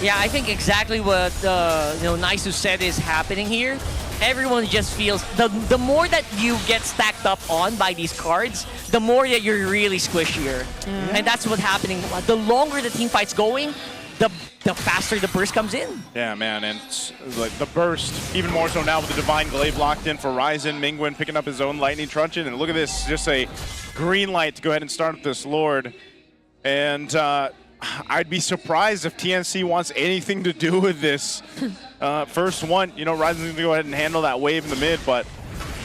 Yeah, I think exactly what Naisu said is happening here. Everyone just feels the more that you get stacked up on by these cards, the more that you're really squishier. And that's what's happening. The longer the team fight's going, the faster the burst comes in. Yeah, man, and like the burst, even more so now with the Divine Glaive locked in for Ryzen. Mingwen picking up his own Lightning Truncheon, and look at this, just a green light to go ahead and start up this Lord. And I'd be surprised if TNC wants anything to do with this. First one, you know, Ryzen's going to go ahead and handle that wave in the mid, but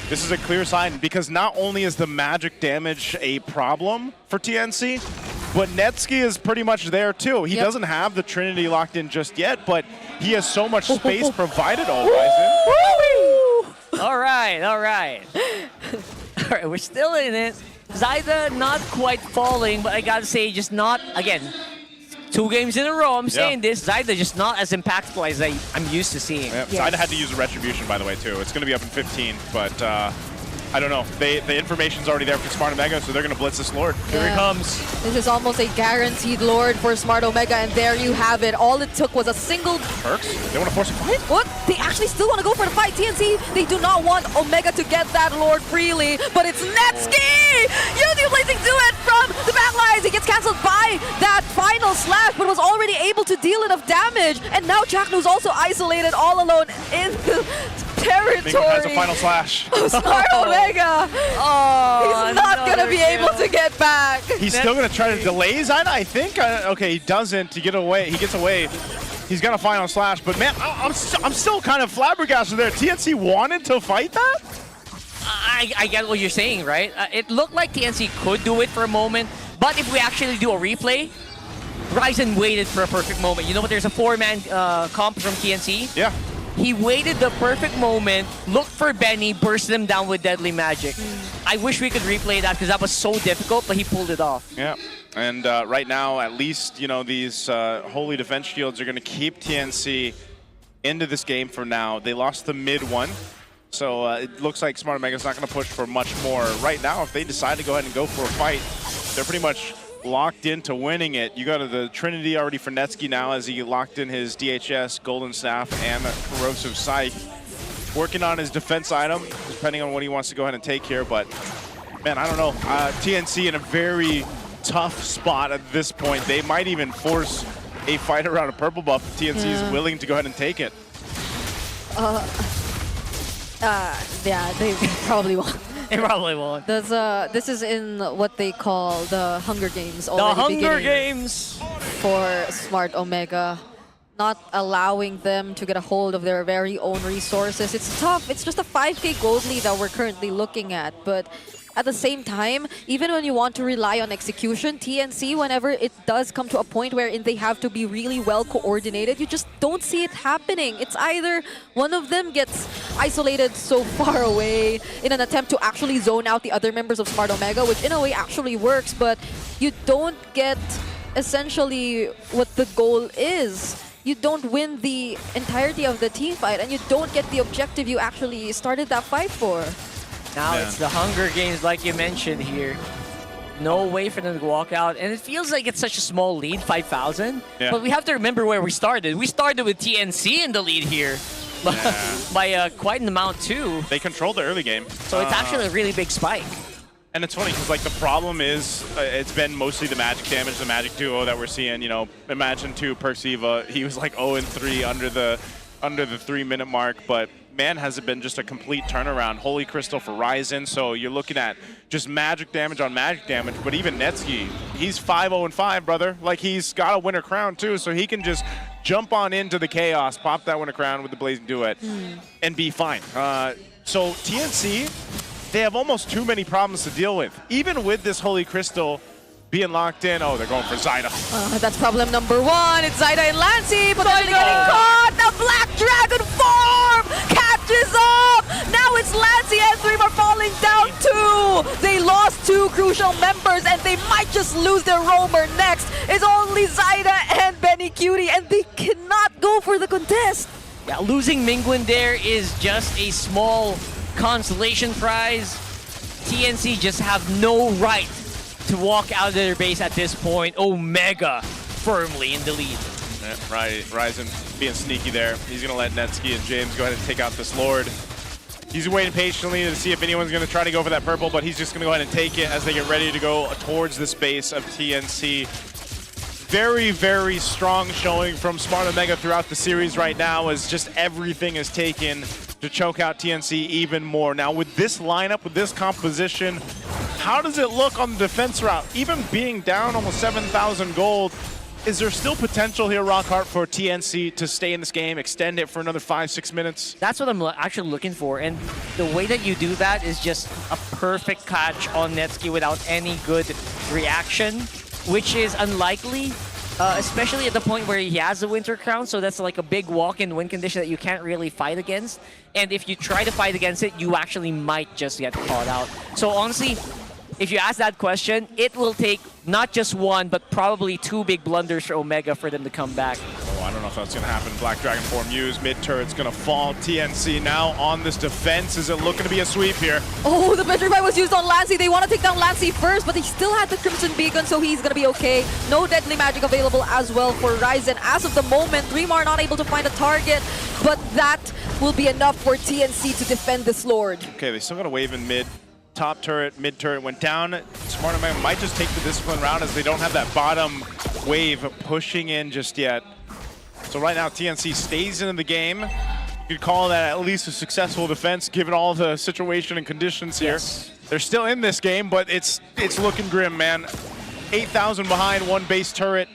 this is a clear sign because not only is the magic damage a problem for TNC, but Netsky is pretty much there too. He doesn't have the Trinity locked in just yet, but he has so much space provided all Ryzen. All right. All right, we're still in it. Zyda not quite falling, but I gotta say, just not, again, 2 games in a row, I'm saying this, Zyda just not as impactful as I'm used to seeing. Yeah, Zyda had to use a Retribution, by the way, too. It's going to be up in 15, but I don't know. The information's already there for Smart Omega, so they're going to blitz this Lord. Here he comes. This is almost a guaranteed Lord for Smart Omega, and there you have it. All it took was a single... Perks? They want to force a fight? What? They actually still want to go for the fight. TNC, they do not want Omega to get that Lord freely, but it's Netsky! Unity placing do it from the backlines. He gets cancelled by that final slash, but was already able to deal enough damage. And now Chaknew's also isolated all alone in the territory. Mingwen has a final slash. Smart Omega! He's not going to be able to get back. He's still going to try to delay Zyda, I think. Okay, he doesn't. He gets away. He's got a final slash, but man, I'm still kind of flabbergasted there. TNC wanted to fight that? I get what you're saying, right? It looked like TNC could do it for a moment, but if we actually do a replay, Ryzen waited for a perfect moment. You know what? There's a 4-man comp from TNC. Yeah. He waited the perfect moment, looked for Benny, burst them down with Deadly Magic. I wish we could replay that because that was so difficult, but he pulled it off. Yeah. And right now, at least, you know, these Holy Defense Shields are going to keep TNC into this game for now. They lost the mid one, so it looks like Smart Omega's not going to push for much more. Right now, if they decide to go ahead and go for a fight, they're pretty much locked into winning it. You got the Trinity already for Netsky now as he locked in his DHS, Golden Staff, and Corrosive Scythe. Working on his defense item, depending on what he wants to go ahead and take here, but man, I don't know. TNC in a very tough spot at this point. They might even force a fight around a purple buff if TNC is willing to go ahead and take it. Yeah, they probably won't. They probably won't. This is in what they call the Hunger Games. The Hunger Games! For Smart Omega. Not allowing them to get a hold of their very own resources. It's tough. It's just a 5k gold lead that we're currently looking at. But at the same time, even when you want to rely on execution, TNC, whenever it does come to a point wherein they have to be really well coordinated, you just don't see it happening. It's either one of them gets isolated so far away in an attempt to actually zone out the other members of Smart Omega, which in a way actually works, but you don't get essentially what the goal is. You don't win the entirety of the team fight, and you don't get the objective you actually started that fight for. Now it's the Hunger Games, like you mentioned here. No way for them to walk out. And it feels like it's such a small lead, 5,000. Yeah. But we have to remember where we started. We started with TNC in the lead here. by quite an amount too. They controlled the early game. So it's actually a really big spike. And it's funny because like the problem is it's been mostly the magic damage, the magic duo that we're seeing. You know, Imagine 2, Persiva, he was like 0-3 under the 3-minute mark, but man, has it been just a complete turnaround. Holy Crystal for Ryzen, so you're looking at just magic damage on magic damage, but even Netsky, he's 5-0-5, brother. Like, he's got a winter crown too, so he can just jump on into the chaos, pop that winter crown with the Blazing Duet, and be fine. So TNC, they have almost too many problems to deal with. Even with this Holy Crystal being locked in, oh, they're going for Zyda. That's problem number 1. It's Zyda and Lancey, but they're getting caught. The Black Dragon form catches up. Now it's Lancey and 3 are falling down too. They lost 2 crucial members, and they might just lose their roamer next. It's only Zyda and Benny Cutie, and they cannot go for the contest. Yeah, losing Mingwen there is just a small consolation prize. TNC just have no right to walk out of their base at this point. Omega firmly in the lead. Yeah, right, Ryzen being sneaky there. He's going to let Netsky and James go ahead and take out this Lord. He's waiting patiently to see if anyone's going to try to go for that purple, but he's just going to go ahead and take it as they get ready to go towards this base of TNC. Very, very strong showing from Smart Omega throughout the series right now, as just everything is taken to choke out TNC even more. Now with this lineup, with this composition, how does it look on the defense route? Even being down almost 7,000 gold, is there still potential here, Rockhart, for TNC to stay in this game, extend it for another 5-6 minutes? That's what I'm actually looking for, and the way that you do that is just a perfect catch on Netsky without any good reaction, which is unlikely, especially at the point where he has a Winter Crown, so that's like a big walk-in win condition that you can't really fight against. And if you try to fight against it, you actually might just get caught out. So honestly, if you ask that question, it will take not just 1, but probably 2 big blunders for Omega for them to come back. Oh, I don't know if that's going to happen. Black Dragon form used, mid-turret's going to fall. TNC now on this defense. Is it looking to be a sweep here? Oh, the Petrify was used on Lancey. They want to take down Lancey first, but he still had the Crimson Beacon, so he's going to be okay. No deadly magic available as well for Ryzen. As of the moment, Remar not able to find a target, but that will be enough for TNC to defend this Lord. Okay, they still got a wave in mid. Top turret, mid turret went down. Smart Omega might just take the discipline round as they don't have that bottom wave pushing in just yet. So right now TNC stays into the game. You could call that at least a successful defense given all the situation and conditions here. Yes. They're still in this game, but it's looking grim, man. 8,000 behind, 1 base turret.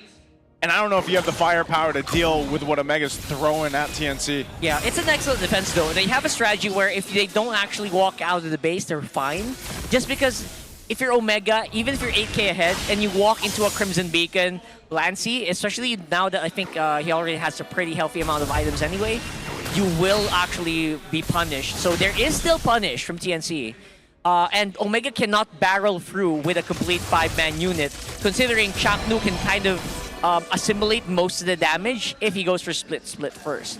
And I don't know if you have the firepower to deal with what Omega's throwing at TNC. Yeah, it's an excellent defense though. They have a strategy where if they don't actually walk out of the base, they're fine. Just because if you're Omega, even if you're 8k ahead and you walk into a Crimson Beacon, Lancey, especially now that I think he already has a pretty healthy amount of items anyway, you will actually be punished. So there is still punish from TNC. And Omega cannot barrel through with a complete 5-man unit, considering Chaknu can kind of assimilate most of the damage if he goes for split first.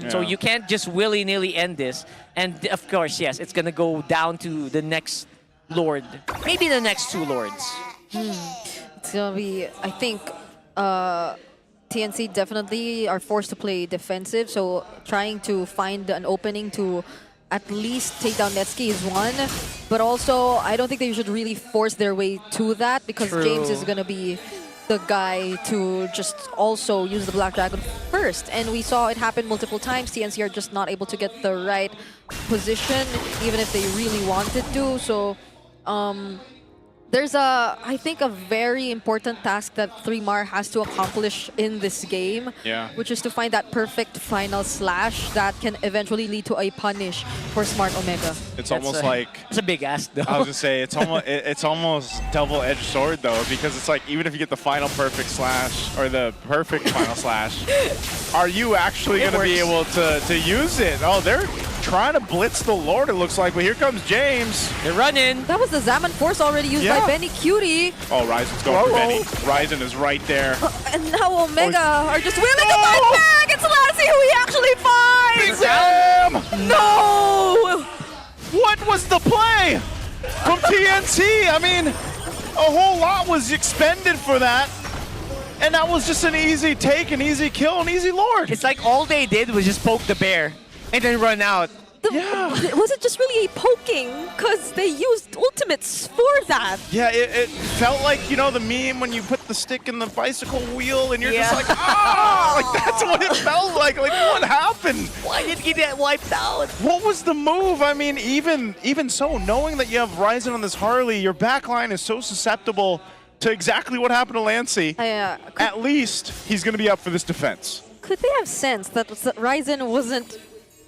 So you can't just willy-nilly end this. And of course, yes, it's gonna go down to the next Lord. Maybe the next 2 Lords. It's gonna be, I think, TNC definitely are forced to play defensive, so trying to find an opening to at least take down Netsky is one, but also I don't think they should really force their way to that, because James is gonna be the guy to just also use the Black Dragon first. And we saw it happen multiple times. TNC are just not able to get the right position, even if they really wanted to. So there's I think a very important task that 3mar has to accomplish in this game, which is to find that perfect final slash that can eventually lead to a punish for Smart Omega. It's almost like... It's a big ask, though. I was going to say, it's almost double-edged sword, though, because it's like, even if you get the final perfect slash, or the perfect final slash, are you actually going to be able to use it? Oh, they're trying to blitz the Lord, it looks like, but here comes James. They're running. That was the Zaman Force already used by Benny Cutie. Oh, Ryzen's going for Benny. Ryzen is right there. And now Omega are just willing to fight back. It's Lassie who he actually finds. Sam! No! What was the play from TNC? I mean, a whole lot was expended for that. And that was just an easy take, an easy kill, an easy Lord. It's like all they did was just poke the bear. And then run out. Was it just really a poking? Because they used ultimates for that. Yeah, it felt like, you know, the meme when you put the stick in the bicycle wheel and you're just like, oh, like that's what it felt like. Like, what happened? Why did he get wiped out? What was the move? I mean, even so, knowing that you have Ryzen on this Harley, your back line is so susceptible to exactly what happened to Lancey. At least he's going to be up for this defense. Could they have sensed that Ryzen wasn't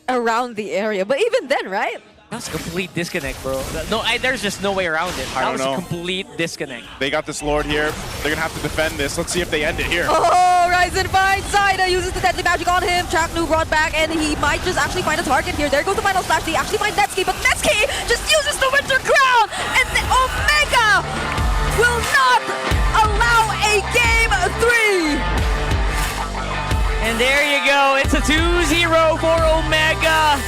around the area? But even then, right? That's a complete disconnect, bro. No, there's just no way around it. I don't know. That was a complete disconnect. They got this Lord here. They're going to have to defend this. Let's see if they end it here. Oh, Ryzen finds Zaida, uses the deadly magic on him. Chaknu brought back, and he might just actually find a target here. There goes the final slash. They actually find Netsky, but Netsky just uses the Winter Crown, and the Omega will not allow a game 3. And there you go. It's a 2-0 for Omega.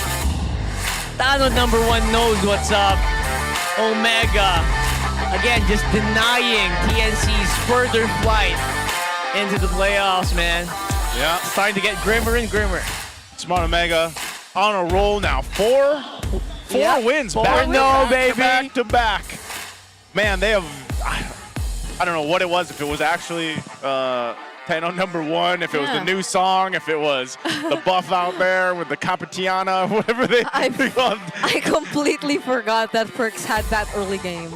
Tano number 1 knows what's up. Omega, again, just denying TNC's further flight into the playoffs, man. Yeah. It's starting to get grimmer and grimmer. Smart Omega on a roll now. Four wins. 4-0, baby. Back to back. Man, they have, I don't know what it was, if it was actually Tano number 1, if it was the new song, if it was the buff out there with the Capitiana, whatever they called. I completely forgot that Perks had that early game.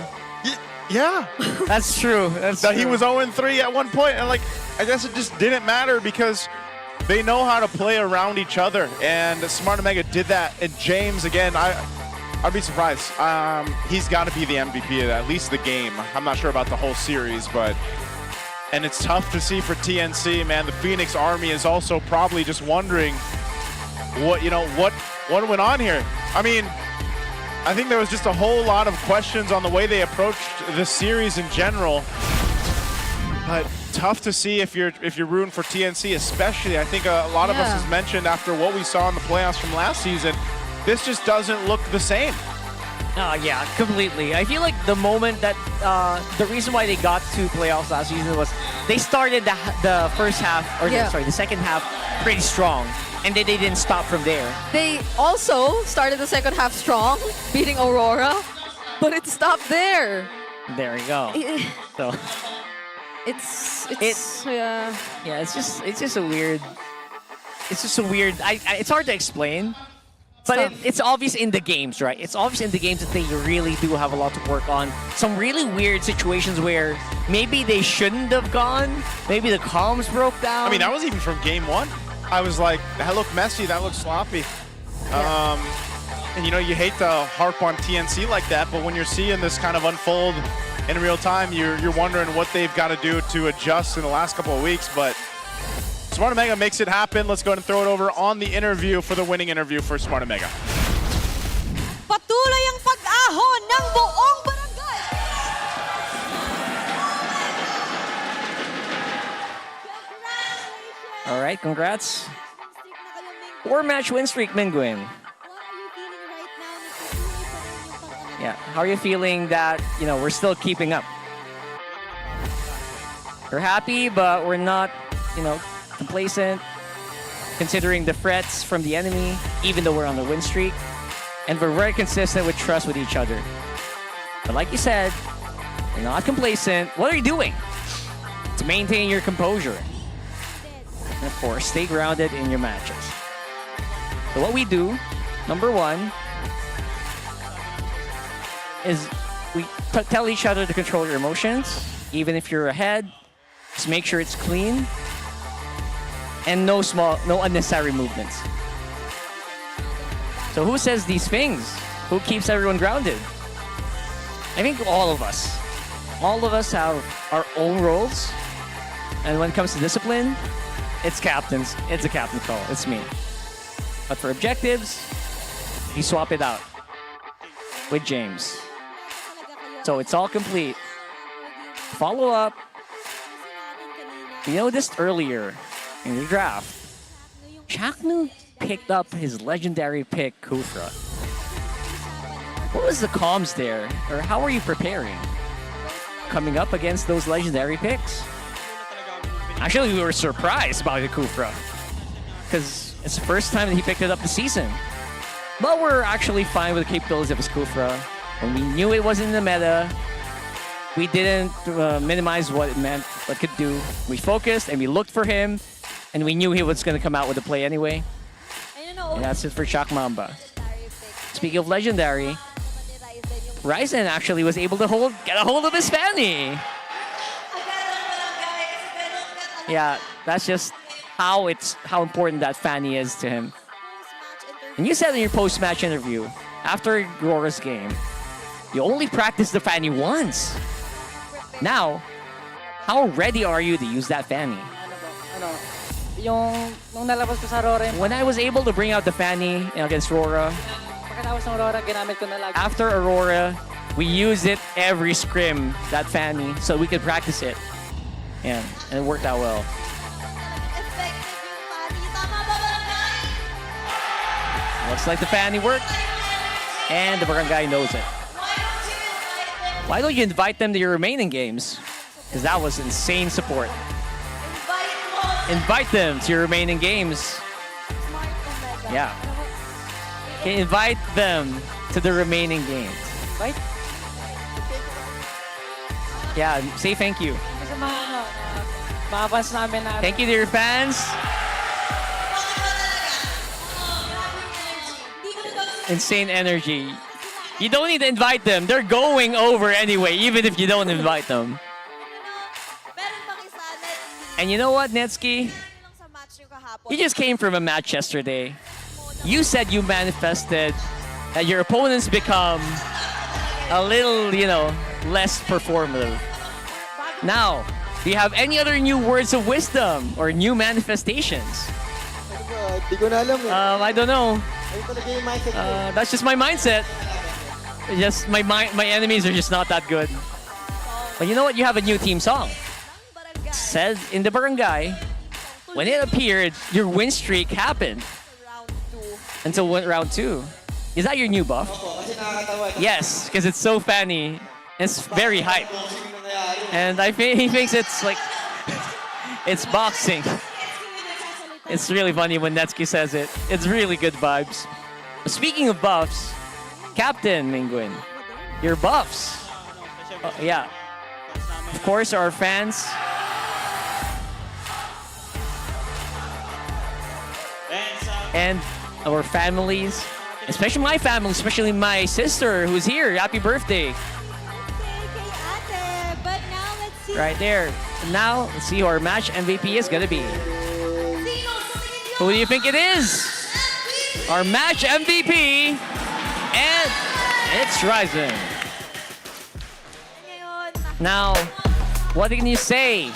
Yeah. That's true. That he was 0-3 at one point, and like, I guess it just didn't matter because they know how to play around each other, and Smart Omega did that. And James, again, I'd be surprised. He's got to be the MVP of at least the game. I'm not sure about the whole series, but... And it's tough to see for TNC, man. The Phoenix Army is also probably just wondering what went on here. I mean, I think there was just a whole lot of questions on the way they approached the series in general. But tough to see if you're rooting for TNC, especially. I think a lot of us has mentioned after what we saw in the playoffs from last season, this just doesn't look the same. Yeah, completely. I feel like the moment that the reason why they got to playoffs last season was they started the first half, or sorry, the second half pretty strong, and then they didn't stop from there. They also started the second half strong, beating Aurora, but it stopped there. There you go. So it's just a weird. It's hard to explain. But it's obvious in the games, right? It's obvious in the games that they really do have a lot to work on. Some really weird situations where maybe they shouldn't have gone. Maybe the comms broke down. I mean, that was even from game 1. I was like, that looked messy, that looked sloppy. And you know, you hate to harp on TNC like that, but when you're seeing this kind of unfold in real time, you're wondering what they've got to do to adjust in the last couple of weeks. But Smart Omega makes it happen. Let's go ahead and throw it over on the interview for the winning interview for Smart Omega. Patuloy ang pag-ahon ng buong barangay. All right, congrats. 4-match win streak, Minguin. Yeah, how are you feeling that, you know, we're still keeping up? We're happy, but we're not, you know, complacent, considering the threats from the enemy, even though we're on the win streak. And we're very consistent with trust with each other. But like you said, you're not complacent. What are you doing to maintain your composure? And of course, stay grounded in your matches. So what we do, number 1, is we tell each other to control your emotions. Even if you're ahead, just make sure it's clean. And no unnecessary movements. So who says these things? Who keeps everyone grounded? I think all of us. All of us have our own roles. And when it comes to discipline, it's captains. It's a captain call. It's me. But for objectives, you swap it out with James. So it's all complete. Follow up. We noticed earlier in the draft, Chaknu picked up his legendary pick, Kufra. What was the comms there? Or how are you preparing? Coming up against those legendary picks? Actually, we were surprised by the Kufra. Because it's the first time that he picked it up this season. But we're actually fine with the capabilities of Skufra. When we knew it wasn't in the meta, we didn't minimize what it meant, what it could do. We focused and we looked for him, and we knew he was going to come out with the play anyway. And that's it for Shock Mamba. Speaking of legendary, Ryzen actually was able to get a hold of his Fanny. Yeah, that's just how important that Fanny is to him. And you said in your post-match interview, after RORA's game, you only practiced the Fanny once. Now, how ready are you to use that Fanny? Nung nalabas ko sa RORA, when I was able to bring out the Fanny against RORA, pagkatapos ng RORA, ginamit ko na lagi. After Aurora, we use it every scrim, that Fanny, so we could practice it. Yeah, and it worked out well. Looks like the Fanny worked, and the Barangay knows it. Why don't you invite them to your remaining games? Because that was insane support. Invite them to your remaining games. Yeah. Okay, invite them to the remaining games. Invite? Yeah, say thank you. Sa mga fans namin na... Thank you to your fans. Insane energy. You don't need to invite them. They're going over anyway, even if you don't invite them. And you know what, Netsky? You just came from a match yesterday. You said you manifested that your opponents become a little, less performative. Now, do you have any other new words of wisdom or new manifestations? I don't know. That's just my mindset. Just my enemies are just not that good. But you know what? You have a new team song. Said in the Barangay, when it appeared, your win streak happened until round 2. Is that your new buff? Yes, because it's so funny. It's very hype. And he thinks it's like, it's boxing. It's really funny when Netsky says it. It's really good vibes. Speaking of buffs, Captain Minguin, your buffs. Yeah. Of course, our fans. And our families, especially my family, especially my sister who's here. Happy birthday. Right there. Now, let's see who our match MVP is going to be. Who do you think it is? Our match MVP, and it's Ryzen. Now, what can you say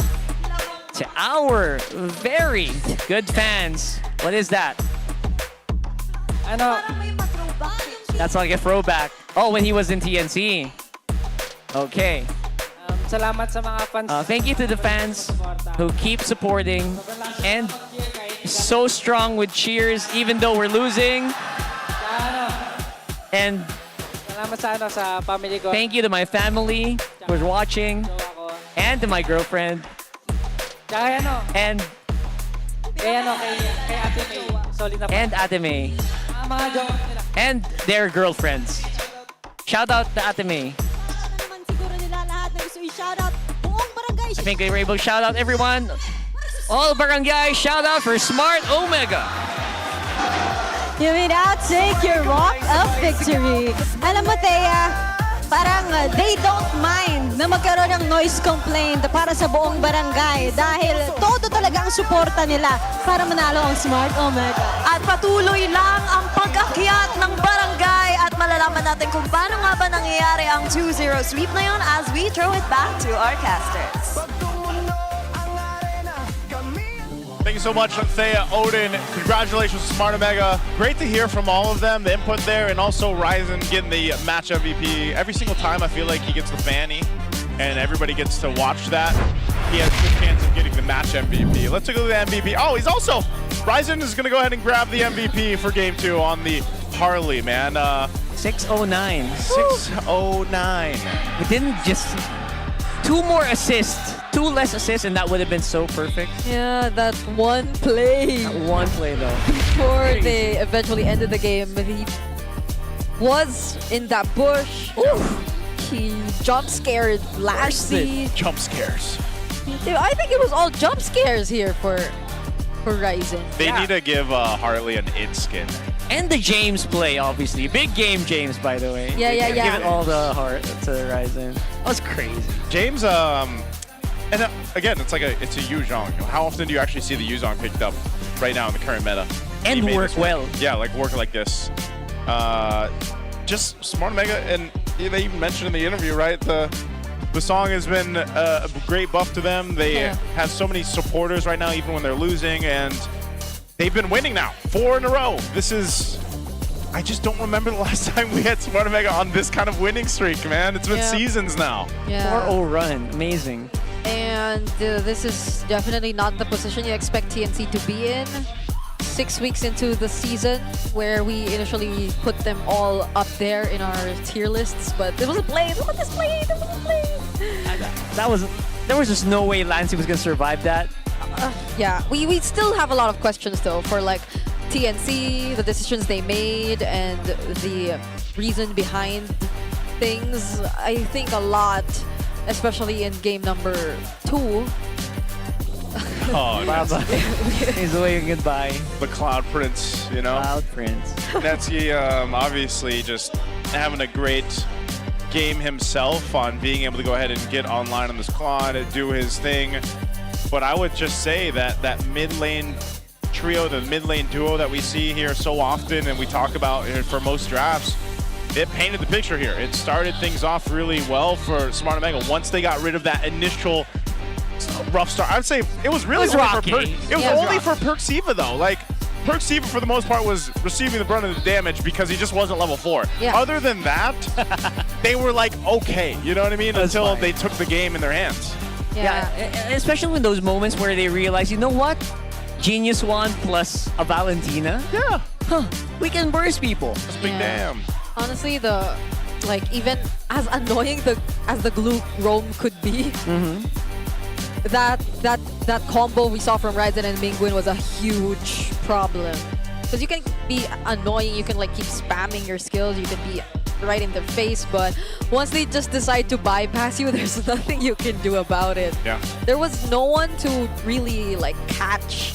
to our very good fans? What is that? That's like a throwback. Oh, when he was in TNC. Okay. Salamat sa mga fans. Thank you to the fans who keep supporting and so strong with cheers even though we're losing. And salamat sa family ko. Thank you to my family who's watching and to my girlfriend. And kay Ate May. Solid na and Ate May. Mga jowa nila. And their girlfriends. Shout out to Ate May. I think we were able to shout out everyone. All barangay, shout out for Smart Omega. You may now take your walk of victory. Alam mo, Thea, parang they don't mind na magkaroon ng noise complaint para sa buong barangay dahil todo talaga ang suporta nila para manalo ang Smart Omega. At patuloy lang ang pag-akyat ng barangay at malalaman natin kung paano nga ba nangyayari ang 2-0 sweep na yun as we throw it back to our casters. Thank you so much, Thea, Odin. Congratulations, Smart Omega. Great to hear from all of them, the input there, and also Ryzen getting the match MVP. Every single time I feel like he gets the Fanny, and everybody gets to watch that. He has a good chance of getting the match MVP. Let's go to the MVP. Oh, he's also, Ryzen is going to go ahead and grab the MVP for Game 2 on the Harley, man. 609. 609. We didn't just... 2 more assists. 2 less assists, and that would have been so perfect. Yeah, that one play. That one play, though. Before they eventually ended the game, he was in that bush. He jump scared Lashley. Jump scares. Dude, I think it was all jump scares here for Ryzen. They need to give Harley an id skin. And the James play, obviously. Big game, James, by the way. Yeah. Give it all the heart to Ryzen. That was crazy. James, and again, it's a Yuzhong. How often do you actually see the Yuzhong picked up right now in the current meta? And work well. Yeah, like work like this. Just Smart Omega, and they even mentioned in the interview, right? The song has been a great buff to them. They have so many supporters right now, even when they're losing, and they've been winning now 4 in a row. I just don't remember the last time we had Smart Omega on this kind of winning streak, man. It's been seasons now. 4-0 run, amazing. And this is definitely not the position you expect TNC to be in. 6 weeks into the season, where we initially put them all up there in our tier lists, but it wasn't played. It wasn't played. It wasn't played. There was just no way Lancey was gonna survive that. Yeah, we still have a lot of questions though for like TNC, the decisions they made, and the reason behind things. I think a lot, especially in game number 2. Oh, he's waving goodbye. The Cloud Prince, you know? Cloud Prince. Netsky obviously just having a great game himself on being able to go ahead and get online on this Claude and do his thing. But I would just say that that mid lane trio, the mid lane duo that we see here so often and we talk about for most drafts, it painted the picture here. It started things off really well for Smart Omega once they got rid of that initial rough start. I would say it was really only for Perksiva though. Like Perksiva for the most part was receiving the brunt of the damage because he just wasn't level 4. Yeah. Other than that, they were like okay, you know what I mean? Until they took the game in their hands. Yeah, especially in those moments where they realize, you know what? Genius Wand plus a Valentina? Yeah. We can burst people. That's big damn. Honestly, even as annoying as the glue roam could be, that combo we saw from Ryzen and Mingwin was a huge problem. Because you can be annoying, you can like keep spamming your skills, you can be right in their face, but once they just decide to bypass you, there's nothing you can do about it. Yeah. There was no one to really like catch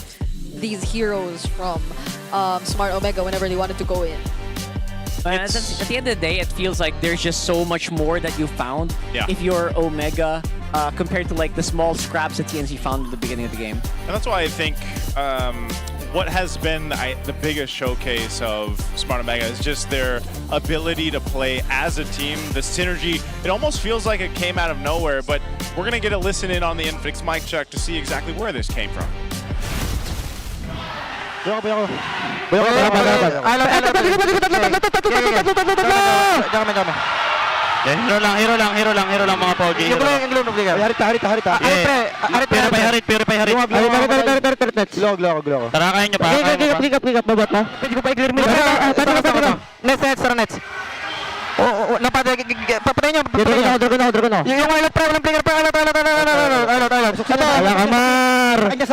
these heroes from Smart Omega whenever they wanted to go in. But at the end of the day, it feels like there's just so much more that you found if you're Omega compared to like the small scraps that TNC found at the beginning of the game. And that's why I think what has been the biggest showcase of Smart Omega is just their ability to play as a team. The synergy, it almost feels like it came out of nowhere, but we're going to get a listen in on the Infix mic check to see exactly where this came from. Hero lang mga pogi. Harita. Gloko. Tara, kaya nyo pa. Pick up, babot mo. Pwede ko pa i-clear mo. Nets. Papatay nyo. Dragon. Yung alot pre, walang player pre. Alot. Alakamar. Alakamar.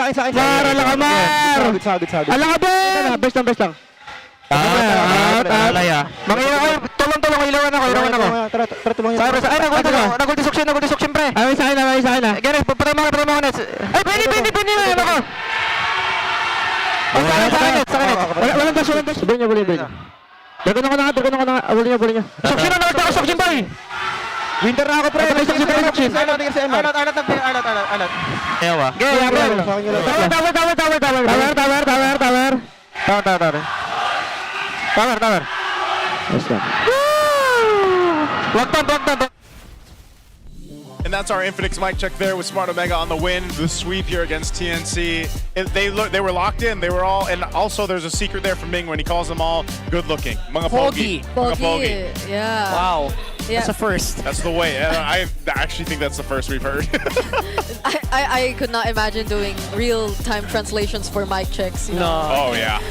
Alakamar. Best lang. Alaya. Mangilaw kayo. Tulong. Ilawan ako. Tara, tulungan. Nagulti suction pre. Ay, sa akin na. Gary, patay mo ako Nets. Ay, pwede. Ano ko? Sa akin, Nets. Walang dash. Bring niya. Dragon ako na. Awali niya. Suction na ako. Suction ba eh? Winter na ako pre. Suction. Alat. Ewa. Tower. And that's our Infinix mic check there with Smart Omega on the win, the sweep here against TNC. They were locked in. They were all, and also there's a secret there from Ming when he calls them all good looking. Mga pogi. Yeah. Wow. Yeah. That's a first. That's the way. I actually think that's the first we've heard. I could not imagine doing real-time translations for mic checks. No. Oh yeah.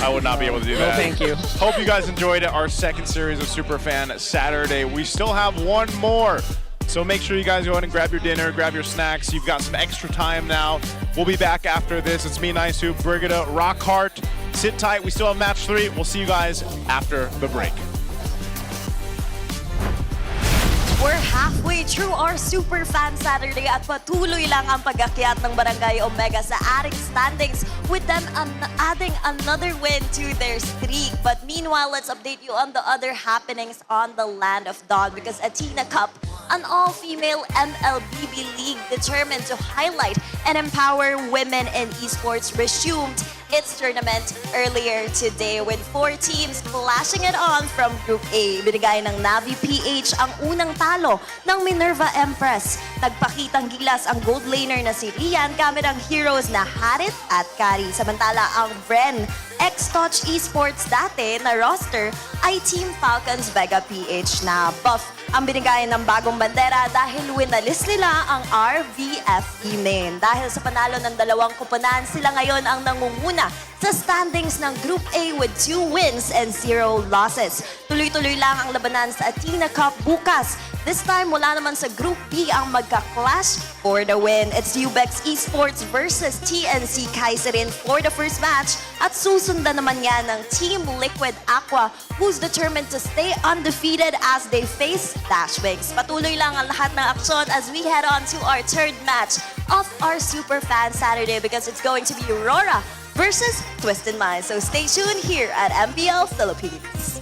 I would not be able to do that. No, thank you. Hope you guys enjoyed our second series of Superfan Saturday. We still have one more. So make sure you guys go ahead and grab your dinner, grab your snacks. You've got some extra time now. We'll be back after this. It's me, Naisu, Brigida, Rockhart. Sit tight. We still have match 3. We'll see you guys after the break. halfway through our Super Fan Saturday at patuloy lang ang pag-akyat ng Barangay Omega sa ating standings with them adding another win to their streak. But meanwhile, let's update you on the other happenings on the Land of Dawn because Athena Cup, an all-female MLBB league determined to highlight and empower women in esports, resumed its tournament earlier today with 4 teams clashing it on from Group A. Binigay ng Navi PH ang unang talo ng Minerva Empress. Nagpakitang gilas ang gold laner na si Rian gamit ang heroes na Harit at Kari. Samantala ang Bren X-Touch Esports dati na roster ay Team Falcons Vega PH na buff ang binigay ng bagong bandera dahil winalis nila ang RVFE main. Dahil sa panalo ng dalawang koponan, sila ngayon ang nangunguna sa standings ng Group A with 2 wins and 0 losses. Tuloy-tuloy lang ang labanan sa Athena Cup bukas. This time, wala naman sa Group B ang magka-clash for the win. It's Ubex Esports versus TNC Kaiserin for the first match at susundan naman yan ng Team Liquid Aqua who's determined to stay undefeated as they face Dashwigs. Patuloy lang ang lahat ng aksyon as we head on to our third match of our Super Fan Saturday because it's going to be RORA versus Twisted Minds. So stay tuned here at MPL Philippines.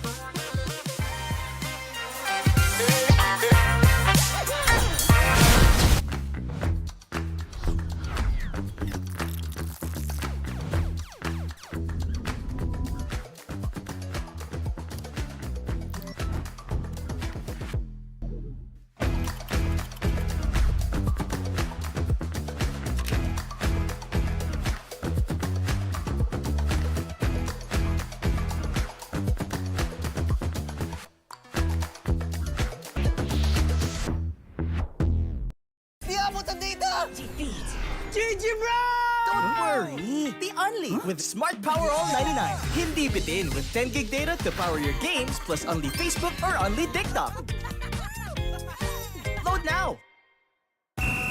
GG bro! Don't worry! The Unli with Smart Power All 99. Hindi bitin with 10 gig data to power your games plus Unli Facebook or Unli TikTok. Load now!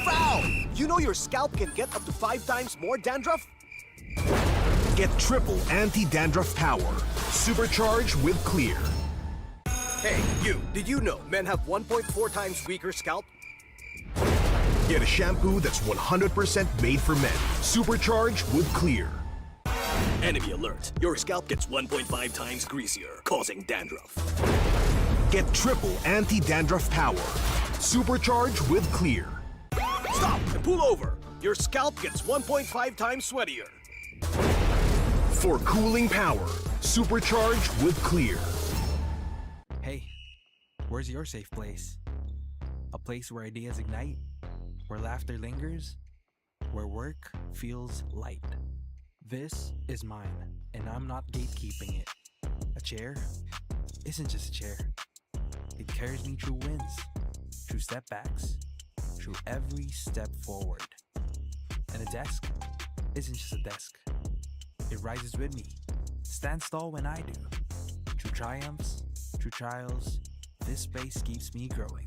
Foul! You know your scalp can get up to 5 times more dandruff? Get triple anti-dandruff power. Supercharged with Clear. Hey, you! Did you know men have 1.4 times weaker scalp? Get a shampoo that's 100% made for men. Supercharged with Clear. Enemy alert. Your scalp gets 1.5 times greasier, causing dandruff. Get triple anti-dandruff power. Supercharged with Clear. Stop and pull over. Your scalp gets 1.5 times sweatier. For cooling power, supercharged with Clear. Hey, where's your safe place? A place where ideas ignite? Where laughter lingers, where work feels light. This is mine, and I'm not gatekeeping it. A chair isn't just a chair. It carries me through wins, through setbacks, through every step forward. And a desk isn't just a desk. It rises with me, stands tall when I do. Through triumphs, through trials, this space keeps me growing.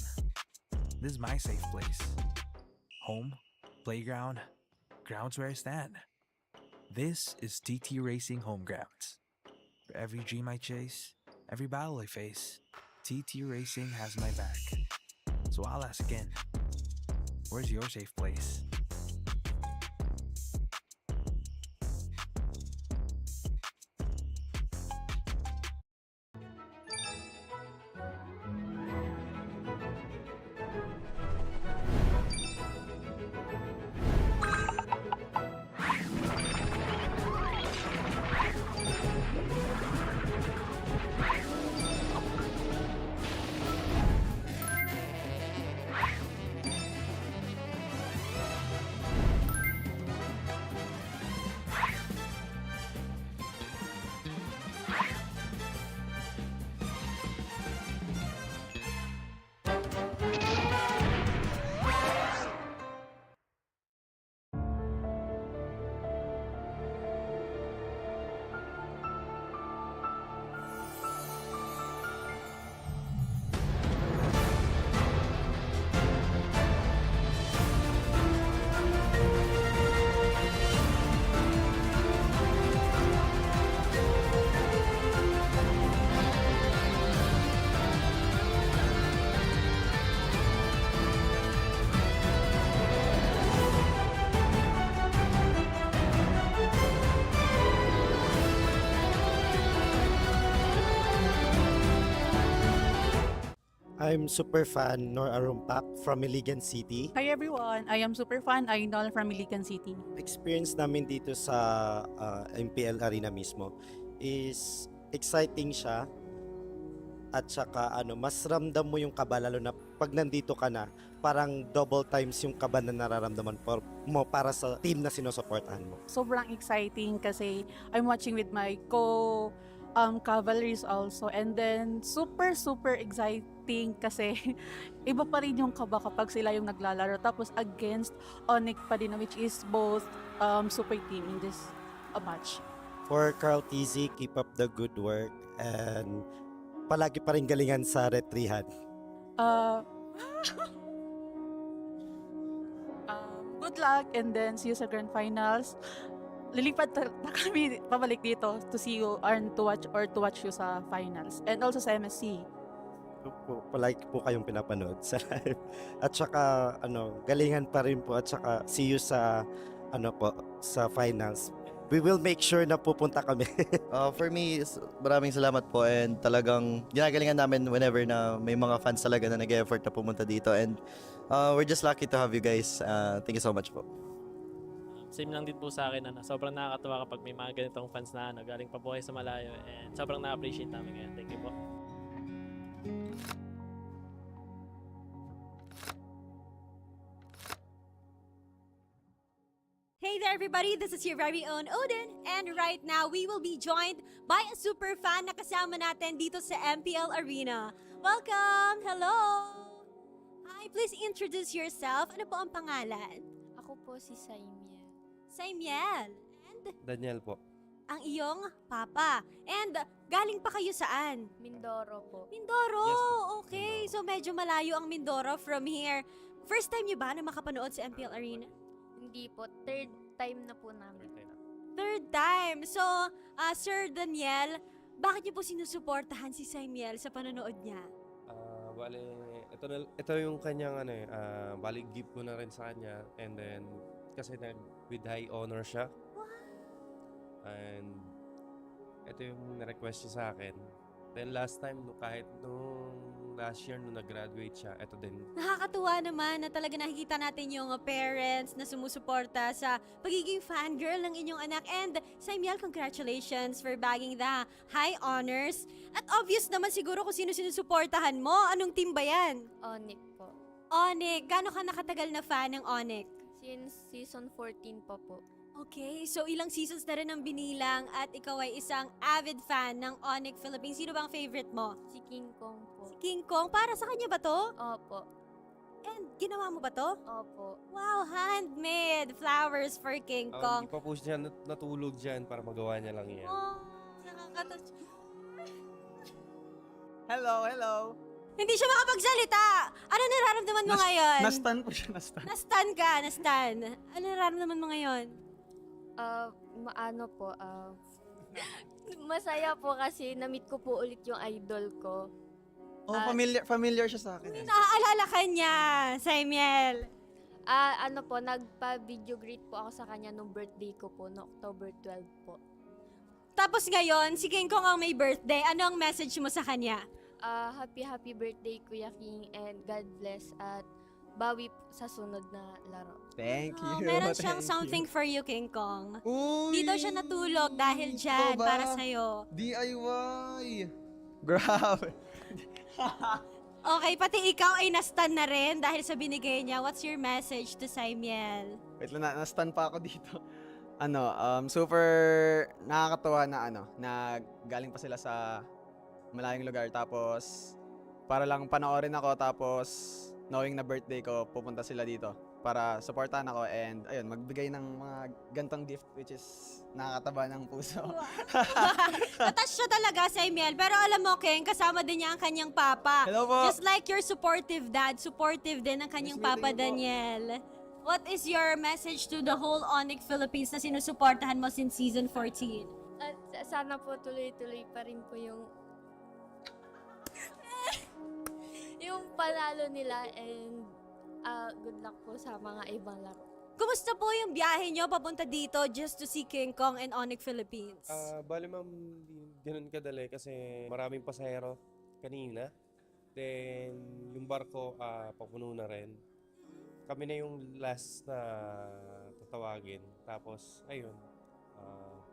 This is my safe place. Home, playground, grounds where I stand. This is TT Racing Home Grounds. For every dream I chase, every battle I face, TT Racing has my back. So I'll ask again, where's your safe place? I'm super fan Nor Arumpak from Iligan City. Hi everyone, I am super fan Ainol from Iligan City. Experience namin dito sa MPL arena mismo is exciting siya at saka mas ramdam mo yung kaba lalo na pag nandito ka na, parang double times yung kaba na nararamdaman mo para sa team na sinusuportahan mo. Sobrang exciting kasi I'm watching with my cavalries also, and then super exciting kasi iba pa rin yung kaba kapag sila yung naglalaro tapos against Onyx pa din, which is both super team in this match. For Carl TZ, keep up the good work and palagi pa rin galingan sa retrihan. Good luck and then see you sa grand finals. Lilipat na kami pabalik dito to see you and to watch you sa finals and also sa MSC. Palagi po kayong pinapanood sa live. At saka galingan pa rin po at saka see you sa sa finals. We will make sure na pupunta kami. For me, maraming salamat po and talagang ginagalingan namin whenever na may mga fans talaga na nag-effort na pumunta dito and we're just lucky to have you guys. Thank you so much po. Same lang din po sa akin, sobrang nakakatawa kapag may mga ganitong fans na galing pa po kayo sa malayo and sobrang na-appreciate namin ngayon. Thank you po. Hey there everybody, this is your very own Odin, and right now we will be joined by a super fan na kasama natin dito sa MPL Arena. Welcome! Hello! Hi, please introduce yourself. Ano po ang pangalan? Ako po si Saimiel. Saimiel. And Daniel po. ang iyong papa. And galing pa kayo saan? Mindoro po. Mindoro! Yes po. Okay, so medyo malayo ang Mindoro from here. First time niyo ba na makapanood sa MPL Arena? Hindi po. Third time na po namin. Third time. So, Sir Daniel, bakit niyo po sinusuportahan si Saimiel sa panonood niya? Bale, ito yung kanyang bali gift ko na rin sa kanya and then kasi with high honor siya. And ito yung request niya sa akin. Then last time, kahit last year nung nag-graduate siya, ito din. Nakakatuwa naman na talaga nakikita natin yung parents na sumusuporta sa pagiging fangirl ng inyong anak. And Saimiel, congratulations for bagging the high honors. At obvious naman siguro kung sino sinusuportahan mo. Anong team ba yan? Onyx po. Onyx. Gano'n ka nakatagal na fan ng Onyx? Since season 14 pa po. Okay, so ilang seasons na rin ang binilang at ikaw ay isang avid fan ng Onyx Philippines. Sino bang favorite mo? Si King Kong po. Si King Kong? Para sa kanya ba to? Opo. And ginawa mo ba to? Opo. Wow, handmade flowers for King Kong. Hindi pa po siya natulog dyan para magawa niya lang yan. Oh, nakakatouch. Hello. Hindi siya makapagsalita. Ano nararamdaman mo ngayon? Na-stun po siya, na-stun. Na-stun ka, na-stun. Ano nararamdaman mo ngayon? Masaya po kasi na-meet ko po ulit yung idol ko. Oh, familiar siya sa akin. Naaalala ka niya, Saimiel. Nagpa-video greet po ako sa kanya nung birthday ko po, no October 12 po. Tapos ngayon, si King Kong ang may birthday. Ano ang message mo sa kanya? Happy birthday Kuya King and God bless at bawi sa sunod na laro. Thank you. Meron siyang something for you, King Kong. Uy! Dito siya natulog dahil dyan, para sa'yo. DIY! Grabe. Okay, pati ikaw ay na-stun na rin dahil sa binigay niya. What's your message to Saimiel? Wait lang, na-stun pa ako dito. Super nakakatuwa na galing pa sila sa malayong lugar tapos para lang panoorin ako tapos knowing na birthday ko, pupunta sila dito para supportahan ako and ayun, magbigay ng mga gantong gift which is nakakataba ng puso. Natas siya talaga, Saimiel. Pero alam mo, King, kasama din niya ang kanyang papa. Hello po. Just like your supportive dad, supportive din ang kanyang papa, Daniel. What is your message to the whole Onyx Philippines na sinusuportahan mo since season 14? At sana po tuloy-tuloy pa rin po yung panalo nila and good luck po sa mga ibang laro. Kumusta po yung biyahe nyo papunta dito just to see King Kong and Onyx Philippines? Bali ma'am, ganun kadali kasi maraming pasahero kanina. Then, yung barko, papuno na rin. Kami na yung last na tatawagin. Tapos, ayun,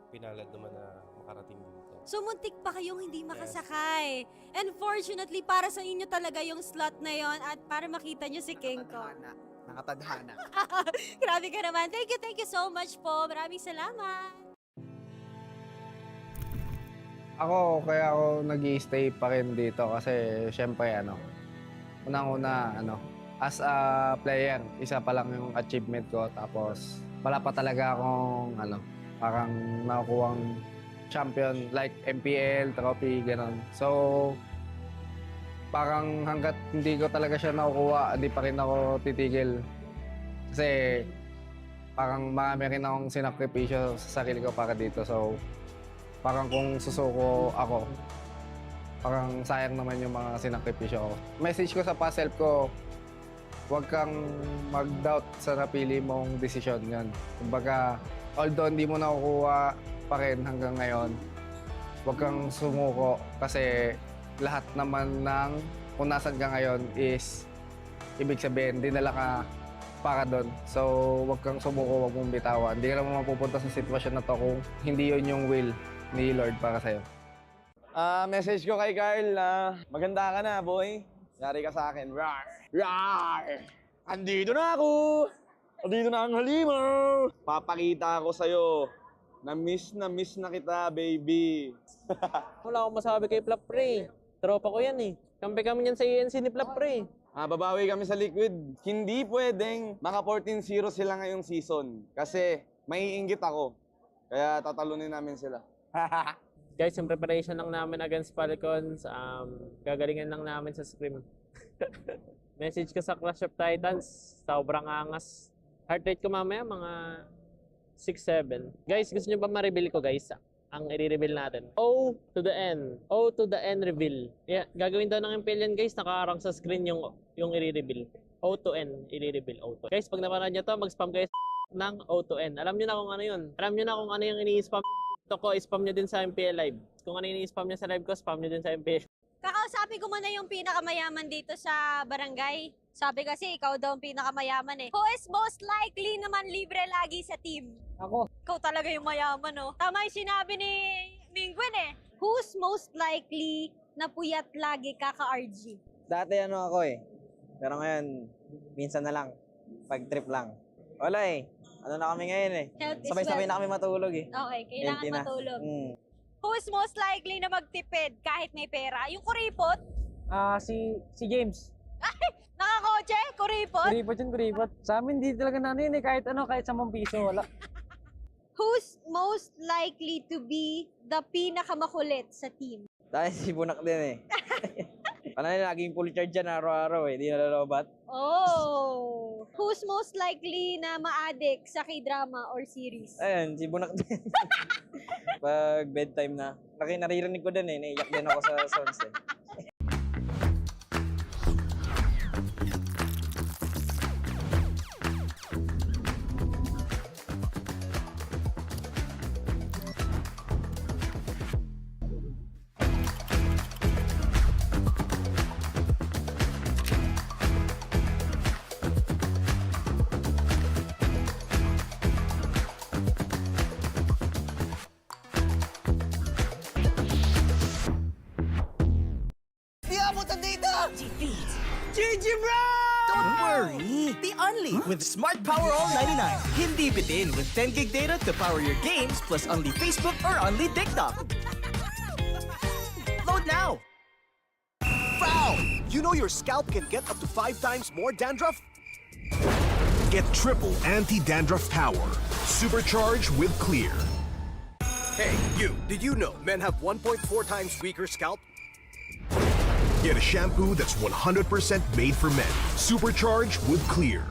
pinalad naman na makarating dito. So muntik pa kayong hindi makasakay. And fortunately, para sa inyo talaga yung slot na yon at para makita nyo si King Kong. Nakatadhana. Grabe ka naman. Thank you so much po. Maraming salamat. Kaya ako nag-i-stay pa rin dito kasi syempre unang-una as a player, isa pa lang yung achievement ko tapos wala pa talaga akong parang nakukuhang champion like MPL, trophy, gano'n. So, parang hanggat hindi ko talaga siya nakukuha, hindi pa rin ako titigil. Kasi parang marami rin akong sinakripisyo sa sarili ko para dito. So, parang kung susuko ako, parang sayang naman yung mga sinakripisyo ko. Message ko sa past self ko, huwag kang mag-doubt sa napili mong desisyon yan. Kumbaga, although hindi mo nakukuha pa rin hanggang ngayon, huwag kang sumuko kasi lahat naman ng kung nasan ka ngayon is ibig sabihin, dinala ka para doon. So, huwag kang sumuko, huwag mong bitawan. Hindi ka naman mapupunta sa sitwasyon na to kung hindi yun yung will ni Lord para sa'yo. Message ko kay Carl na maganda ka na, boy. Yari ka sa akin. Rar! Rar! Andito na ako! Andito na ang halimaw! Papakita ako sa'yo na miss na kita, baby. Wala akong masabi kay Flap Pre. Tropa ko yan eh. Kampi kami yan sa ENC ni Flap Pre. Babawi kami sa Liquid. Hindi pwedeng maka 14-0 sila ngayong season. Kasi maiinggit ako. Kaya tatalunin namin sila. Guys, yung preparation lang namin against Falcons, gagalingan lang namin sa scrim. Message ko sa Clash of Titans, sobrang angas. Heart rate ko mamaya, mga 6-7. Guys, gusto nyo ba ma-reveal ko, guys? Ang i-reveal natin. O to the N. O to the N reveal. Yeah, gagawin daw ng MPL yan, guys. Nakaarang sa screen yung i-reveal. O to N, i-reveal. O to. Guys, pag napanood nyo to, mag-spam kayo ng O to N. Alam nyo na kung ano yun. Alam nyo na kung ano yung ini-spam ito ko, spam nyo din sa MPL Live. Kung ano yung i-spam nyo sa live ko, spam nyo din sa MPL. Kakausapin ko muna yung pinakamayaman dito sa barangay. Sabi kasi ikaw daw ang pinakamayaman eh. Who is most likely naman libre lagi sa team? Ako. Ikaw talaga yung mayaman, oh. Tama yung sinabi ni Mingwin eh. Who's most likely na puyat lagi kaka-RG? Dati ako eh. Pero ngayon, minsan na lang. Pag-trip lang. Wala eh. Ano na kami ngayon eh. Sabay-sabay na kami matulog eh. Okay, kailangan Healthy na. matulog. Who is most likely na magtipid kahit may pera? Yung kuripot? Si James. Nakakotse? Kuripot? Kuripot. Sa amin, di talaga na yun eh. Kahit 10 piso, wala. Who's most likely to be the pinakamakulit sa team? Dahil si Bunak din eh. Ano na, laging full charge dyan araw-araw eh. Di nalalobat. Oh! Who's most likely na ma-addict sa K-drama or series? Ayun, si Bunak din. Pag bedtime na. Naririnig ko din eh. Naiyak din ako sa songs eh. GG bro! Don't worry! The Unli with Smart Power All 99. Hindi bitin with 10 gig data to power your games plus Unli Facebook or Unli TikTok. Load now! Foul! You know your scalp can get up to 5 times more dandruff? Get triple anti-dandruff power. Supercharged with Clear. Hey, you! Did you know men have 1.4 times weaker scalp? Get a shampoo that's 100% made for men. Supercharged with Clear.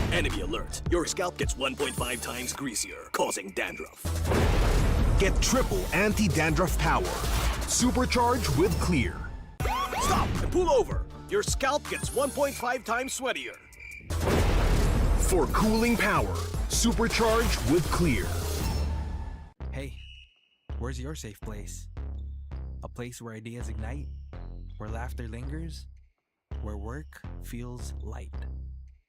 Enemy alert. Your scalp gets 1.5 times greasier, causing dandruff. Get triple anti-dandruff power. Supercharged with Clear. Stop and pull over. Your scalp gets 1.5 times sweatier. For cooling power, supercharged with Clear. Hey, where's your safe place? A place where ideas ignite, where laughter lingers, where work feels light.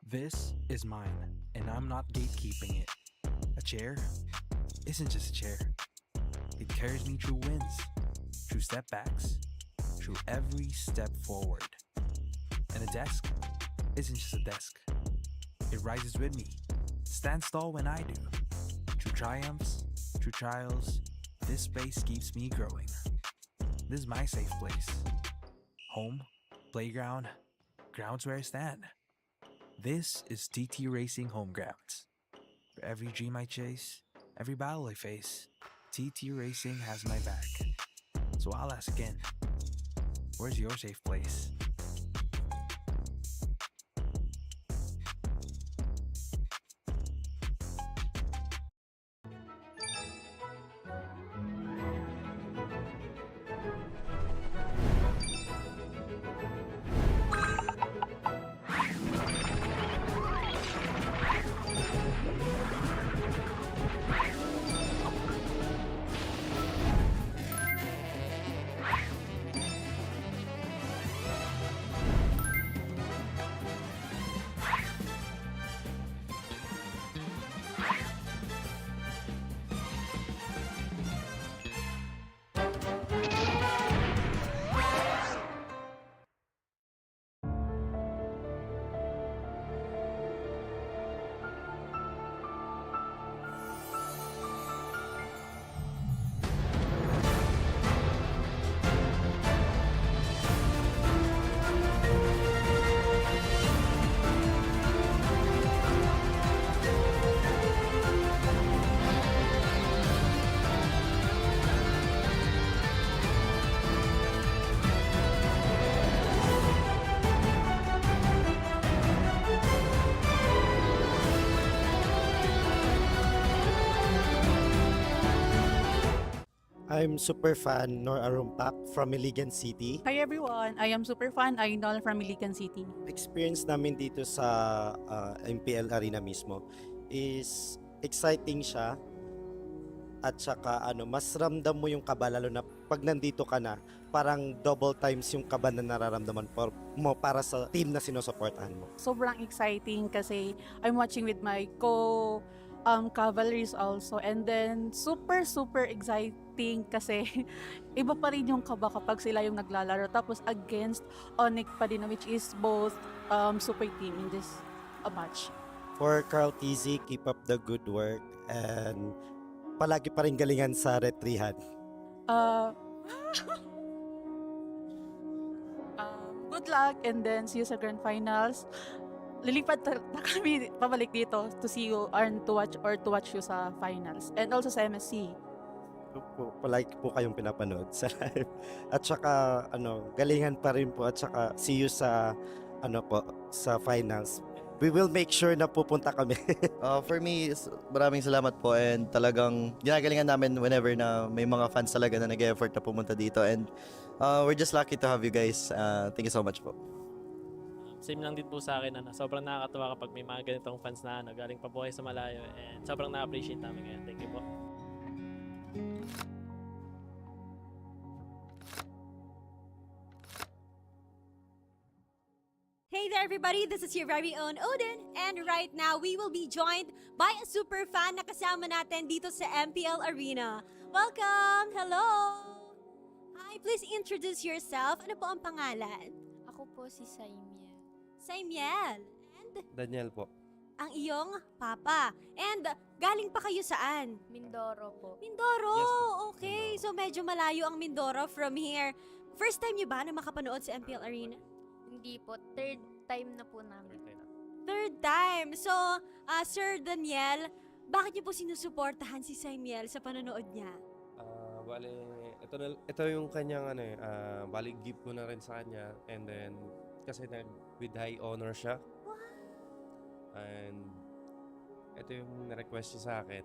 This is mine, and I'm not gatekeeping it. A chair isn't just a chair. It carries me through wins, through setbacks, through every step forward. And a desk isn't just a desk. It rises with me, stands tall when I do. Through triumphs, through trials, this space keeps me growing. This is my safe place. Home, playground, grounds where I stand. This is TT Racing Home Grounds. For every dream I chase, every battle I face, TT Racing has my back. So I'll ask again, where's your safe place? I'm super fan Nor Arumpak from Iligan City. Hi everyone, I am super fan Ainol from Iligan City. Experience namin dito sa MPL arena mismo is exciting siya at saka mas ramdam mo yung kaba lalo na pag nandito ka na, parang double times yung kaba na nararamdaman mo para sa team na sinusuportahan mo. Sobrang exciting kasi I'm watching with my cavalries also, and then super exciting kasi iba pa rin yung kaba kapag sila yung naglalaro, tapos against Onyx pa din, which is both super team in this match. For Carl TZ, keep up the good work and palagi pa rin galingan sa retrihan. Good luck and then see you sa grand finals. Lilipat na kami pabalik dito to see you and to watch you sa finals and also sa MSC. Palagi po kayong pinapanood sa live. At saka galingan pa rin po at saka see you sa sa finals. We will make sure na pupunta kami. For me, maraming salamat po and talagang ginagalingan namin whenever na may mga fans talaga na nag-effort na pumunta dito, and we're just lucky to have you guys. Thank you so much po. Same lang din po sa akin, sobrang nakakatuwa kapag may mga ganitong fans na galing pa po kayo sa malayo, and sobrang na-appreciate namin ngayon. Thank you po. Hey there everybody, this is your very own Odin, and right now we will be joined by a super fan na kasama natin dito sa MPL Arena. Welcome! Hello! Hi, please introduce yourself. Ano po ang pangalan? Ako po si Saimiel. Saimiel. And Daniel po. ang iyong papa. And galing pa kayo saan? Mindoro po. Mindoro! Yes, Okay, so medyo malayo ang Mindoro from here. First time niyo ba na makapanood sa MPL Arena? Hindi po. Third time na po namin. Third time. So, Sir Daniel, bakit niyo po sinusuportahan si Saimiel sa panonood niya? Bale, ito yung kanyang bali gift ko na rin sa kanya, and then kasi with high honor siya. And ito yung na-request siya sa akin.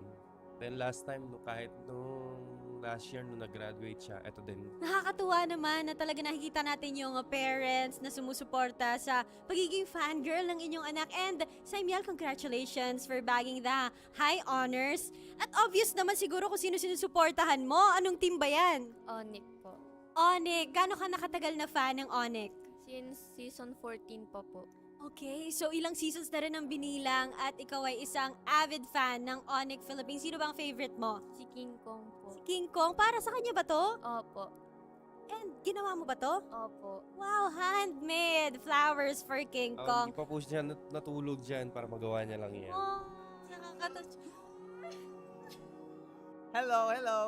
Then last time, kahit nung last year nung nag-graduate siya, ito din. Nakakatuwa naman na talaga nakikita natin yung parents na sumusuporta sa pagiging fangirl ng inyong anak. And Saimiel, congratulations for bagging the high honors. At obvious naman siguro kung sino sinusuportahan mo. Anong team ba yan? Onyx po. Onyx, gaano ka nakatagal na fan ng Onyx? Since season 14 pa po. Okay, so ilang seasons na rin ang binilang at ikaw ay isang avid fan ng Onyx Philippines. Sino bang favorite mo? Si King Kong po. Si King Kong? Para sa kanya ba to? Opo. And ginawa mo ba to? Opo. Wow, handmade flowers for King Kong. Hindi pa po siya natulog dyan para magawa niya lang yan. Oh, nakakatouch. Hello, hello.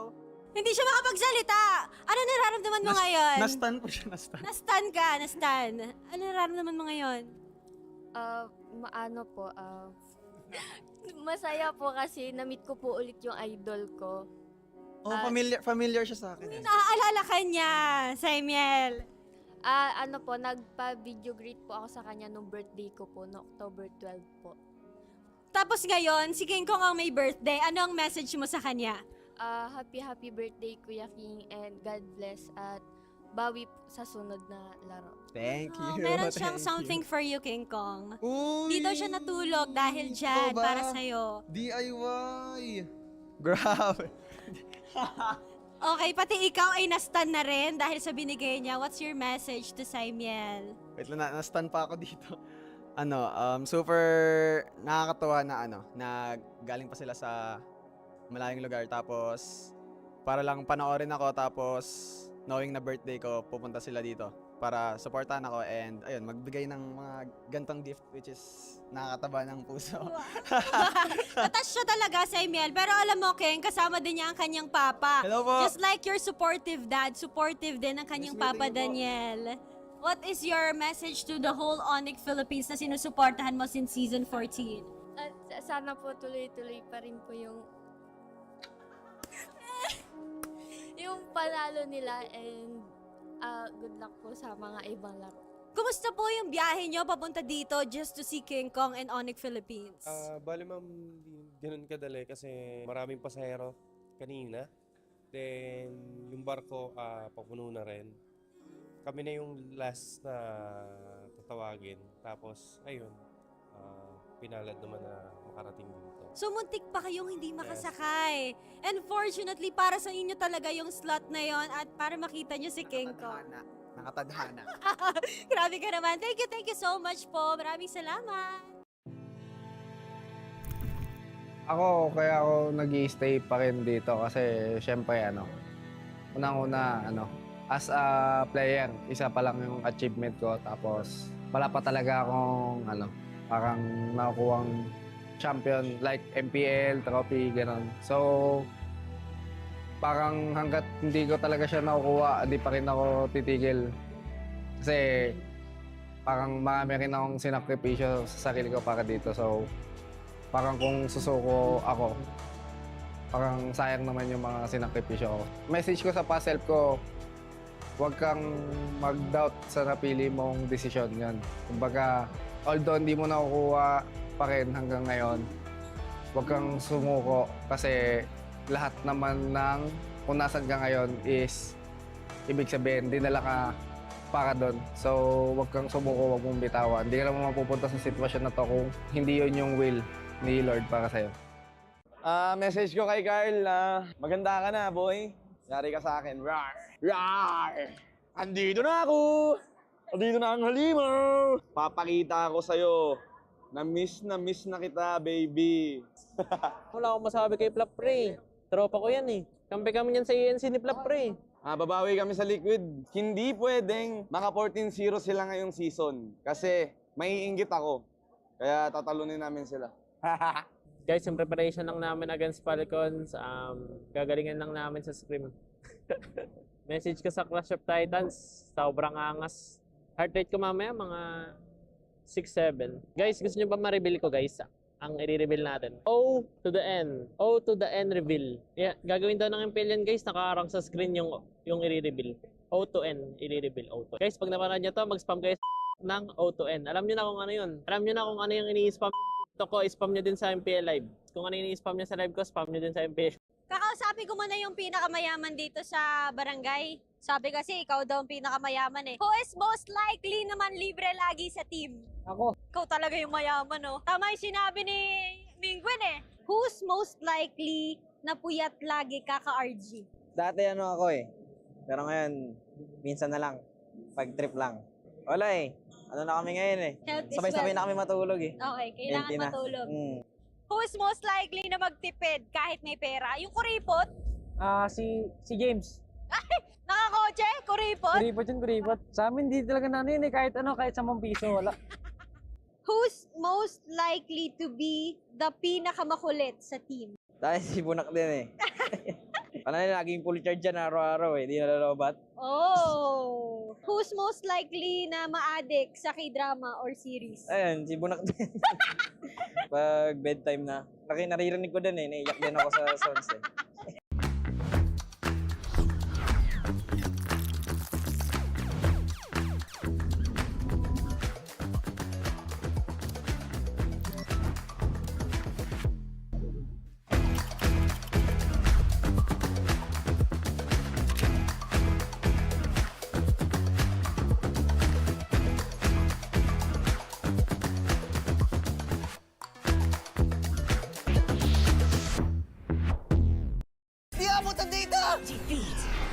Hindi siya makapagsalita. Ano nararamdaman mo ngayon? Nastan po siya, nastan. Nastan ka, nastan. Ano nararamdaman mo ngayon? Masaya po kasi na-meet ko po ulit yung idol ko. Oh, familiar siya sa akin. Naaalala ka niya, Samuel. Nagpa-video greet po ako sa kanya nung birthday ko po, no October 12 po. Tapos ngayon, si King Kong ang may birthday. Ano ang message mo sa kanya? Happy birthday, Kuya King, and God bless at bawi sa sunod na laro. Thank you. Meron siyang something for you, King Kong. Uy! Dito siya natulog dahil dyan, ba? para sa'yo. DIY! Grabe. Okay, pati ikaw ay nastan na rin dahil sa binigay niya. What's your message to Samuel? Wait lang, nastan pa ako dito. Super nakakatuwa na galing pa sila sa malayong lugar tapos para lang panoorin ako tapos knowing na birthday ko, pupunta sila dito para supportahan ako and ayun, magbigay ng mga gantong gift which is nakakataba ng puso. Attached siya talaga, Samuel. Pero alam mo, King, kasama din niya ang kanyang papa. Hello po. Just like your supportive dad, supportive din ang kanyang papa, Daniel. What is your message to the whole Onyx Philippines na sinusuportahan mo since season 14? At sana po tuloy-tuloy pa rin po yung panalo nila and good luck po sa mga ibang laro. Kumusta po yung biyahe nyo papunta dito just to see King Kong and Onyx Philippines? Bali ma'am, hindi ganun kadali kasi maraming pasahero kanina. Then yung barko papuno na rin. Kami na yung last na tatawagin. Tapos ayun, pinalad naman na makarating dito. So muntik pa kayong hindi makasakay. And fortunately, para sa inyo talaga yung slot na yon at para makita nyo si King Kong. Nakatadhana. Grabe ka naman. Thank you so much po. Maraming salamat. Kaya ako nag-i-stay pa rin dito kasi syempre unang-una as a player, isa pa lang yung achievement ko tapos wala pa talaga akong parang nakukuhang champion like MPL, trophy, gano'n. So, parang hanggat hindi ko talaga siya nakukuha, hindi pa rin ako titigil. Kasi parang marami rin akong sinakripisyo sa sarili ko para dito. So, parang kung susuko ako, parang sayang naman yung mga sinakripisyo ko. Message ko sa past self ko, huwag kang mag-doubt sa napili mong desisyon yan. Kumbaga, although hindi mo nakukuha pa rin hanggang ngayon, huwag kang sumuko kasi lahat naman ng kung nasan ka ngayon is ibig sabihin, dinala ka para doon. So, huwag kang sumuko, huwag mong bitawan. Hindi ka naman mapupunta sa sitwasyon na to kung hindi yun yung will ni Lord para sa'yo. Message ko kay Carl na maganda ka na, boy. Yari ka sa akin. Rar! Rar! Andito na ako! Andito na ang halimaw! Papakita ako sa'yo. Na-miss na kita, baby. Wala akong masabi kay Flap Pre. Tropa ko yan eh. Kampi kami yan sa ENC ni Flap Pre. Babawi kami sa Liquid. Hindi pwedeng maka 14-0 sila ngayong season. Kasi may inggit ako. Kaya tatalunin namin sila. Guys, yung preparation lang namin against Falcons, gagalingan lang namin sa scrim. Message ko sa Clash of Titans, sobrang angas. Heart rate ko mamaya mga 6-7. Guys, gusto nyo ba ma-reveal ko guys? Ang i-reveal natin. O to the N. O to the N reveal. Yeah, gagawin daw ng MPL yan guys, nakaarang sa screen yung i-reveal. O to N, i-reveal. O to. Guys, pag napanood nyo to, mag-spam guys ng O to N. Alam nyo na kung ano yun. Alam nyo na kung ano yung ini-spam ko, spam nyo din sa MPL live. Kung ano yung ini-spam nyo sa live ko, spam nyo din sa MPL. Kakausapin ko muna yung pinakamayaman dito sa barangay. Sabi kasi ikaw daw ang pinakamayaman eh. Who is most likely naman libre lagi sa team? Ako. Ikaw talaga yung mayaman oh. Tama yung sinabi ni Mingwen eh. Who's most likely na puyat lagi kaka-RG? Dati ako Pero ngayon, minsan na lang. Pag trip lang. Wala eh. Ano na kami ngayon eh. Health is Sabay-sabay wealth. na kami matulog eh. Okay, kailangan Healthy na. matulog. Who's most likely na magtipid kahit may pera? Yung kuripot? Si James. Nakakotse? Kuripot? Kuripot yun, kuripot. Sa amin, di talaga na ano yun eh. Kahit 10 piso, wala. Who's most likely to be the pinakamakulit sa team? Dahil si Bunak din eh. Ano na, laging full charge dyan araw-araw eh. Di nalalobat. Oh! Who's most likely na ma-addict sa K-drama or series? Ayun, si Bunak din. Pag bedtime na. Naririnig ko din eh. Naiyak din ako sa sounds eh.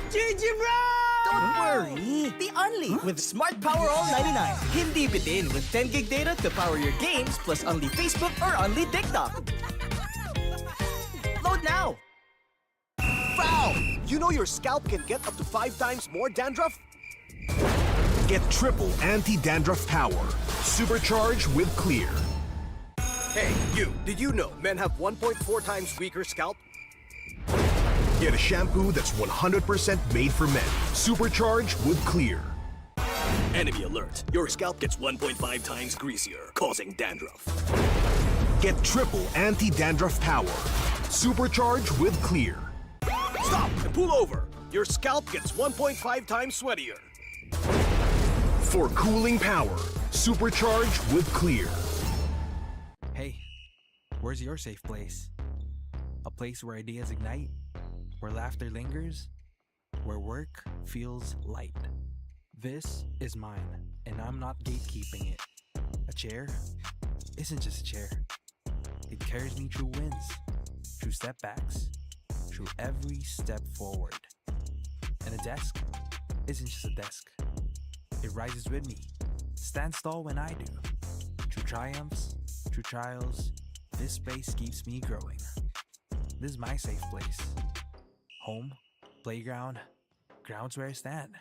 GG bro! Don't worry! The Unli with Smart Power All 99. Hindi bitin with 10 gig data to power your games plus Unli Facebook or Unli TikTok. Load now! Foul! You know your scalp can get up to 5 times more dandruff? Get triple anti-dandruff power. Supercharged with Clear. Hey, you! Did you know men have 1.4 times weaker scalp? Get a shampoo that's 100% made for men. Supercharged with Clear. Enemy alert. Your scalp gets 1.5 times greasier, causing dandruff. Get triple anti-dandruff power. Supercharged with Clear. Stop and pull over. Your scalp gets 1.5 times sweatier. For cooling power. Supercharged with Clear. Hey, where's your safe place? A place where ideas ignite, where laughter lingers, where work feels light. This is mine, and I'm not gatekeeping it. A chair isn't just a chair. It carries me through wins, through setbacks, through every step forward. And a desk isn't just a desk. It rises with me, stands tall when I do. Through triumphs, through trials, this space keeps me growing. This is my safe place. Home, playground, grounds where I stand.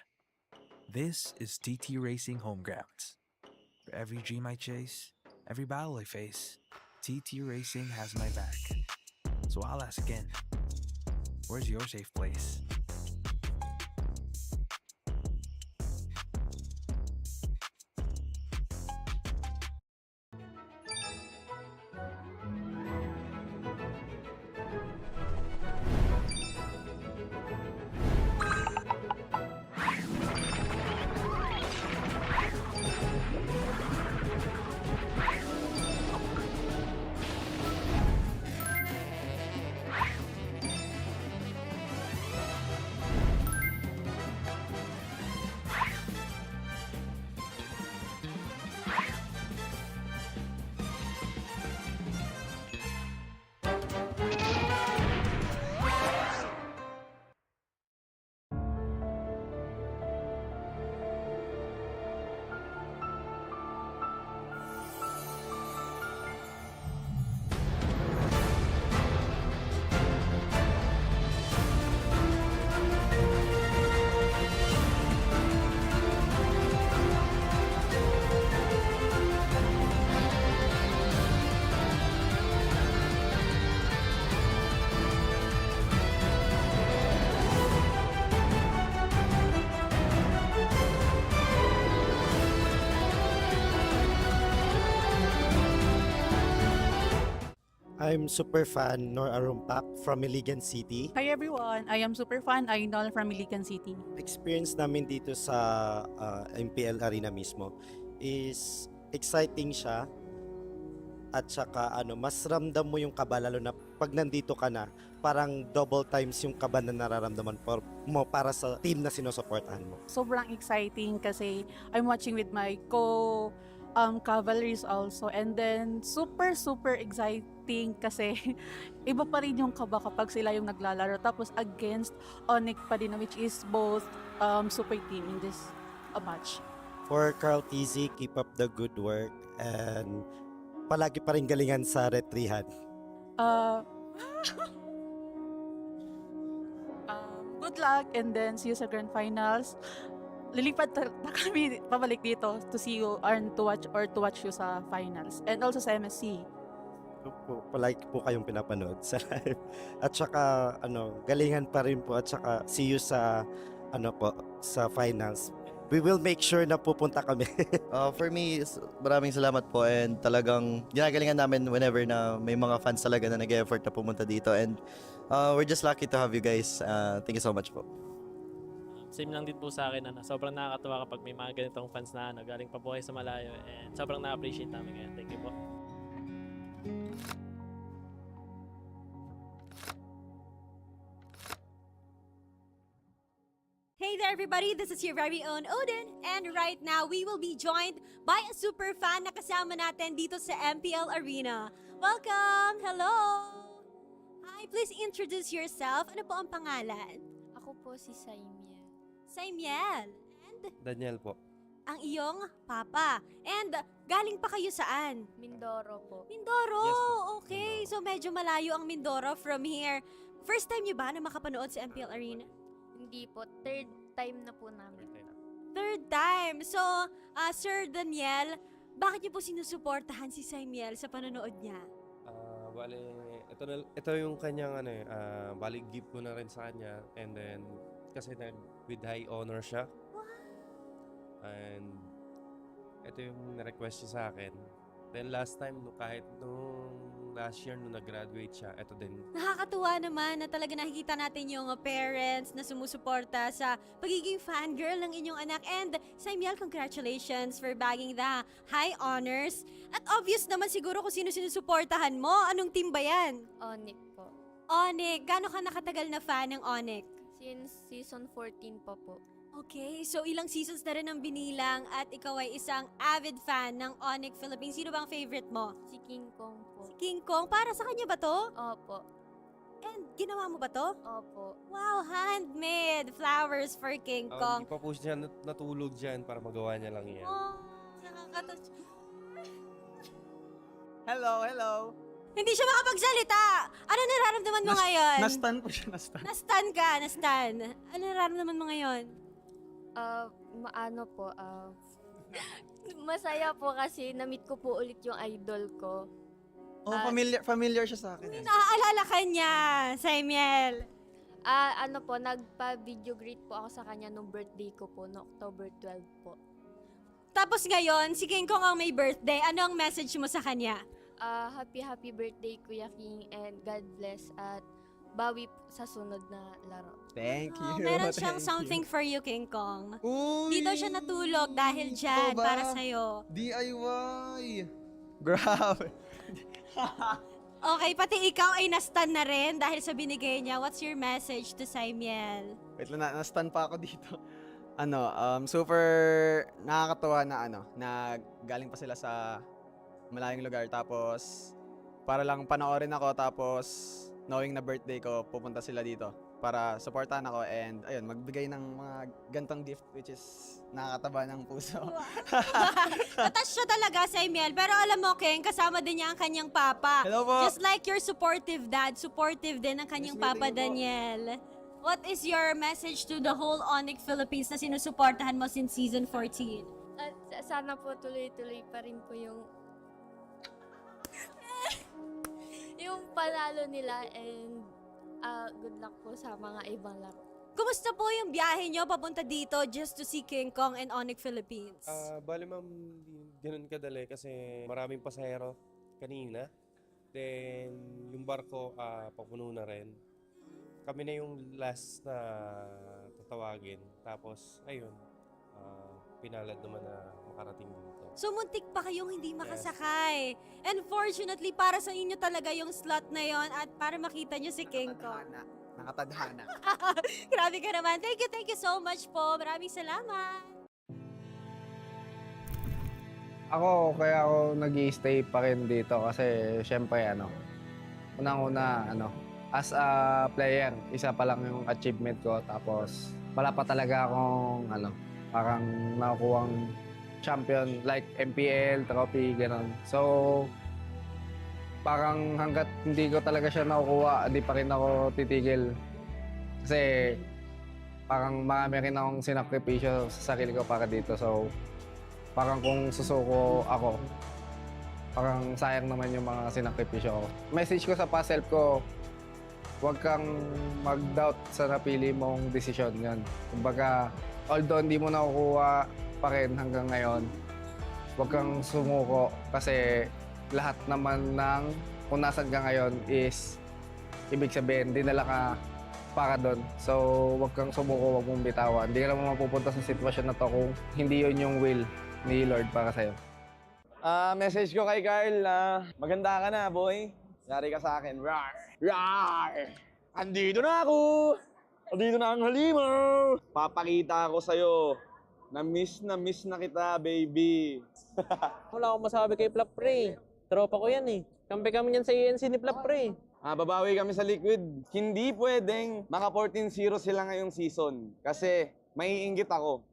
This is TT Racing Home Grounds. For every dream I chase, every battle I face, TT Racing has my back. So I'll ask again, where's your safe place? I'm super fan Nor Arumpak from Iligan City. Hi everyone, I am super fan Ainol from Iligan City. Experience namin dito sa MPL arena mismo is exciting siya at saka mas ramdam mo yung kaba lalo na pag nandito ka na parang double times yung kaba na nararamdaman mo para sa team na sinusuportahan mo. Sobrang exciting kasi I'm watching with my cavalries also. And then, super, super exciting kasi iba pa rin yung kaba kapag sila yung naglalaro. Tapos against Onyx pa din, which is both super team in this match. For Carl TZ, keep up the good work and palagi pa rin galingan sa retrihan. Good luck and then see you sa grand finals. Lilipat na kami pabalik dito to see you and to watch you sa finals and also sa MSC. Palagi po kayong pinapanood sa live. At saka galingan pa rin po at saka see you sa sa finals. We will make sure na pupunta kami. For me, maraming salamat po and talagang ginagalingan namin whenever na may mga fans talaga na nag-effort na pumunta dito and we're just lucky to have you guys. Thank you so much po. Same lang din po sa akin, sobrang nakakatuwa kapag may mga ganitong fans na galing pa po kayo sa malayo and sobrang na-appreciate namin ngayon. Thank you po. Hey there everybody, this is your very own Odin and right now we will be joined by a super fan na kasama natin dito sa MPL Arena. Welcome! Hello! Hi, please introduce yourself. Ano po ang pangalan? Ako po si Saimiel. Saimiel. And Daniel po. ang iyong papa. And galing pa kayo saan? Mindoro po. Mindoro! Yes po. Okay, so medyo malayo ang Mindoro from here. First time niyo ba na makapanood sa MPL Arena? Hindi po. Third time na po namin. Third time. So, Sir Daniel, bakit niyo po sinusuportahan si Saimiel sa panonood niya? Bale, ito yung kanyang bali gift ko na rin sa kanya and then kasi with high honor siya. And ito yung request niya sa akin. Then last time, kahit nung last year nung nag-graduate siya, ito din. Nakakatuwa naman na talaga nakikita natin yung parents na sumusuporta sa pagiging fangirl ng inyong anak. And Saimiel, congratulations for bagging the high honors. At obvious naman siguro kung sino sinusuportahan mo. Anong team ba yan? Onyx po. Onyx. Gano'n ka nakatagal na fan ng Onyx? Since season 14 pa po. Okay, so ilang seasons na rin ang binilang at ikaw ay isang avid fan ng Onyx Philippines. Sino bang favorite mo? Si King Kong po. Si King Kong? Para sa kanya ba to? Opo. And ginawa mo ba to? Opo. Wow, handmade flowers for King Kong. Hindi pa po siya natulog dyan para magawa niya lang yan. Oh, nakakatouch. Hello, hello. Hindi siya makapagsalita. Ano nararamdaman mo ngayon? Na-stun po siya, na-stun. Na-stun ka, na-stun. Ano nararamdaman mo ngayon? Masaya po kasi na-meet ko po ulit yung idol ko. Oh, familiar siya sa akin. Naaalala ka niya, Saimiel. Nagpa-video greet po ako sa kanya nung birthday ko po, no October 12 po. Tapos ngayon, si King Kong ang may birthday. Ano ang message mo sa kanya? Happy birthday Kuya King and God bless at bawi sa sunod na laro. Thank you. Meron siyang something for you, King Kong. Uy! Dito siya natulog dahil dyan, para sa'yo. DIY! Grabe. Okay, pati ikaw ay na-stun na rin dahil sa binigay niya. What's your message to Saimiel? Wait lang, na-stun pa ako dito. Super nakakatuwa na galing pa sila sa malayong lugar tapos para lang panoorin ako tapos knowing na birthday ko, pupunta sila dito para supportahan ako and ayun, magbigay ng mga gantong gift which is nakakataba ng puso. Natas siya talaga, Saimiel. Pero alam mo, King, kasama din niya ang kanyang papa. Hello po. Just like your supportive dad, supportive din ang kanyang papa, Daniel. What is your message to the whole Onyx Philippines na sinusuportahan mo since season 14? At sana po tuloy-tuloy pa rin po yung panalo nila and good luck po sa mga ibang laro. Kumusta po yung biyahe nyo papunta dito just to see King Kong and Onyx Philippines? Bali ma'am, ganun kadali kasi maraming pasahero kanina. Then yung barko papuno na rin. Kami na yung last na tatawagin. Tapos ayun, pinalad naman na makarating dito. So muntik pa kayong hindi makasakay. And fortunately, para sa inyo talaga yung slot na yon at para makita nyo si King Kong. Nakatadhana. Grabe ka naman. Thank you so much po. Maraming salamat. Ako, kaya ako nag-i-stay pa rin dito kasi syempre unang-una as a player, isa pa lang yung achievement ko tapos wala pa talaga akong parang nakukuhang champion like MPL, trophy, gano'n. So, parang hanggat hindi ko talaga siya nakukuha, hindi pa rin ako titigil. Kasi parang marami rin akong sinakripisyo sa sarili ko para dito. So, parang kung susuko ako, parang sayang naman yung mga sinakripisyo ko. Message ko sa puzzle ko, huwag kang mag-doubt sa napili mong desisyon yan. Kumbaga, although hindi mo nakukuha pa rin hanggang ngayon, huwag kang sumuko kasi lahat naman ng kung nasan ka ngayon is ibig sabihin, dinala ka para doon. So, huwag kang sumuko, huwag mong bitawan. Hindi ka naman mapupunta sa sitwasyon na to kung hindi yun yung will ni Lord para sa'yo. Message ko kay Carl na maganda ka na, boy. Yari ka sa akin. Rar! Rar! Andito na ako! Andito na ang halimaw! Papakita ako sa'yo na miss na kita, baby. Wala akong masabi kay Flap Pre. Tropa ko yan eh. Kampi kami yan sa ENC ni Flap Pre. Babawi kami sa Liquid. Hindi pwedeng maka 14-0 sila ngayong season. Kasi maiinggit ako.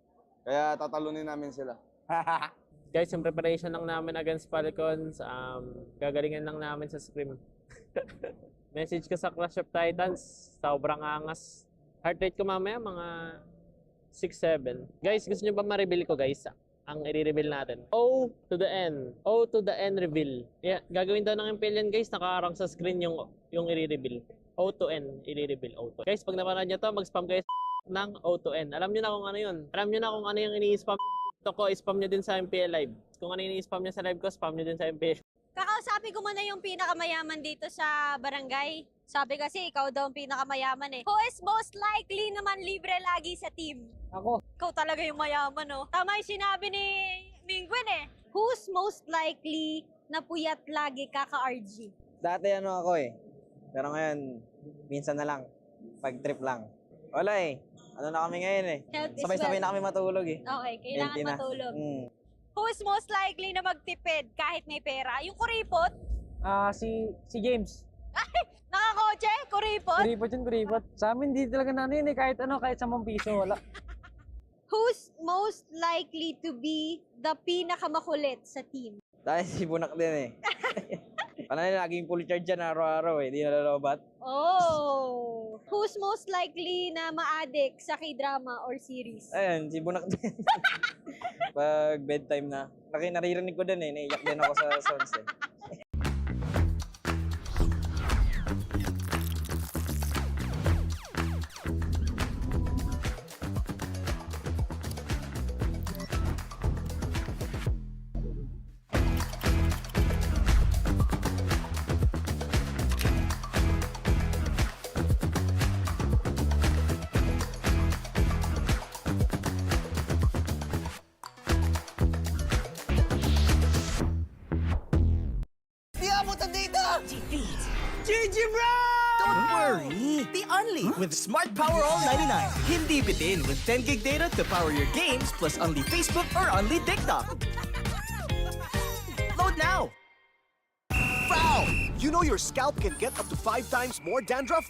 Kaya tatalunin namin sila. Guys, yung preparation lang namin against Falcons, gagalingan lang namin sa scrim. Message ko sa Clash of Titans, sobrang angas. Heart rate ko mamaya mga 6-7. Guys, gusto nyo ba ma-reveal ko guys? Ang i-reveal natin. O to the N. O to the N reveal. Yeah, gagawin daw ng MPL yan guys, nakaarang sa screen yung i-reveal. O to N, i-reveal. O to. Guys, pag napanood nyo to, mag-spam guys ng O to N. Alam nyo na kung ano yun. Alam nyo na kung ano yung ini-spam ko, spam nyo din sa MPL Live. Kung ano yung ini-spam nyo sa live ko, spam nyo din sa MPL. Kakausapin ko muna yung pinakamayaman dito sa barangay. Sabi kasi ikaw daw ang pinakamayaman eh. Who is most likely naman libre lagi sa team? Ako. Ikaw talaga yung mayaman, oh. Tama yung sinabi ni Mingwen eh. Who's most likely na puyat lagi kaka-RG? Dati ako eh. Pero ngayon, minsan na lang. Pag-trip lang. Wala eh. Ano na kami ngayon eh. Health is Sabay-sabay wealth. na kami matulog eh. Okay, kailangan Healthy na. matulog. Mm. Who is most likely na magtipid kahit may pera? Yung kuripot? Si James. Nakakotse? Kuripot? Kuripot. Sa amin, di talaga yun eh. Kahit 10 piso, wala. Who's most likely to be the pinakamakulit sa team? Dahil si Bunak din eh. Ano na, laging full charge dyan araw-araw eh. Di nalalobat. Oh! Who's most likely na ma-addict sa K-drama or series? Ayun, si Bunak din. Pag bedtime na. Naririnig ko din eh. Naiyak din ako sa sounds eh. GG bro! Don't worry! The Unli with Smart Power All 99. Hindi bitin with 10 gig data to power your games plus Unli Facebook or Unli TikTok. Load now! Foul! You know your scalp can get up to 5 times more dandruff?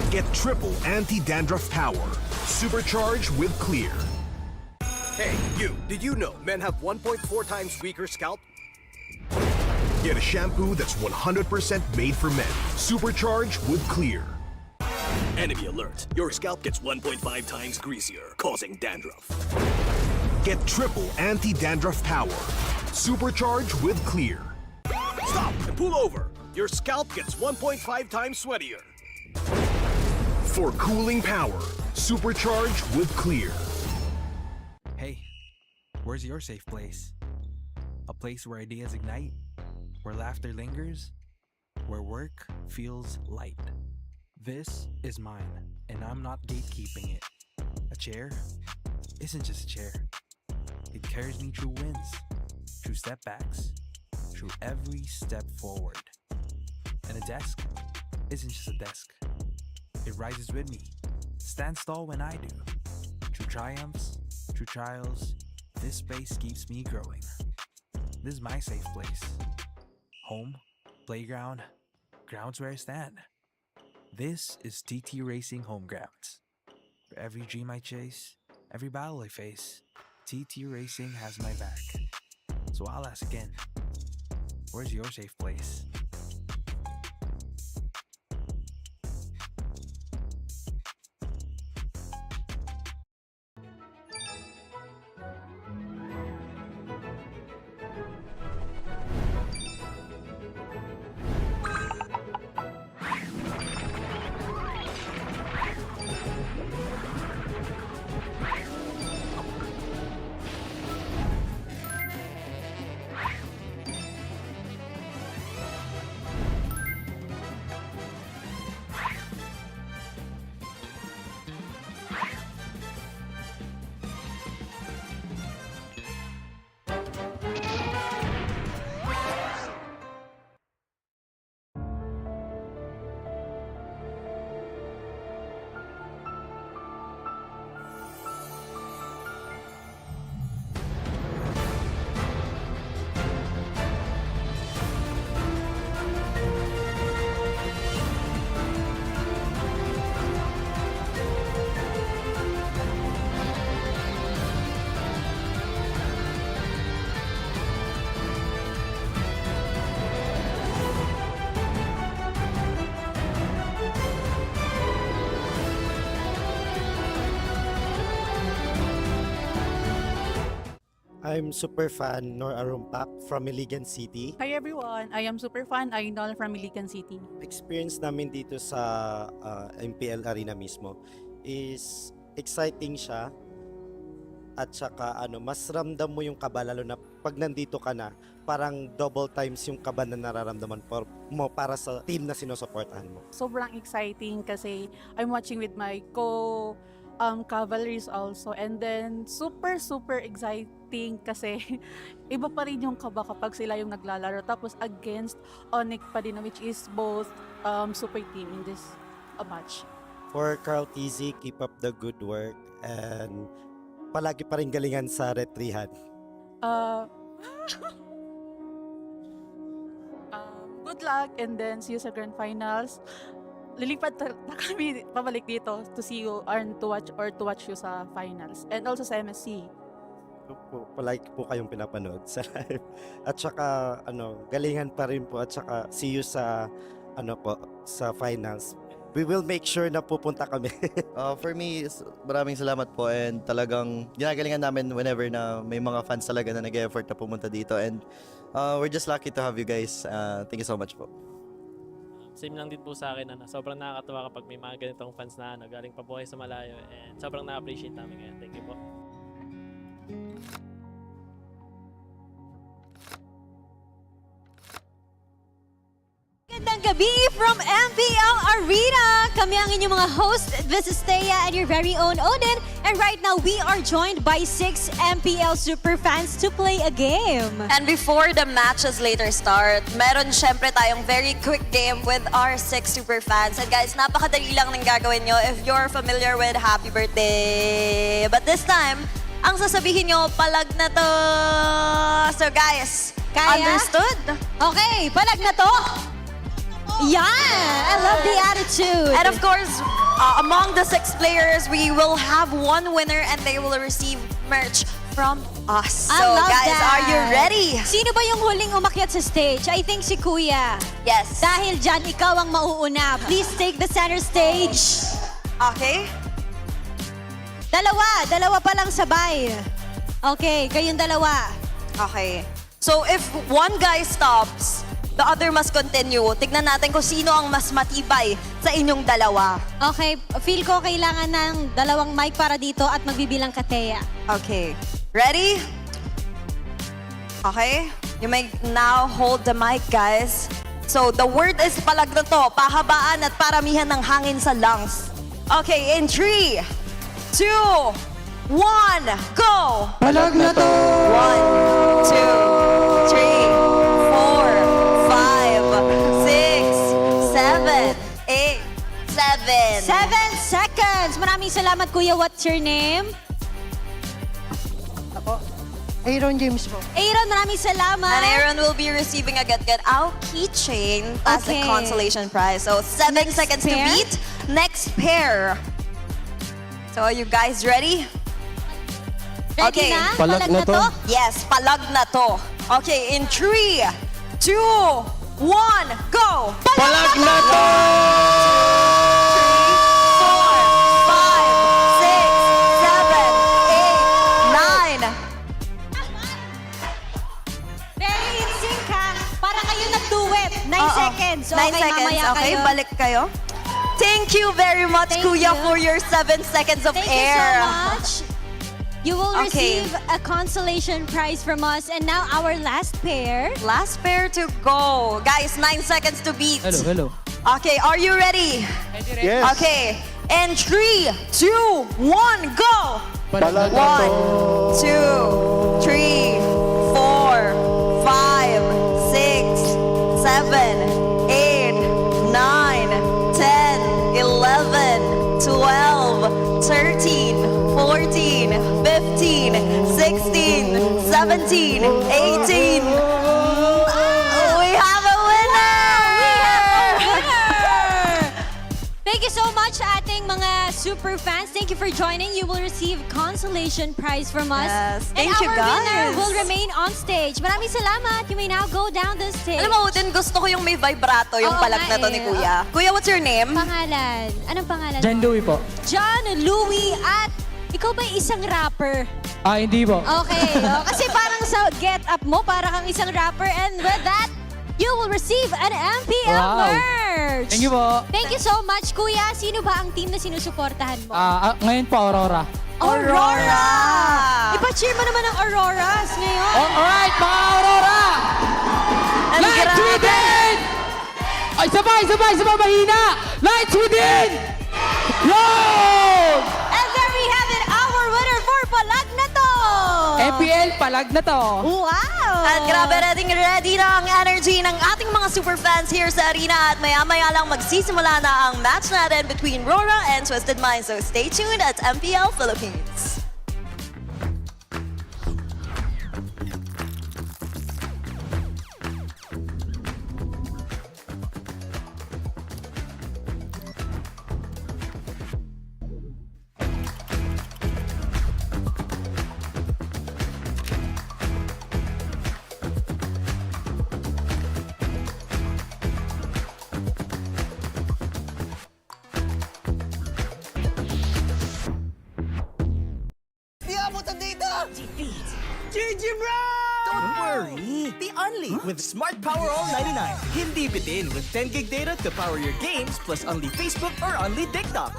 Get triple anti-dandruff power. Supercharged with Clear. Hey, you! Did you know men have 1.4 times weaker scalp? Get a shampoo that's 100% made for men. Supercharged with Clear. Enemy alert. Your scalp gets 1.5 times greasier, causing dandruff. Get triple anti-dandruff power. Supercharged with Clear. Stop and pull over. Your scalp gets 1.5 times sweatier. For cooling power. Supercharged with Clear. Hey, where's your safe place? A place where ideas ignite, where laughter lingers, where work feels light. This is mine, and I'm not gatekeeping it. A chair isn't just a chair. It carries me through wins, through setbacks, through every step forward. And a desk isn't just a desk. It rises with me, stands tall when I do. Through triumphs, through trials, this space keeps me growing. This is my safe place. Home, playground, grounds where I stand. This is TT Racing Home Grounds. For every dream I chase, every battle I face, TT Racing has my back. So I'll ask again, where's your safe place? I'm super fan Nor Arumpak from Iligan City. Hi everyone, I am super fan Ainol from Iligan City. Experience namin dito sa MPL arena mismo is exciting siya at saka mas ramdam mo yung kaba lalo na pag nandito ka na, parang double times yung kaba na nararamdaman mo para sa team na sinusuportahan mo. Sobrang exciting kasi I'm watching with my cavalries also, and then super exciting kasi iba pa rin yung kaba kapag sila yung naglalaro tapos against Onyx pa din, which is both super team in this match. For Carl TZ, keep up the good work and palagi pa rin galingan sa retrihan. Good luck and then see you sa grand finals. Lilipat na kami pabalik dito to see you and to watch you sa finals and also sa MSC. Palagi po kayong pinapanood sa live. At saka galingan pa rin po at saka see you sa sa finals. We will make sure na pupunta kami. For me, maraming salamat po and talagang ginagalingan namin whenever na may mga fans talaga na nag-effort na pumunta dito and we're just lucky to have you guys. Thank you so much po. Same lang din po sa akin, sobrang nakakatuwa kapag may mga ganitong fans na galing pa po kayo sa malayo and sobrang na-appreciate namin ngayon. Thank you po. Magandang gabi from MPL Arena! Kami ang inyong mga host. This is Thea and your very own Odin. And right now, we are joined by 6 MPL superfans to play a game. And before the matches later start, meron syempre tayong very quick game with our 6 superfans. And guys, napakadali lang ng gagawin nyo if you're familiar with Happy Birthday. But this time, ang sasabihin nyo, palag na to. So guys, understood? Okay, palag na to. Yeah! I love the attitude. And of course, among the 6 players, we will have one winner and they will receive merch from us. So guys, are you ready? Sino ba yung huling umakyat sa stage? I think si Kuya. Yes. Dahil dyan, ikaw ang mauuna. Please take the center stage. Okay. Dalawa pa lang sabay. Okay, kayong dalawa. Okay. So if one guy stops, the other must continue. Tignan natin kung sino ang mas matibay sa inyong dalawa. Okay, feel ko kailangan ng dalawang mic para dito at magbibilang ka, Thea. Okay. Ready? Okay. You may now hold the mic, guys. So the word is palag na to. Pahabaan at paramihan ng hangin sa lungs. Okay, in 3, 2, 1, go! Palag na to! 1, 2, 3, 4, 5, 6, 7, 8, 7. 7 seconds! Maraming salamat, Kuya. What's your name? Aaron James po. Aaron, maraming salamat. And Aaron will be receiving a Get Out keychain as the Okay. consolation prize. So 7 seconds pair. to beat. Next pair. So are you guys ready? Ready na? Palag na to? Yes, palag na to. Okay, in 3, 2, 1, go! Palag na to! 9. Very in sync ha. Para kayo nag-duet. 9 seconds. 9 Okay, seconds. mamaya Okay, kayo. balik kayo. Thank you very much, Kuya, for your 7 seconds of Thank air. you so much. You will Okay. receive a consolation prize from us. And now our last pair. Last pair to go. Guys, 9 seconds to beat. Hello. Okay, are you ready? Yes. Okay, and 3, 2, 1, go! Palag na 1, 2, 3, 4, 5, 6, 7, 8, 9, 10, 11, 12, 13, 14, 15, 16, 17, 18. We have a winner! Thank you so much ating mga super fans. Thank you for joining. You will receive consolation prize from us. Yes, and thank you, our winner guys. will remain on stage. Maraming salamat. You may now go down the stage. Alam mo, din gusto ko yung may vibrato, yung Oo palag nga na to ni eh. Kuya. Kuya, what's your name? Pangalan. Anong pangalan? John mo? Louie po. John Louie. At ikaw ba isang rapper? Hindi po. Okay. Kasi parang sa get up mo, para kang isang rapper. And with that, you will receive an MPL Wow. merch. Thank you po. Thank you so much, Kuya. Sino ba ang team na sinusuportahan mo? Ngayon po, Aurora. Aurora! Ipa-cheer mo naman ang Auroras ngayon. Alright, mga Aurora! Lights within! Ay, sabay, mahina! Lights within! Roll! And there we have it, our winner for Palag na to! MPL, palag na to. Wow! At grabe, ready na ang energy ng ating mga super fans here sa arena. At maya-maya lang magsisimula na ang match natin between RORA and Twisted Minds. So stay tuned at MPL Philippines. GG bro! Don't worry. The Unli with Smart Power All 99. Hindi bitin with 10 gig data to power your games plus only Facebook or only TikTok.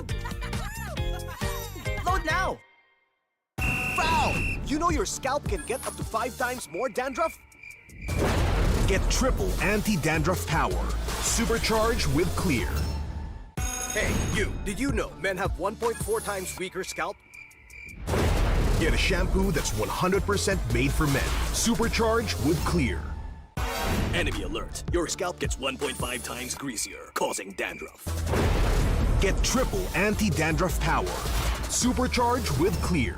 Load now. Foul! You know your scalp can get up to 5 times more dandruff? Get triple anti-dandruff power. Supercharged with Clear. Hey, you. Did you know men have 1.4 times weaker scalp? Get a shampoo that's 100% made for men. Supercharged with Clear. Enemy alert. Your scalp gets 1.5 times greasier, causing dandruff. Get triple anti-dandruff power. Supercharged with Clear.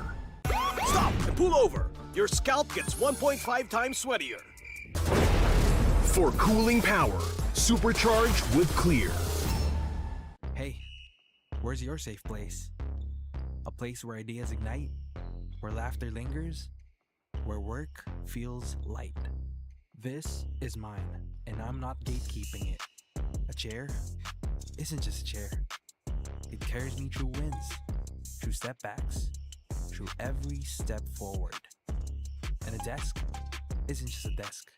Stop and pull over. Your scalp gets 1.5 times sweatier. For cooling power. Supercharged with Clear. Hey, where's your safe place? A place where ideas ignite, where laughter lingers, where work feels light. This is mine, and I'm not gatekeeping it. A chair isn't just a chair. It carries me through wins, through setbacks, through every step forward. And a desk isn't just a desk.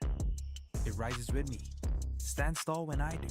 It rises with me, stands tall when I do.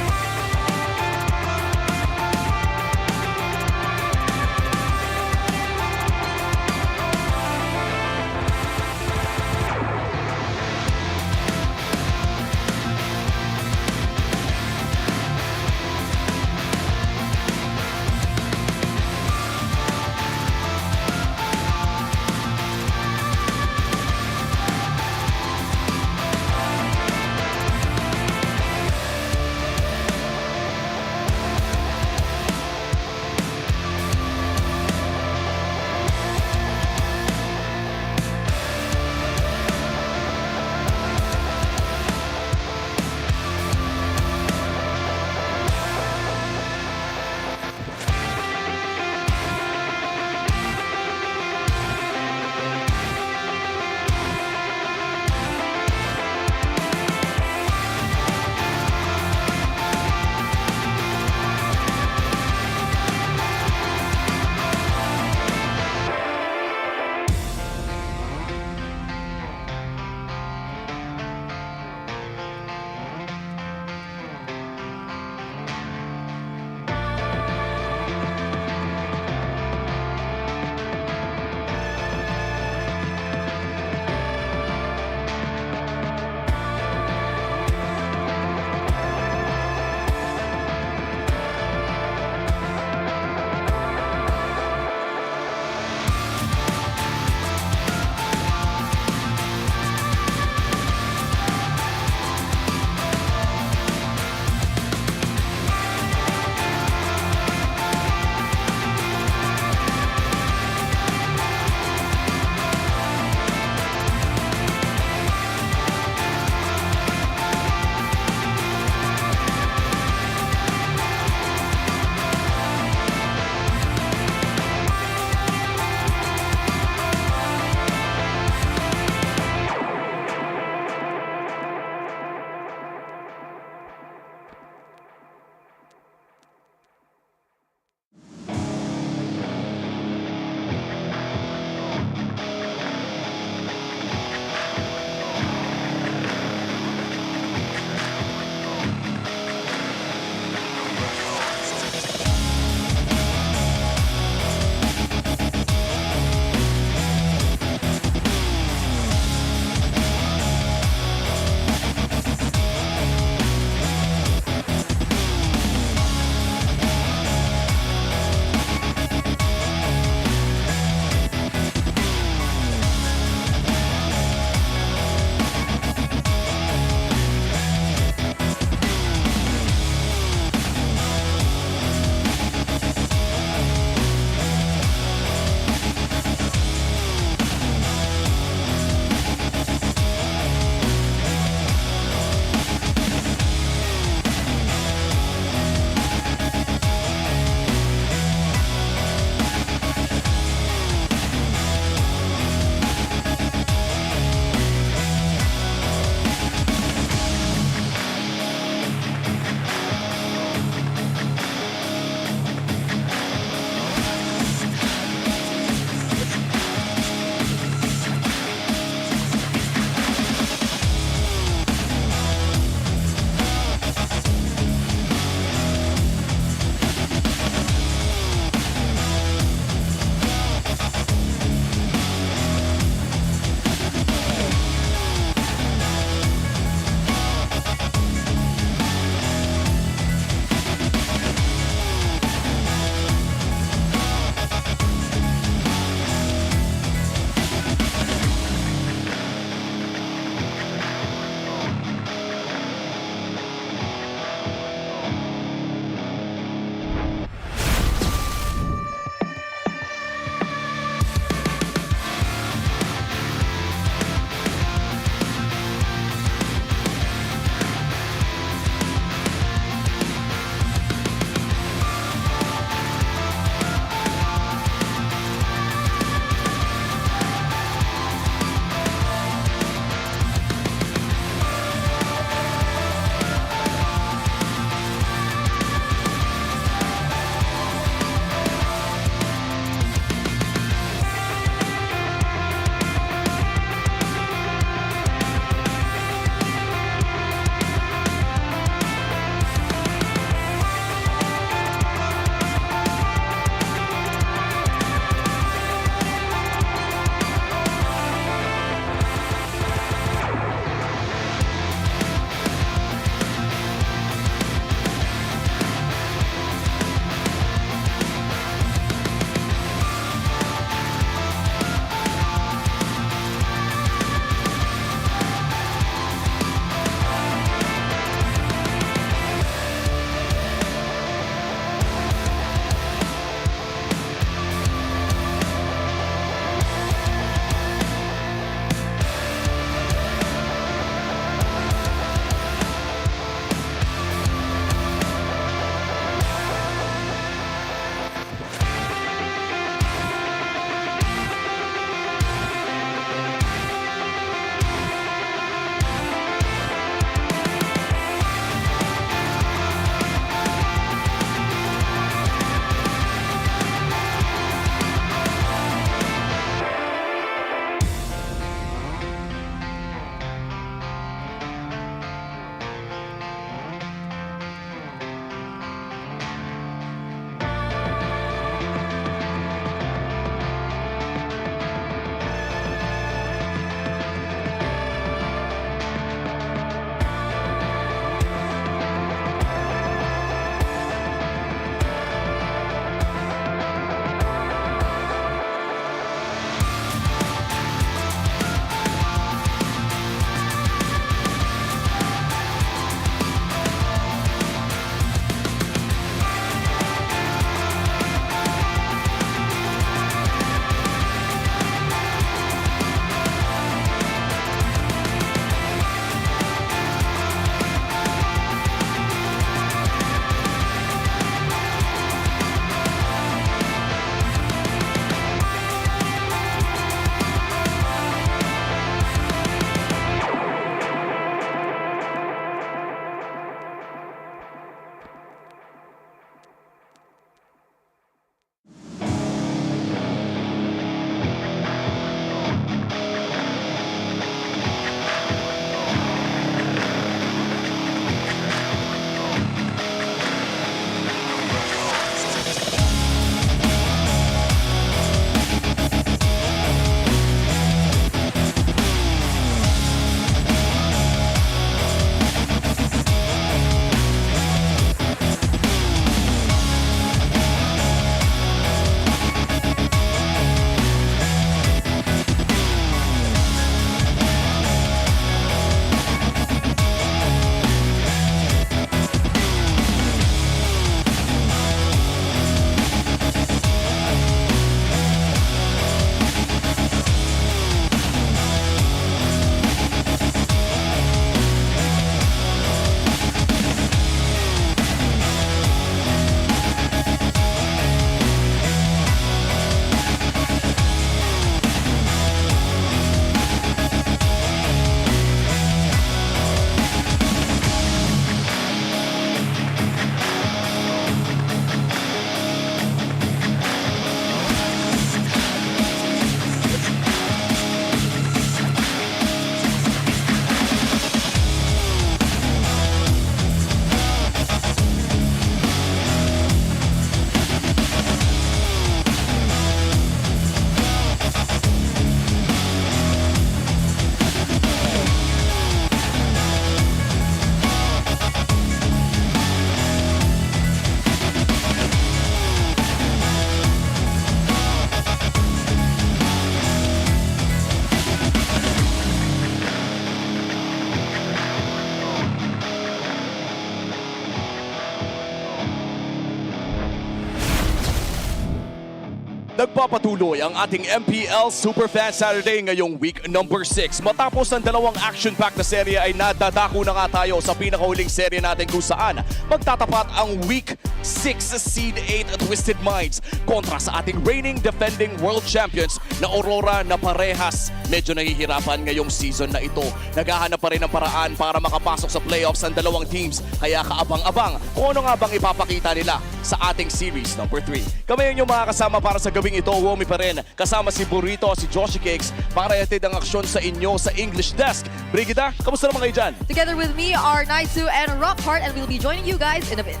Nagpapatuloy ang ating MPL Superfan Saturday ngayong week number 6. Matapos ng dalawang action-packed na serye ay nadadako na nga tayo sa pinakahuling serye natin kung saan magtatapat ang week 6 seed 8 Twisted Minds kontra sa ating reigning defending world champions na Aurora na parehas medyo nahihirapan ngayong season na ito. Naghahanap pa rin ng paraan para makapasok sa playoffs ang dalawang teams, kaya kaabang-abang kung ano nga bang ipapakita nila sa ating series number 3. Kami yung makakasama para sa gawing ito, Womi pa rin. Kasama si Burrito, si Joshi Cakes para ihatid ang aksyon sa inyo sa English Desk. Brigida, kamusta naman kayo dyan? Together with me are Naisu and Rockhart, and we'll be joining you guys in a bit.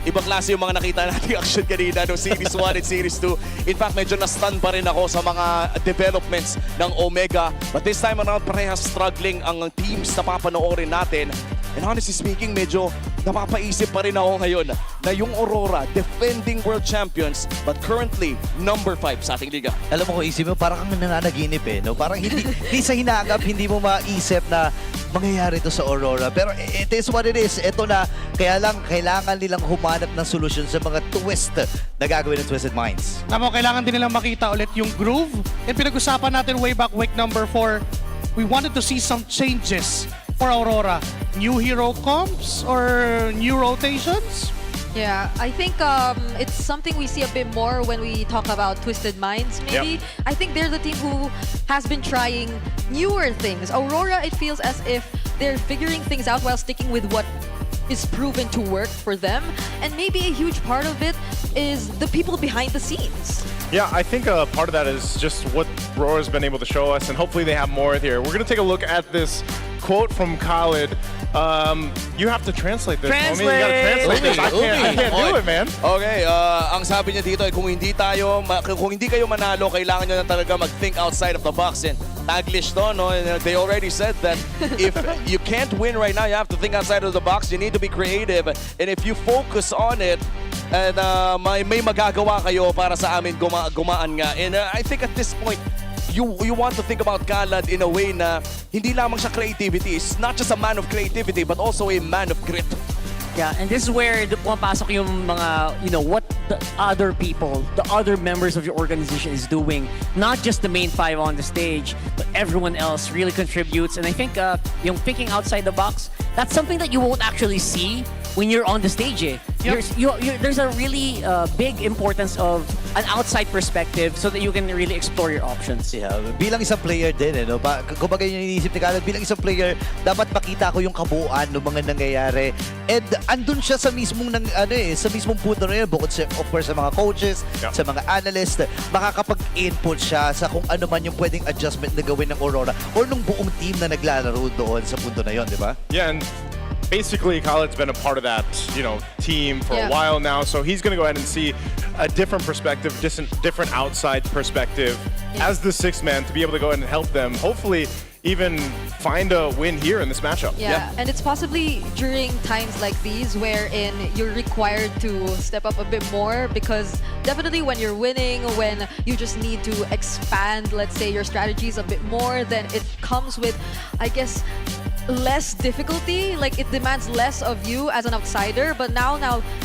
Ibang klase yung mga nakita nating action kanina no Series 1 and Series 2. In fact, medyo na-stun pa rin ako sa mga developments ng Omega. But this time around, parehas struggling ang teams na papanoorin natin. And honestly speaking, medyo napapaisip pa rin ako ngayon na yung Aurora, defending world champions, but currently number 5 sa ating liga. Alam mo kung isip mo, parang kang nananaginip eh. No? Parang hindi sa hinagap, hindi mo maisip na mangyayari ito sa Aurora. Pero it is what it is. Ito na, kaya lang kailangan nilang humanap ng solusyon sa mga twist na gagawin ng Twisted Minds. Alam mo, kailangan din nilang makita ulit yung groove. And pinag-usapan natin way back week number 4, we wanted to see some changes for Aurora. New hero comps or new rotations? Yeah, I think it's something we see a bit more when we talk about Twisted Minds, maybe. Yep. I think they're the team who has been trying newer things. Aurora, it feels as if they're figuring things out while sticking with what is proven to work for them. And maybe a huge part of it is the people behind the scenes. Yeah, I think part of that is just what RORA's been able to show us, and hopefully they have more here. We're going to take a look at this quote from Khalid. You have to translate this. Translate! You gotta translate this. I can't do it, man. Okay, ang sabi niya dito ay kung hindi kayo manalo, kailangan nyo na talaga mag-think outside of the box. And Taglish to, no? And they already said that if you can't win right now, you have to think outside of the box. You need to be creative. And if you focus on it, and may magagawa kayo para sa amin gumaan nga. And I think at this point, you want to think about Khalid in a way na hindi lamang siya creativity. It's not just a man of creativity, but also a man of grit. Yeah, and this is where pumapasok yung mga, what the other people, the other members of your organization is doing. Not just the main 5 on the stage, but everyone else really contributes. And I think yung thinking outside the box, that's something that you won't actually see when you're on the stage. Eh. Yep. There's a really big importance of an outside perspective so that you can really explore your options. Yeah, bilang isang player din, no? Kumbaga yung iniisip ni Khalid, bilang isang player, dapat makita ko yung kabuuan ng mga nangyayari. And andun siya sa mismong sa mismong punto na yun, bukod sa, of course, sa mga coaches, sa mga analysts, makakapag-input siya sa kung ano man yung pwedeng adjustment na gawin ng Aurora or nung buong team na naglalaro doon sa punto na yun, di ba? Yeah, and basically Khaled's been a part of that, team for a while now, so he's going to go ahead and see a different perspective, just a different outside perspective as the sixth man to be able to go ahead and help them, hopefully even find a win here in this matchup. Yeah, and it's possibly during times like these wherein you're required to step up a bit more, because definitely when you're winning, when you just need to expand, let's say, your strategies a bit more, then it comes with, I guess, less difficulty. Like, it demands less of you as an outsider. But now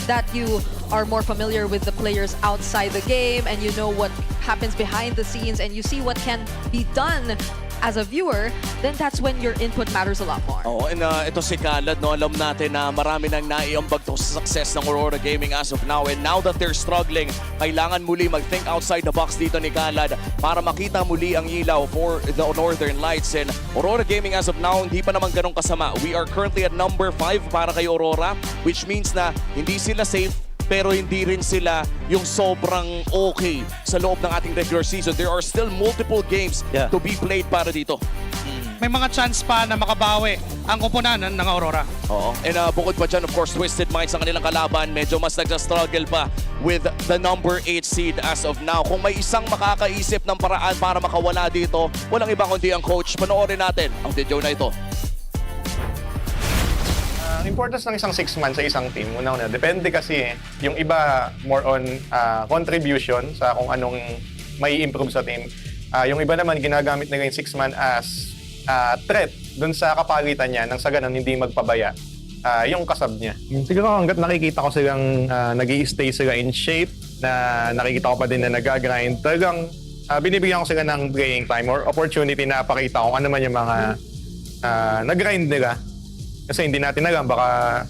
that you are more familiar with the players outside the game and you know what happens behind the scenes and you see what can be done as a viewer, then that's when your input matters a lot more. Oh, and ito si Khalid, no, alam natin na marami nang naiambag to sa success ng Aurora Gaming as of now. And now that they're struggling, kailangan muli mag-think outside the box dito ni Khalid para makita muli ang ilaw for the Northern Lights. And Aurora Gaming as of now, hindi pa naman ganun kasama. We are currently at number 5 para kay Aurora, which means na hindi sila safe, pero hindi rin sila yung sobrang okay sa loob ng ating regular season. There are still multiple games to be played para dito. May mga chance pa na makabawi ang koponanan ng Aurora. Oo. And bukod pa dyan, of course, Twisted Minds ang kanilang kalaban. Medyo mas nagsa-struggle pa with the number 8 seed as of now. Kung may isang makakaisip ng paraan para makawala dito, walang iba kundi ang coach. Panoorin natin ang video na ito. Ang importance ng isang 6 man sa isang team, una-una, depende kasi yung iba more on contribution sa kung anong may improve sa team. Yung iba naman ginagamit nila yung 6 man as threat dun sa kapagitan niya nang sa ganun hindi magpabaya. yung kasab niya. Siguro hanggat nakikita ko silang nag-i-stay sila in shape, na nakikita ko pa din na nag-grind, talagang binibigyan ko sila ng playing time or opportunity na pakita kung ano man yung mga nag-grind nila. Kasi hindi natin alam, baka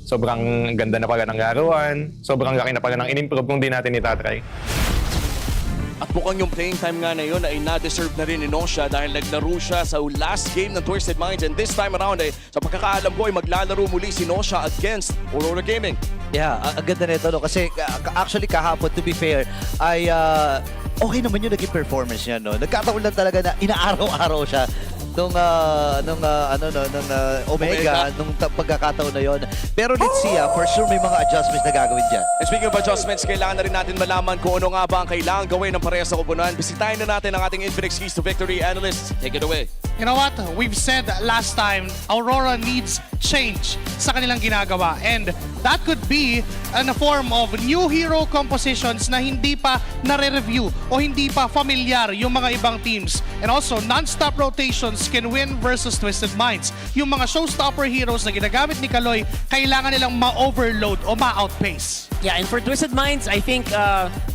sobrang ganda na pala ng laruan, sobrang laki na pala ng in-improve kung di natin itatry. At mukhang yung playing time nga na yun ay na-deserve na rin ni Nosha dahil naglaro siya sa last game ng Twisted Minds, and this time around ay sa pagkakaalam ko ay maglalaro muli si Nosha against Aurora Gaming. Yeah, ang ganda nito no kasi actually kahapon, to be fair, ay okay naman yung naging performance niya, no. Nagkataon lang talaga na inaaraw-araw siya nung Omega, nung pagkakataon na yon. Pero let's see, for sure may mga adjustments na gagawin dyan. And speaking of adjustments, kailangan na rin natin malaman kung ano nga ba ang kailangan gawin ng parehas na kupunan. Bisitahin na natin ang ating Infinix Keys to Victory analyst. Take it away. You know what? We've said last time, Aurora needs change sa kanilang ginagawa. And that could be in a form of new hero compositions na hindi pa nare-review o hindi pa familiar yung mga ibang teams. And also, non-stop rotations can win versus Twisted Minds. Yung mga showstopper heroes na ginagamit ni Kaloy, kailangan nilang ma-overload o ma-outpace. Yeah, and for Twisted Minds, I think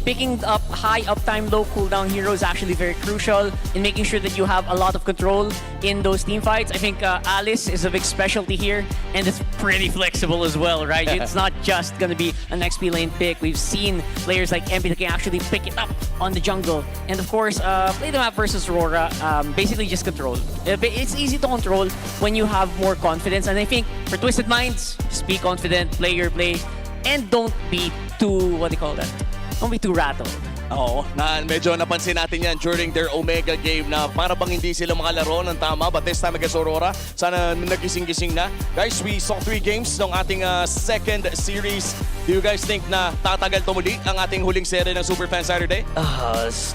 picking up high uptime, low cooldown heroes is actually very crucial in making sure that you have a lot of control in those team fights. I think Alice is a big specialty here, and it's pretty flexible as well, right? It's not just gonna be an XP lane pick. We've seen players like MP that can actually pick it up on the jungle. And of course, play the map versus Aurora, basically just control. It's easy to control when you have more confidence, and I think for Twisted Minds, just be confident, play your play, and don't be too, what do you call that? Don't be too rattled. Oo, medyo napansin natin yan during their Omega game na para bang hindi sila makalaro ng tama, but this time against Aurora, sana nagising-gising na. Guys, we saw 3 games ng ating second series. Do you guys think na tatagal to muli ang ating huling serye ng Superfan Saturday?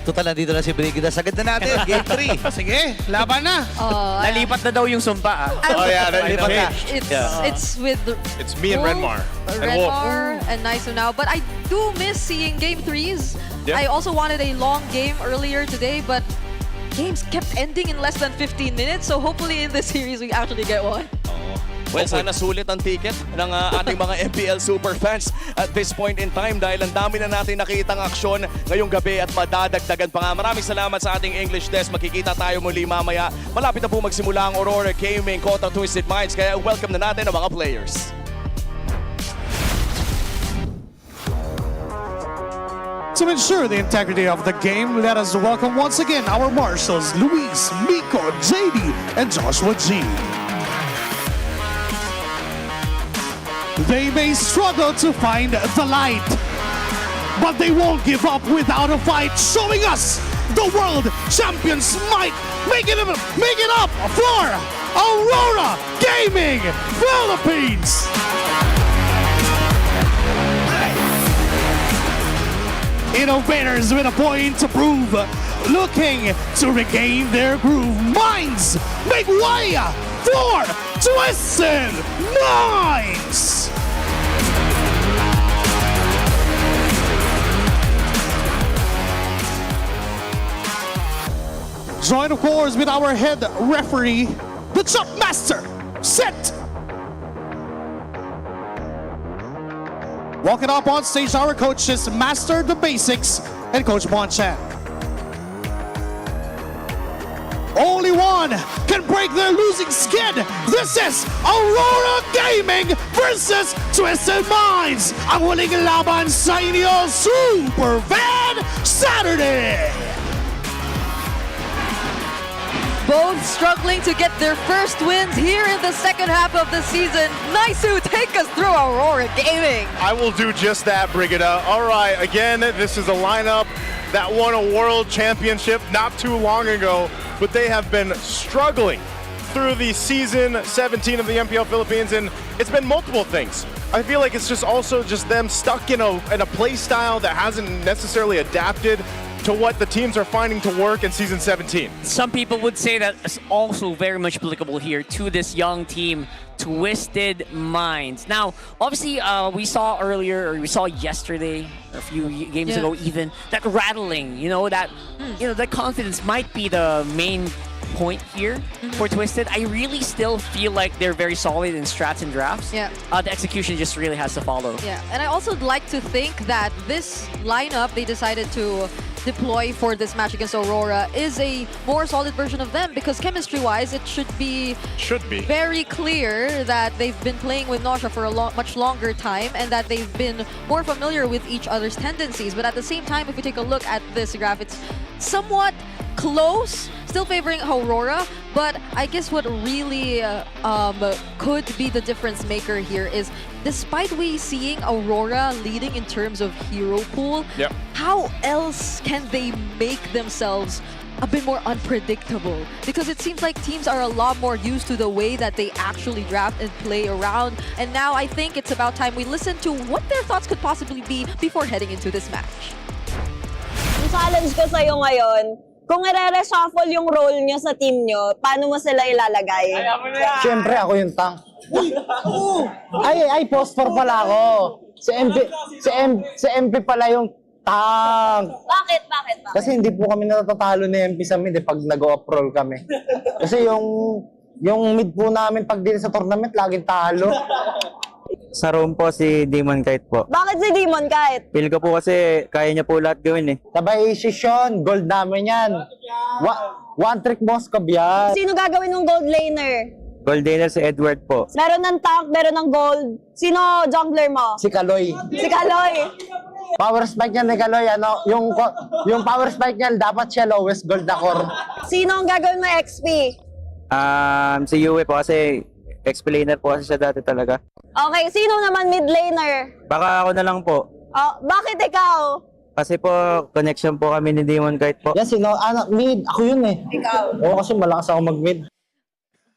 Total nandito na si Brigida. Sagad na natin, game 3. Sige, laban na. Nalipat na daw yung sumpa. Nalipat na. It's with It's me and Renmar. Renmar and Naisu now, but I do miss seeing game 3s. Yeah. I also wanted a long game earlier today, but games kept ending in less than 15 minutes, so hopefully in this series we actually get one. Well, sana sulit ang ticket ng ating mga MPL Superfans at this point in time dahil ang dami na natin nakitang aksyon ngayong gabi at madadagdagan pa nga. Maraming salamat sa ating English desk. Makikita tayo muli mamaya. Malapit na po magsimula ang Aurora Gaming kontra Twisted Minds, kaya welcome na natin ang mga players. To ensure the integrity of the game, let us welcome once again our marshals, Luis, Miko, JD, and Joshua G. They may struggle to find the light, but they won't give up without a fight, showing us the world champions might. Make it up for Aurora Gaming Philippines. Innovators with a point to prove, looking to regain their groove. Minds make way for Twisted Minds! Join, of course, with our head referee, the Chop Master. Set! Walking up on stage, our coaches, Master the Basics and Coach Bonchan. Only one can break their losing skid. This is Aurora Gaming versus Twisted Minds. Ang huling laban sa inyo, Superfan Saturday. Both struggling to get their first wins here in the second half of the season. Naisu, take us through Aurora Gaming. I will do just that, Brigida. All right, again, this is a lineup that won a world championship not too long ago, but they have been struggling through the season 17 of the MPL Philippines, and it's been multiple things. I feel like it's just also just them stuck in a play style that hasn't necessarily adapted to what the teams are finding to work in Season 17. Some people would say that it's also very much applicable here to this young team, Twisted Minds. Now, obviously, we saw earlier, or we saw yesterday, a few games ago even, that rattling, that confidence might be the main point here for Twisted. I really still feel like they're very solid in strats and drafts. Yeah. The execution just really has to follow. Yeah, and I also like to think that this lineup they decided to deploy for this match against Aurora is a more solid version of them, because chemistry-wise, it should be very clear that they've been playing with Nausea for a much longer time and that they've been more familiar with each other's tendencies. But at the same time, if we take a look at this graph, it's somewhat close, still favoring Aurora, but I guess what really could be the difference maker here is, despite we seeing Aurora leading in terms of hero pool, how else can they make themselves a bit more unpredictable? Because it seems like teams are a lot more used to the way that they actually draft and play around, and now I think it's about time we listen to what their thoughts could possibly be before heading into this match. Ang challenge ko sa'yo ngayon, kung i-reshuffle yung role nyo sa team nyo, paano mo sila ilalagay? Siyempre, ako yung tank. Ay, post-4 pala ako. Si MP pala yung tank. Bakit? Kasi hindi po kami natatalo ni MP sa mid pag nag-off-roll kami. Kasi yung mid po namin pag din sa tournament, laging talo. Sa room po, si Demon Kite po. Bakit si Demon Kite? Feel ko po kasi kaya niya po lahat gawin eh. Sabay session, gold namin yan. One trick boss ka yan. Sino gagawin ng gold laner? Gold laner si Edward po. Meron ng tank, meron ng gold. Sino jungler mo? Si Kaloy. Si Kaloy. Power spike niya ni Kaloy, yung power spike niya, dapat siya lowest gold na core. Sino ang gagawin mo XP? Si Yue po kasi explainer po kasi siya dati talaga. Okay, sino naman mid laner? Baka ako na lang po. Oh, bakit ikaw? Kasi po, connection po kami ni Demon Kite po. Yan, mid. Ako yun eh. Ikaw. Oo, kasi malakas ako mag-mid.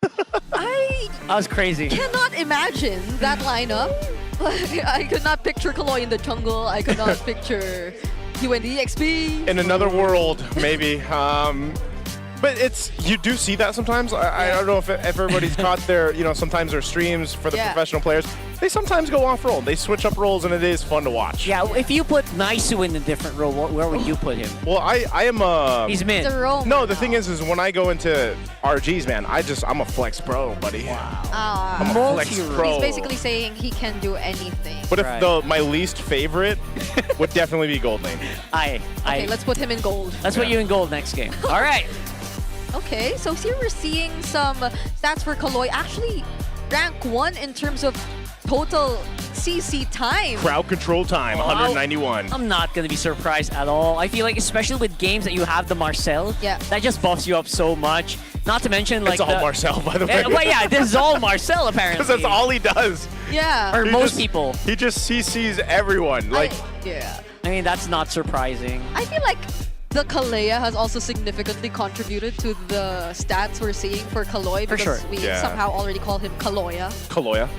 That was crazy. Cannot imagine that lineup. I could not picture Kaloy in the jungle. I could not picture UNDXP. In another world, maybe. But you do see that sometimes. I don't know if everybody's caught their, sometimes their streams for the professional players. They sometimes go off role. They switch up roles, and it is fun to watch. Yeah, if you put Naisu in a different role, where would you put him? Well, I am a... He's mid. No, the thing is when I go into RGs, man, I'm a flex pro, buddy. Wow. I'm a flex pro. He's basically saying he can do anything. But if my least favorite would definitely be gold lane. Okay, let's put him in gold. Let's put you in gold next game. All right. Okay, so here we're seeing some stats for Kaloy. Actually, rank 1 in terms of total CC time. Crowd control time, 191. I'm not going to be surprised at all. I feel like, especially with games that you have the Marcel, that just buffs you up so much. Not to mention, like, it's all Marcel, by the way. Well, yeah, this is all Marcel, apparently. Because that's all he does. Yeah. Or most people. He just CCs everyone. I mean, that's not surprising. I feel like the Kalea has also significantly contributed to the stats we're seeing for Kaloy, because we somehow already call him Kaloya. Kaloya.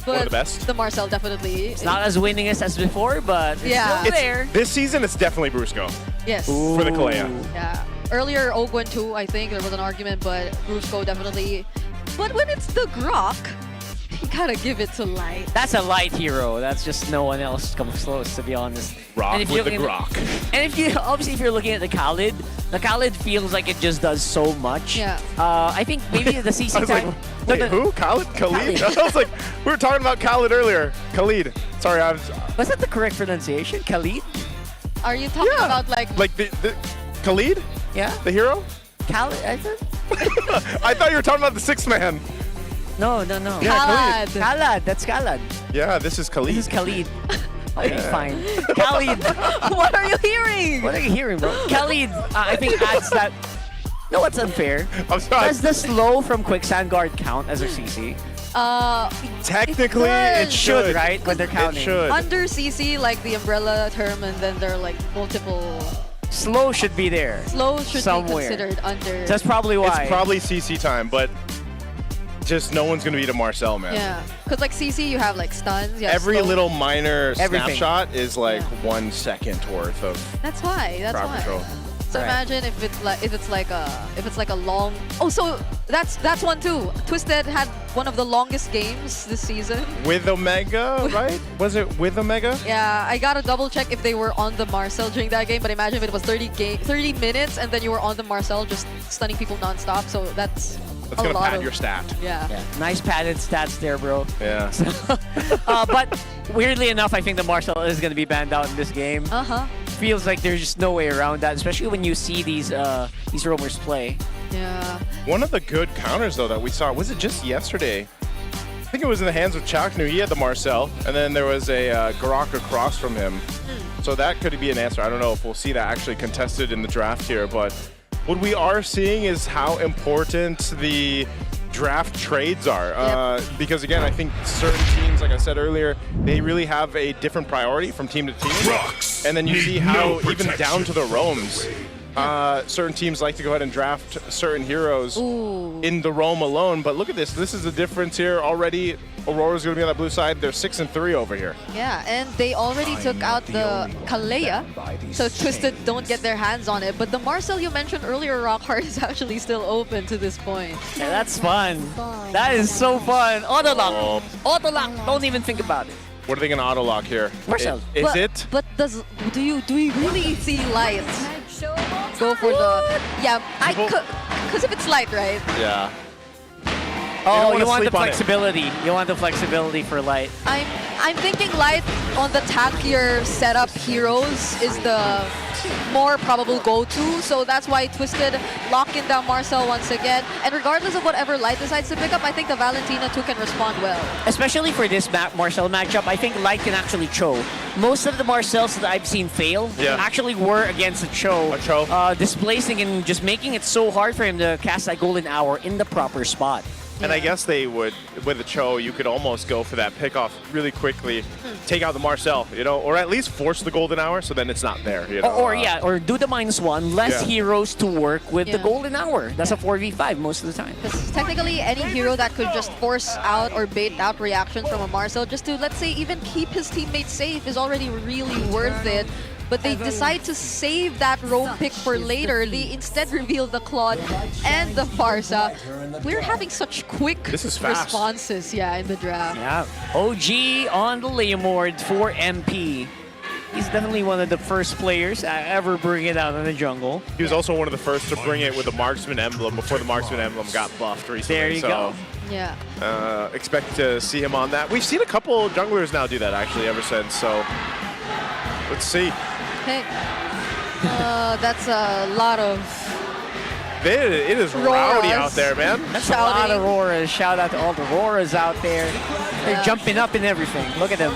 But one of the best. The Marcel definitely. It's not as winningest as before, but it's still there. This season, it's definitely Brusco. Yes. For the Kalea. Yeah. Earlier, Ogwen too, I think there was an argument, but Brusco definitely. But when it's the Grok, you gotta give it to Light. That's a Light hero. That's just no one else comes close, to be honest. Rock with the Grok. And if you're looking at the Khalid feels like it just does so much. Yeah. I think maybe the CC I was time. Like, wait, who? Khalid? Khalid? I was like, we were talking about Khalid earlier. Khalid. Sorry, Was that the correct pronunciation? Khalid? Are you talking about like the Khalid? Yeah. The hero? Khalid, I thought. I thought you were talking about the sixth man. No. Yeah, Khalid. That's Khalid. Yeah, this is Khalid. This is Khalid. Okay, fine. Khalid. What are you hearing? What are you hearing, bro? Khalid, I think adds that. No, it's unfair. I'm sorry. Does the slow from Quicksand Guard count as a CC? Technically, it should, right? When they're counting. It should. Under CC, like the umbrella term, and then there are like multiple. Slow should be there. Slow should somewhere. be considered under. That's probably why. It's probably CC time, but just no one's gonna beat a Marcel, man. Yeah, because like CC, you have like stuns. You have Every slow. little minor Everything. snapshot is like 1 second worth of That's why. crowd control. So imagine if it's like a long. Oh, so that's one too. Twisted had one of the longest games this season. With Omega, right? Was it with Omega? Yeah, I gotta double check if they were on the Marcel during that game, but imagine if it was 30 minutes and then you were on the Marcel just stunning people nonstop. So that's gonna pad your stat. Yeah. Nice padded stats there, bro. Yeah. But weirdly enough, I think the Marcel is going to be banned out in this game. Feels like there's just no way around that, especially when you see these roamers play. Yeah. One of the good counters, though, that we saw, was it just yesterday? I think it was in the hands of Chaknu. He had the Marcel, and then there was a Garak across from him. So that could be an answer. I don't know if we'll see that actually contested in the draft here, but what we are seeing is how important the draft trades are. Because again, I think certain teams, like I said earlier, they really have a different priority from team to team. And then you see how even down to the roams, certain teams like to go ahead and draft certain heroes in the roam alone. But look at this. This is the difference here already. Aurora's going to be on that blue side. They're 6-3 over here. Yeah, and they already took out the Kalea, so Twisted don't get their hands on it. But the Marcel you mentioned earlier, Rockhard, is actually still open to this point. Yeah, that's fun. That is so fun. Auto lock. Auto lock. Don't even think about it. What are they going to auto lock here? Marcel. Is it? But do we really see Light go for the... Yeah, because if it's Light, right? Yeah. Oh, you want the flexibility. You want the flexibility for Light. I'm thinking Light on the tankier setup heroes is the more probable go-to, so that's why Twisted locking down Marcel once again. And regardless of whatever Light decides to pick up, I think the Valentina too can respond well. Especially for this Marcel matchup, I think Light can actually Cho. Most of the Marcels that I've seen fail actually were against a Cho. Displacing and just making it so hard for him to cast that Golden Hour in the proper spot. And I guess they would, with the Cho, you could almost go for that pickoff really quickly, take out the Marcel, you know, or at least force the Golden Hour so then it's not there, you know. Or do the -1, less heroes to work with the Golden Hour. That's a 4v5 most of the time. Because technically any hero that could just force out or bait out reactions from a Marcel just to, let's say, even keep his teammates safe is already really worth it. But they decide to save that roam pick for later. They instead reveal the Claude and the Farsa. We're having such quick responses, in the draft. Yeah, OG on the Leomord for MP. He's definitely one of the first players to ever bring it out in the jungle. He was also one of the first to bring it with the Marksman emblem before the Marksman emblem got buffed recently. There you go. Yeah. Expect to see him on that. We've seen a couple junglers now do that actually ever since, so let's see. Okay. That's a lot of... It is rowdy out there, man. That's a lot of Roras. Shout out to all the Roras out there. They're jumping up and everything. Look at them.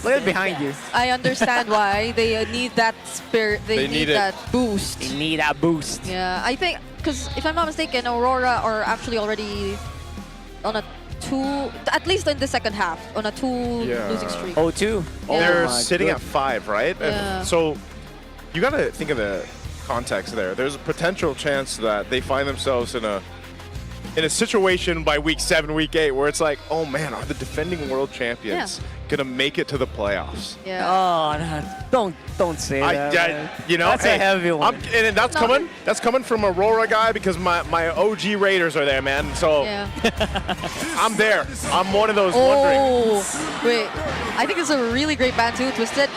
Look at behind you. I understand why they need that spirit. They need that boost. They need that boost. Yeah, I think, because if I'm not mistaken, Aurora are actually already on a 2, at least in the second half, on a 2 losing streak. 0-2. They're sitting at 5, right? Yeah. So you got to think of the context there. There's a potential chance that they find themselves in a situation by week 7, week 8, where it's like, oh man, are the defending world champions gonna make it to the playoffs? Yeah. Oh, no, don't say that. You know, that's a heavy one. And that's coming. That's coming from a RORA guy because my OG Raiders are there, man. So I'm there. I'm one of those wondering. Wait, I think it's a really great ban too, Twisted.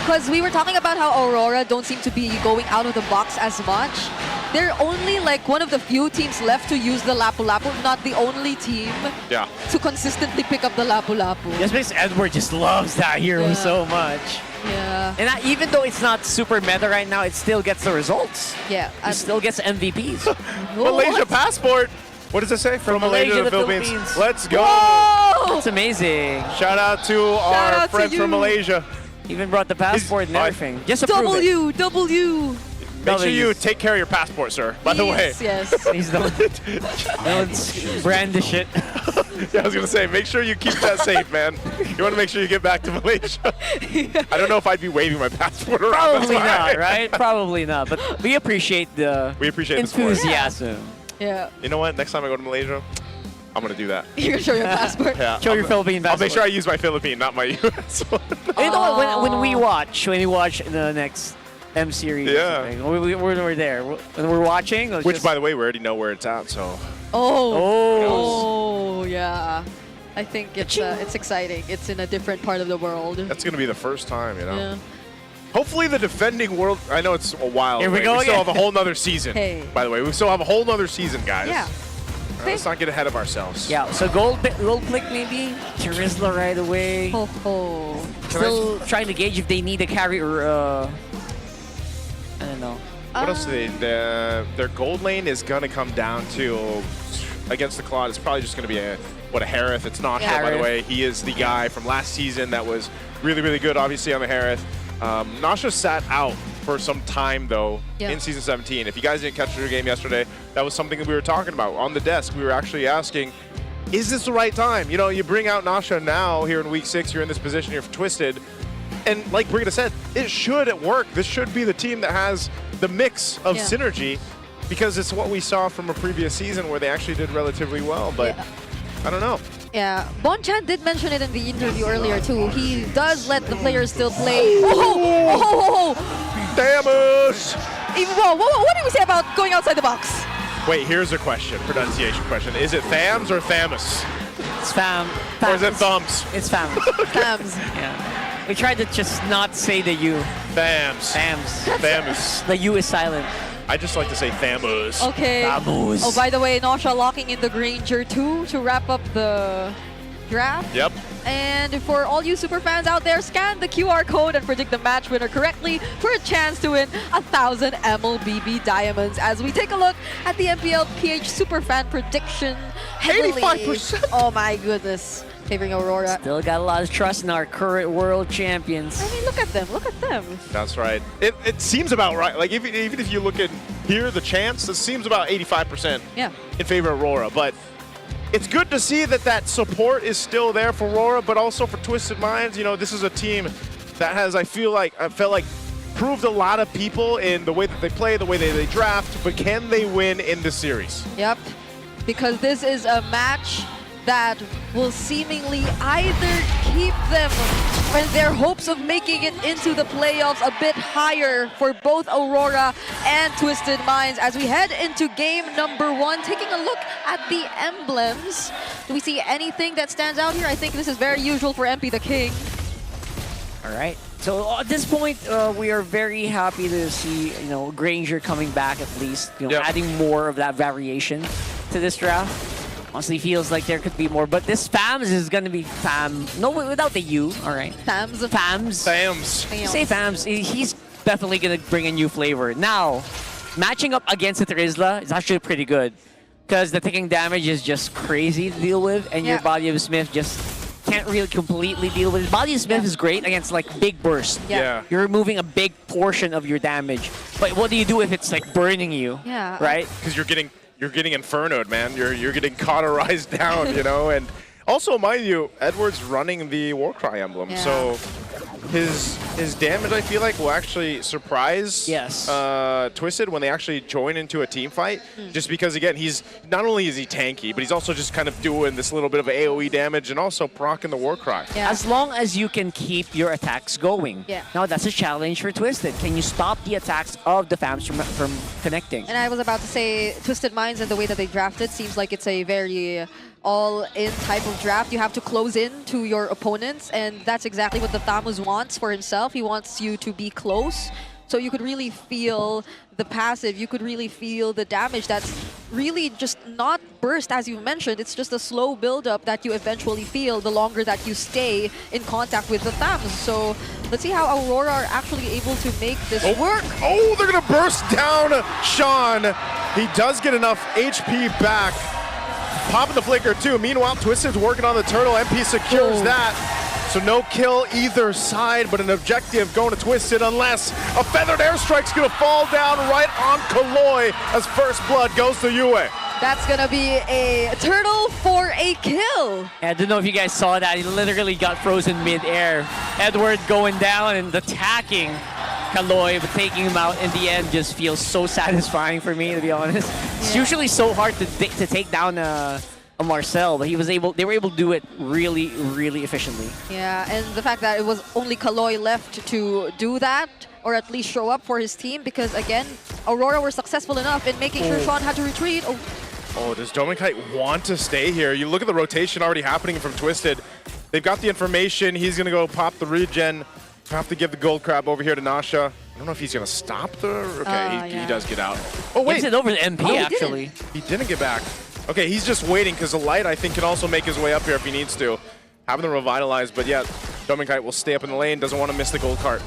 Because we were talking about how Aurora don't seem to be going out of the box as much. They're only like one of the few teams left to use the Lapu-Lapu, not the only team to consistently pick up the Lapu-Lapu. Just because Edward just loves that hero so much. Yeah. And even though it's not super meta right now, it still gets the results. Yeah. It still gets MVPs. Malaysia passport. What does it say? From Malaysia to the Philippines. Let's go. Whoa! That's amazing. Shout out to our friends from Malaysia. Even brought the passport and everything. Just to prove it. W. Make sure you take care of your passport, sir. By the way. Yes. He's don't brandish it. Yeah, I was gonna say, make sure you keep that safe, man. You want to make sure you get back to Malaysia. I don't know if I'd be waving my passport around. Probably not, right? Probably not. But we appreciate the enthusiasm. Yeah. You know what? Next time I go to Malaysia, I'm gonna do that. You're gonna show your passport? Yeah. Show your Philippine passport. I'll make sure I use my Philippine, not my US one. You know what? When we watch the next M series. Yeah. We're there. We're watching. Which, by the way, we already know where it's at, so. Oh, yeah. I think it's exciting. It's in a different part of the world. That's going to be the first time, you know? Yeah. Hopefully the defending world, I know it's a while Here we away. go We still again. have a whole nother season. Hey. By the way, we still have a whole nother season, guys. Yeah. All right, let's not get ahead of ourselves. Yeah, so gold click maybe. Terizla right away. Still trying to gauge if they need a carry or I don't know. What else do they? Their gold lane is going to come down to, against the Claude, it's probably just going to be a Harith. It's not by the way. He is the guy from last season that was really, really good, obviously, on the Harith. Nasha sat out for some time, though, in Season 17. If you guys didn't catch your game yesterday, that was something that we were talking about. On the desk, we were actually asking, is this the right time? You know, you bring out Nasha now here in Week 6, you're in this position here for Twisted. And like Brigitte said, it should work. This should be the team that has the mix of synergy, because it's what we saw from a previous season where they actually did relatively well, but I don't know. Yeah, Bonchan did mention it in the interview earlier too. He does let the players still play. Thamus! What do we say about going outside the box? Wait, here's a question, pronunciation question. Is it Thams or Thamus? It's Fam. Or is it Thumbs? It's Fam. Thams. Yeah. We tried to just not say the U. Thams. Thamus. The U is silent. I just like to say Thamus. Okay. Thamus. Oh, by the way, Nasha locking in the Granger too to wrap up the draft. Yep. And for all you super fans out there, scan the QR code and predict the match winner correctly for a chance to win 1,000 MLBB diamonds as we take a look at the MPL PH super fan prediction. 85%. Oh my goodness. Favoring Aurora. Still got a lot of trust in our current world champions. I mean, look at them. Look at them. That's right. It seems about right. Like, even if you look at here, the chance, it seems about 85% in favor of Aurora. But it's good to see that support is still there for Aurora, but also for Twisted Minds. You know, this is a team that has, I felt like, proved a lot of people in the way that they play, the way that they draft, but can they win in the series? Yep. Because this is a match that will seemingly either keep them and their hopes of making it into the playoffs a bit higher for both Aurora and Twisted Minds as we head into game number 1. Taking a look at the emblems. Do we see anything that stands out here? I think this is very usual for MP the King. All right. So at this point, we are very happy to see, Granger coming back at least, adding more of that variation to this draft. Honestly, feels like there could be more, but this Fams is gonna be Fam. No, without the U. All right. Fams. Say Fams. He's definitely gonna bring a new flavor. Now, matching up against the Terizla is actually pretty good, because the taking damage is just crazy to deal with, and your Body of Smith just can't really completely deal with it. Body of Smith is great against like big burst. Yeah. You're removing a big portion of your damage, but what do you do if it's like burning you? Yeah. Right? Because you're getting infernoed, man. You're getting cauterized down, and also, mind you, Edward's running the Warcry emblem, so his damage, I feel like, will actually surprise Twisted when they actually join into a team fight. Just because, again, he's not only is he tanky, but he's also just kind of doing this little bit of AoE damage and also proccing the Warcry. Yeah. As long as you can keep your attacks going. Yeah. Now that's a challenge for Twisted. Can you stop the attacks of the Fams from connecting? And I was about to say, Twisted Minds and the way that they drafted seems like it's a very all-in type of draft. You have to close in to your opponents, and that's exactly what the Thamus wants for himself. He wants you to be close, so you could really feel the passive, you could really feel the damage that's really just not burst, as you mentioned. It's just a slow build-up that you eventually feel the longer that you stay in contact with the Thamus. So let's see how Aurora are actually able to make this work. Oh, they're gonna burst down Sean. He does get enough HP back. Popping the flicker too. Meanwhile, Twisted's working on the turtle. MP secures that. So no kill either side, but an objective going to Twisted unless a feathered airstrike's gonna fall down right on Kaloi as first blood goes to Yue. That's gonna be a turtle for a kill. I don't know if you guys saw that. He literally got frozen mid-air. Edward going down and attacking Kaloi, but taking him out in the end just feels so satisfying for me, to be honest. It's usually so hard to take down a Marcel, but they were able to do it really, really efficiently. Yeah, and the fact that it was only Kaloy left to do that, or at least show up for his team, because again, Aurora were successful enough in making sure Sean had to retreat. Oh, does Dominkite want to stay here? You look at the rotation already happening from Twisted. They've got the information. He's going to go pop the regen. Have to give the gold crab over here to Nasha. I don't know if he's going to stop the... Okay, he does get out. Oh, wait. Gives it over to MP, actually. He didn't get back. Okay, he's just waiting because the light, I think, can also make his way up here if he needs to. Having them revitalized, but yeah, Dominkite will stay up in the lane. Doesn't want to miss the gold cart.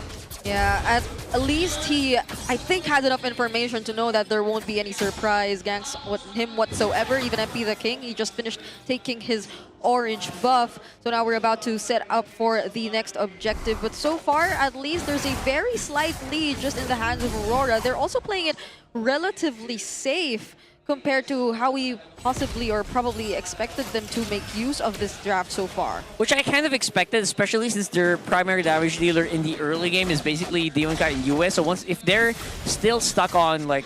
Yeah, at least he, I think, has enough information to know that there won't be any surprise ganks with him whatsoever. Even MP the King, he just finished taking his orange buff. So now we're about to set up for the next objective. But so far, at least, there's a very slight lead just in the hands of Aurora. They're also playing it relatively safe compared to how we possibly or probably expected them to make use of this draft so far. Which I kind of expected, especially since their primary damage dealer in the early game is basically Dominkite and US. So if they're still stuck on, like,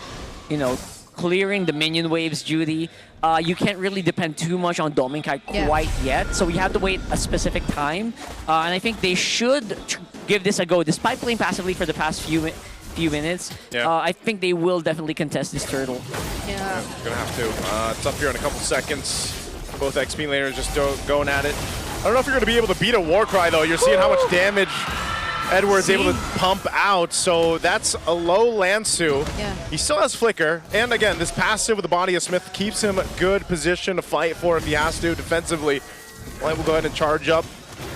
you know, clearing the minion waves duty, you can't really depend too much on Dominkite quite yet. So we have to wait a specific time. And I think they should give this a go, despite playing passively for the past few minutes. I think they will definitely contest this turtle. Yeah. Gonna have to. It's up here in a couple seconds. Both XP laners just going at it. I don't know if you're gonna be able to beat a Warcry though. You're seeing how much damage Edward's able to pump out. So that's a low Lansu. Yeah. He still has Flicker. And again, this passive with the body of Smith keeps him good position to fight for if he has to defensively. Light will go ahead and charge up.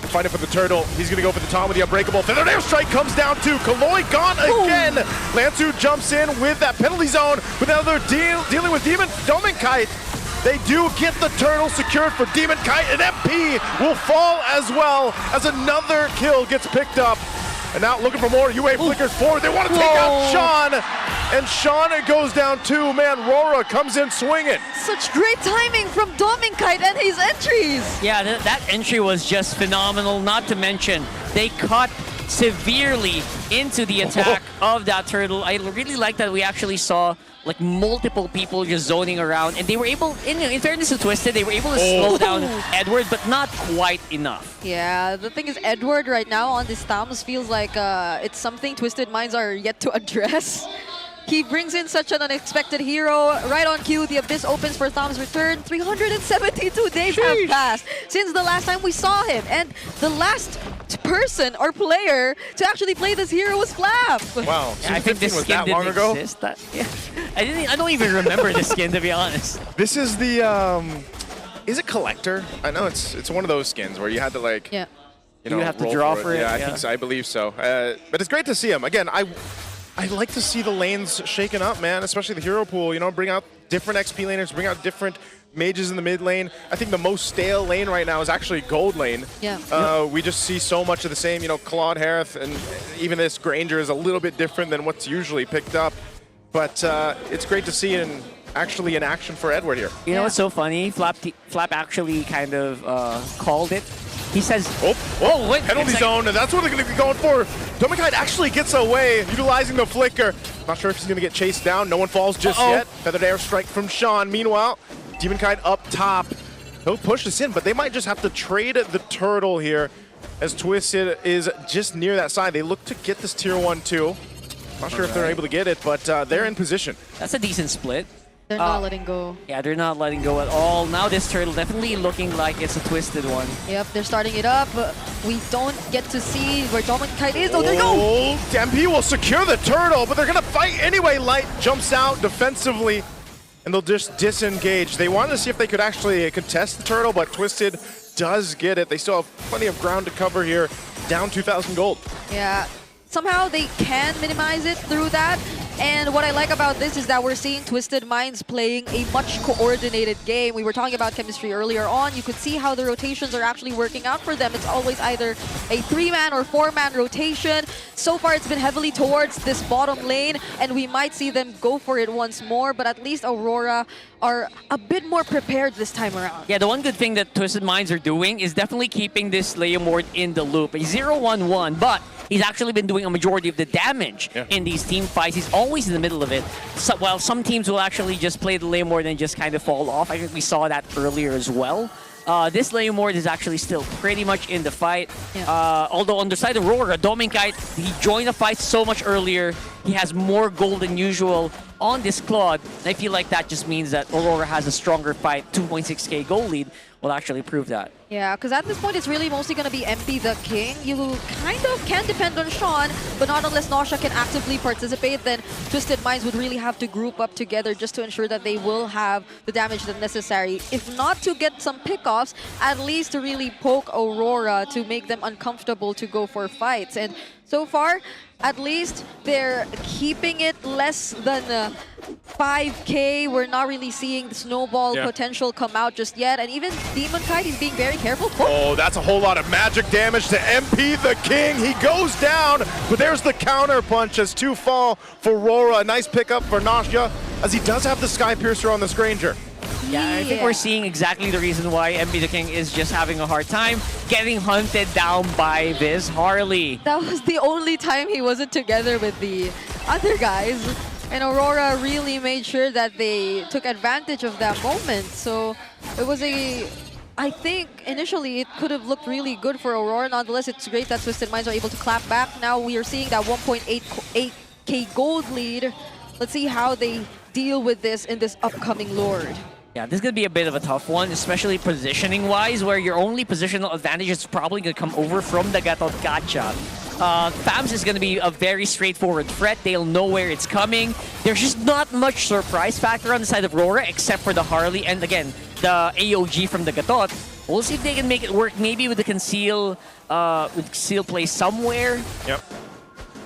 Fighting for the turtle. He's going to go for the Tom with the Unbreakable. Feathered Airstrike comes down too. Kaloy gone again. Lansu jumps in with that penalty zone. But now they're dealing with Dominkite. They do get the turtle secured for Dominkite, and MP will fall as well as another kill gets picked up. And now looking for more. UA flickers forward. They want to take out Sean. And Sean goes down too. Man, RORA comes in swinging. Such great timing from Dominkite and his entries. Yeah, that entry was just phenomenal. Not to mention, they cut severely into the attack of that turtle. I really like that we actually saw like multiple people just zoning around, and they were able, in fairness to Twisted, they were able to slow down Edward, but not quite enough. Yeah, the thing is, Edward right now on this Thames feels like it's something Twisted Minds are yet to address. He brings in such an unexpected hero. Right on cue, the Abyss opens for Thames' return. 372 days have passed since the last time we saw him. And the last person or player to actually play this hero was Flap. Wow, yeah, I think this was skin that didn't long ago? exist. I don't even remember the skin, to be honest. This is the, is it Collector? I know it's one of those skins where you had to like, you know, have to roll draw for for it. Yeah, I think so. I believe so. But it's great to see him. Again, I like to see the lanes shaken up, man, especially the hero pool. You know, bring out different XP laners, bring out different mages in the mid lane. I think the most stale lane right now is actually gold lane. Yeah. We just see so much of the same. You know, Claude Harith and even this Granger is a little bit different than what's usually picked up. But it's great to see actually in action for Edward here. You know what's so funny? Flap actually kind of called it. He says, wait, penalty zone, and that's what they're going to be going for. Dominkite actually gets away, utilizing the flicker. Not sure if he's going to get chased down. No one falls just yet. Feathered airstrike from Sean. Meanwhile, Dominkite up top. He'll push this in, but they might just have to trade the turtle here as Twisted is just near that side. They look to get this tier 1 too. Not sure if they're able to get it, but they're in position. That's a decent split. They're not letting go. Yeah, they're not letting go at all. Now this turtle definitely looking like it's a Twisted one. Yep, they're starting it up. We don't get to see where Dominkite is. Oh, there you go! MP will secure the turtle, but they're going to fight anyway. Light jumps out defensively, and they'll just disengage. They wanted to see if they could actually contest the turtle, but Twisted does get it. They still have plenty of ground to cover here. Down 2,000 gold. Yeah. Somehow they can minimize it through that. And what I like about this is that we're seeing Twisted Minds playing a much coordinated game. We were talking about chemistry earlier on. You could see how the rotations are actually working out for them. It's always either a 3-man or 4-man rotation. So far, it's been heavily towards this bottom lane, and we might see them go for it once more. But at least Aurora are a bit more prepared this time around. Yeah, the one good thing that Twisted Minds are doing is definitely keeping this Leomord in the loop. He's 0-1-1, but he's actually been doing a majority of the damage in these team fights. He's always in the middle of it. So, while some teams will actually just play the Leomord and just kind of fall off. I think we saw that earlier as well. This Leomord is actually still pretty much in the fight. Although on the side of RORA, Dominkite, he joined the fight so much earlier. He has more gold than usual on this Claude. I feel like that just means that Aurora has a stronger fight. 2.6k gold lead will actually prove that. Yeah, because at this point, it's really mostly going to be MP the King. You kind of can depend on Sean, but not unless Nausea can actively participate, then Twisted Minds would really have to group up together just to ensure that they will have the damage that's necessary. If not to get some pickoffs, at least to really poke Aurora to make them uncomfortable to go for fights. And so far, at least they're keeping it less than 5k. We're not really seeing the snowball potential come out just yet. And even Demonkite, he's being very careful. Oh, that's a whole lot of magic damage to MP the King. He goes down, but there's the counter punch as 2 fall for Rora. A nice pickup for Nausea, as he does have the Sky Piercer on the Granger. Yeah, I think we're seeing exactly the reason why MP the King is just having a hard time getting hunted down by this Harley. That was the only time he wasn't together with the other guys. And Aurora really made sure that they took advantage of that moment. So it was I think initially it could have looked really good for Aurora. Nonetheless, it's great that Twisted Minds are able to clap back. Now we are seeing that 1.8k gold lead. Let's see how they deal with this in this upcoming Lord. Yeah, this is going to be a bit of a tough one, especially positioning-wise, where your only positional advantage is probably going to come over from the Gatot Gacha. FAMS is going to be a very straightforward threat. They'll know where it's coming. There's just not much surprise factor on the side of Rora, except for the Harley and, again, the AOG from the Gatot. We'll see if they can make it work, maybe with the conceal play somewhere. Yep.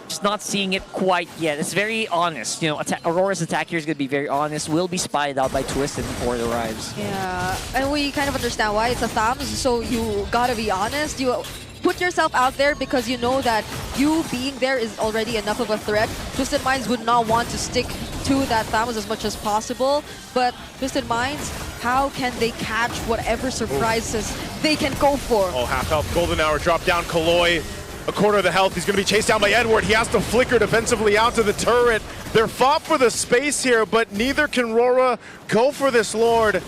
Just not seeing it quite yet. It's very honest. You know, Aurora's attack here is going to be very honest. Will be spied out by Twisted before it arrives. Yeah, and we kind of understand why it's a FAMS, so you gotta be honest. You put yourself out there because you know that you being there is already enough of a threat. Twisted Minds would not want to stick to that FAMS as much as possible, but Twisted Minds, how can they catch whatever surprises they can go for? Oh, half health, golden hour, drop down Kaloi. A quarter of the health, he's going to be chased down by Edward. He has to flicker defensively out to the turret. They're fought for the space here, but neither can Rora go for this Lord.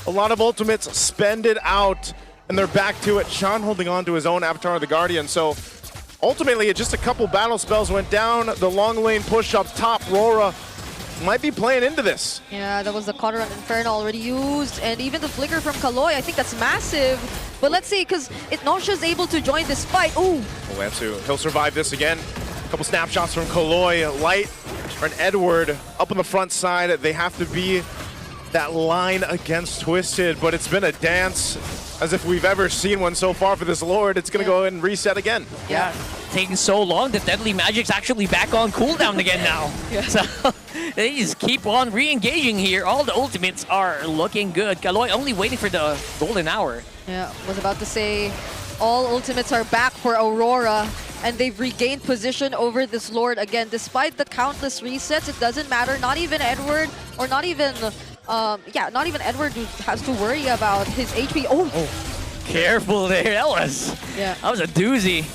A lot of ultimates spend it out, and they're back to it. Sean holding on to his own Avatar of the Guardian, so ultimately just a couple battle spells went down. The long lane push up top, Rora might be playing into this. Yeah, that was the Cotter on Inferno already used, and even the flicker from Kaloi, I think that's massive. But let's see, because Nausya's able to join this fight. Ooh! Lansu, he'll survive this again. A couple snapshots from Kaloi, Light, and Edward up on the front side. They have to be that line against Twisted, but it's been a dance as if we've ever seen one so far for this Lord. It's going to go and reset again. Yeah, taking so long that Deadly Magic's actually back on cooldown again now. So they just keep on re-engaging here. All the ultimates are looking good. Kaloi only waiting for the golden hour. Yeah, was about to say all ultimates are back for Aurora, and they've regained position over this Lord again. Despite the countless resets, it doesn't matter. Not even Edward, or not even Edward has to worry about his HP. Oh, careful there. That was a doozy.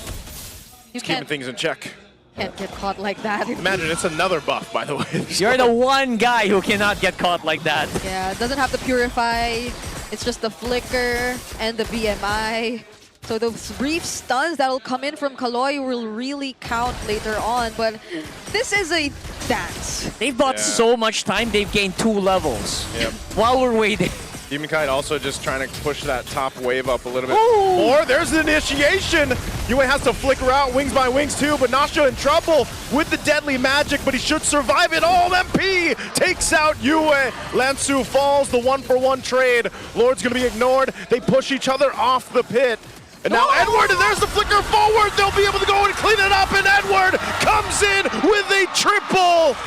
He's keeping things in check. Can't get caught like that. Imagine it's another buff, by the way. You're the one guy who cannot get caught like that. Yeah, it doesn't have to purify. It's just the flicker and the BMI. So those brief stuns that'll come in from Kaloi will really count later on. But this is a dance. They've bought so much time, they've gained 2 levels. Yep. While we're waiting. Demonkite also just trying to push that top wave up a little bit more. There's the initiation. Yue has to flicker out, wings by wings too, but Nausea in trouble with the deadly magic, but he should survive it all. MP takes out Yue. Lansu falls, the 1-for-1 trade. Lord's gonna be ignored. They push each other off the pit. And now Edward, and there's the flicker forward. They'll be able to go and clean it up, and Edward comes in with a triple.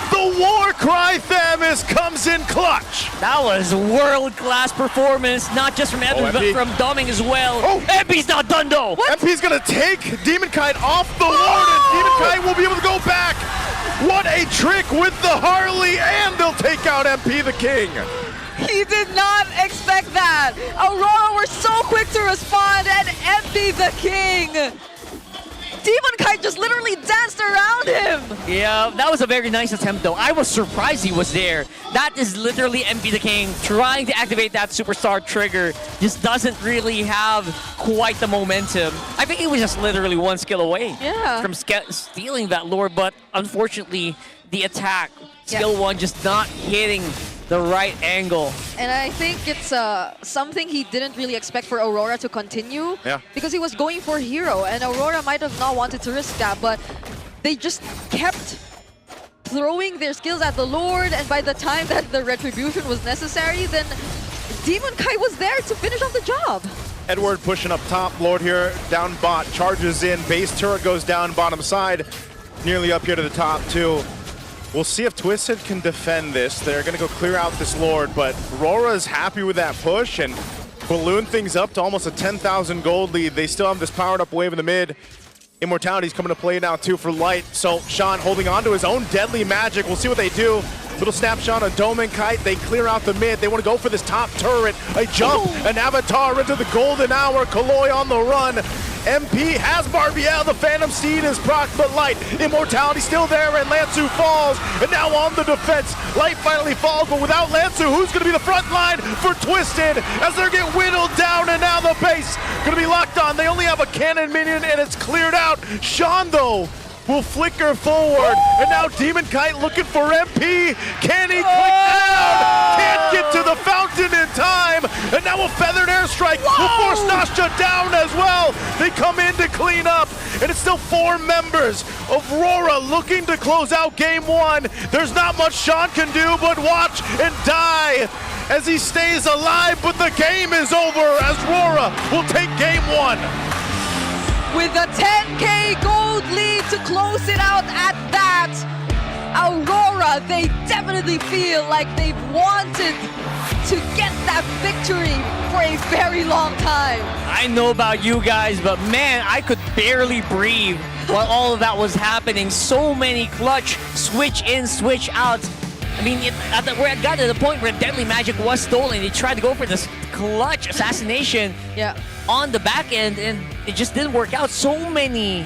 The war cry Thamus comes in clutch. That was world-class performance, not just from Edward, but from Doming as well. Oh, MP's not done though. MP's gonna take Demonkite off the Lord, and Demonkite will be able to go back. What a a trick with the Harley, and they'll take out MP the King. He did not expect that. Aurora were so quick to respond, and MP the King. Demon Kite just literally danced around him. Yeah, that was a very nice attempt though. I was surprised he was there. That is literally MP the King trying to activate that superstar trigger. Just doesn't really have quite the momentum. I think he was just literally one skill away from stealing that lore, but unfortunately the attack, skill 1 just not hitting the right angle. And I think it's something he didn't really expect for Aurora to continue. Yeah. Because he was going for hero, and Aurora might have not wanted to risk that, but they just kept throwing their skills at the Lord, and by the time that the retribution was necessary, then Demon Kite was there to finish off the job. Edward pushing up top, Lord here, down bot, charges in, base turret goes down bottom side, nearly up here to the top too. We'll see if Twisted can defend this. They're going to go clear out this Lord, but RORA is happy with that push and balloon things up to almost a 10,000 gold lead. They still have this powered up wave in the mid. Immortality's coming to play now too for Light. So Sean holding on to his own deadly magic. We'll see what they do. Little snapshot on Dome and Kite. They clear out the mid. They want to go for this top turret. A jump, an avatar into the golden hour. Kaloy on the run. MP has Barbiel. The Phantom Steed is proc, but Light. Immortality still there, and Lansu falls. And now on the defense. Light finally falls, but without Lansu, who's going to be the front line for Twisted as they get whittled down, and now the base going to be locked on. They only have a cannon minion, and it's cleared out. Sean, though, will flicker forward, and now Demon Kite looking for MP. Can he click down? Can't get to the fountain in time, and now a feathered airstrike will force Nasha down as well. They come in to clean up, and it's still 4 members of RORA looking to close out game 1. There's not much Sean can do but watch and die as he stays alive, but the game is over as RORA will take game 1. With a 10K gold lead to close it out at that, Aurora, they definitely feel like they've wanted to get that victory for a very long time. I know about you guys, but man, I could barely breathe while all of that was happening. So many clutch, switch in, switch out. I mean, where it got to the point where Deadly Magic was stolen, they tried to go for this clutch assassination on the back end, and it just didn't work out. So many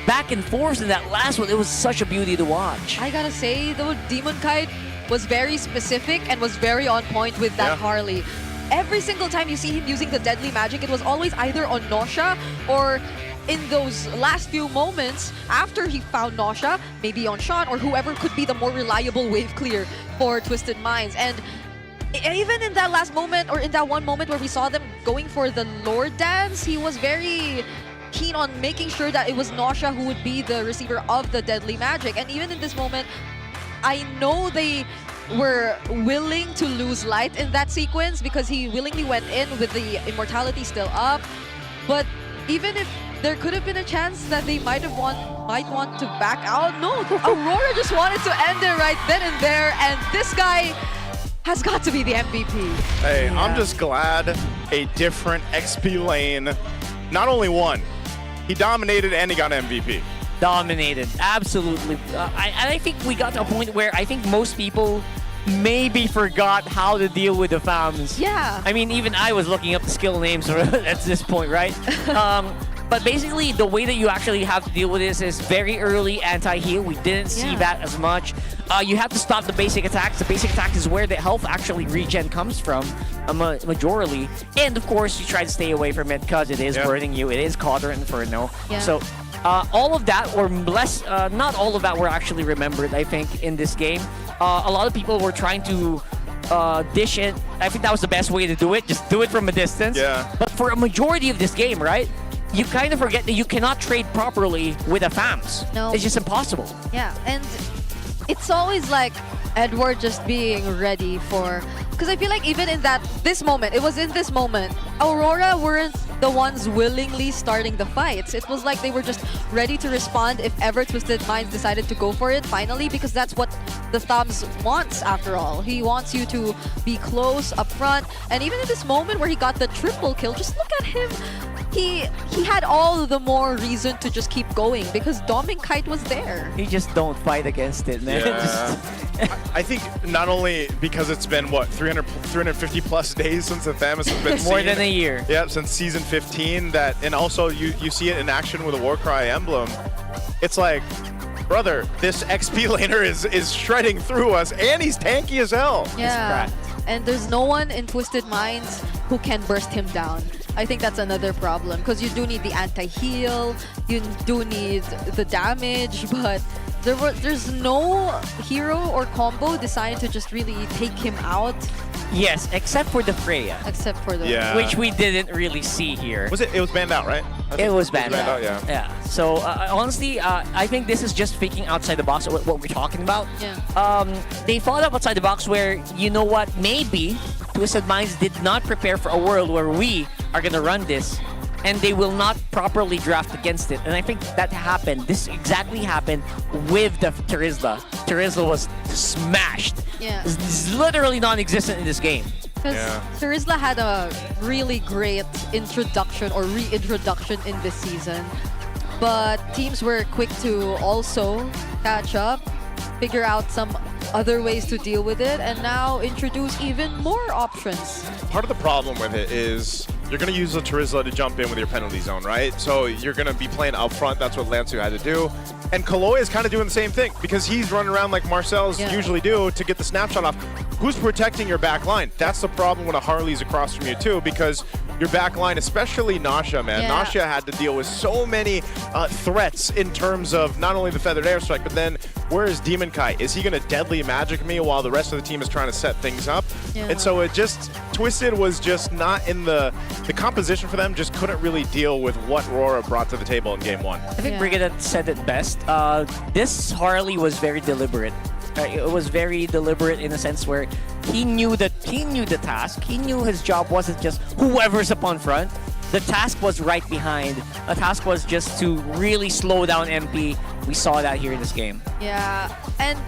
back and forths in that last one. It was such a beauty to watch. I gotta say, though, Demon Kite was very specific and was very on point with that Harley. Every single time you see him using the Deadly Magic, it was always either on Nosha or in those last few moments after he found Nosha, maybe on Sean or whoever could be the more reliable wave clear for Twisted Minds. And even in that last moment, or in that one moment where we saw them going for the Lord Dance, he was very keen on making sure that it was Nosha who would be the receiver of the Deadly Magic. And even in this moment, I know they were willing to lose Light in that sequence because he willingly went in with the Immortality still up. But even if there could have been a chance that they might want to back out, no, Aurora just wanted to end it right then and there, and this guy has got to be the MVP. Hey, I'm just glad a different XP lane not only won, he dominated and he got MVP. Dominated, absolutely. I think we got to a point where I think most people maybe forgot how to deal with the FAMs. Yeah. I mean, even I was looking up the skill names at this point, right? But basically, the way that you actually have to deal with this is very early anti-heal. We didn't see that as much. You have to stop the basic attacks. The basic attack is where the health actually regen comes from, majorly. And of course, you try to stay away from it because it is burning you. It is Cauldron Inferno. So all of that, or less, not all of that were actually remembered, I think, in this game. A lot of people were trying to dish it. I think that was the best way to do it. Just do it from a distance. But for a majority of this game, right? You kind of forget that you cannot trade properly with the FAMs. No. It's just impossible. Yeah, and it's always like Edward just being ready for... Because I feel like even in this moment, it was in this moment, Aurora weren't the ones willingly starting the fights. It was like they were just ready to respond if ever Twisted Minds decided to go for it finally, because that's what the Thumbs wants after all. He wants you to be close up front. And even in this moment where he got the triple kill, just look at him. he had all the more reason to just keep going because Doming Kite was there. You just don't fight against it, man. I think not only because it's been, what, 350 plus days since the Thamus has been More seen. than a year. Yeah, since season 15. And also you see it in action with a Warcry emblem. It's like, brother, this XP laner is shredding through us, and he's tanky as hell. Yeah, and there's no one in Twisted Minds who can burst him down. I think that's another problem because you do need the anti-heal, you do need the damage, but there's no hero or combo designed to just really take him out. Yes, except for the Freya. Except for the which we didn't really see here. It was banned out, right? It was banned out, out. yeah. So honestly, I think this is just thinking outside the box. What we're talking about. Yeah. They thought up outside the box where, you know what, maybe Twisted Minds did not prepare for a world where we are gonna run this, and they will not properly draft against it. And I think that happened. This exactly happened with the Terizla. Terizla was smashed. Yeah. It's literally non-existent in this game. Because Terizla had a really great introduction or reintroduction in this season. But teams were quick to also catch up, figure out some other ways to deal with it, and now introduce even more options. Part of the problem with it is you're going to use the Terizla to jump in with your penalty zone, right? So you're going to be playing up front. That's what Lansu had to do. And Kaloy is kind of doing the same thing because he's running around like Marcel's usually do to get the snapshot off. Who's protecting your back line? That's the problem when a Harley's across from you too, because your back line, especially Nasha, man. Yeah. Nasha had to deal with so many threats in terms of not only the Feathered Airstrike, but then where is Demon Kite? Is he going to deadly magic me while the rest of the team is trying to set things up? Yeah. And so it just, Twisted was just not in the composition for them, just couldn't really deal with what RORA brought to the table in game one. I think Brigida said it best. This Harley was very deliberate. It was very deliberate in a sense where he knew the task. He knew his job wasn't just whoever's up on front. The task was right behind. The task was just to really slow down MP. We saw that here in this game. Yeah, and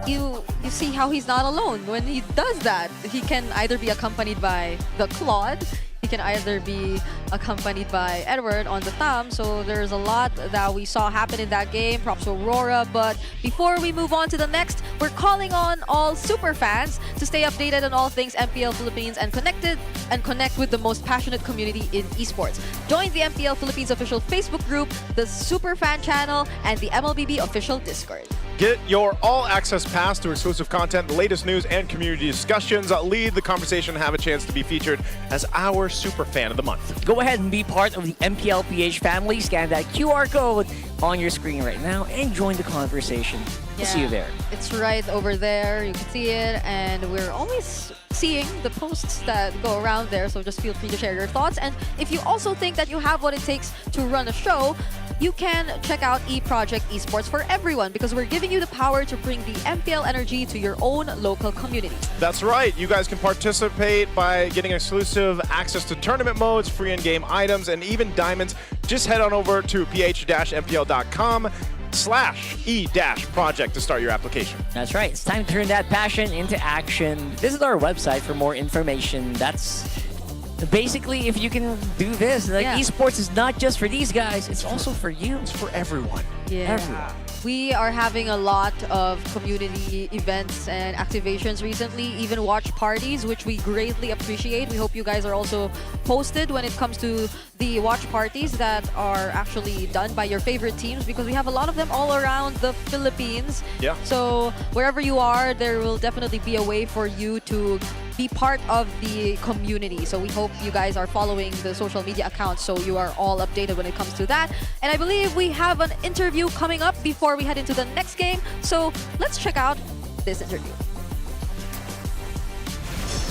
you see how he's not alone. When he does that, he can either be accompanied by the Claude, he can either be accompanied by Edward on the Tham. So there's a lot that we saw happen in that game. Props to Aurora. But before we move on to the next, we're calling on all super fans to stay updated on all things MPL Philippines and connect with the most passionate community in esports. Join the MPL Philippines official Facebook group, the Super Fan channel, and the MLBB official Discord. Get your all-access pass to exclusive content, the latest news, and community discussions. Lead the conversation and have a chance to be featured as our Super Fan of the Month. Go ahead and be part of the MPLPH family. Scan that QR code on your screen right now and join the conversation. We'll see you there. It's right over there. You can see it, and we're always seeing the posts that go around there, so just feel free to share your thoughts. And if you also think that you have what it takes to run a show, you can check out eProject Esports for everyone, because we're giving you the power to bring the MPL energy to your own local community. That's right. You guys can participate by getting exclusive access to tournament modes, free in-game items, and even diamonds. Just head on over to ph-mpl.com/e-project to start your application. That's right. It's time to turn that passion into action. Visit our website for more information. That's basically, if you can do this, like esports is not just for these guys, it's also for you. It's for everyone. Yeah. Everyone. We are having a lot of community events and activations recently, even watch parties, which we greatly appreciate. We hope you guys are also posted when it comes to the watch parties that are actually done by your favorite teams, because we have a lot of them all around the Philippines. Yeah. So wherever you are, there will definitely be a way for you to be part of the community. So we hope you guys are following the social media accounts so you are all updated when it comes to that. And I believe we have an interview coming up before we head into the next game. So let's check out this interview.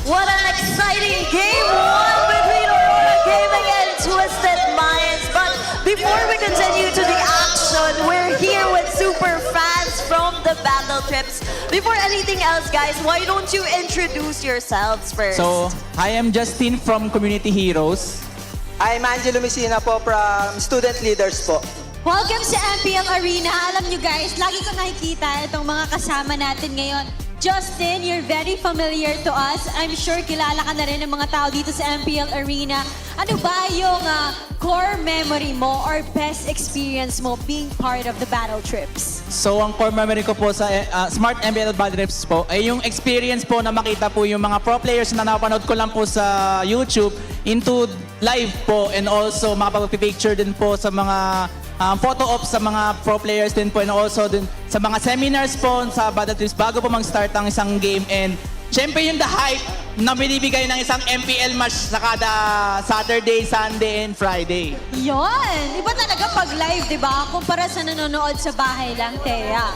What an exciting game one between Aurora Gaming and Twisted Minds. But before we continue to the action, we're here with super fans from the battle trips. Before anything else, guys, why don't you introduce yourselves first? So, I am Justin from Community Heroes. I'm Angelo Messina po from Student Leaders po. Welcome sa MPL Arena. Alam nyo guys, lagi ko nakikita itong mga kasama natin ngayon. Justin, you're very familiar to us. I'm sure kilala ka na rin ng mga tao dito sa MPL Arena. Ano ba yung core memory mo or best experience mo being part of the battle trips? So, ang core memory ko po sa Smart MPL Battle Trips po ay yung experience po na makita po yung mga pro players na napanood ko lang po sa YouTube into live po, and also makapag-picture din po sa mga photo ops sa mga pro players din po, and also din sa mga seminars po sa Battle Trips bago po mag-start ang isang game. And syempre yung the hype na binibigay ng isang MPL match sa kada Saturday, Sunday, and Friday. Yon! Iba talaga pag live, di ba? Kumpara sa nanonood sa bahay lang, Thea.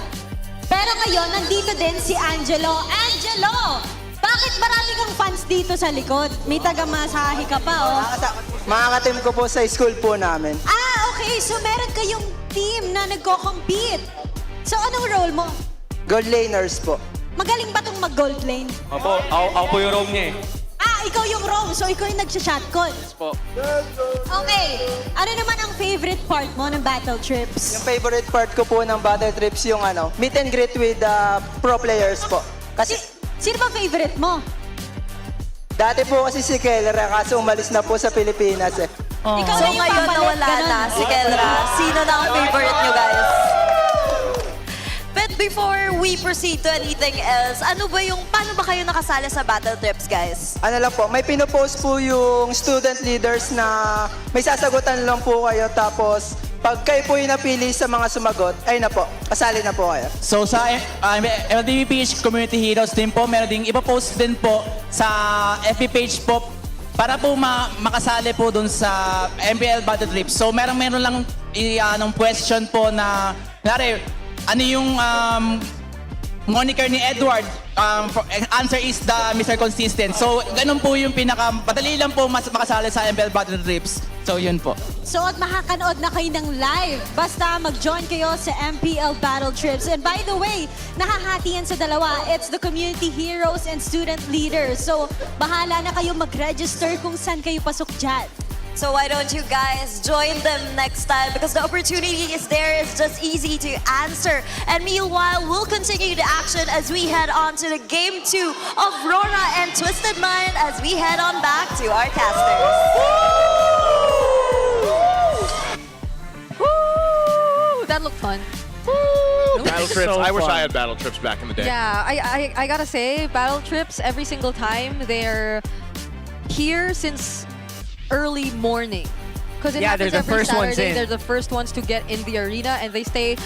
Pero ngayon, nandito din si Angelo. Angelo! Bakit marami kang fans dito sa likod? May taga-masahe ka pa, oh. Mga ka-team ko po sa school po namin. Okay. So meron kayong team na nagko-compete. So anong role mo? Gold laners po. Magaling ba itong mag-gold lane? Opo, ako po yung roam niya eh. Ikaw yung roam. So ikaw yung nagsha-shotgun. Yes po. Okay. Ano naman ang favorite part mo ng battle trips? Yung favorite part ko po ng Battle Trips yung meet and greet with pro players po. Kasi Sino ba favorite mo? dati po kasi si Kelra, kaso umalis na po sa Pilipinas eh. Ikaw So na yung ngayon papalit, nawala ganun. na si Kelra. Sino na ang favorite nyo, guys? But before we proceed to anything else, paano ba kayo nakasali sa battle trips, guys? Ano lang po, may pinopost po yung student leaders na may sasagutan lang po kayo, tapos pag kayo po yung napili sa mga sumagot, ay na po, kasali na po kayo. So sa TWIS Community Heroes din po, meron ding ipapost din po sa FB page po para po makasali po dun sa MPL Battle Trips. So meron lang question po na, ano yung moniker ni Edward? Answer is the Mr. Consistent. So, ganun po yung madali lang po makasali sa MPL Battle Trips. So, yun po. So, at makakanood na kayo ng live. Basta mag-join kayo sa MPL Battle Trips. And by the way, nakahati yan sa dalawa. It's the community heroes and student leaders. So, bahala na kayo mag-register kung saan kayo pasok dyan. So why don't you guys join them next time, because the opportunity is there. It's just easy to answer. And meanwhile, we'll continue the action as we head on to the Game 2 of RORA and Twisted Mind as we head on back to our casters. Woo! That looked fun. Battle trips. I wish I had battle trips back in the day. Yeah, I gotta say, battle trips, every single time, they're here since early morning. Because it happens they're the every first ones Saturday. in. They're the first ones to get in the arena, and they stay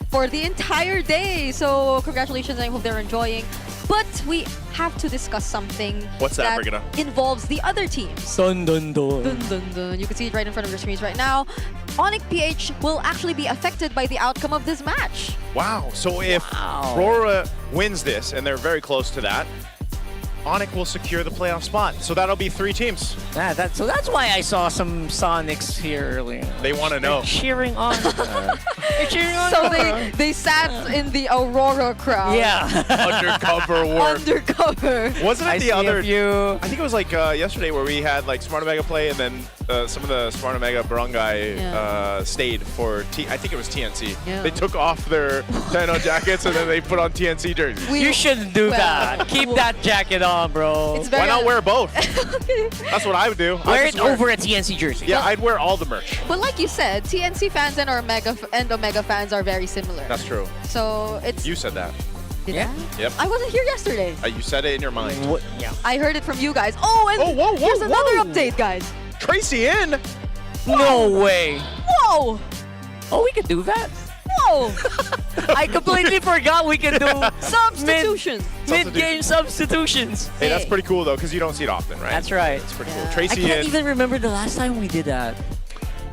for the entire day. So congratulations, I hope they're enjoying. But we have to discuss something What's that, Brigida? involves the other teams. Dun dun dun. Dun, dun, dun. You can see it right in front of your screens right now. UntiTLPH will actually be affected by the outcome of this match. Wow. So if RORA wins this, and they're very close to that, Onyx will secure the playoff spot. So that'll be 3 teams. Yeah, so that's why I saw some Sonics here earlier. They want to know. They're cheering on. They're cheering on. So they sat in the Aurora crowd. Yeah. Undercover work. Undercover. Wasn't it I the see other? a few. I think it was like yesterday where we had like Smart Omega play, and then some of the Smart Omega barangay stayed for I think it was TNC. Yeah. They took off their Tano jackets and then they put on TNC jerseys. You shouldn't do that. Keep that jacket on, bro. It's very Why not wear both? That's what I would do. Wear it over a TNC jersey. Yeah, I'd wear all the merch. But like you said, TNC fans and Omega fans are very similar. That's true. So it's. You said that. Did Yeah. I? Yep. I wasn't here yesterday. You said it in your mind. Yeah. I heard it from you guys. Oh, and whoa, here's another whoa. update, guys. Tracy in. No way. Whoa! Oh, we could do that. Whoa! I completely forgot we can do Substitutions. mid-game substitutions. Hey, that's pretty cool though, because you don't see it often, right? That's right. It's pretty cool. Yeah. I Tracy can't in. even remember the last time we did that.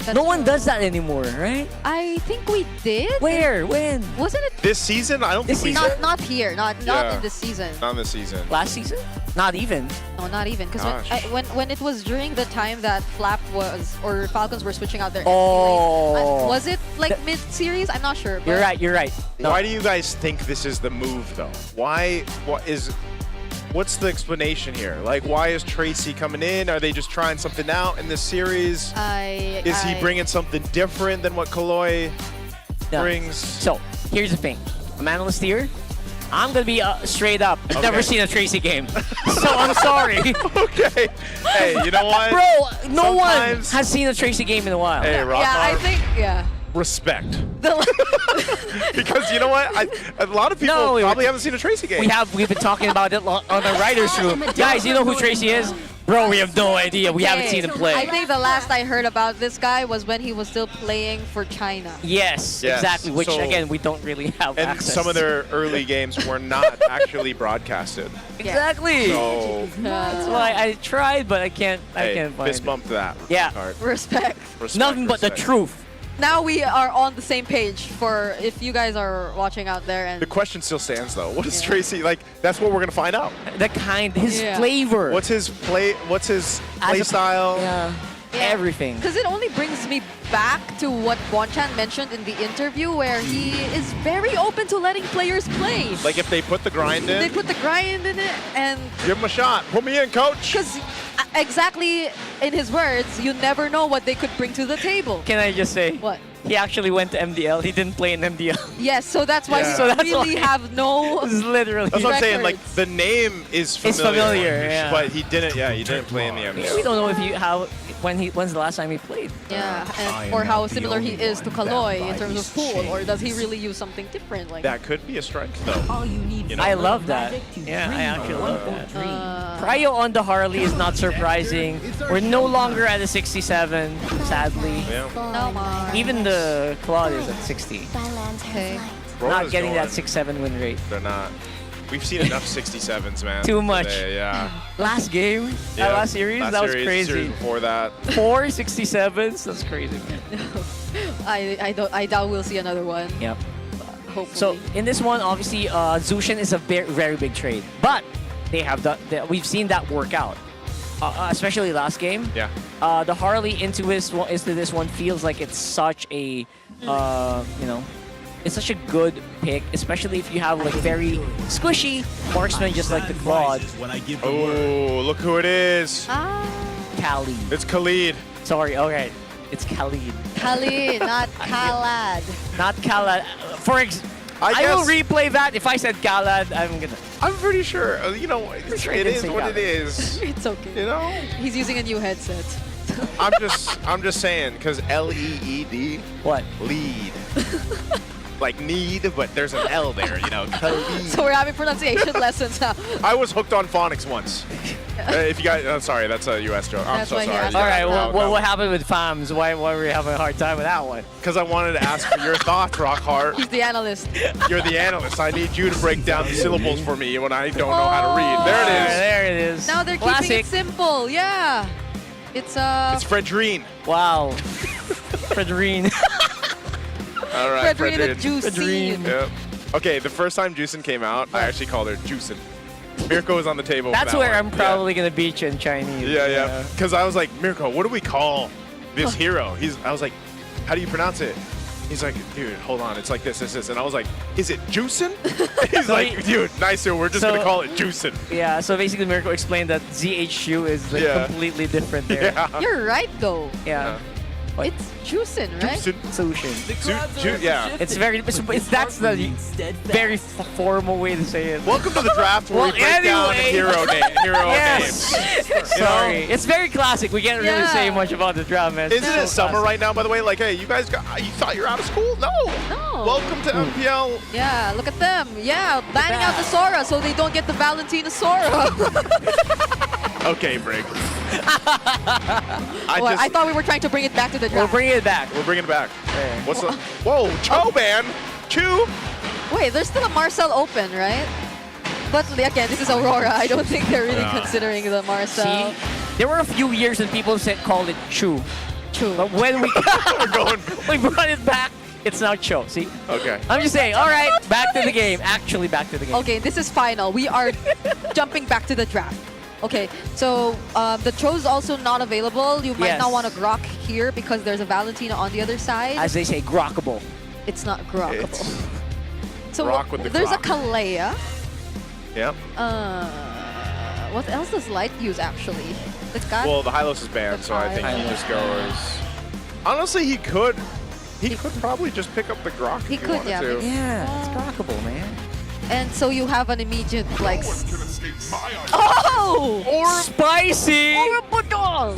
That's No one true. does that anymore, right? I think we did. Where? When? Wasn't it? This season, I don't This think we season? Not here. Not Yeah. in this season. Not this season. Last season? Not even. No, not even. Because Gosh. when it was during the time that Flap was or Falcons were switching out their Oh. was it like mid-series? I'm not sure. You're but- right. You're right. No. Why do you guys think this is the move though? What's the explanation here? Like, why is Tracy coming in? Are they just trying something out in this series? Is he bringing something different than what Kaloy No. brings? So, here's the thing. I'm analyst here. I'm gonna be straight up. I've never seen a Tracy game, so I'm sorry. Okay. Hey, you know what? Bro, no one Sometimes- has seen a Tracy game in a while. Hey, Rockmar. Yeah, I think, yeah. Respect. Because you know what? A lot of people probably haven't seen a Tracy game. We've been talking about it on our writers' room. Guys, you know who Tracy is? Bro, we have no idea. We haven't seen him play. I think the last I heard about this guy was when he was still playing for China. Yes, exactly. Which So- again, we don't really have And access. some of their early games were not actually broadcasted. Exactly. So That's why I tried, but I can't. I hey, can't find fist it. bump to that. Yeah. Card. Respect. Nothing but the truth. Now we are on the same page for if you guys are watching out there and The question still stands though. What is Tracy like? That's what we're gonna find out. His flavor. What's his play style? Yeah. Everything. because it only brings me back to what Bonchan mentioned in the interview where he is very open to letting players play. Like if they put the grind They in, put the grind in it and give them a shot. Put me in, coach. because exactly in his words, you never know what they could bring to the table. Can I just say? What? He actually went to MDL. He didn't play in MDL. Yes, so that's why Yeah. we So that's really why- have no This is literally. That's what I'm saying. Like records. the name is familiar. It's familiar, yeah. But he didn't. Yeah, he didn't play in the MPL. We don't know if when's the last time he played. Yeah, and, or how similar he is to Kaloy in terms of pool, or does he really use something different? Like That could be a strength though. You know? I love that. Yeah, I actually love that. Prio on the Harley is not surprising. We're no longer at a 67, sadly. no more. Even the Claude is at 60. Okay. Not Rora's getting that going. 6-7 win rate. They're not. We've seen enough 67s, man. Too much. Today, yeah. Last game, Yeah, last series, that was series, crazy. Series before that. 4 67s, that's crazy, man. I doubt we'll see another one. Yep. Hopefully. So in this one, obviously, Zushin is a very, very big trade, but they have we've seen that work out, especially last game. Yeah. The Harley into this one feels like it's such a, it's such a good pick, especially if you have like very squishy marksman just like the Claude. Oh, look who it is. Khalid. It's Khalid. Sorry, okay. It's Khalid. Khalid, not Khalad. Not Khalad. I will replay that. If I said Khalad, I'm pretty sure. You know, it sure I didn't is say what Khalad. it is. It's okay. You know. He's using a new headset. I'm just saying because LEED. What? Lead. Like need, but there's an L there. You know. Khalid. So we're having pronunciation lessons now. I was hooked on phonics once. If you guys, sorry, that's a U.S. joke. I'm That's so why he sorry. asked All right, No, no. what happened with FAMS? Why were we having a hard time with that one? Because I wanted to ask for your thoughts, Rockhart. He's the analyst. You're the analyst. I need you to break down the syllables for me when I don't know how to read. There it is. There it is. Now they're keeping it simple. Yeah. It's It's Fredrine. Wow. Fredrine. All right, Fredrine and Juicine. Yep. Okay, the first time Juicin came out, I actually called her Juicin. Mirko was on the table. That's for that where one. I'm probably gonna beat you in Chinese. Yeah. Because I was like, Mirko, what do we call this hero? I was like, how do you pronounce it? He's like, dude, hold on, it's like this. And I was like, is it Juicin? He's like, dude, nicer. We're just gonna call it Juicin. Yeah. So basically, Mirko explained that ZHU is like completely different there. Yeah. You're right though. Yeah. It's Juicin, right? Sushin. Yeah. It's very. That's the very formal way to say it. Welcome to the draft where we break down hero Yes. names. Sorry. It's very classic. We can't really say much about the draft, man. Isn't it summer right now, by the way? Like, hey, you guys you thought you were out of school? No. Welcome to MPL. Yeah, look at them. Yeah, banning out the Sora so they don't get the Valentina Sora. Okay, Brig. I thought we were trying to bring it back to the draft. We'll bring it back. We're bringing it back. What's the? Whoa, Choban. Chu. Wait, there's still a Marcel open, right? But again, this is Aurora. I don't think they're really considering the Marcel. See, there were a few years when people called it Chu. But when we we brought it back, it's now Cho. See? Okay. I'm just saying. All right, back to the game. Actually, back to the game. Okay, this is final. We are jumping back to the draft. Okay, so the Cho's also not available. You might not want to grok here because there's a Valentina on the other side. As they say, grockable. It's not grockable. So Grok with the there's grok. a Kalea. Yep. What else does Light use actually? It's got. Well, the Hylos is banned, so I think he just goes. Honestly, he could probably just pick up the Grok. He if could, wanted yeah. to. Yeah, it's grockable, man. And so you have an immediate like. Oh! Spicy! I forgot.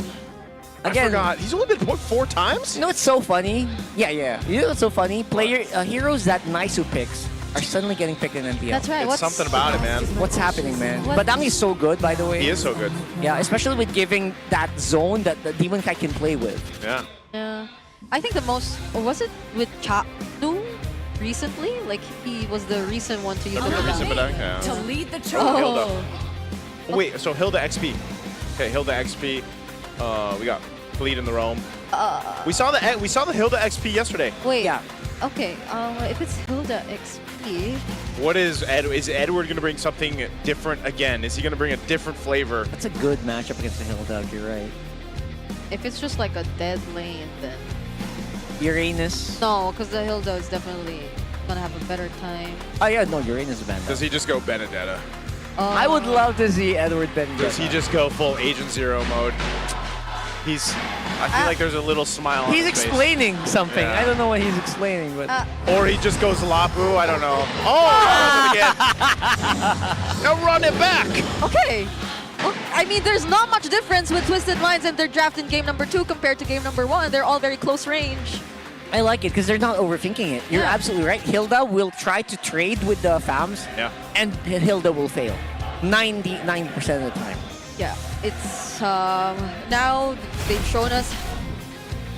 He's only been put 4 times? You know what's so funny? Yeah. You know what's so funny? Heroes that Naisu picks are suddenly getting picked in MPL. That's right. It's something about it, man. What's happening, man? What? Badang is so good, by the way. He is so good. Yeah, especially with giving that zone that the Demon Kai can play with. Yeah. Yeah. I think the most, or was it with Chapter recently? Like he was the recent one to use the recent Badang. Badang, yeah. To lead the charge. Oh. Hilda. Wait, so Hilda XP. Okay, Hilda XP. We got Fleet in the Roam. We saw the Hilda XP yesterday. Wait. Yeah. Okay. If it's Hilda XP. What is Edward gonna bring something different again? Is he gonna bring a different flavor? That's a good matchup against the Hilda. You're right. If it's just like a dead lane, then Uranus. no, because the Hilda is definitely gonna have a better time. Oh yeah, no, Uranus is banned. Does he just go Benedetta? I would love to see Edward Benedetta. Does he just go full Agent Zero mode? I feel like there's a little smile on He's his face. explaining something. Yeah. I don't know what he's explaining, but Or he just goes Lapu, I don't know. Oh, that was it again. Now run it back. Okay. Well, I mean, there's not much difference with Twisted Minds and their draft in game number 2 compared to game number 1. They're all very close range. I like it because they're not overthinking it. You're absolutely right. Hilda will try to trade with the FAMs, and Hilda will fail 99% of the time. Yeah, it's now they've shown us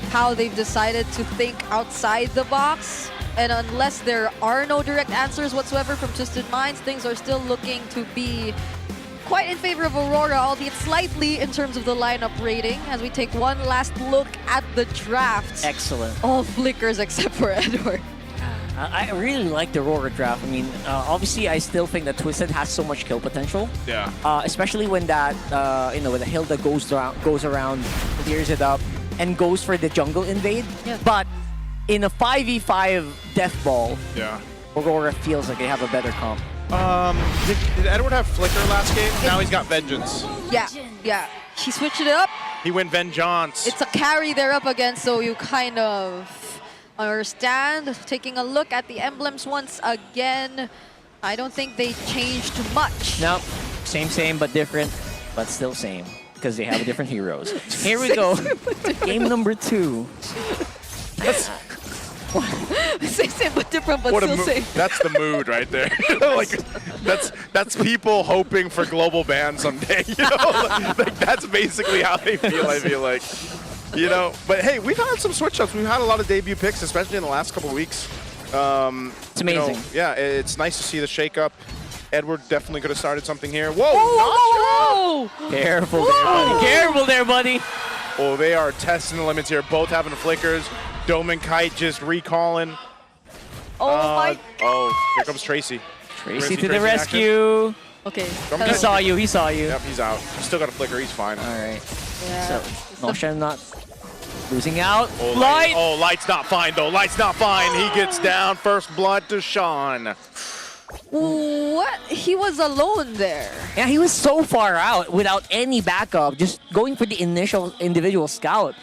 how they've decided to think outside the box. And unless there are no direct answers whatsoever from Twisted Minds, things are still looking to be quite in favor of Aurora, albeit slightly in terms of the lineup rating, as we take one last look at the draft. Excellent. All flickers except for Edward. I really like the Aurora draft. I mean, obviously, I still think that Twisted has so much kill potential. Yeah. Especially when that, when the Hilda goes around, clears it up, and goes for the jungle invade. Yeah. But in a 5v5 death ball, Aurora feels like they have a better comp. Did Edward have Flicker last game? Now he's got Vengeance. Yeah. He switched it up. He went Vengeance. It's a carry they're up against, so you kind of understand. Taking a look at the emblems once again, I don't think they changed much. No, same, but different, but still same, because they have different heroes. Here we go. Game number 2. Same but different, but still same. That's the mood right there. Like that's people hoping for global ban someday. You know, like that's basically how they feel. I feel like, But hey, we've had some switch ups. We've had a lot of debut picks, especially in the last couple of weeks. It's amazing. It's nice to see the shake up. Edward definitely could have started something here. Whoa! Whoa! Careful there, buddy. Careful there, buddy. Oh, they are testing the limits here. Both having the flickers. Dome and Kite just recalling. Oh, here comes Tracy. Tracy to the rescue. Okay. He saw you. Yep, he's out. He's still got a flicker. He's fine. All right. Yeah. So, Notion not losing out. Light. Light's not fine, though. Light's not fine. He gets down. First blood to Sean. What? He was alone there. Yeah, he was so far out without any backup, just going for the initial individual scout.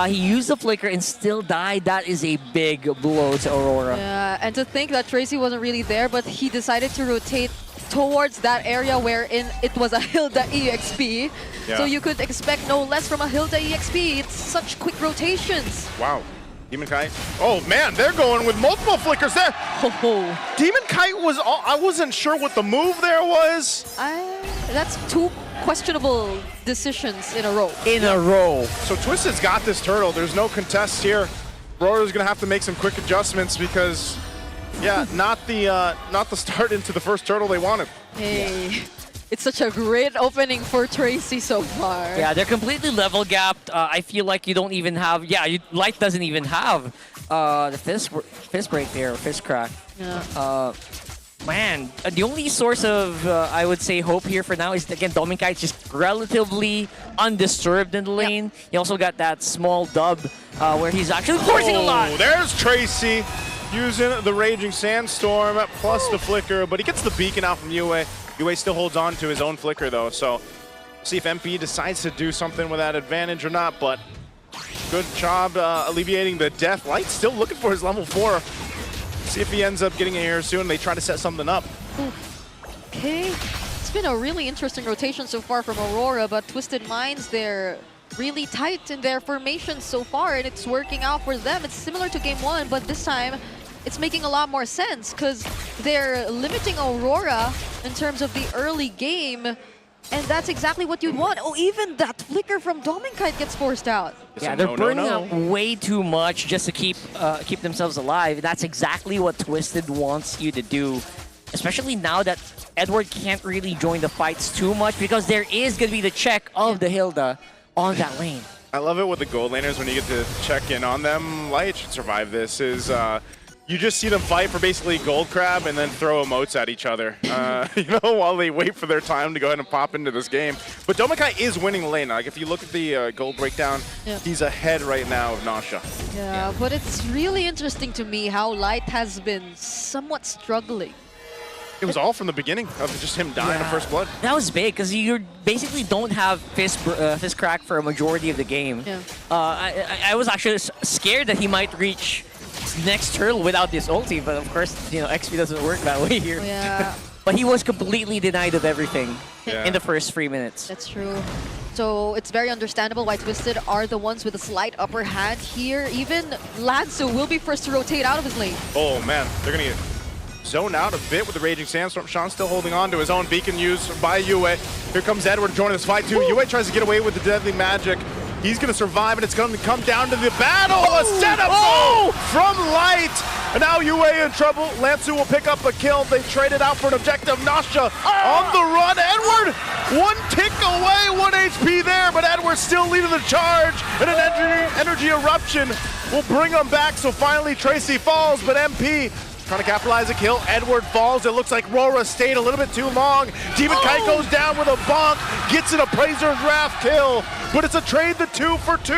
He used the flicker and still died. That is a big blow to Aurora. Yeah, and to think that Tracy wasn't really there, but he decided to rotate towards that area wherein it was a Hilda EXP. Yeah. So you could expect no less from a Hilda EXP. It's such quick rotations. Wow. Demon Kite. Oh man, they're going with multiple flickers there. Oh. Demon Kite was I wasn't sure what the move there was. That's 2 questionable decisions in a row. So Twisted's got this turtle. There's no contest here. Rora's gonna have to make some quick adjustments because, not the start into the first turtle they wanted. Hey, it's such a great opening for Tracy so far. Yeah, they're completely level gapped. I feel like you don't even have. Light doesn't even have the fist break there, fist crack. Yeah. Man, the only source of, I would say, hope here for now is, again, Dominkai's just relatively undisturbed in the lane. He also got that small dub where he's actually forcing a lot. There's Tracy using the Raging Sandstorm plus the flicker, but he gets the beacon out from Yue. Yue still holds on to his own flicker, though, so see if MP decides to do something with that advantage or not, but good job alleviating the death. Light's still looking for his level 4. See if he ends up getting in here soon. They try to set something up. Okay. It's been a really interesting rotation so far from Aurora, but Twisted Minds, they're really tight in their formation so far, and it's working out for them. It's similar to Game 1, but this time it's making a lot more sense because they're limiting Aurora in terms of the early game, and that's exactly what you'd want. Oh, even that flicker from Dominkite gets forced out. Yeah, they're burning up way too much just to keep themselves alive. That's exactly what Twisted wants you to do, especially now that Edward can't really join the fights too much because there is going to be the check of the Hilda on that lane. I love it with the gold laners when you get to check in on them. Light should survive this. You just see them fight for basically gold crab and then throw emotes at each other, while they wait for their time to go ahead and pop into this game. But Domikai is winning the lane. Like, if you look at the gold breakdown, he's ahead right now of Nasha. Yeah, but it's really interesting to me how Light has been somewhat struggling. It was all from the beginning of just him dying of first blood. That was big because you basically don't have fist crack for a majority of the game. Yeah. I was actually scared that he might reach next turtle without this ulti, but of course, XP doesn't work that way here. Yeah. But he was completely denied of everything in the first 3 minutes. That's true. So it's very understandable why Twisted are the ones with a slight upper hand here. Even Lansu will be first to rotate out of his lane. Oh man, they're gonna get zoned out a bit with the Raging Sandstorm. Sean still holding on to his own beacon used by Yue. Here comes Edward joining this fight too. Yue tries to get away with the deadly magic. He's going to survive, and it's going to come down to the battle. A setup from Light. And now Yue in trouble. Lansu will pick up a kill. They traded out for an objective. Nasha on the run. Edward, one tick away, 1 HP there, but Edward still leading the charge. And an energy eruption will bring him back. So finally Tracy falls, but MP trying to capitalize a kill. Edward falls. It looks like RORA stayed a little bit too long. Demon Kite goes down with a bonk, gets an Appraiser's Wrath kill, but it's a trade the 2 for 2.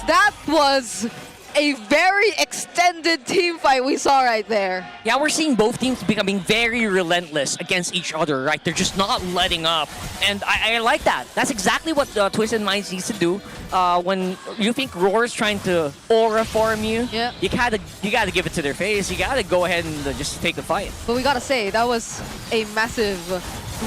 That was a very extended team fight we saw right there. Yeah, we're seeing both teams becoming very relentless against each other, right? They're just not letting up. And I like that. That's exactly what Twisted Minds needs to do. When you think Roar's trying to aura farm you, you gotta give it to their face. You gotta go ahead and just take the fight. But we gotta say, that was a massive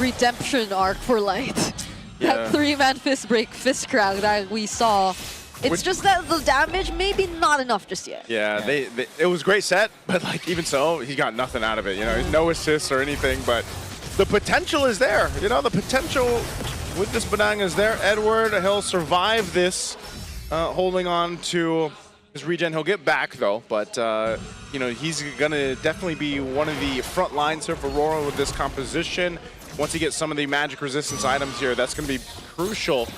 redemption arc for Light. That 3-man fist crack that we saw. It's just that the damage maybe not enough just yet. Yeah, it was a great set, but like even so, he got nothing out of it. No assists or anything, but the potential is there. The potential with this Banang is there. Edward, he'll survive this, holding on to his regen. He'll get back though, but he's gonna definitely be one of the front lines here for Aurora with this composition. Once he gets some of the magic resistance items here, that's gonna be crucial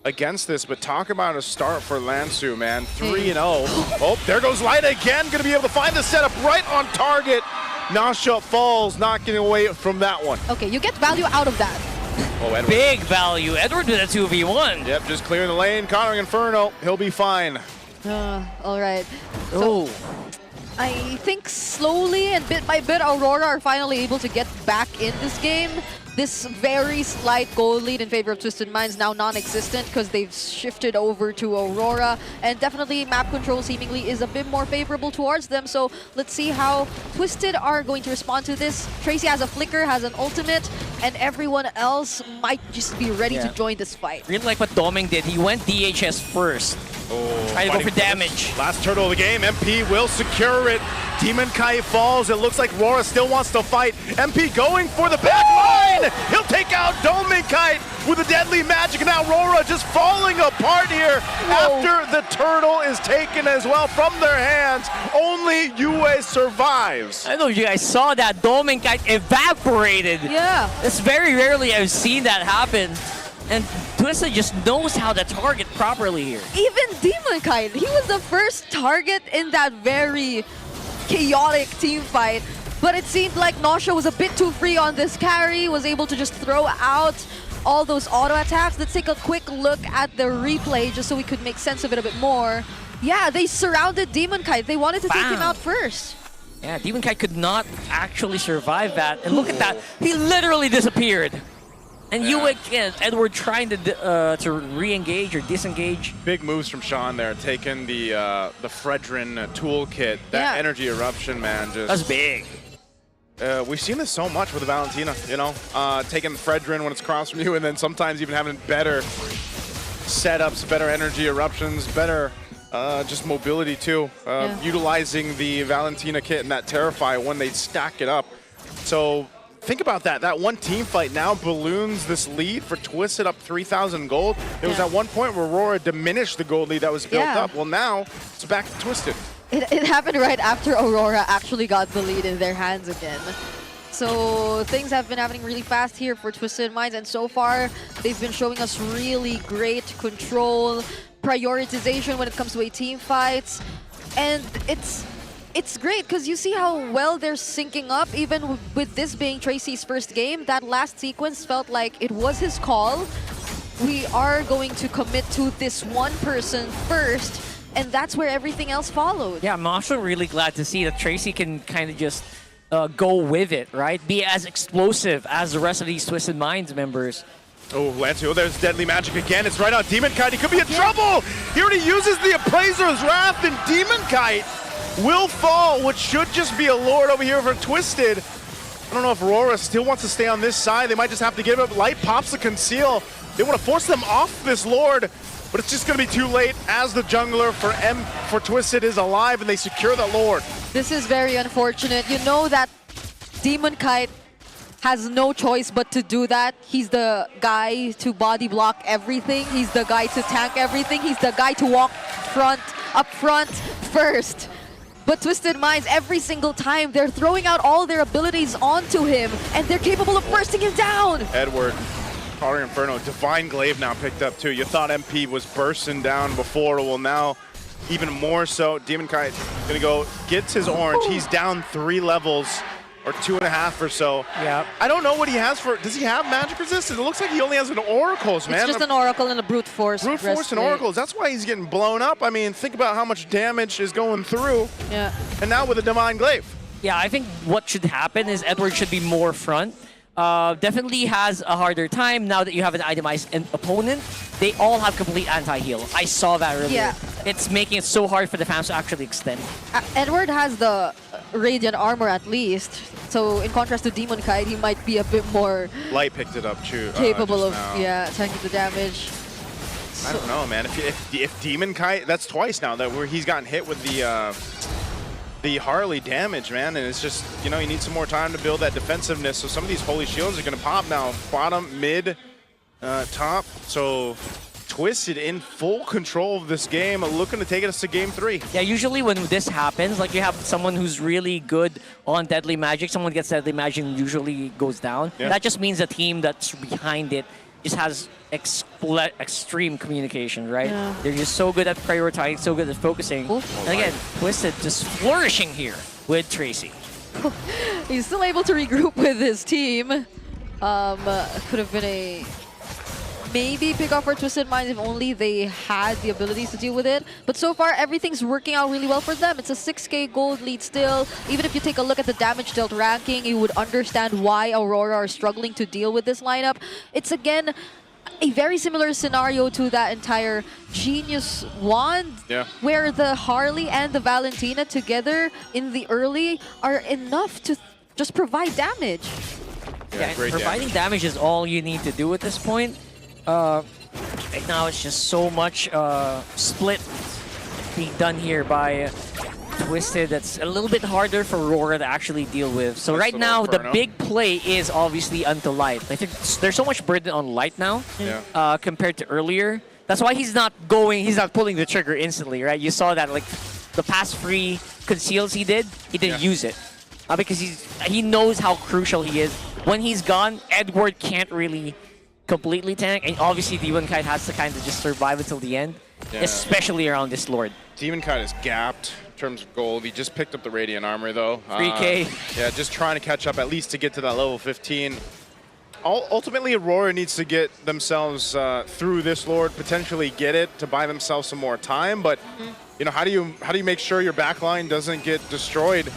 against this. But talk about a start for Lansu, man. 3-0. Oh, there goes Light again. Gonna be able to find the setup right on target. Nasha falls, not getting away from that one. Okay, you get value out of that. Oh, Edward. Big value. Edward with a 2v1. Yep, just clearing the lane. Countering Inferno. He'll be fine. All right. So, I think slowly and bit by bit, Aurora are finally able to get back in this game. This very slight goal lead in favor of Twisted Minds now non-existent because they've shifted over to Aurora, and definitely map control seemingly is a bit more favorable towards them. So let's see how Twisted are going to respond to this. Tracy has a flicker, has an ultimate, and everyone else might just be ready to join this fight. Really like what Doming did. He went DHS first. Try to go for damage. Last turtle of the game. MP will secure it. Demon Kite falls. It looks like RORA still wants to fight. MP going for the back line. He'll take out Doming Kite with a deadly magic. And now RORA just falling apart here after the turtle is taken as well from their hands. Only Yue survives. I don't know if you guys saw that. Doming Kite evaporated. Yeah. It's very rarely I've seen that happen. And Twisted just knows how to target properly here. Even Demon Kite, he was the first target in that very chaotic team fight. But it seemed like Nasha was a bit too free on this carry, was able to just throw out all those auto attacks. Let's take a quick look at the replay just so we could make sense of it a bit more. Yeah, they surrounded Demon Kite. They wanted to take him out first. Yeah, Demon Kite could not actually survive that. And look at that. He literally disappeared. And Uwick and Edward trying to re-engage or disengage. Big moves from Sean there, taking the Fredrin toolkit. That energy eruption, man, just... That's big. We've seen this so much with the Valentina, you know, taking the Fredrin when it's across from you, and then sometimes even having better setups, better energy eruptions, better just mobility too. Utilizing the Valentina kit and that Terrify when they stack it up. So think about that. That one team fight now balloons this lead for Twisted up 3,000 gold. There was at one point where Aurora diminished the gold lead that was built up. Well, now it's back to Twisted. It happened right after Aurora actually got the lead in their hands again. So things have been happening really fast here for Twisted Minds, and so far they've been showing us really great control, prioritization when it comes to a team fights, and it's great because you see how well they're syncing up. Even with this being Tracy's first game, that last sequence felt like it was his call. We are going to commit to this one person first, and that's where everything else followed. Yeah, I'm also really glad to see that Tracy can kind of just go with it, right? Be as explosive as the rest of these Twisted Minds members. Oh, Lancio, there's Deadly Magic again. It's right on Demon Kite. He could be in trouble. He already uses the Appraiser's Wrath, and Demon Kite will fall, which should just be a Lord over here for Twisted. I don't know if Aurora still wants to stay on this side. They might just have to give up. Light pops the Conceal. They want to force them off this Lord, but it's just going to be too late as the jungler for Twisted is alive and they secure the Lord. This is very unfortunate. You know that Demon Kite has no choice but to do that. He's the guy to body block everything. He's the guy to tank everything. He's the guy to walk up front first. But Twisted Minds, every single time, they're throwing out all their abilities onto him, and they're capable of bursting him down. Edward, Power Inferno, Divine Glaive now picked up too. You thought MP was bursting down before, well now even more so. Demon Kite gonna go, gets his orange. He's down 3 levels, or 2.5 or so. Yeah. I don't know what he has for, does he have magic resistance? It looks like he only has an Oracles, man. It's just an Oracle and a Brute Force. Brute Force and Oracles, that's why he's getting blown up. I mean, think about how much damage is going through. Yeah. And now with a Divine Glaive. Yeah, I think what should happen is Edward should be more front. Definitely has a harder time now that you have an itemized opponent. They all have complete anti-heal. I saw that earlier. Yeah. It's making it so hard for the fans to actually extend. Edward has the Radiant Armor at least. So in contrast to Demon Kite, he might be a bit more Light picked it up too. capable of tanking the damage. I don't know, man. If Demon Kite, that's twice now that where he's gotten hit with the Harley damage, man, and it's just, you know, you need some more time to build that defensiveness. So some of these Holy Shields are going to pop now. Bottom, mid, top. So Twisted in full control of this game, looking to take us to game 3. Yeah, usually when this happens, like you have someone who's really good on Deadly Magic, someone gets Deadly Magic and usually goes down. Yeah. That just means the team that's behind it just has extreme communication, right? Yeah. They're just so good at prioritizing, so good at focusing. And again, Twisted just flourishing here with Tracy. He's still able to regroup with his team. Could have been a maybe pick off for Twisted Minds if only they had the abilities to deal with it. But so far, everything's working out really well for them. It's a 6K gold lead still. Even if you take a look at the damage dealt ranking, you would understand why Aurora are struggling to deal with this lineup. It's, again, a very similar scenario to that entire Genius Wand, where the Harley and the Valentina together in the early are enough to just provide damage. Yeah, providing damage is all you need to do at this point. Right now it's just so much split being done here by Twisted that's a little bit harder for Aurora to actually deal with. So right now the big play is obviously onto Light. I think there's so much burden on Light now compared to earlier. That's why he's not pulling the trigger instantly, right? You saw that, like the past free conceals he didn't use it. Because he knows how crucial he is. When he's gone, Edward can't really completely tank, and obviously Demon Kite has to kind of just survive until the end, especially around this Lord. Demon Kite is gapped in terms of gold. He just picked up the Radiant Armor though. 3K. Yeah, just trying to catch up at least to get to that level 15. Ultimately, Aurora needs to get themselves through this Lord, potentially get it to buy themselves some more time. But you know, how do you make sure your backline doesn't get destroyed?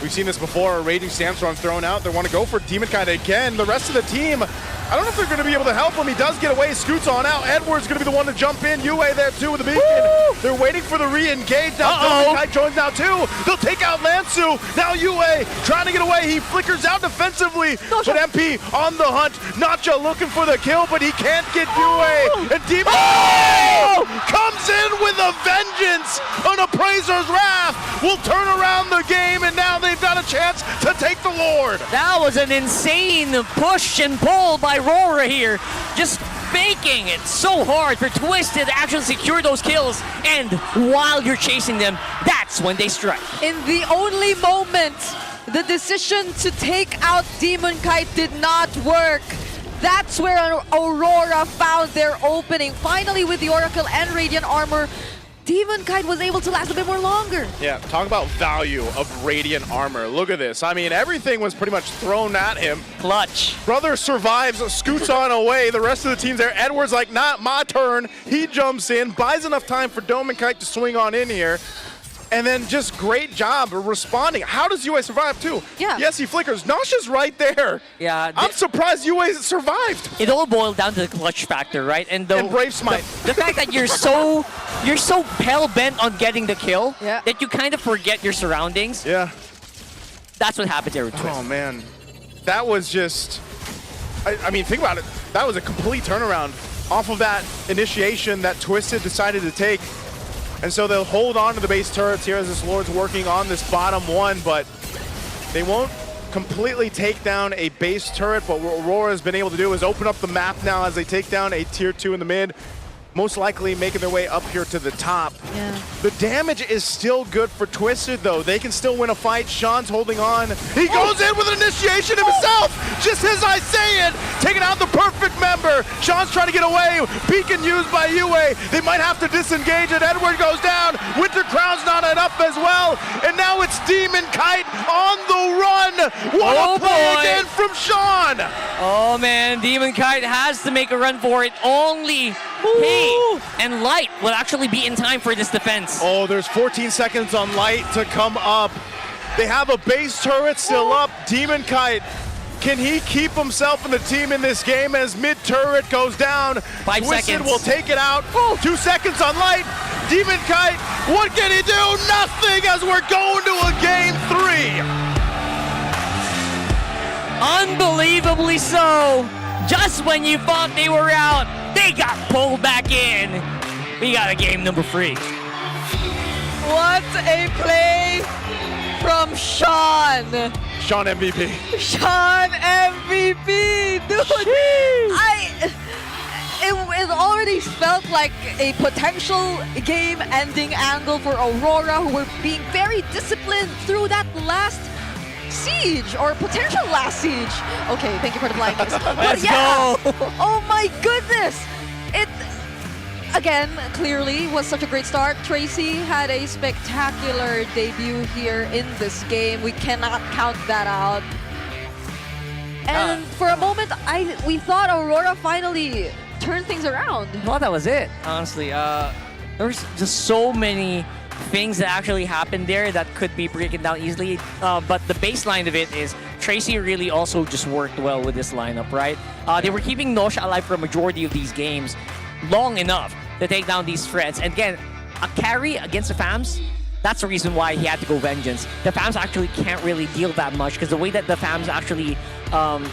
We've seen this before. A Raging Sandstorm thrown out. They want to go for Demon Kite again. The rest of the team I don't know if they're going to be able to help him. He does get away, scoots on out. Edwards going to be the one to jump in. Yue there too with the beacon. Woo! They're waiting for the re-engage. Now Kai joins now too. They'll take out Lansu. Now Yue trying to get away. He flickers out defensively. But MP on the hunt. Nacha looking for the kill, but he can't get Yue. And Demon comes in with a vengeance. An Appraiser's Wrath will turn around the game, and now they've got a chance to take the Lord. That was an insane push and pull by RORA here. Just making it so hard for Twisted to actually secure those kills. And while you're chasing them, that's when they strike. In the only moment, the decision to take out Demon Kite did not work. That's where Aurora found their opening. Finally, with the Oracle and Radiant Armor, Demon Kite was able to last a bit more longer. Yeah, talk about value of Radiant Armor. Look at this. I mean, everything was pretty much thrown at him. Clutch. Brother survives, scoots on away. The rest of the team's there. Edwards like, not my turn. He jumps in, buys enough time for Demon Kite to swing on in here. And then just great job of responding. How does Yue survive too? Yeah. Yes, he flickers. Nasha's right there. Yeah. I'm surprised Yue survived. It all boiled down to the clutch factor, right? And Brave Smite. The fact that you're so hell-bent on getting the kill that you kind of forget your surroundings. Yeah. That's what happens here with Twist. Oh man. That was just, I mean, think about it. That was a complete turnaround off of that initiation that Twisted decided to take. And so they'll hold on to the base turrets here as this Lord's working on this bottom one, but they won't completely take down a base turret. But what Aurora has been able to do is open up the map now as they take down a tier 2 in the mid, most likely making their way up here to the top. Yeah. The damage is still good for Twisted though. They can still win a fight. Sean's holding on. He goes in with an initiation himself, just as I say it, taking out the perfect member. Sean's trying to get away. Beacon used by Yue. They might have to disengage and Edward goes down. Winter Crown's not enough as well. And now it's Demon Kite on the run. What a play again from Sean. Oh man, Demon Kite has to make a run for it. Only he and Light will actually be in time for this defense. Oh, there's 14 seconds on Light to come up. They have a base turret still up. Demon Kite, can he keep himself in the team in this game as mid turret goes down? 5 Twisted seconds. will take it out. 2 seconds on Light. Demon Kite, what can he do? Nothing as we're going to a game 3. Unbelievably so. Just when you thought they were out, they got pulled back in. We got a game number 3. What a play from Sean. Sean MVP. Sean MVP, dude. It already felt like a potential game-ending angle for Aurora, who were being very disciplined through that last siege, or potential last siege. Okay, thank you for the blankets. Let's go. Oh my goodness. It, again, clearly was such a great start. Tracy had a spectacular debut here in this game. We cannot count that out. And for a moment, we thought Aurora finally turned things around. I thought that was it, honestly. There's just so many things that actually happened there that could be broken down easily. But the baseline of it is Tracy really also just worked well with this lineup, right? They were keeping Nosha alive for a majority of these games long enough to take down these threats. And again, a carry against the FAMs, that's the reason why he had to go Vengeance. The FAMs actually can't really deal that much because the way that the FAMs actually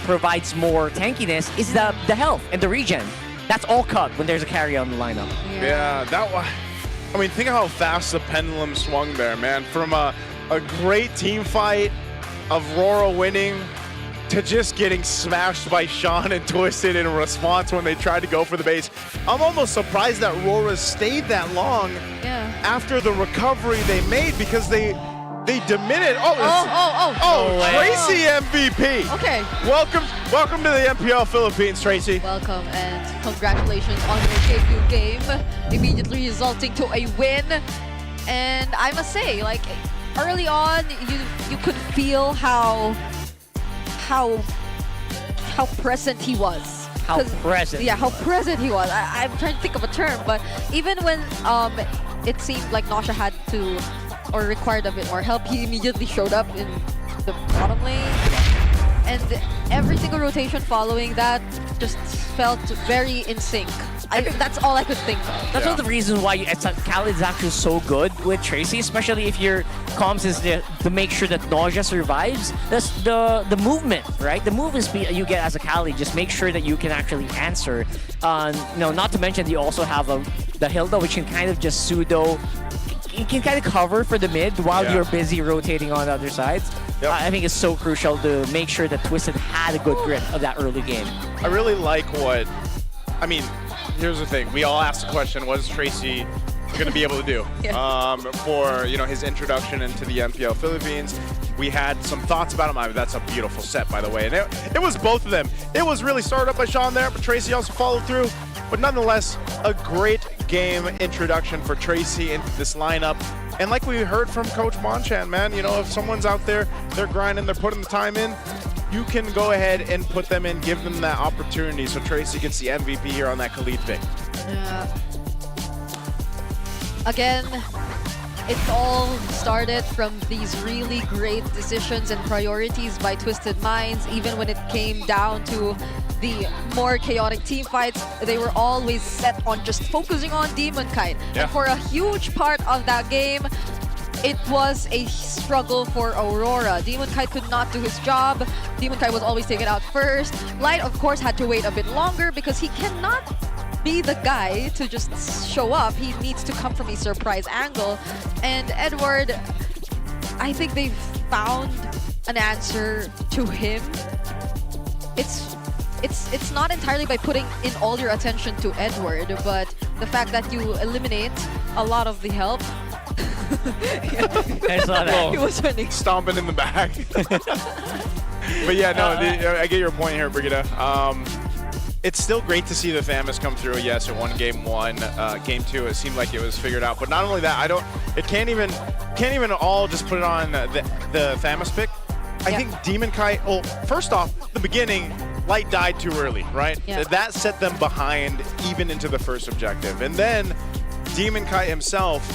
provides more tankiness is the health and the regen. That's all cut when there's a carry on the lineup. Yeah, that was... I mean, think of how fast the pendulum swung there, man. From a great team fight of RORA winning to just getting smashed by Sean and Twisted in response when they tried to go for the base. I'm almost surprised that RORA stayed that long after the recovery they made because they diminished. Tracy MVP. Okay. Welcome to the MPL Philippines, Tracy. Welcome and congratulations on your debut game, immediately resulting to a win. And I must say, like early on, you could feel how present he was. How present? Yeah, how present he was. I'm trying to think of a term, but even when it seemed like Nosha had to or required a bit more help, he immediately showed up in the bottom lane. and every single rotation following that just felt very in sync. That's all I could think of. That's one of the reasons why Khaled is actually so good with Tracy, especially if your comms is to make sure that Nausea survives. That's the movement, right? The movement speed you get as a Khaled, just make sure that you can actually answer. Not to mention you also have the Hilda, which can kind of just pseudo. You can kind of cover for the mid while you're busy rotating on the other sides. Yep. I think it's so crucial to make sure that Twisted had a good grip of that early game. I really like here's the thing. We all asked the question, what is Tracy going to be able to do for his introduction into the MPL Philippines? We had some thoughts about him. That's a beautiful set, by the way. And it was both of them. It was really started up by Sean there, but Tracy also followed through. But nonetheless, a great game introduction for Tracy into this lineup. And like we heard from Coach Monchan, man, if someone's out there, they're grinding, they're putting the time in, you can go ahead and put them in, give them that opportunity. So Tracy gets the MVP here on that Khalid pick. Again, it all started from these really great decisions and priorities by Twisted Minds. Even when it came down to the more chaotic team fights, they were always set on just focusing on Demon Kite. And for a huge part of that game, it was a struggle for Aurora. Demon Kite could not do his job. Demon Kite was always taken out first. Light, of course, had to wait a bit longer because he cannot be the guy to just show up. He needs to come from a surprise angle. And Edward, I think they've found an answer to him. It's not entirely by putting in all your attention to Edward, but the fact that you eliminate a lot of the help. I saw that. He was running. Stomping in the back. But yeah, no, I get your point here, Brigitte. It's still great to see the Thamus come through. Yes, it won game 1. Game 2, it seemed like it was figured out. But not only that, it can't even all just put it on the Thamus pick. I think Demon Kite, well, first off, the beginning, Light died too early, right? Yeah. That set them behind even into the first objective. And then Demon Kite himself,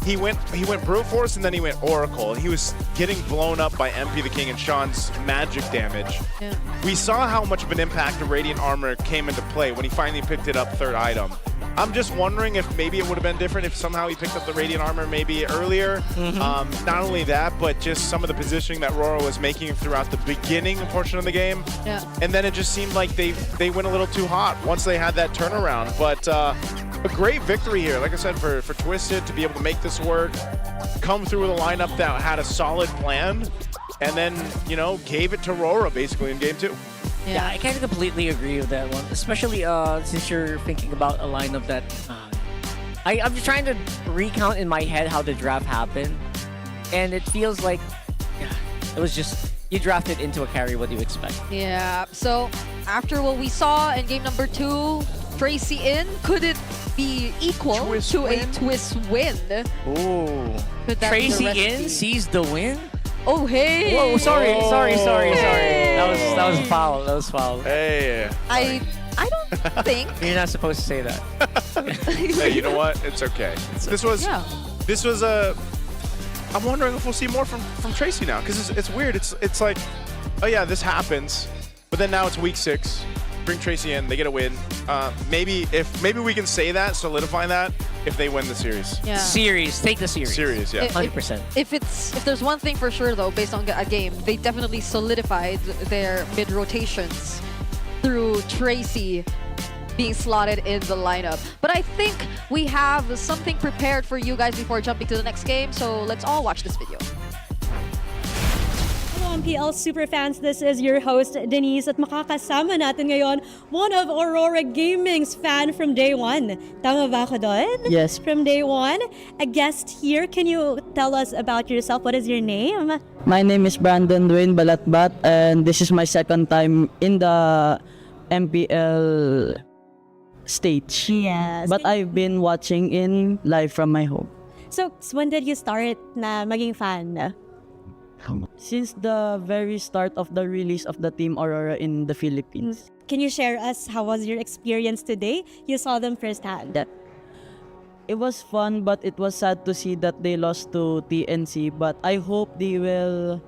he went Brute Force and then he went Oracle. He was getting blown up by MP the King and Sean's magic damage. Yeah. We saw how much of an impact the Radiant Armor came into play when he finally picked it up third item. I'm just wondering if maybe it would have been different if somehow he picked up the Radiant Armor maybe earlier. Not only that, but just some of the positioning that RORA was making throughout the beginning portion of the game. Yeah. And then it just seemed like they went a little too hot once they had that turnaround. But a great victory here, like I said, for Twisted to be able to make this work, come through with a lineup that had a solid plan, and then, gave it to RORA basically in game 2. Yeah, I kind of completely agree with that one, especially since you're thinking about a lineup that I'm just trying to recount in my head how the draft happened, and it feels like it was just you drafted into a carry. What do you expect? Yeah, so after what we saw in game number 2, Tracy in, could it be equal to a TWIS win? Ooh. Could that be the Tracy recipe? in sees the win? Oh, hey! Whoa, sorry. Hey. That was foul. That was foul. Hey. I don't think. You're not supposed to say that. Hey, you know what? It's okay. This was a. I'm wondering if we'll see more from Tracy now, because it's weird. It's like, oh yeah, this happens, but then now it's week 6. Bring Tracy in, they get a win. Maybe we can say that, solidify that, if they win the series. Yeah. Series, take the series. Series, yeah. 100%. If there's one thing for sure though, based on a game, they definitely solidified their mid rotations through Tracy being slotted in the lineup. But I think we have something prepared for you guys before jumping to the next game, so let's all watch this video. MPL Superfans, this is your host, Denise, at makakasama natin ngayon one of Aurora Gaming's fan from day 1. Tama ba ako doon? Yes. From day 1. A guest here. Can you tell us about yourself? What is your name? My name is Brandon Dwayne Balatbat, and this is my second time in the MPL stage. Yes. But I've been watching in live from my home. So, when did you start na maging fan? Since the very start of the release of the Team Aurora in the Philippines. Can you share us how was your experience today? You saw them firsthand. It was fun, but it was sad to see that they lost to TNC. But I hope they will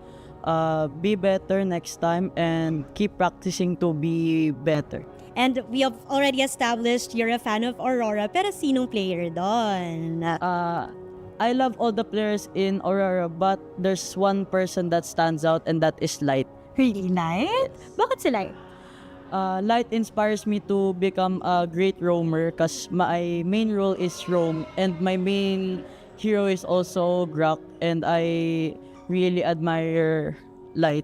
be better next time and keep practicing to be better. And we have already established you're a fan of Aurora, pero sinong player doon? I love all the players in Aurora, but there's one person that stands out, and that is Light. Really, Light? Bakit si Light? Light inspires me to become a great roamer because my main role is roam, and my main hero is also Grok, and I really admire Light.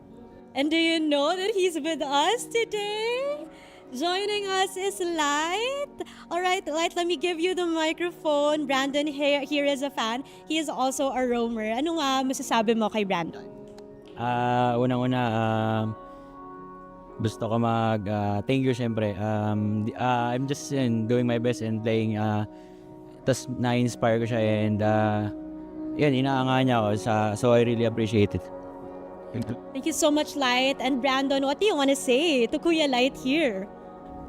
And do you know that he's with us today? Joining us is Light. All right, Light, let me give you the microphone. Brandon here is a fan. He is also a roamer. Ano nga masasabi mo kay Brandon? Unang-una, gusto ko thank you syempre. I'm just doing my best and playing. Tas na-inspire ko siya, and yun, inaanga niya ako, so I really appreciate it. Thank you so much, Light. And Brandon, what do you want to say to Kuya Light here?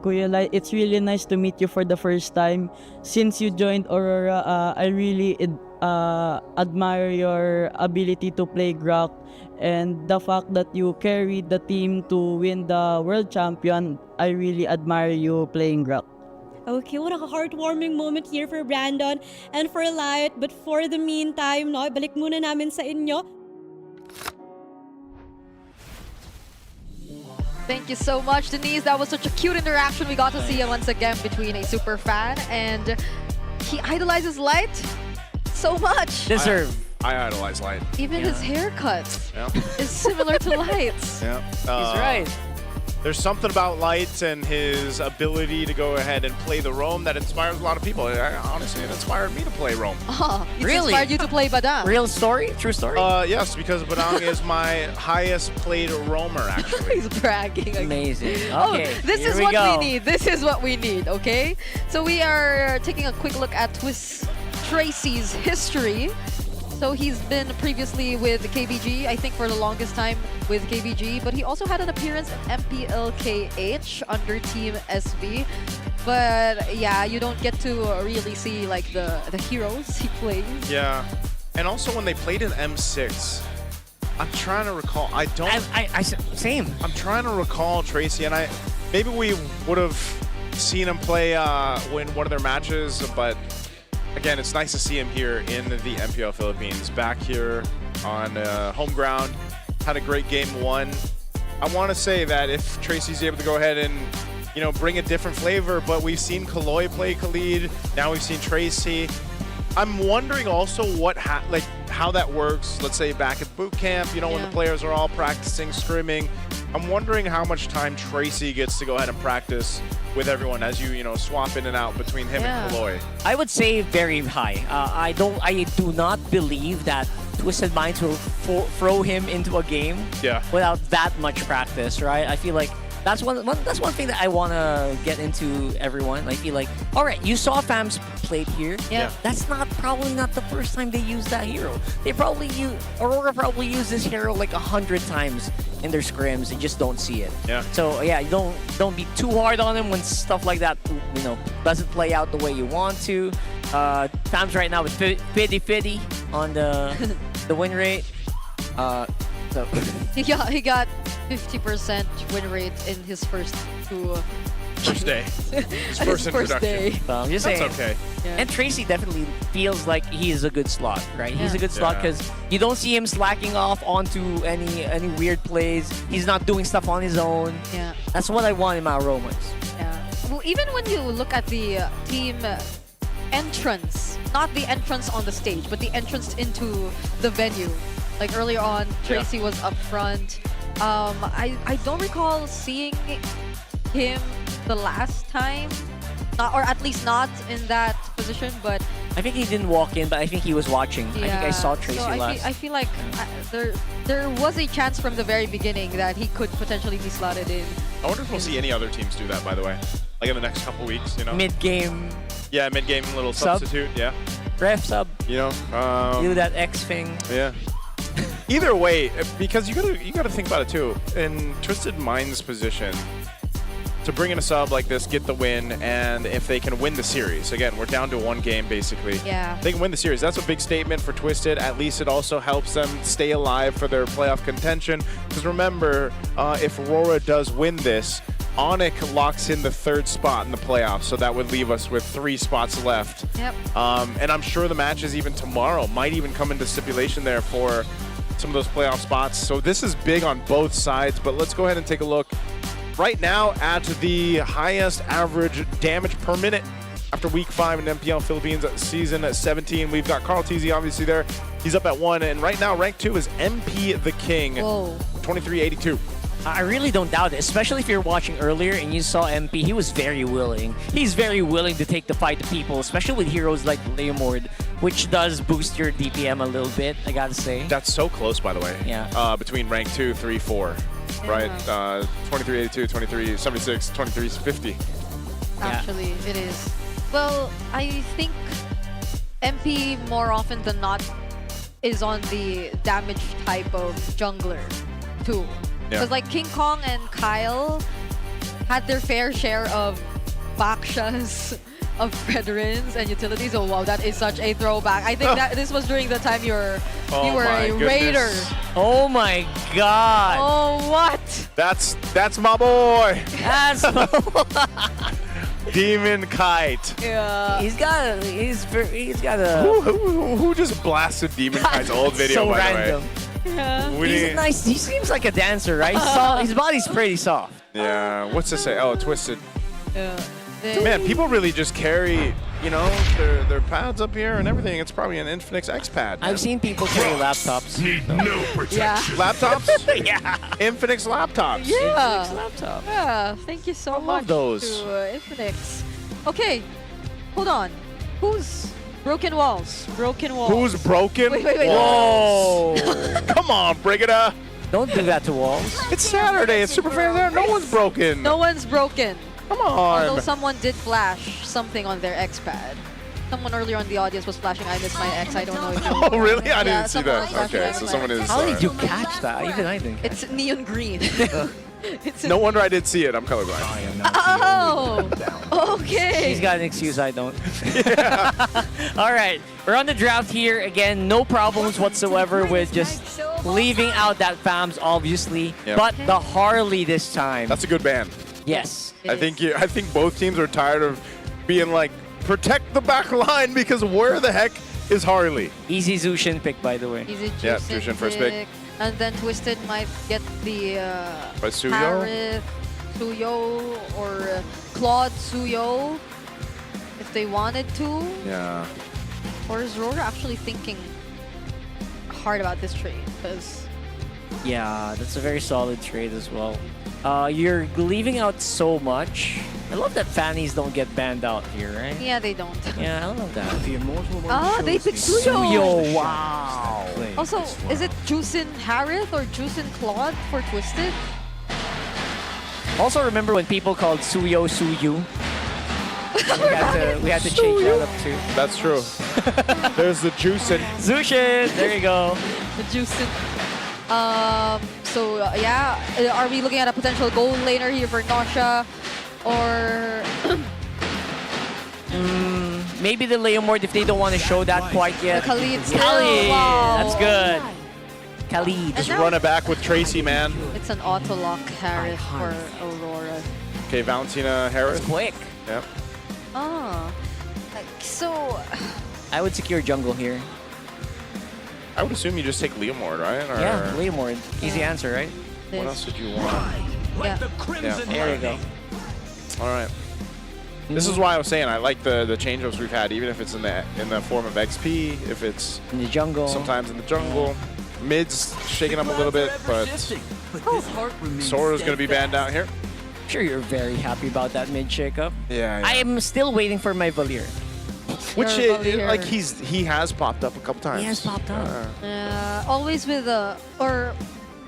Kuya Light, it's really nice to meet you for the first time. Since you joined Aurora, I really admire your ability to play Grok, and the fact that you carried the team to win the world champion. I really admire you playing Grok. Okay, what a heartwarming moment here for Brandon and for Light. But for the meantime, no, balik muna namin sa inyo. Thank you so much, Denise. That was such a cute interaction we got to see once again between a super fan, and he idolizes Light so much. Deserve. I idolize Light. Even his haircut is similar to Light's. Yeah. He's right. There's something about Light and his ability to go ahead and play the roam that inspires a lot of people. Honestly, it inspired me to play roam. Oh, it Really? inspired you to play Badang. Real story? True story? Yes, because Badang is my highest played roamer, actually. He's bragging. Amazing. Oh, Okay, this here is we what go. we need. This is what we need, okay? So we are taking a quick look at TWIS Tracy's history. So he's been previously with KBG, I think for the longest time with KBG, but he also had an appearance at MPLKH under Team SV. But yeah, you don't get to really see like the heroes he plays. Yeah. And also when they played in M6, I'm trying to recall. Same. I'm trying to recall Tracy, and maybe we would have seen him play in one of their matches, but again, it's nice to see him here in the MPL Philippines, back here on home ground. Had a great game one. I want to say that if Tracy's able to go ahead and, bring a different flavor, but we've seen Kaloy play Khalid, now we've seen Tracy. I'm wondering also how that works, let's say back at boot camp, when the players are all practicing, scrimming. I'm wondering how much time Tracy gets to go ahead and practice with everyone as you swap in and out between him and Kaloy. I would say very high. I do not believe that Twisted Minds will throw him into a game without that much practice, right? I feel like that's one thing that I want to get into everyone. I feel like, all right, you saw Fams played here. Yeah. That's probably not the first time they used that hero. Aurora probably used this hero like 100 times in their scrims and just don't see it. Yeah. So yeah, don't be too hard on him when stuff like that, doesn't play out the way you want to. Fams right now with 50-50 on the win rate. So He got 50% win rate in his first day. His first introduction. day. I'm just That's saying. okay. Yeah. And Tracy definitely feels like he is a good slot, right? He's a good slot because you don't see him slacking off onto any weird plays. He's not doing stuff on his own. Yeah. That's what I want in my Romans. Yeah. Well, even when you look at the team entrance, not the entrance on the stage, but the entrance into the venue. Like earlier on, Tracy was up front. I don't recall seeing him the last time, or at least not in that position, but I think he didn't walk in, but I think he was watching. I think I saw Tracy last. I feel like there was a chance from the very beginning that he could potentially be slotted in. I wonder if we'll see any other teams do that, by the way. Like in the next couple weeks, Mid-game. Yeah, mid-game little Sub. substitute, yeah. Ref sub. Do that X thing. Yeah. Either way, because you gotta think about it too. In Twisted Mind's position, to bring in a sub like this, get the win, and if they can win the series. Again, we're down to one game, basically. Yeah. They can win the series. That's a big statement for Twisted. At least it also helps them stay alive for their playoff contention. Because remember, if Aurora does win this, Onyx locks in the 3rd spot in the playoffs, so that would leave us with 3 spots left. Yep. And I'm sure the matches even tomorrow might even come into stipulation there for some of those playoff spots. So this is big on both sides, but let's go ahead and take a look. Right now at the highest average damage per minute after week 5 in MPL Philippines season 17. We've got Carl TZ obviously there. He's up at 1, and right now rank 2 is MP the King. Whoa. 2382. I really don't doubt it, especially if you're watching earlier and you saw MP. He was very willing. He's very willing to take the fight to people, especially with heroes like Leomord, which does boost your DPM a little bit, I gotta say. That's so close, by the way. Yeah. Between rank 2, 3, 4. Right? 2382, 2376, 2350. Actually, it is. Well, I think MP more often than not is on the damage type of jungler too. Because like King Kong and Kyle had their fair share of bakshas, of veterans and utilities. Oh wow, that is such a throwback. I think that this was during the time you were a raider. Oh my god. Oh what? That's my boy. That's my Demon Kite. Yeah. He's got a Who just blasted Demon Kite's old video, so by random. the way? Yeah. He's nice. He seems like a dancer, right? His body's pretty soft. Yeah. What's this say? Oh, Twisted. Yeah. Man, people really just carry, you know, their pads up here and everything. It's probably an Infinix X pad. I've seen people carry laptops. Need no protection. Yeah. Laptops? Yeah. Infinix laptops. Yeah. Infinix laptop. Yeah. Thank you so much those. to Infinix. Okay. Hold on. Who's broken walls? Broken walls. Who's broken? Wait. Whoa. Come on, Brigida. Don't do that to walls. It's Saturday. It's super fair there. No one's broken. No one's broken. Come on. Although someone did flash something on their X-pad. Someone earlier on the audience was flashing, I miss my X. I don't know if you Oh, really? I Yeah, didn't see someone that. was flashing, Okay, I so miss someone my is. X. How did you catch that? Even I didn't. It's neon green. It's No wonder I did see it. I'm colorblind. Oh, okay. He's got an excuse, I don't. All right, we're on the draft here. Again, no problems whatsoever with just leaving out that FAMS, obviously. Yep. But the Harley this time. That's a good ban. Yes. I think both teams are tired of being like, protect the back line because where the heck is Harley? Easy Zushin pick, by the way. Easy Yeah, Justin Zushin first pick. And then Twisted might get the By Suyo? Harith, Suyo, or Claude Suyo if they wanted to. Yeah. Or is RORA actually thinking hard about this trade? Because Yeah, that's a very solid trade as well. You're leaving out so much. I love that Fannies don't get banned out here, right? yeah, they don't. Yeah, I love that. They picked Suyo. Suyo, wow. Also, is it Juicin Harith or Juicin Claude for Twisted? Also, remember when people called Suyo Suyu? We had to change that up too. That's true. There's the Juicin. Zushin, there you go. The Juicin. Yeah, are we looking at a potential goal laner here for Nausea? Or maybe the Leomord if they don't want to show that quite yet. Khalid. Khalid, Wow. that's good. Khalid. Just run it back with Tracy, man. It's an auto lock Harith for Aurora. Okay, Valentina Harris. That's quick. Yep. So I would secure jungle here. I would assume you just take Leomord, right? Or Yeah, Leomord. Easy answer, right? What else did you want? Yeah. There you go. All right. This is why I was saying I like the change-ups we've had, even if it's in the form of XP, if it's in the jungle, sometimes in the jungle. Mid's shaking up a little bit, but Sora's going to be banned out here. I'm sure you're very happy about that mid shakeup. Yeah. I am still waiting for my Valier. Which like he has popped up a couple times. He has popped up. Always with or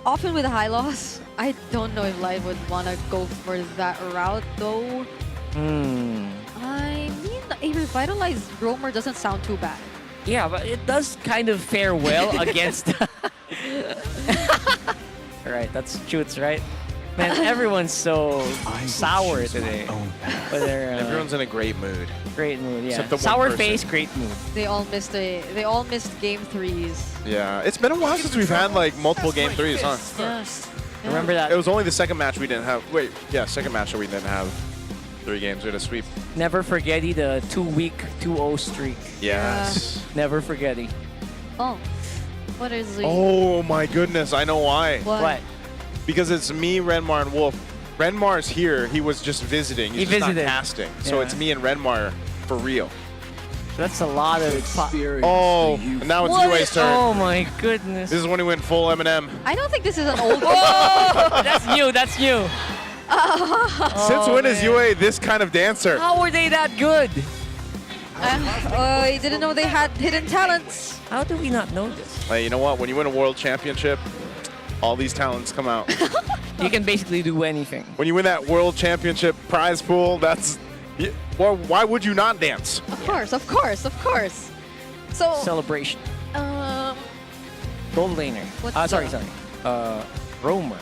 often with a high loss. I don't know if Live would want to go for that route though. I mean, a revitalized roamer doesn't sound too bad. Yeah, but it does kind of fare well against. Alright, that's shoots, right? Man, everyone's so sour today. But they're, Everyone's in a great mood. Great mood, yeah. Except the one Sour person. face, great mood. They all missed game 3s. Yeah, it's been a while since we've had like multiple game 3s, huh? Yes. Remember that? It was only the second match we didn't have. Wait, yeah, second match that we didn't have 3 games. We had a sweep. Never forgetty the 2-week 2-0 streak. Yes. Never forgetty. Oh, what is the... Oh my goodness, I know why. What? Because it's me, Renmar, and Wolf. Renmar's here. He was just visiting. He's just visited. not casting. So Yeah. it's me and Renmar for real. That's a lot of... Oh, and now it's UA's turn. Oh my goodness. This is when he went full Eminem. I don't think this is an old Oh, that's new, that's new. Since when is UA this kind of dancer? How were they that good? I didn't know they had hidden talents. How do we not know this? Hey, you know what? When you win a world championship, all these talents come out. You can basically do anything. When you win that world championship prize pool, that's... Well, why would you not dance? Of course, of course, of course. So... Celebration. Gold laner. What's Sorry. the- Roamer.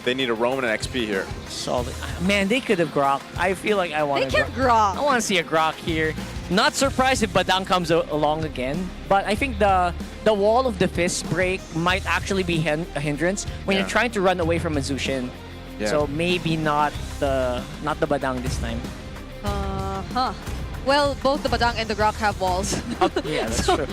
They need a Roman and XP here. Solid. Man, they could have Grok. I feel like I want They can Grok. I want to see a Grok here. Not surprised if Badang comes along again, but I think the wall of the fist break might actually be a hindrance when you're trying to run away from a Zushin. Yeah. So maybe not the Badang this time. Well, both the Badang and the Grok have walls. Yeah, that's true.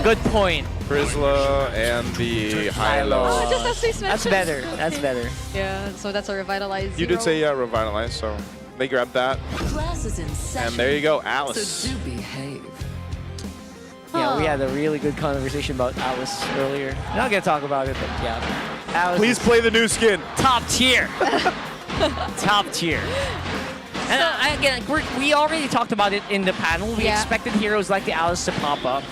Good point. Frizzla and the Hilo. Oh, just as Swiss That's mentioned. better. That's better. Yeah, so that's a revitalized You did say revitalize, so they grabbed that. Class is in session. And there you go, Alice. So do behave. Yeah, we had a really good conversation about Alice earlier. I'm not gonna talk about it, but yeah. Alice Please play the new skin. Top tier. Top tier. And again, we already talked about it in the panel. We expected heroes like the Alice to pop up.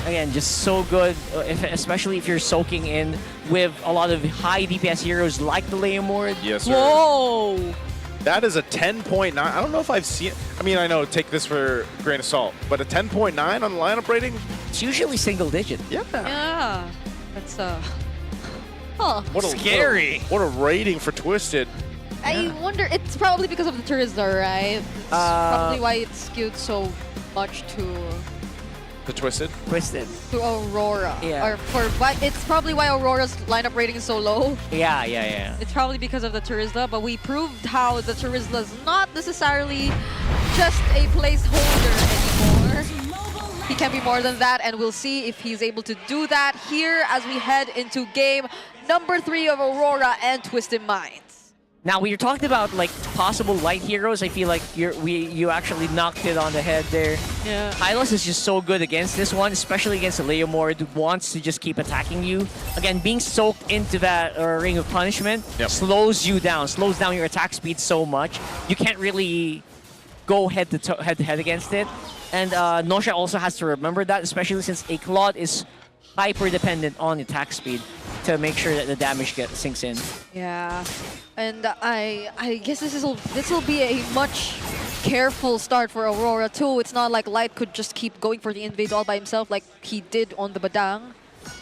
Again, just so good, especially if you're soaking in with a lot of high DPS heroes like the Leomord. Yes, sir. Whoa! That is a 10.9. I don't know if I've seen... I mean, I know, take this for a grain of salt, but a 10.9 on the lineup rating? It's usually single digit. Yeah. Yeah. That's Huh. Scary. What a rating for Twisted. I wonder, it's probably because of the Terizla, right? It's probably why it's skewed so much to The Twisted? Twisted. to Aurora. Yeah. Or it's probably why Aurora's lineup rating is so low. Yeah. It's probably because of the Terizla, but we proved how the Terizla is not necessarily just a placeholder anymore. He can be more than that, and we'll see if he's able to do that here as we head into game number 3 of Aurora and Twisted Minds. Now, we were talking about like possible light heroes. I feel like you actually knocked it on the head there. Yeah. Hylos is just so good against this one, especially against the Leomord, who wants to just keep attacking you. Again, being soaked into that ring of punishment slows you down, slows down your attack speed so much. You can't really go head to head against it. And Nosha also has to remember that, especially since a Claude is hyper dependent on attack speed to make sure that the damage sinks in. Yeah, and I guess this will be a much careful start for Aurora too. It's not like Light could just keep going for the invades all by himself like he did on the Badang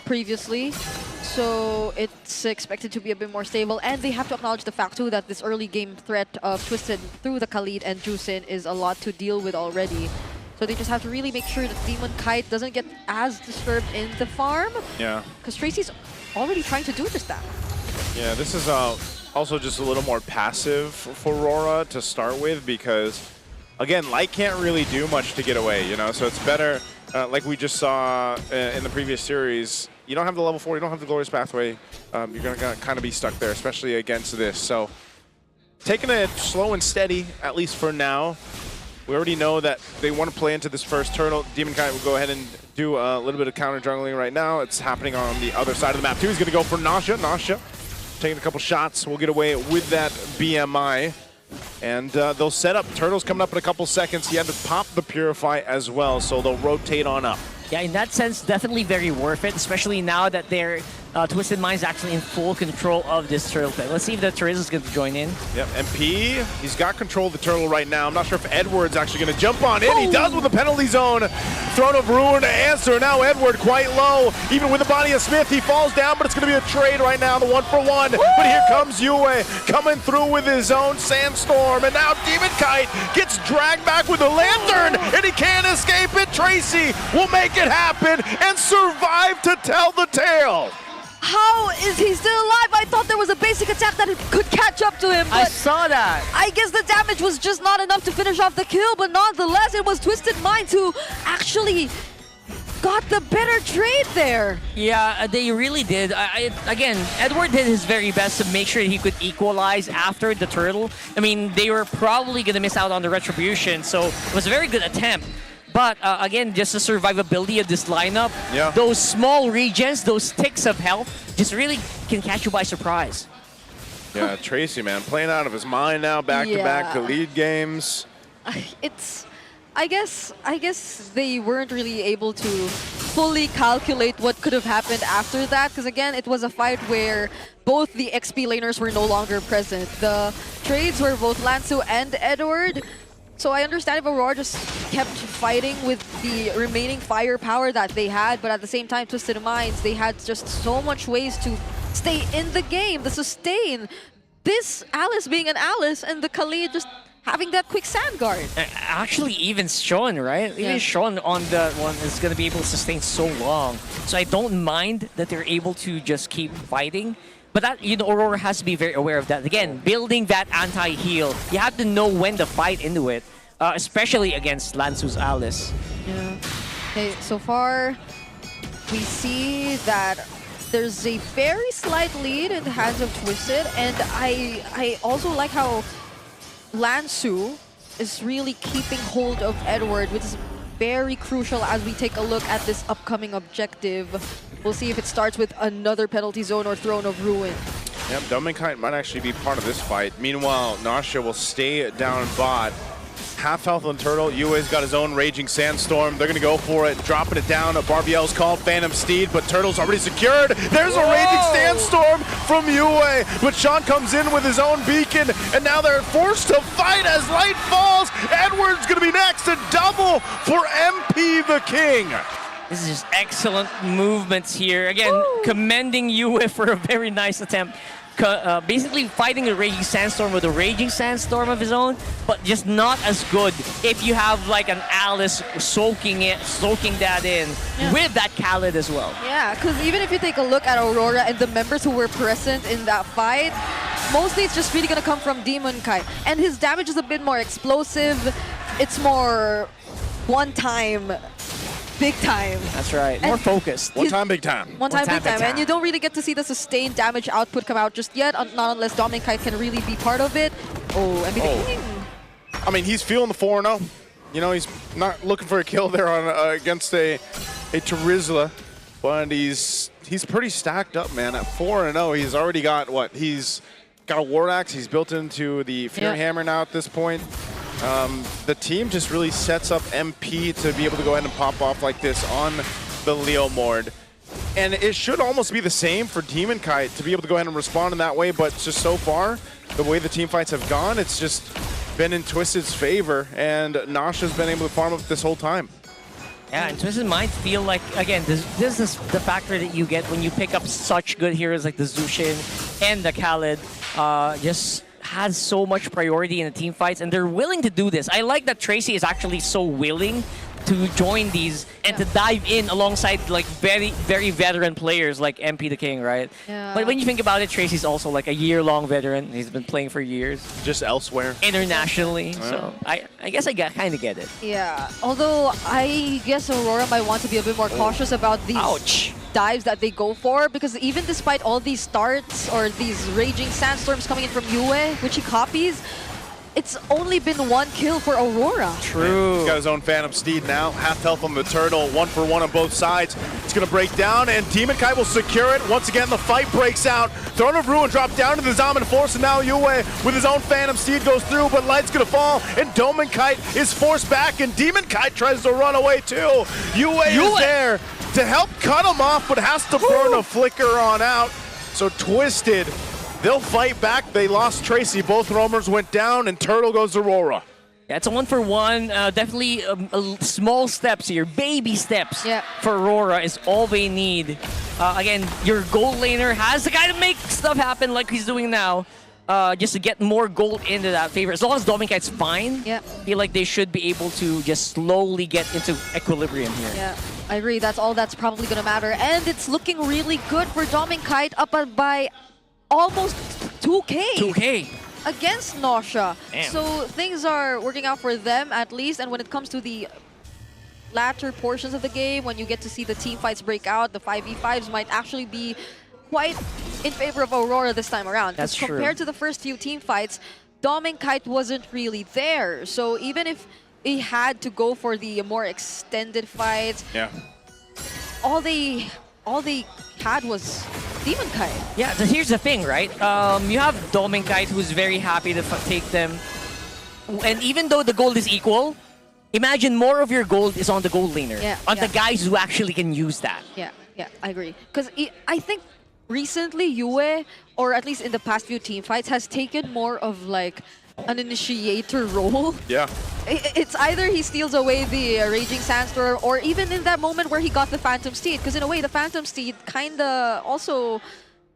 previously. So it's expected to be a bit more stable, and they have to acknowledge the fact too that this early game threat of Twisted through the Khalid and Jusin is a lot to deal with already. So they just have to really make sure that Demon Kite doesn't get as disturbed in the farm. Yeah. Because Tracy's already trying to do this now. Yeah, this is also just a little more passive for Aurora to start with because, again, Light can't really do much to get away, you know? So it's better, like we just saw in the previous series, you don't have the level 4, you don't have the Glorious Pathway, you're going to kind of be stuck there, especially against this. So taking it slow and steady, at least for now. We already know that they want to play into this first turtle. Demon Kite will go ahead and do a little bit of counter jungling right now. It's happening on the other side of the map too. He's going to go for Nasha. Nasha taking a couple shots. We'll get away with that BMI. And they'll set up. Turtle's coming up in a couple seconds. He had to pop the Purify as well, so they'll rotate on up. Yeah, in that sense, definitely very worth it, especially now that they're Twisted Mind's actually in full control of this turtle pit. Let's see if the TWIS is going to join in. Yep, MP, he's got control of the turtle right now. I'm not sure if Edward's actually going to jump on in. He does with the penalty zone. Throne of Ruin to answer. Now Edward quite low. Even with the body of Smith, he falls down, but it's going to be a trade right now, the 1-for-1. But here comes Yue coming through with his own Sandstorm. And now Demon Kite gets dragged back with the lantern, and he can't escape it. Tracy will make it happen and survive to tell the tale. How is he still alive? I thought there was a basic attack that could catch up to him. But I saw that. I guess the damage was just not enough to finish off the kill, but nonetheless, it was Twisted Minds who actually got the better trade there. Yeah, they really did. Again, Edward did his very best to make sure he could equalize after the turtle. I mean, they were probably going to miss out on the retribution, so it was a very good attempt. But again, just the survivability of this lineup, those small regens, those ticks of health, just really can catch you by surprise. Yeah, Tracy, man, playing out of his mind now, back-to-back to lead games. I guess they weren't really able to fully calculate what could have happened after that, because again, it was a fight where both the XP laners were no longer present. The trades were both Lansu and Edward. So I understand if Aurora just kept fighting with the remaining firepower that they had, but at the same time, Twisted Minds, they had just so much ways to stay in the game, the sustain. This Alice being an Alice, and the Khalid just having that quick sand guard. Actually, even Sean, right? Even Sean on the one is going to be able to sustain so long. So I don't mind that they're able to just keep fighting. But that, you know, Aurora has to be very aware of that. Again, building that anti-heal, you have to know when to fight into it, especially against Lansu's Alice. Yeah. Okay, so far, we see that there's a very slight lead in the hands of Twisted, and I also like how Lansu is really keeping hold of Edward, which is very crucial as we take a look at this upcoming objective. We'll see if it starts with another penalty zone or Throne of Ruin. Yep, Dominkite might actually be part of this fight. Meanwhile, Nasha will stay down bot. Half health on Turtle. Yue's got his own Raging Sandstorm. They're going to go for it, dropping it down. Barbiel's called Phantom Steed, but Turtle's already secured. There's a Raging Sandstorm from Yue, but Sean comes in with his own beacon, and now they're forced to fight as light falls. Edward's going to be next, a double for MP the King. This is just excellent movements here. Again, commending Yue for a very nice attempt. Basically fighting a Raging Sandstorm with a Raging Sandstorm of his own, but just not as good if you have like an Alice soaking that in with that Khalid as well. Yeah, because even if you take a look at Aurora and the members who were present in that fight, mostly it's just really going to come from Demon Kite. And his damage is a bit more explosive. It's more one-time, big time. That's right. More focused. One time, big time. One time, big time. And you don't really get to see the sustained damage output come out just yet, not unless Dominic Kite can really be part of it. Oh, and I mean, he's feeling the 4-0. You know, he's not looking for a kill there on against a Terizla, but he's pretty stacked up, man. At 4-0, he's already got what? He's got a War Axe. He's built into the Fury Hammer now at this point. The team just really sets up MP to be able to go ahead and pop off like this on the Leo Mord. And it should almost be the same for Demon Kite to be able to go ahead and respond in that way, but just so far, the way the team fights have gone, it's just been in Twisted's favor, and Nasha's been able to farm up this whole time. Yeah, and Twisted might feel like, again, this is the factor that you get when you pick up such good heroes like the Zushin and the Khalid. Just has so much priority in the team fights, and they're willing to do this. I like that Tracy is actually so willing to join these and to dive in alongside like very, very veteran players like MP the King, right? Yeah. But when you think about it, Tracy's also like a year-long veteran. He's been playing for years. Just elsewhere. Internationally. So I guess I kind of get it. Yeah, although I guess Aurora might want to be a bit more cautious about these dives that they go for, because even despite all these starts or these Raging Sandstorms coming in from Yue, which he copies, it's only been one kill for Aurora. True. He's got his own Phantom Steed now. Half health on the Turtle. 1-for-1 on both sides. It's going to break down, and Demon Kite will secure it. Once again, the fight breaks out. Throne of Ruin dropped down to the Zaman Force, and now Yue with his own Phantom Steed goes through, but Light's going to fall, and Domin Kite is forced back, and Demon Kite tries to run away too. Yue is there to help cut him off, but has to burn a flicker on out. So Twisted, they'll fight back. They lost Tracy. Both roamers went down, and Turtle goes to RORA. Yeah, it's a 1-for-1. Definitely small steps here, baby steps for RORA is all they need. Again, your gold laner has the guy to make stuff happen like he's doing now. Just to get more gold into that favor. As long as Dominkite's fine, I feel like they should be able to just slowly get into equilibrium here. Yeah, I agree. That's all that's probably going to matter. And it's looking really good for Dominkite, up by almost 2K. 2K. Against Nausea. Damn. So things are working out for them at least. And when it comes to the latter portions of the game, when you get to see the team fights break out, the 5v5s might actually be quite in favor of Aurora this time around. That's true. Compared to the first few team fights, Dominkite wasn't really there. So even if he had to go for the more extended fights, all they had was Demonkite. Yeah, here's the thing, right? You have Dominkite who's very happy to take them. And even though the gold is equal, imagine more of your gold is on the gold laner. On the guys who actually can use that. Yeah, I agree. Because I think recently Yue, or at least in the past few team fights, has taken more of like an initiator role. Yeah. It's either he steals away the Raging Sandstorm, or even in that moment where he got the Phantom Steed, because in a way the Phantom Steed kinda also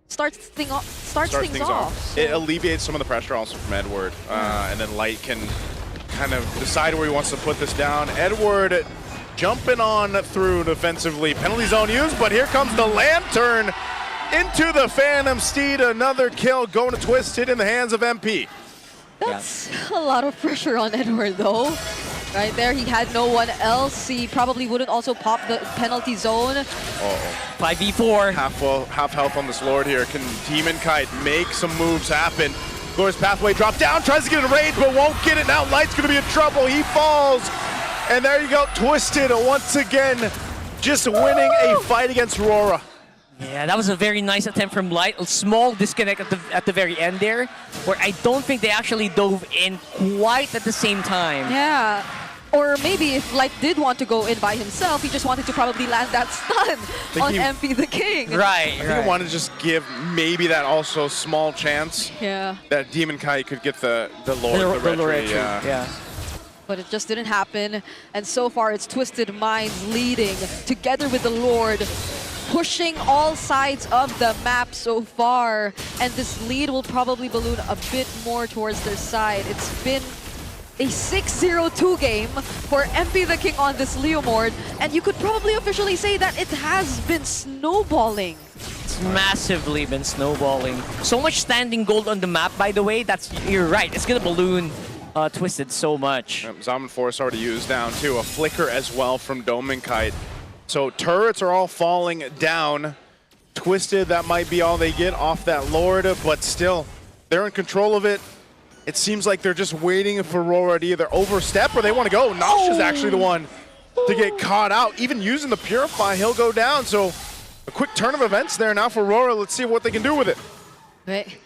starts things off. It alleviates some of the pressure also from Edward, and then Light can kind of decide where he wants to put this down. Edward jumping on through defensively. Penalty zone used, but here comes the Lantern into the Phantom Steed. Another kill going to Twisted in the hands of MP. That's a lot of pressure on Edward, though. Right there, he had no one else. He probably wouldn't also pop the penalty zone. 5v4. Half health on this Lord here. Can Demonkite make some moves happen? Glorious Pathway drop down, tries to get a raid, but won't get it. Now Light's going to be in trouble. He falls. And there you go, Twisted once again, just winning a fight against RORA. Yeah, that was a very nice attempt from Light. A small disconnect at the very end there, where I don't think they actually dove in quite at the same time. Yeah. Or maybe if Light did want to go in by himself, he just wanted to probably land that stun on MP the King. Right, I think he wanted to just give maybe that also small chance that Demonkite could get the Lord, the retry. Yeah. But it just didn't happen. And so far, it's Twisted Minds leading together with the Lord, pushing all sides of the map so far. And this lead will probably balloon a bit more towards their side. It's been a 6-0-2 game for MP the King on this Leomord. And you could probably officially say that it has been snowballing. It's massively been snowballing. So much standing gold on the map, by the way. You're right. It's going to balloon Twisted so much. Zaman Force already used down too. A flicker as well from Dominkite. So turrets are all falling down. Twisted, that might be all they get off that Lord, but still, they're in control of it. It seems like they're just waiting for RORA to either overstep or they want to go. Nasha's actually the one to get caught out. Even using the Purify, he'll go down. So a quick turn of events there now for RORA. Let's see what they can do with it. Right.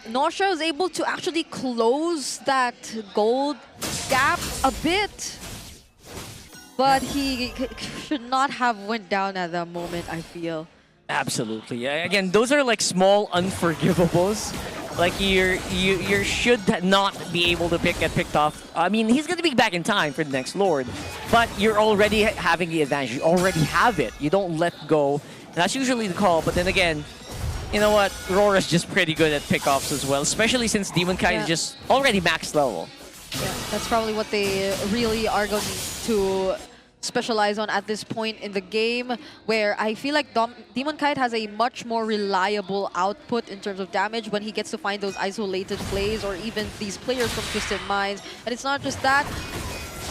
Nausea is able to actually close that gold gap a bit. But he should not have went down at that moment, I feel. Absolutely. Again, those are like small unforgivables. Like you should not be able to get picked off. I mean, he's going to be back in time for the next Lord. But you're already having the advantage. You already have it. You don't let go. And that's usually the call. But then again, you know what? RORA's just pretty good at pickoffs as well. Especially since Demonkite is just already max level. Yeah, that's probably what they really are going to specialize on at this point in the game, where I feel like Demonkite has a much more reliable output in terms of damage when he gets to find those isolated plays, or even these players from Twisted Minds. And it's not just that,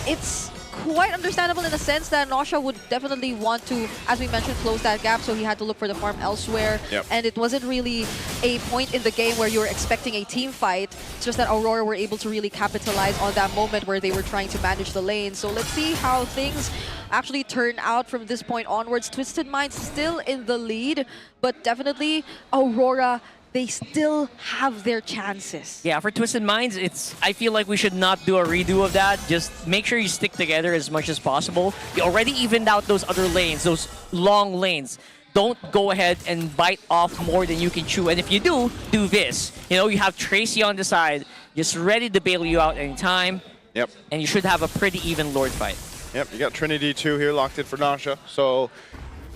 it's quite understandable in the sense that Nausea would definitely want to, as we mentioned, close that gap, so he had to look for the farm elsewhere. And it wasn't really a point in the game where you were expecting a team fight. It's just that Aurora were able to really capitalize on that moment where they were trying to manage the lane. So let's see how things actually turn out from this point onwards. Twisted Minds still in the lead, but definitely Aurora, they still have their chances. Yeah, for Twisted Minds, I feel like we should not do a redo of that. Just make sure you stick together as much as possible. You already evened out those other lanes, those long lanes. Don't go ahead and bite off more than you can chew. And if you do this. You know, you have Tracy on the side, just ready to bail you out anytime. Yep. And you should have a pretty even Lord fight. Yep, you got Trinity 2 here locked in for Nasha. So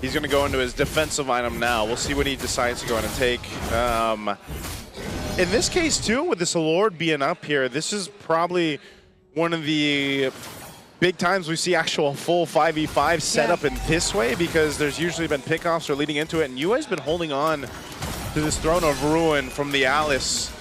he's going to go into his defensive item now. We'll see what he decides to go in and take. In this case, too, with this Lord being up here, this is probably one of the big times we see actual full 5v5 set up in this way, because there's usually been pickoffs or leading into it, and UA's been holding on to this Throne of Ruin from the Alice.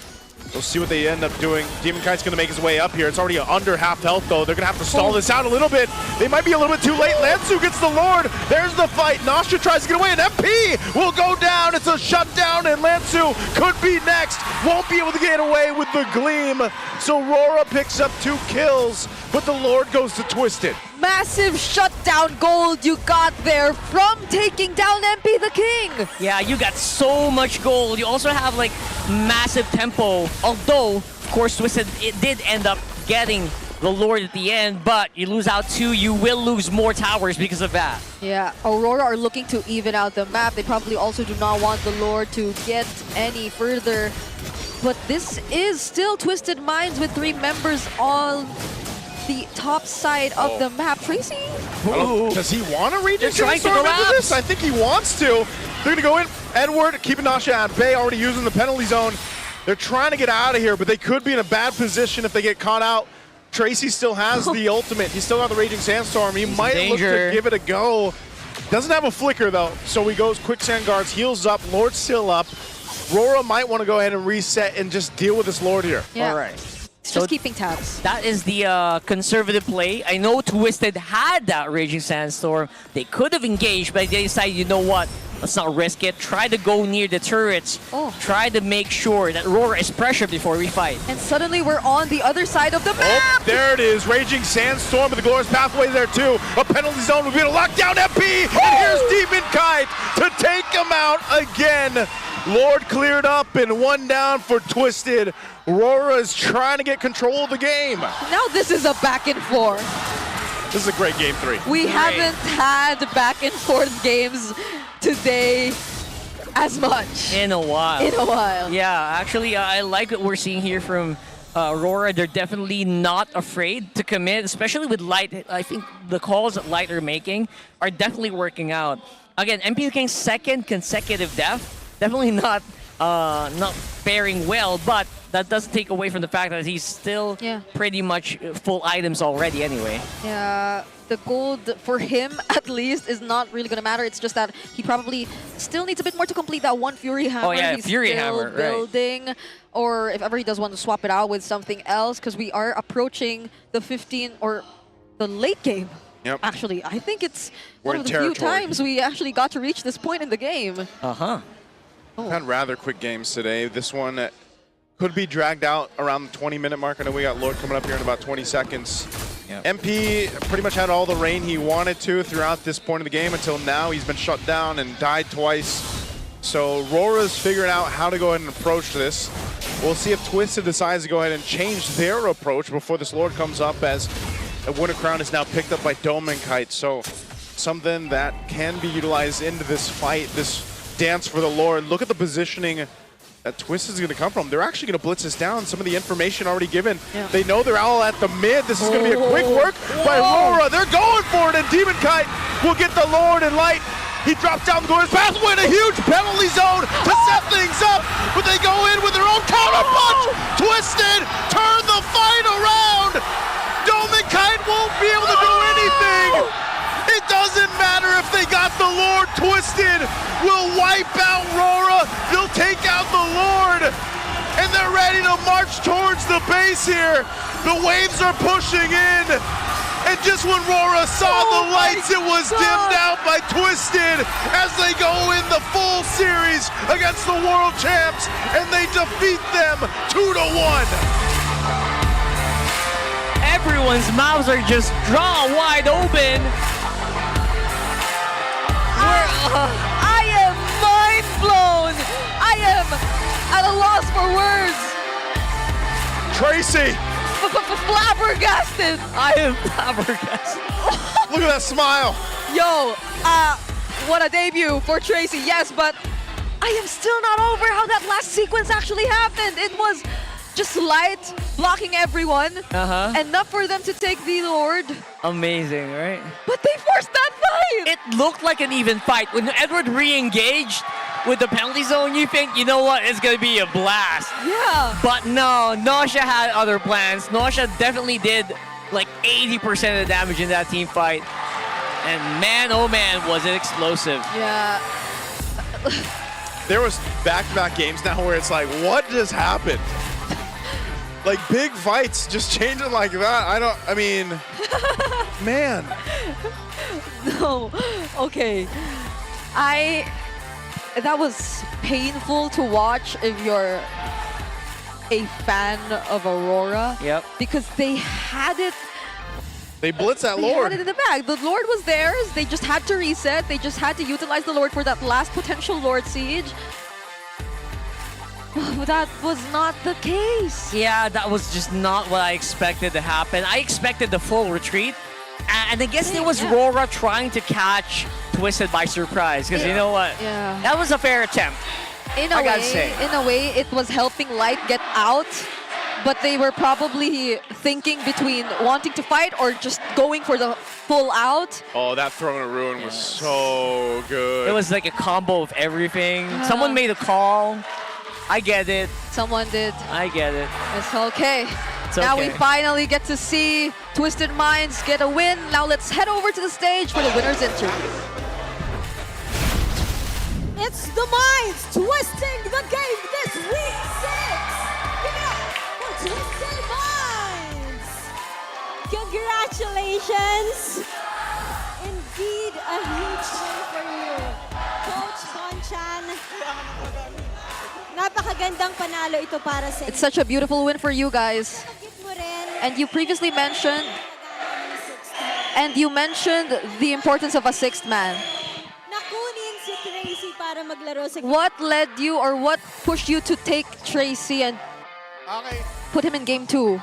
We'll see what they end up doing. Demon Kite's going to make his way up here. It's already under half health, though. They're going to have to stall this out a little bit. They might be a little bit too late. Lansu gets the Lord. There's the fight. Nasha tries to get away, and MP will go down. It's a shutdown, and Lansu could be next. Won't be able to get away with the Gleam. So RORA picks up 2 kills, but the Lord goes to Twisted. Massive shutdown gold you got there from taking down MP the King. Yeah, you got so much gold. You also have like massive tempo. Although, of course, Twisted, it did end up getting the Lord at the end, but you lose out 2, you will lose more towers because of that. Yeah, Aurora are looking to even out the map. They probably also do not want the Lord to get any further. But this is still Twisted Minds with 3 members on the top side of the map. Tracy? Does he want to Raging Sandstorm into this? I think he wants to. They're going to go in. Edward keeping Nasha at bay, already using the penalty zone. They're trying to get out of here, but they could be in a bad position if they get caught out. Tracy still has the ultimate. He's still got the Raging Sandstorm. He might look to give it a go. Doesn't have a flicker, though, so he goes Quicksand Guards, heals up, Lord's still up. RORA might want to go ahead and reset and just deal with this Lord here. Yeah. All right. So just keeping tabs. That is the conservative play. I know Twisted had that Raging Sandstorm. They could have engaged, but they decided, you know what? Let's not risk it. Try to go near the turrets. Try to make sure that RORA is pressured before we fight. And suddenly we're on the other side of the map. There it is. Raging Sandstorm with the Glorious Pathway there, too. A penalty zone would be able to lock down MP. And here's Demon Kite to take him out again. Lord cleared up and 1 down for Twisted. RORA is trying to get control of the game. Now this is a back and forth. This is a great game 3. We haven't had back and forth games today as much. In a while. In a while. Yeah, actually, I like what we're seeing here from RORA. They're definitely not afraid to commit, especially with Light. I think the calls that Light are making are definitely working out. Again, MP King's 2nd consecutive death. Definitely not faring well, but that doesn't take away from the fact that he's still pretty much full items already anyway. Yeah, the gold for him at least is not really going to matter. It's just that he probably still needs a bit more to complete that 1 Fury Hammer. Oh yeah, he's Fury still Hammer, building, right. Or if ever he does want to swap it out with something else, because we are approaching the 15 or the late game. Yep. Actually, I think it's We're one in of the few territory. times we actually got to reach this point in the game. Had rather quick games today. This one could be dragged out around the 20-minute mark. I know we got Lord coming up here in about 20 seconds. MP pretty much had all the rain he wanted to throughout this point of the game until now. He's been shut down and died twice. So RORA's figuring out how to go ahead and approach this. We'll see if Twisted decides to go ahead and change their approach before this Lord comes up, as a Winter Crown is now picked up by Dome and Kite. So something that can be utilized into this fight, this dance for the Lord. Look at the positioning that Twist is going to come from. They're actually going to blitz this down. Some of the information already given. They know they're all at the mid. This is going to be a quick work by RORA. They're going for it, and Demon Kite will get the Lord and Light. He drops down the Glorious Pathway in a huge penalty zone to set things up, but they go in with their own counter punch. Twisted turn the fight around. Dome and Kite won't be able to do anything. It doesn't matter if they got the Lord. Twisted will wipe out RORA. They'll take out the Lord. And they're ready to march towards the base here. The waves are pushing in. And just when RORA saw the lights, it was dimmed out by Twisted as they go in the full series against the world champs. And they defeat them 2-1. Everyone's mouths are just drawn wide open. I am mind blown. I am at a loss for words. Tracy! Flabbergasted. I am flabbergasted. Look at that smile. Yo, what a debut for Tracy. Yes, but I am still not over how that last sequence actually happened. It was just light, blocking everyone. Enough for them to take the Lord. Amazing, right? But they forced that fight. It looked like an even fight. When Edward re-engaged with the penalty zone, you think, you know what, it's going to be a blast. Yeah. But no, Nosha had other plans. Nosha definitely did like 80% of the damage in that team fight. And man, oh man, was it explosive. Yeah. There was back-to-back games now where it's like, what just happened? Like big fights just changing like that. I mean, man. No. Okay. That was painful to watch if you're a fan of Aurora. Yep. Because they had it. They blitzed that They Lord. had it in the bag. The Lord was theirs. They just had to reset. They just had to utilize the Lord for that last potential Lord siege. That was not the case. Yeah, that was just not what I expected to happen. I expected the full retreat. And I guess it was RORA trying to catch Twisted by surprise. Because you know what? Yeah. That was a fair attempt. In I gotta say. a way, it was helping Light get out. But they were probably thinking between wanting to fight or just going for the full out. Oh, that Throne of Ruin was so good. It was like a combo of everything. Someone made a call. I get it. Someone did. I get it. It's okay. It's Now okay. we finally get to see Twisted Minds get a win. Now let's head over to the stage for the winner's interview. It's the Minds twisting the game this week 6. Give it up for Twisted Minds. Congratulations. Indeed, a huge win for you. Coach Bonchan. Napakagandang panalo ito para sa It's such a beautiful win for you guys. And you previously mentioned, the importance of a sixth man. Nakunin si Tracy para maglaro sa What led you or what pushed you to take Tracy and put him in game 2?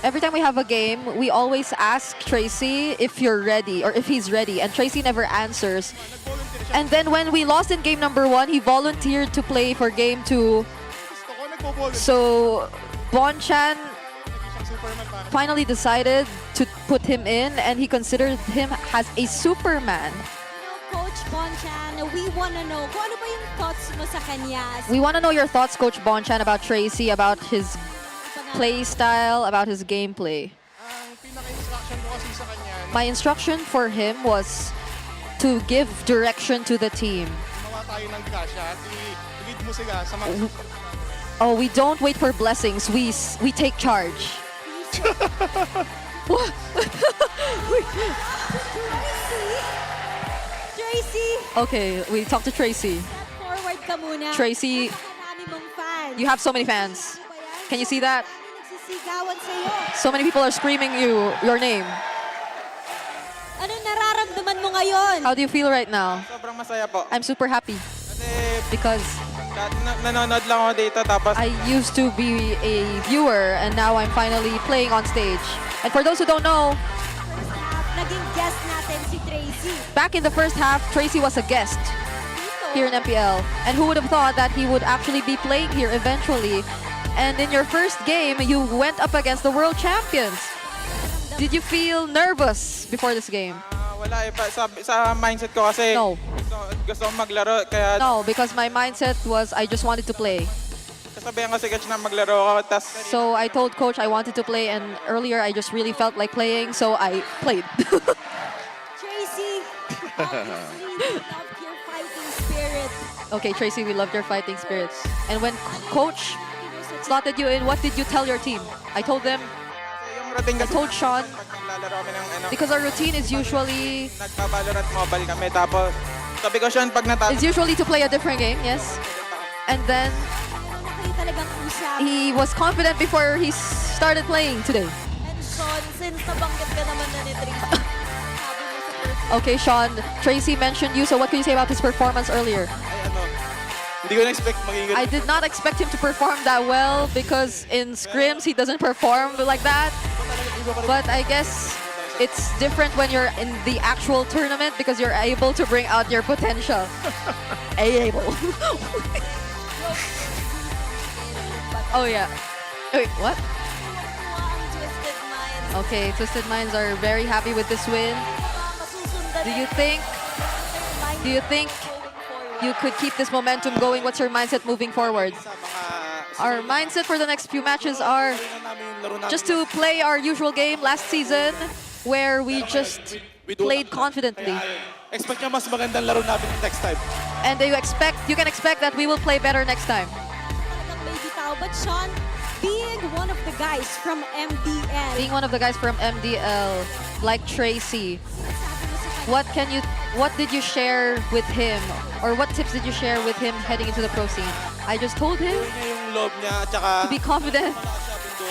Every time we have a game, we always ask Tracy if you're ready or if he's ready, and Tracy never answers. And then when we lost in game number 1, he volunteered to play for game 2. So Bonchan finally decided to put him in, and he considered him as a Superman. Coach Bonchan, we want to know kung ano ba yung thoughts mo sa kanya. We want to know your thoughts, Coach Bonchan, about Tracy, about his play style, about his gameplay. My instruction for him was to give direction to the team. Oh, we don't wait for blessings. We take charge. What? Tracy, Okay, we talk to Tracy. forward ka muna. Tracy, Marami mong fans. you have so many fans. Can you see that? Nagsisigawan sa'yo. So many people are screaming your name. Anong nararamdaman mo ngayon? How do you feel right now? Sobrang masaya po. I'm super happy because Nanonood lang ako dito tapos I used to be a viewer and now I'm finally playing on stage. And for those who don't know, Naging guest natin si Tracy. back in the first half, Tracy was a guest here in MPL. And who would have thought that he would actually be playing here eventually? And in your first game, you went up against the world champions. Did you feel nervous before this game? wala eh. Sa mindset ko kasi No. gusto kong maglaro kaya No, because my mindset was I just wanted to play. kasabihan ko si Coach na maglaro ako. Tas So I told coach I wanted to play, and earlier I just really felt like playing, so I played. Tracy, obviously, we loved your fighting spirit. Okay, Tracy, we loved your fighting spirits. And when coach slotted you in, what did you tell your team? I told them, I told Sean, naglalaro kami ng because our routine is usually nagbabalorant mobile kami. Tapos sabi ko Sean, pag natalo is usually to play a different game, yes. And then he was confident before he started playing today. And Sean, since nabanggit ka naman na ni Tracy, Okay, Sean, Tracy mentioned you, so what can you say about his performance earlier? ay Hindi ko na-expect magiging I did not expect him to perform that well because in scrims he doesn't perform like that. But I guess it's different when you're in the actual tournament because you're able to bring out your potential. Able. Oh yeah. Wait, what? Okay, Twisted Minds are very happy with this win. Do you think you could keep this momentum going? What's your mindset moving forward? Our mindset for the next few matches are just to play our usual game last season where we just played confidently. Expect niya mas magandang laro natin next time. And you can expect that we will play better next time. But Sean, being one of the guys from MDL. Being one of the guys from MDL, like Tracy, what did you share with him? Or what tips did you share with him heading into the pro scene? I just told him to be confident.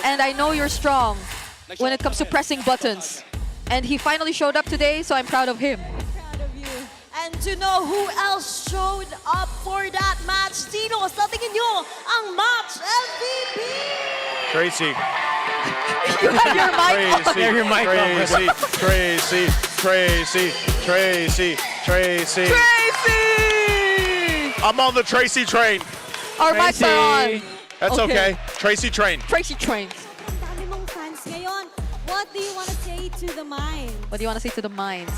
And I know you're strong when it comes to pressing buttons. And he finally showed up today, so I'm proud of him. And to know who else showed up for that match, sino sa tingin nyo ang match MVP? Tracy. You have your mic on. Tracy, Tracy, Tracy, Tracy, Tracy, Tracy. I'm on the Tracy train. Our mics are on. That's okay. Tracy train. Tracy train. Dami mong fans ngayon. What do you want to say to the Minds? What do you want to say to the Minds?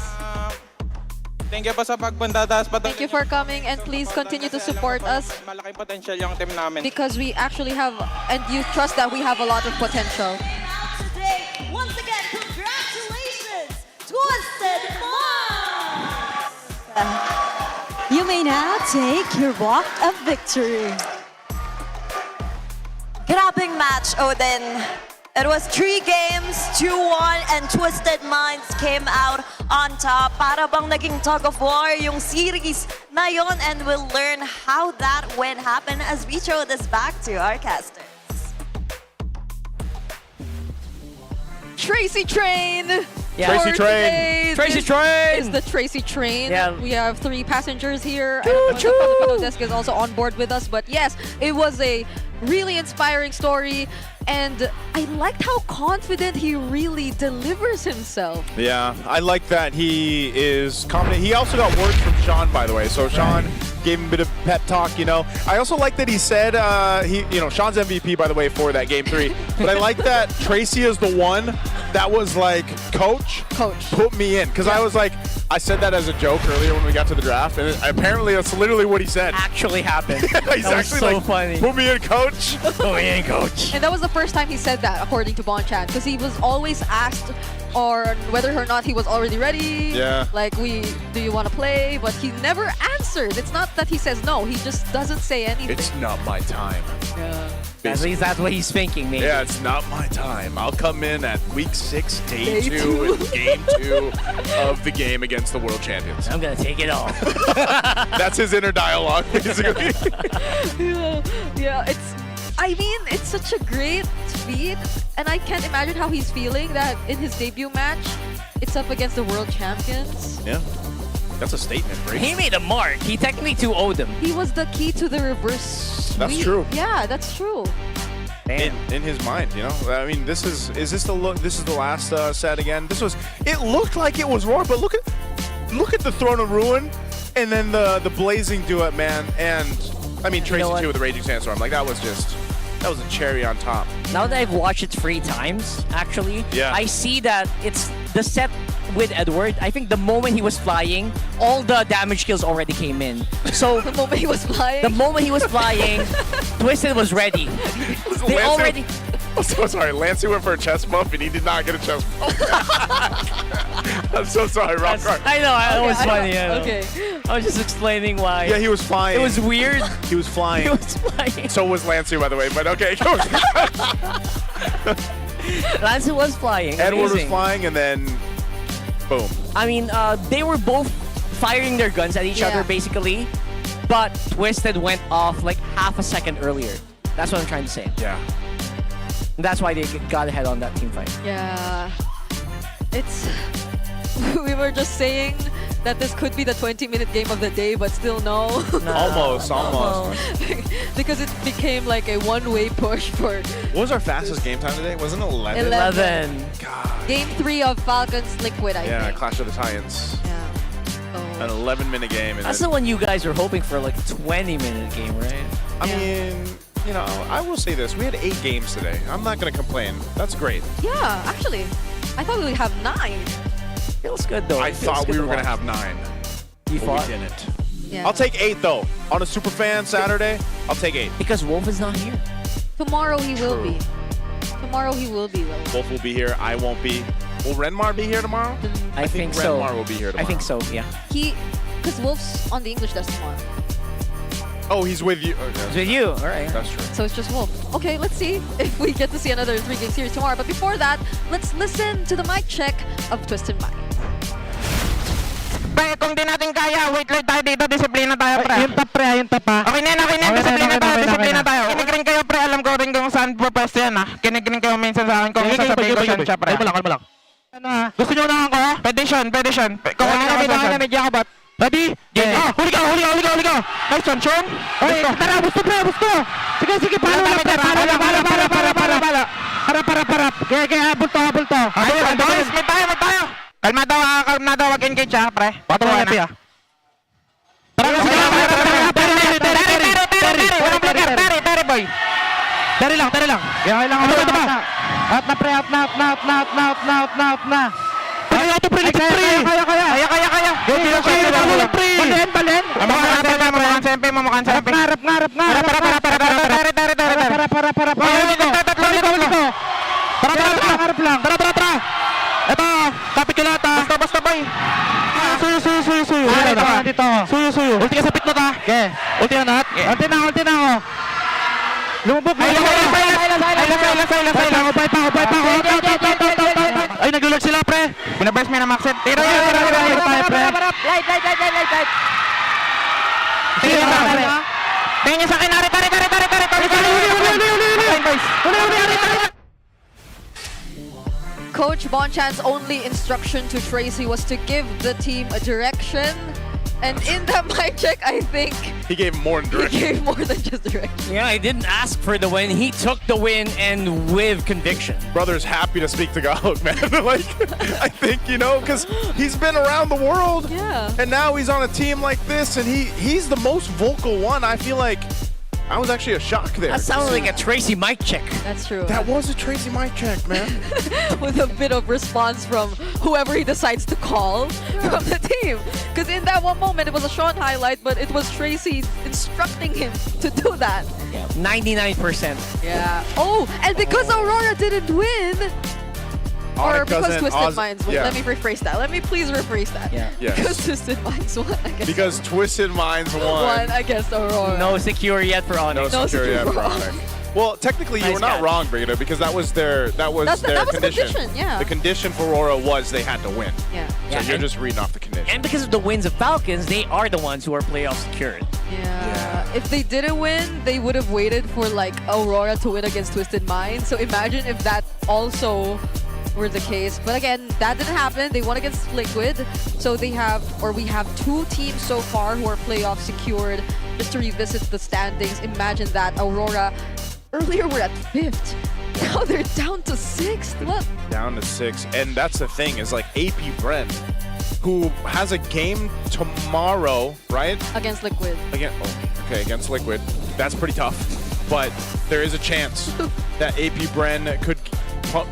Thank you po sa pagbandadaas pa. Thank you for coming and please continue to support us. Malaking potential yung team namin. Because we actually have, and you trust that we have a lot of potential. Today, once again, congratulations, Twisted Minds! You may now take your walk of victory. Grabing match, Odin. It was 3 games, 2-1, and Twisted Minds came out on top. Para bang naging tug of war yung series na yon, and we'll learn how that win happened as we throw this back to our casters. Tracy Train! Yeah. Tracy Train! Tracy Train! It's the Tracy Train. Yeah. We have 3 passengers here. I don't know if the Pano desk is also on board with us, but yes, it was a really inspiring story. And I liked how confident he really delivers himself. Yeah, I like that he is confident. He also got words from Sean, by the way. So Sean gave him a bit of pep talk, you know. I also like that he said, Sean's MVP, by the way, for that game 3. But I like that Tracy is the one that was like, Coach, put me in. Because I was like, I said that as a joke earlier when we got to the draft, and apparently that's literally what he said. Actually happened. He's that was actually so like, funny. Put me in, Coach. Put me in, Coach. And that was the first time he said that, according to Bon Chan, because he was always asked on whether or not he was already ready. Yeah. Like, do you want to play? But he never answered. It's not that he says no, he just doesn't say anything. It's not my time. Yeah. At least that's what he's thinking, maybe. Yeah, it's not my time. I'll come in at week 6, day 2, two. in game 2 of the game against the world champions. I'm gonna take it all. That's his inner dialogue, basically. Yeah, it's such a great feat, and I can't imagine how he's feeling that in his debut match, it's up against the world champions. Yeah, that's a statement, right? He made a mark. He technically 2-0'd him. He was the key to the reverse That's sweep. true. Yeah, that's true. In his mind, you know. I mean, this is the last set again. It looked like it was RORA, but look at the Throne of Ruin, and then the Blazing Duet, man, and I mean Tracy too with the Raging Sandstorm. Like that was a cherry on top. Now that I've watched it 3 times, actually, yeah. I see that it's the set with Edward. I think the moment he was flying, all the damage kills already came in. So the moment he was flying, Twisted was ready. They already. I'm so sorry. Lancey went for a chest bump and he did not get a chest bump. I'm so sorry, Rock. I know, that was funny. I know. Okay. I was just explaining why. Yeah, he was flying. It was weird. He was flying. He was flying. So was Lancey, by the way, but okay. Lancey was flying. Edward Amazing. was flying and then boom. I mean, they were both firing their guns at each other, basically. But Twisted went off like half a second earlier. That's what I'm trying to say. Yeah. And that's why they got ahead on that team fight. Yeah. We were just saying that this could be the 20-minute game of the day, but still no. Almost. Because it became like a one-way push for What was our fastest game time today? Wasn't it 11? 11. Game 3 of Falcons Liquid, I Yeah, think. Clash of the Titans. Yeah. An 11-minute game. And That's then, the one you guys were hoping for, like 20-minute game, right? I mean, you know, I will say this. We had 8 games today. I'm not going to complain. That's great. Yeah, actually. I thought we would have 9. Feels good, though. I It feels thought we good were going to watch. have 9. You but thought? we didn't. Yeah. I'll take 8, though. On a Superfan Saturday, I'll take 8. Because Wolf is not here. Tomorrow he will True. be. Tomorrow he will be, though. Wolf will be here. I won't be. Will Renmar be here tomorrow? I think so. Renmar will be here tomorrow. I think so, yeah. Because Wolf's on the English desk tomorrow. Oh, he's with you. He's with you. All right. That's true. So it's just Wolf. Okay, let's see if we get to see another 3-game series tomorrow. But before that, let's listen to the mic check of Twisted Mind. Pre, kung di natin kaya, wait lang tayo dito, disiplina tayo, pre. Yung tap, pre, yung tap, ha? Okay na, disiplina tayo. Kinig rin kayo, pre. Alam ko rin kung saan purpose yan, ha. Kinig rin kayo minsan sa akin kung sasabihin ko siya, pre. Kalma lang. Ano ha? Gusto nyo unahan ko, ha? Pwede siya. Kung ano ka sa medya ka, bat? Ready? Yeah. Ah, huli ka. Nice one, Sean. Ay, tara, busto. Sige, palo lang. Harap. Kaya, bulto. Ayun, may tayo. Kalmado, wag engage, ha, pre. Patuloy na. Terry, boy. Dari lang. Kaya lang ako. Out na, pre. Out na. Kaya ito, pre. Kaya. Balen. Mamukan sempe. Harap nga. Harap lang. Tara. Ito, kapit ko lahat, ha. Basta, boy. Suyo. Dito. Suyo. Ulti ka sa pitnot, ha. Okay. Ulti na lahat. Ulti na ako. Lumubog na. Ay, naglulag sila, pre. Binaburst mo na Maxet. Tira. Light. Tingin niya sa akin, Tari. Coach Bonchan's only instruction to Tracy was to give the team a direction. And in that mic check, I think He gave more than he direction. gave more than just direction. Yeah, I didn't ask for the win. He took the win and with conviction. Brother's happy to speak Tagalog, man. Like, I think, you know, because he's been around the world. Yeah. And now he's on a team like this, and he's the most vocal one. I feel like I was actually a shock there. That sounded like a Tracy mic check. That's true. That was a Tracy mic check, man. With a bit of response from whoever he decides to call from the team. Because in that one moment, it was a Sean highlight, but it was Tracy instructing him to do that. 99%. Yeah. Oh, and because Aurora didn't win, or because Twisted Minds won. yeah. Let me rephrase that. Let me please rephrase that. Yeah. Yes. Because Twisted Minds won against Because Twisted Minds won. won against Aurora. No secure yet for Onyx. No No security secure yet, for Onyx. Well, technically, you Nice were not catch. wrong, Brigida, because that was their that was the condition, yeah. The condition for Aurora was they had to win. Yeah. So Yeah, you're and- just reading off the condition. And because of the wins of Falcons, they are the ones who are playoff secured. Yeah. If they didn't win, they would have waited for like Aurora to win against Twisted Minds. So imagine if that also were the case. But again, that didn't happen. They won against Liquid. So we have 2 teams so far who are playoff secured. Just to revisit the standings, imagine that Aurora earlier were at 5th. Now they're down to 6th. What? Down to 6. And that's the thing, is like AP Bren, who has a game tomorrow, right? Against Liquid. Against Liquid. That's pretty tough. But there is a chance that AP Bren could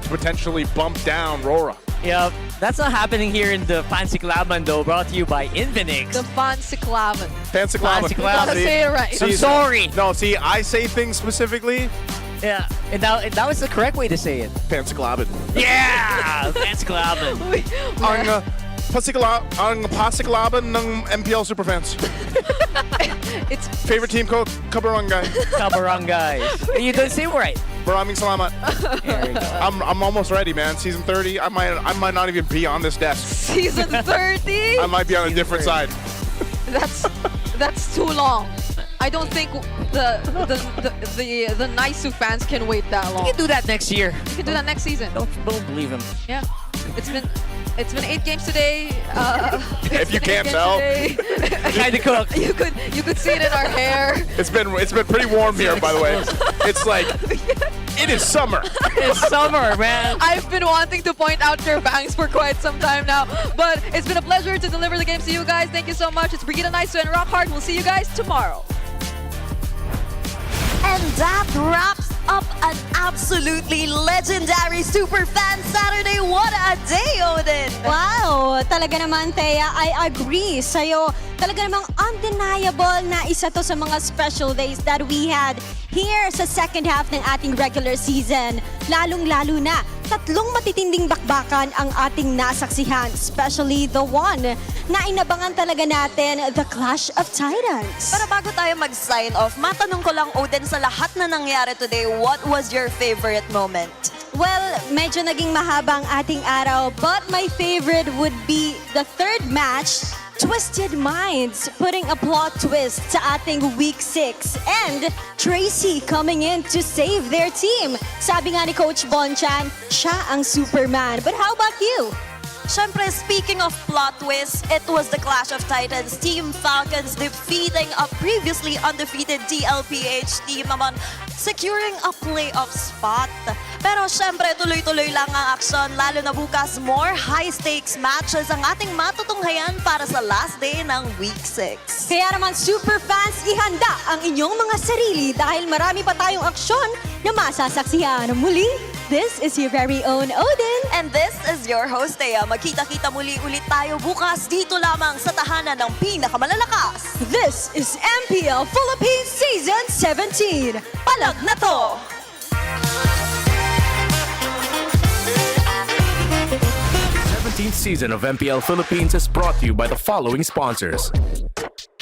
potentially bump down RORA. Yeah, that's not happening here in the Fancy Klaban though, brought to you by Infinix. The Fancy Klavan. Fancy Klavan. Fancy You gotta Klaban. say it right. I'm sorry. No, see, I say things specifically. Yeah, and that was the correct way to say it. Fancy Klavan. Yeah, Fancy Klaban. Ang pasiklaban ng MPL Superfans. It's Favorite team ko, Kabarangay. Kabarangay. You didn't say it right. Maraming salamat. There you go. I'm almost ready, man. Season 30, I might not even be on this desk. Season 30? I might be on a different side. That's too long. I don't think the Naisu fans can wait that long. You can do that next year. You can do that next season. Don't believe him. Yeah. It's been It's been 8 games today. If you can't tell. Trying to cook. You could see it in our hair. It's been pretty warm here, by the way. It's like it is summer. It's summer, man. I've been wanting to point out your bangs for quite some time now, but it's been a pleasure to deliver the games to you guys. Thank you so much. It's Brigida Nice and Rock Hard. We'll see you guys tomorrow. And that wraps up an absolutely legendary Superfan Saturday. What a day, Odin! Wow! Talaga naman, Thea, I agree sa'yo. Talaga namang undeniable na isa to sa mga special days that we had here sa second half ng ating regular season. Lalong-lalo na, tatlong matitinding bakbakan ang ating nasaksihan, especially the one na inabangan talaga natin, the Clash of Titans. Pero bago tayo mag-sign off, matanong ko lang, Odin, sa lahat na nangyari today, what was your favorite moment? Well, medyo naging mahaba ang ating araw, but my favorite would be the third match, Twisted Minds putting a plot twist sa ating Week 6 and Tracy coming in to save their team. Sabi nga ni Coach Bonchan, siya ang Superman. But how about you? Siyempre, speaking of plot twist, it was the Clash of Titans. Team Falcons defeating a previously undefeated TLPH team naman, securing a playoff spot. Pero siyempre, tuloy-tuloy lang ang aksyon, lalo na bukas, more high-stakes matches ang ating matutunghayan para sa last day ng Week 6. Kaya naman, super fans, ihanda ang inyong mga sarili dahil marami pa tayong aksyon na masasaksihan. Muli, this is your very own Odin. And this is your host, Thea. Magkita-kita muli ulit tayo bukas dito lamang sa tahanan ng pinakamalalakas. This is MPL Philippines Season 17. Palag na to! The 17th season of MPL Philippines is brought to you by the following sponsors.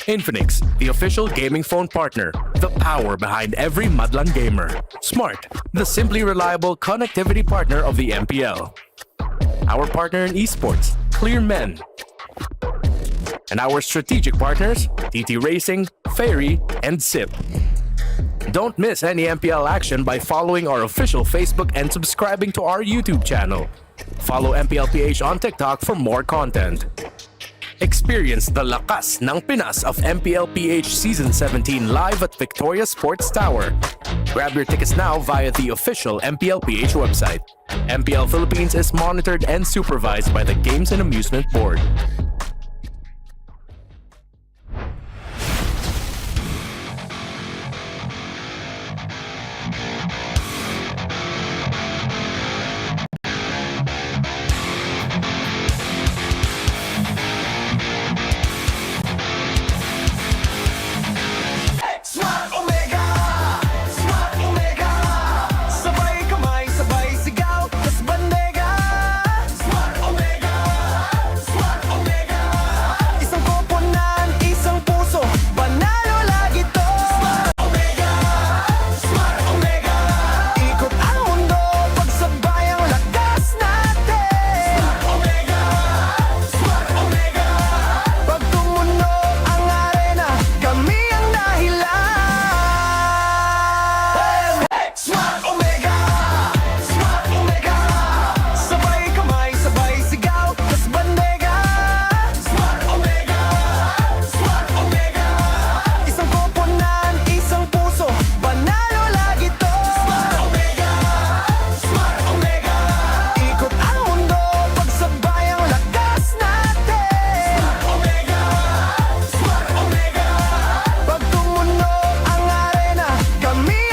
Infinix, the official gaming phone partner, the power behind every Madlang gamer. Smart, the simply reliable connectivity partner of the MPL. Our partner in esports, Clear Men. And our strategic partners, TT Racing, Ferry, and SIP. Don't miss any MPL action by following our official Facebook and subscribing to our YouTube channel. Follow MPLPH on TikTok for more content. Experience the lakas ng Pinas of MPLPH Season 17 live at Victoria Sports Tower. Grab your tickets now via the official MPLPH website. MPL Philippines is monitored and supervised by the Games and Amusement Board.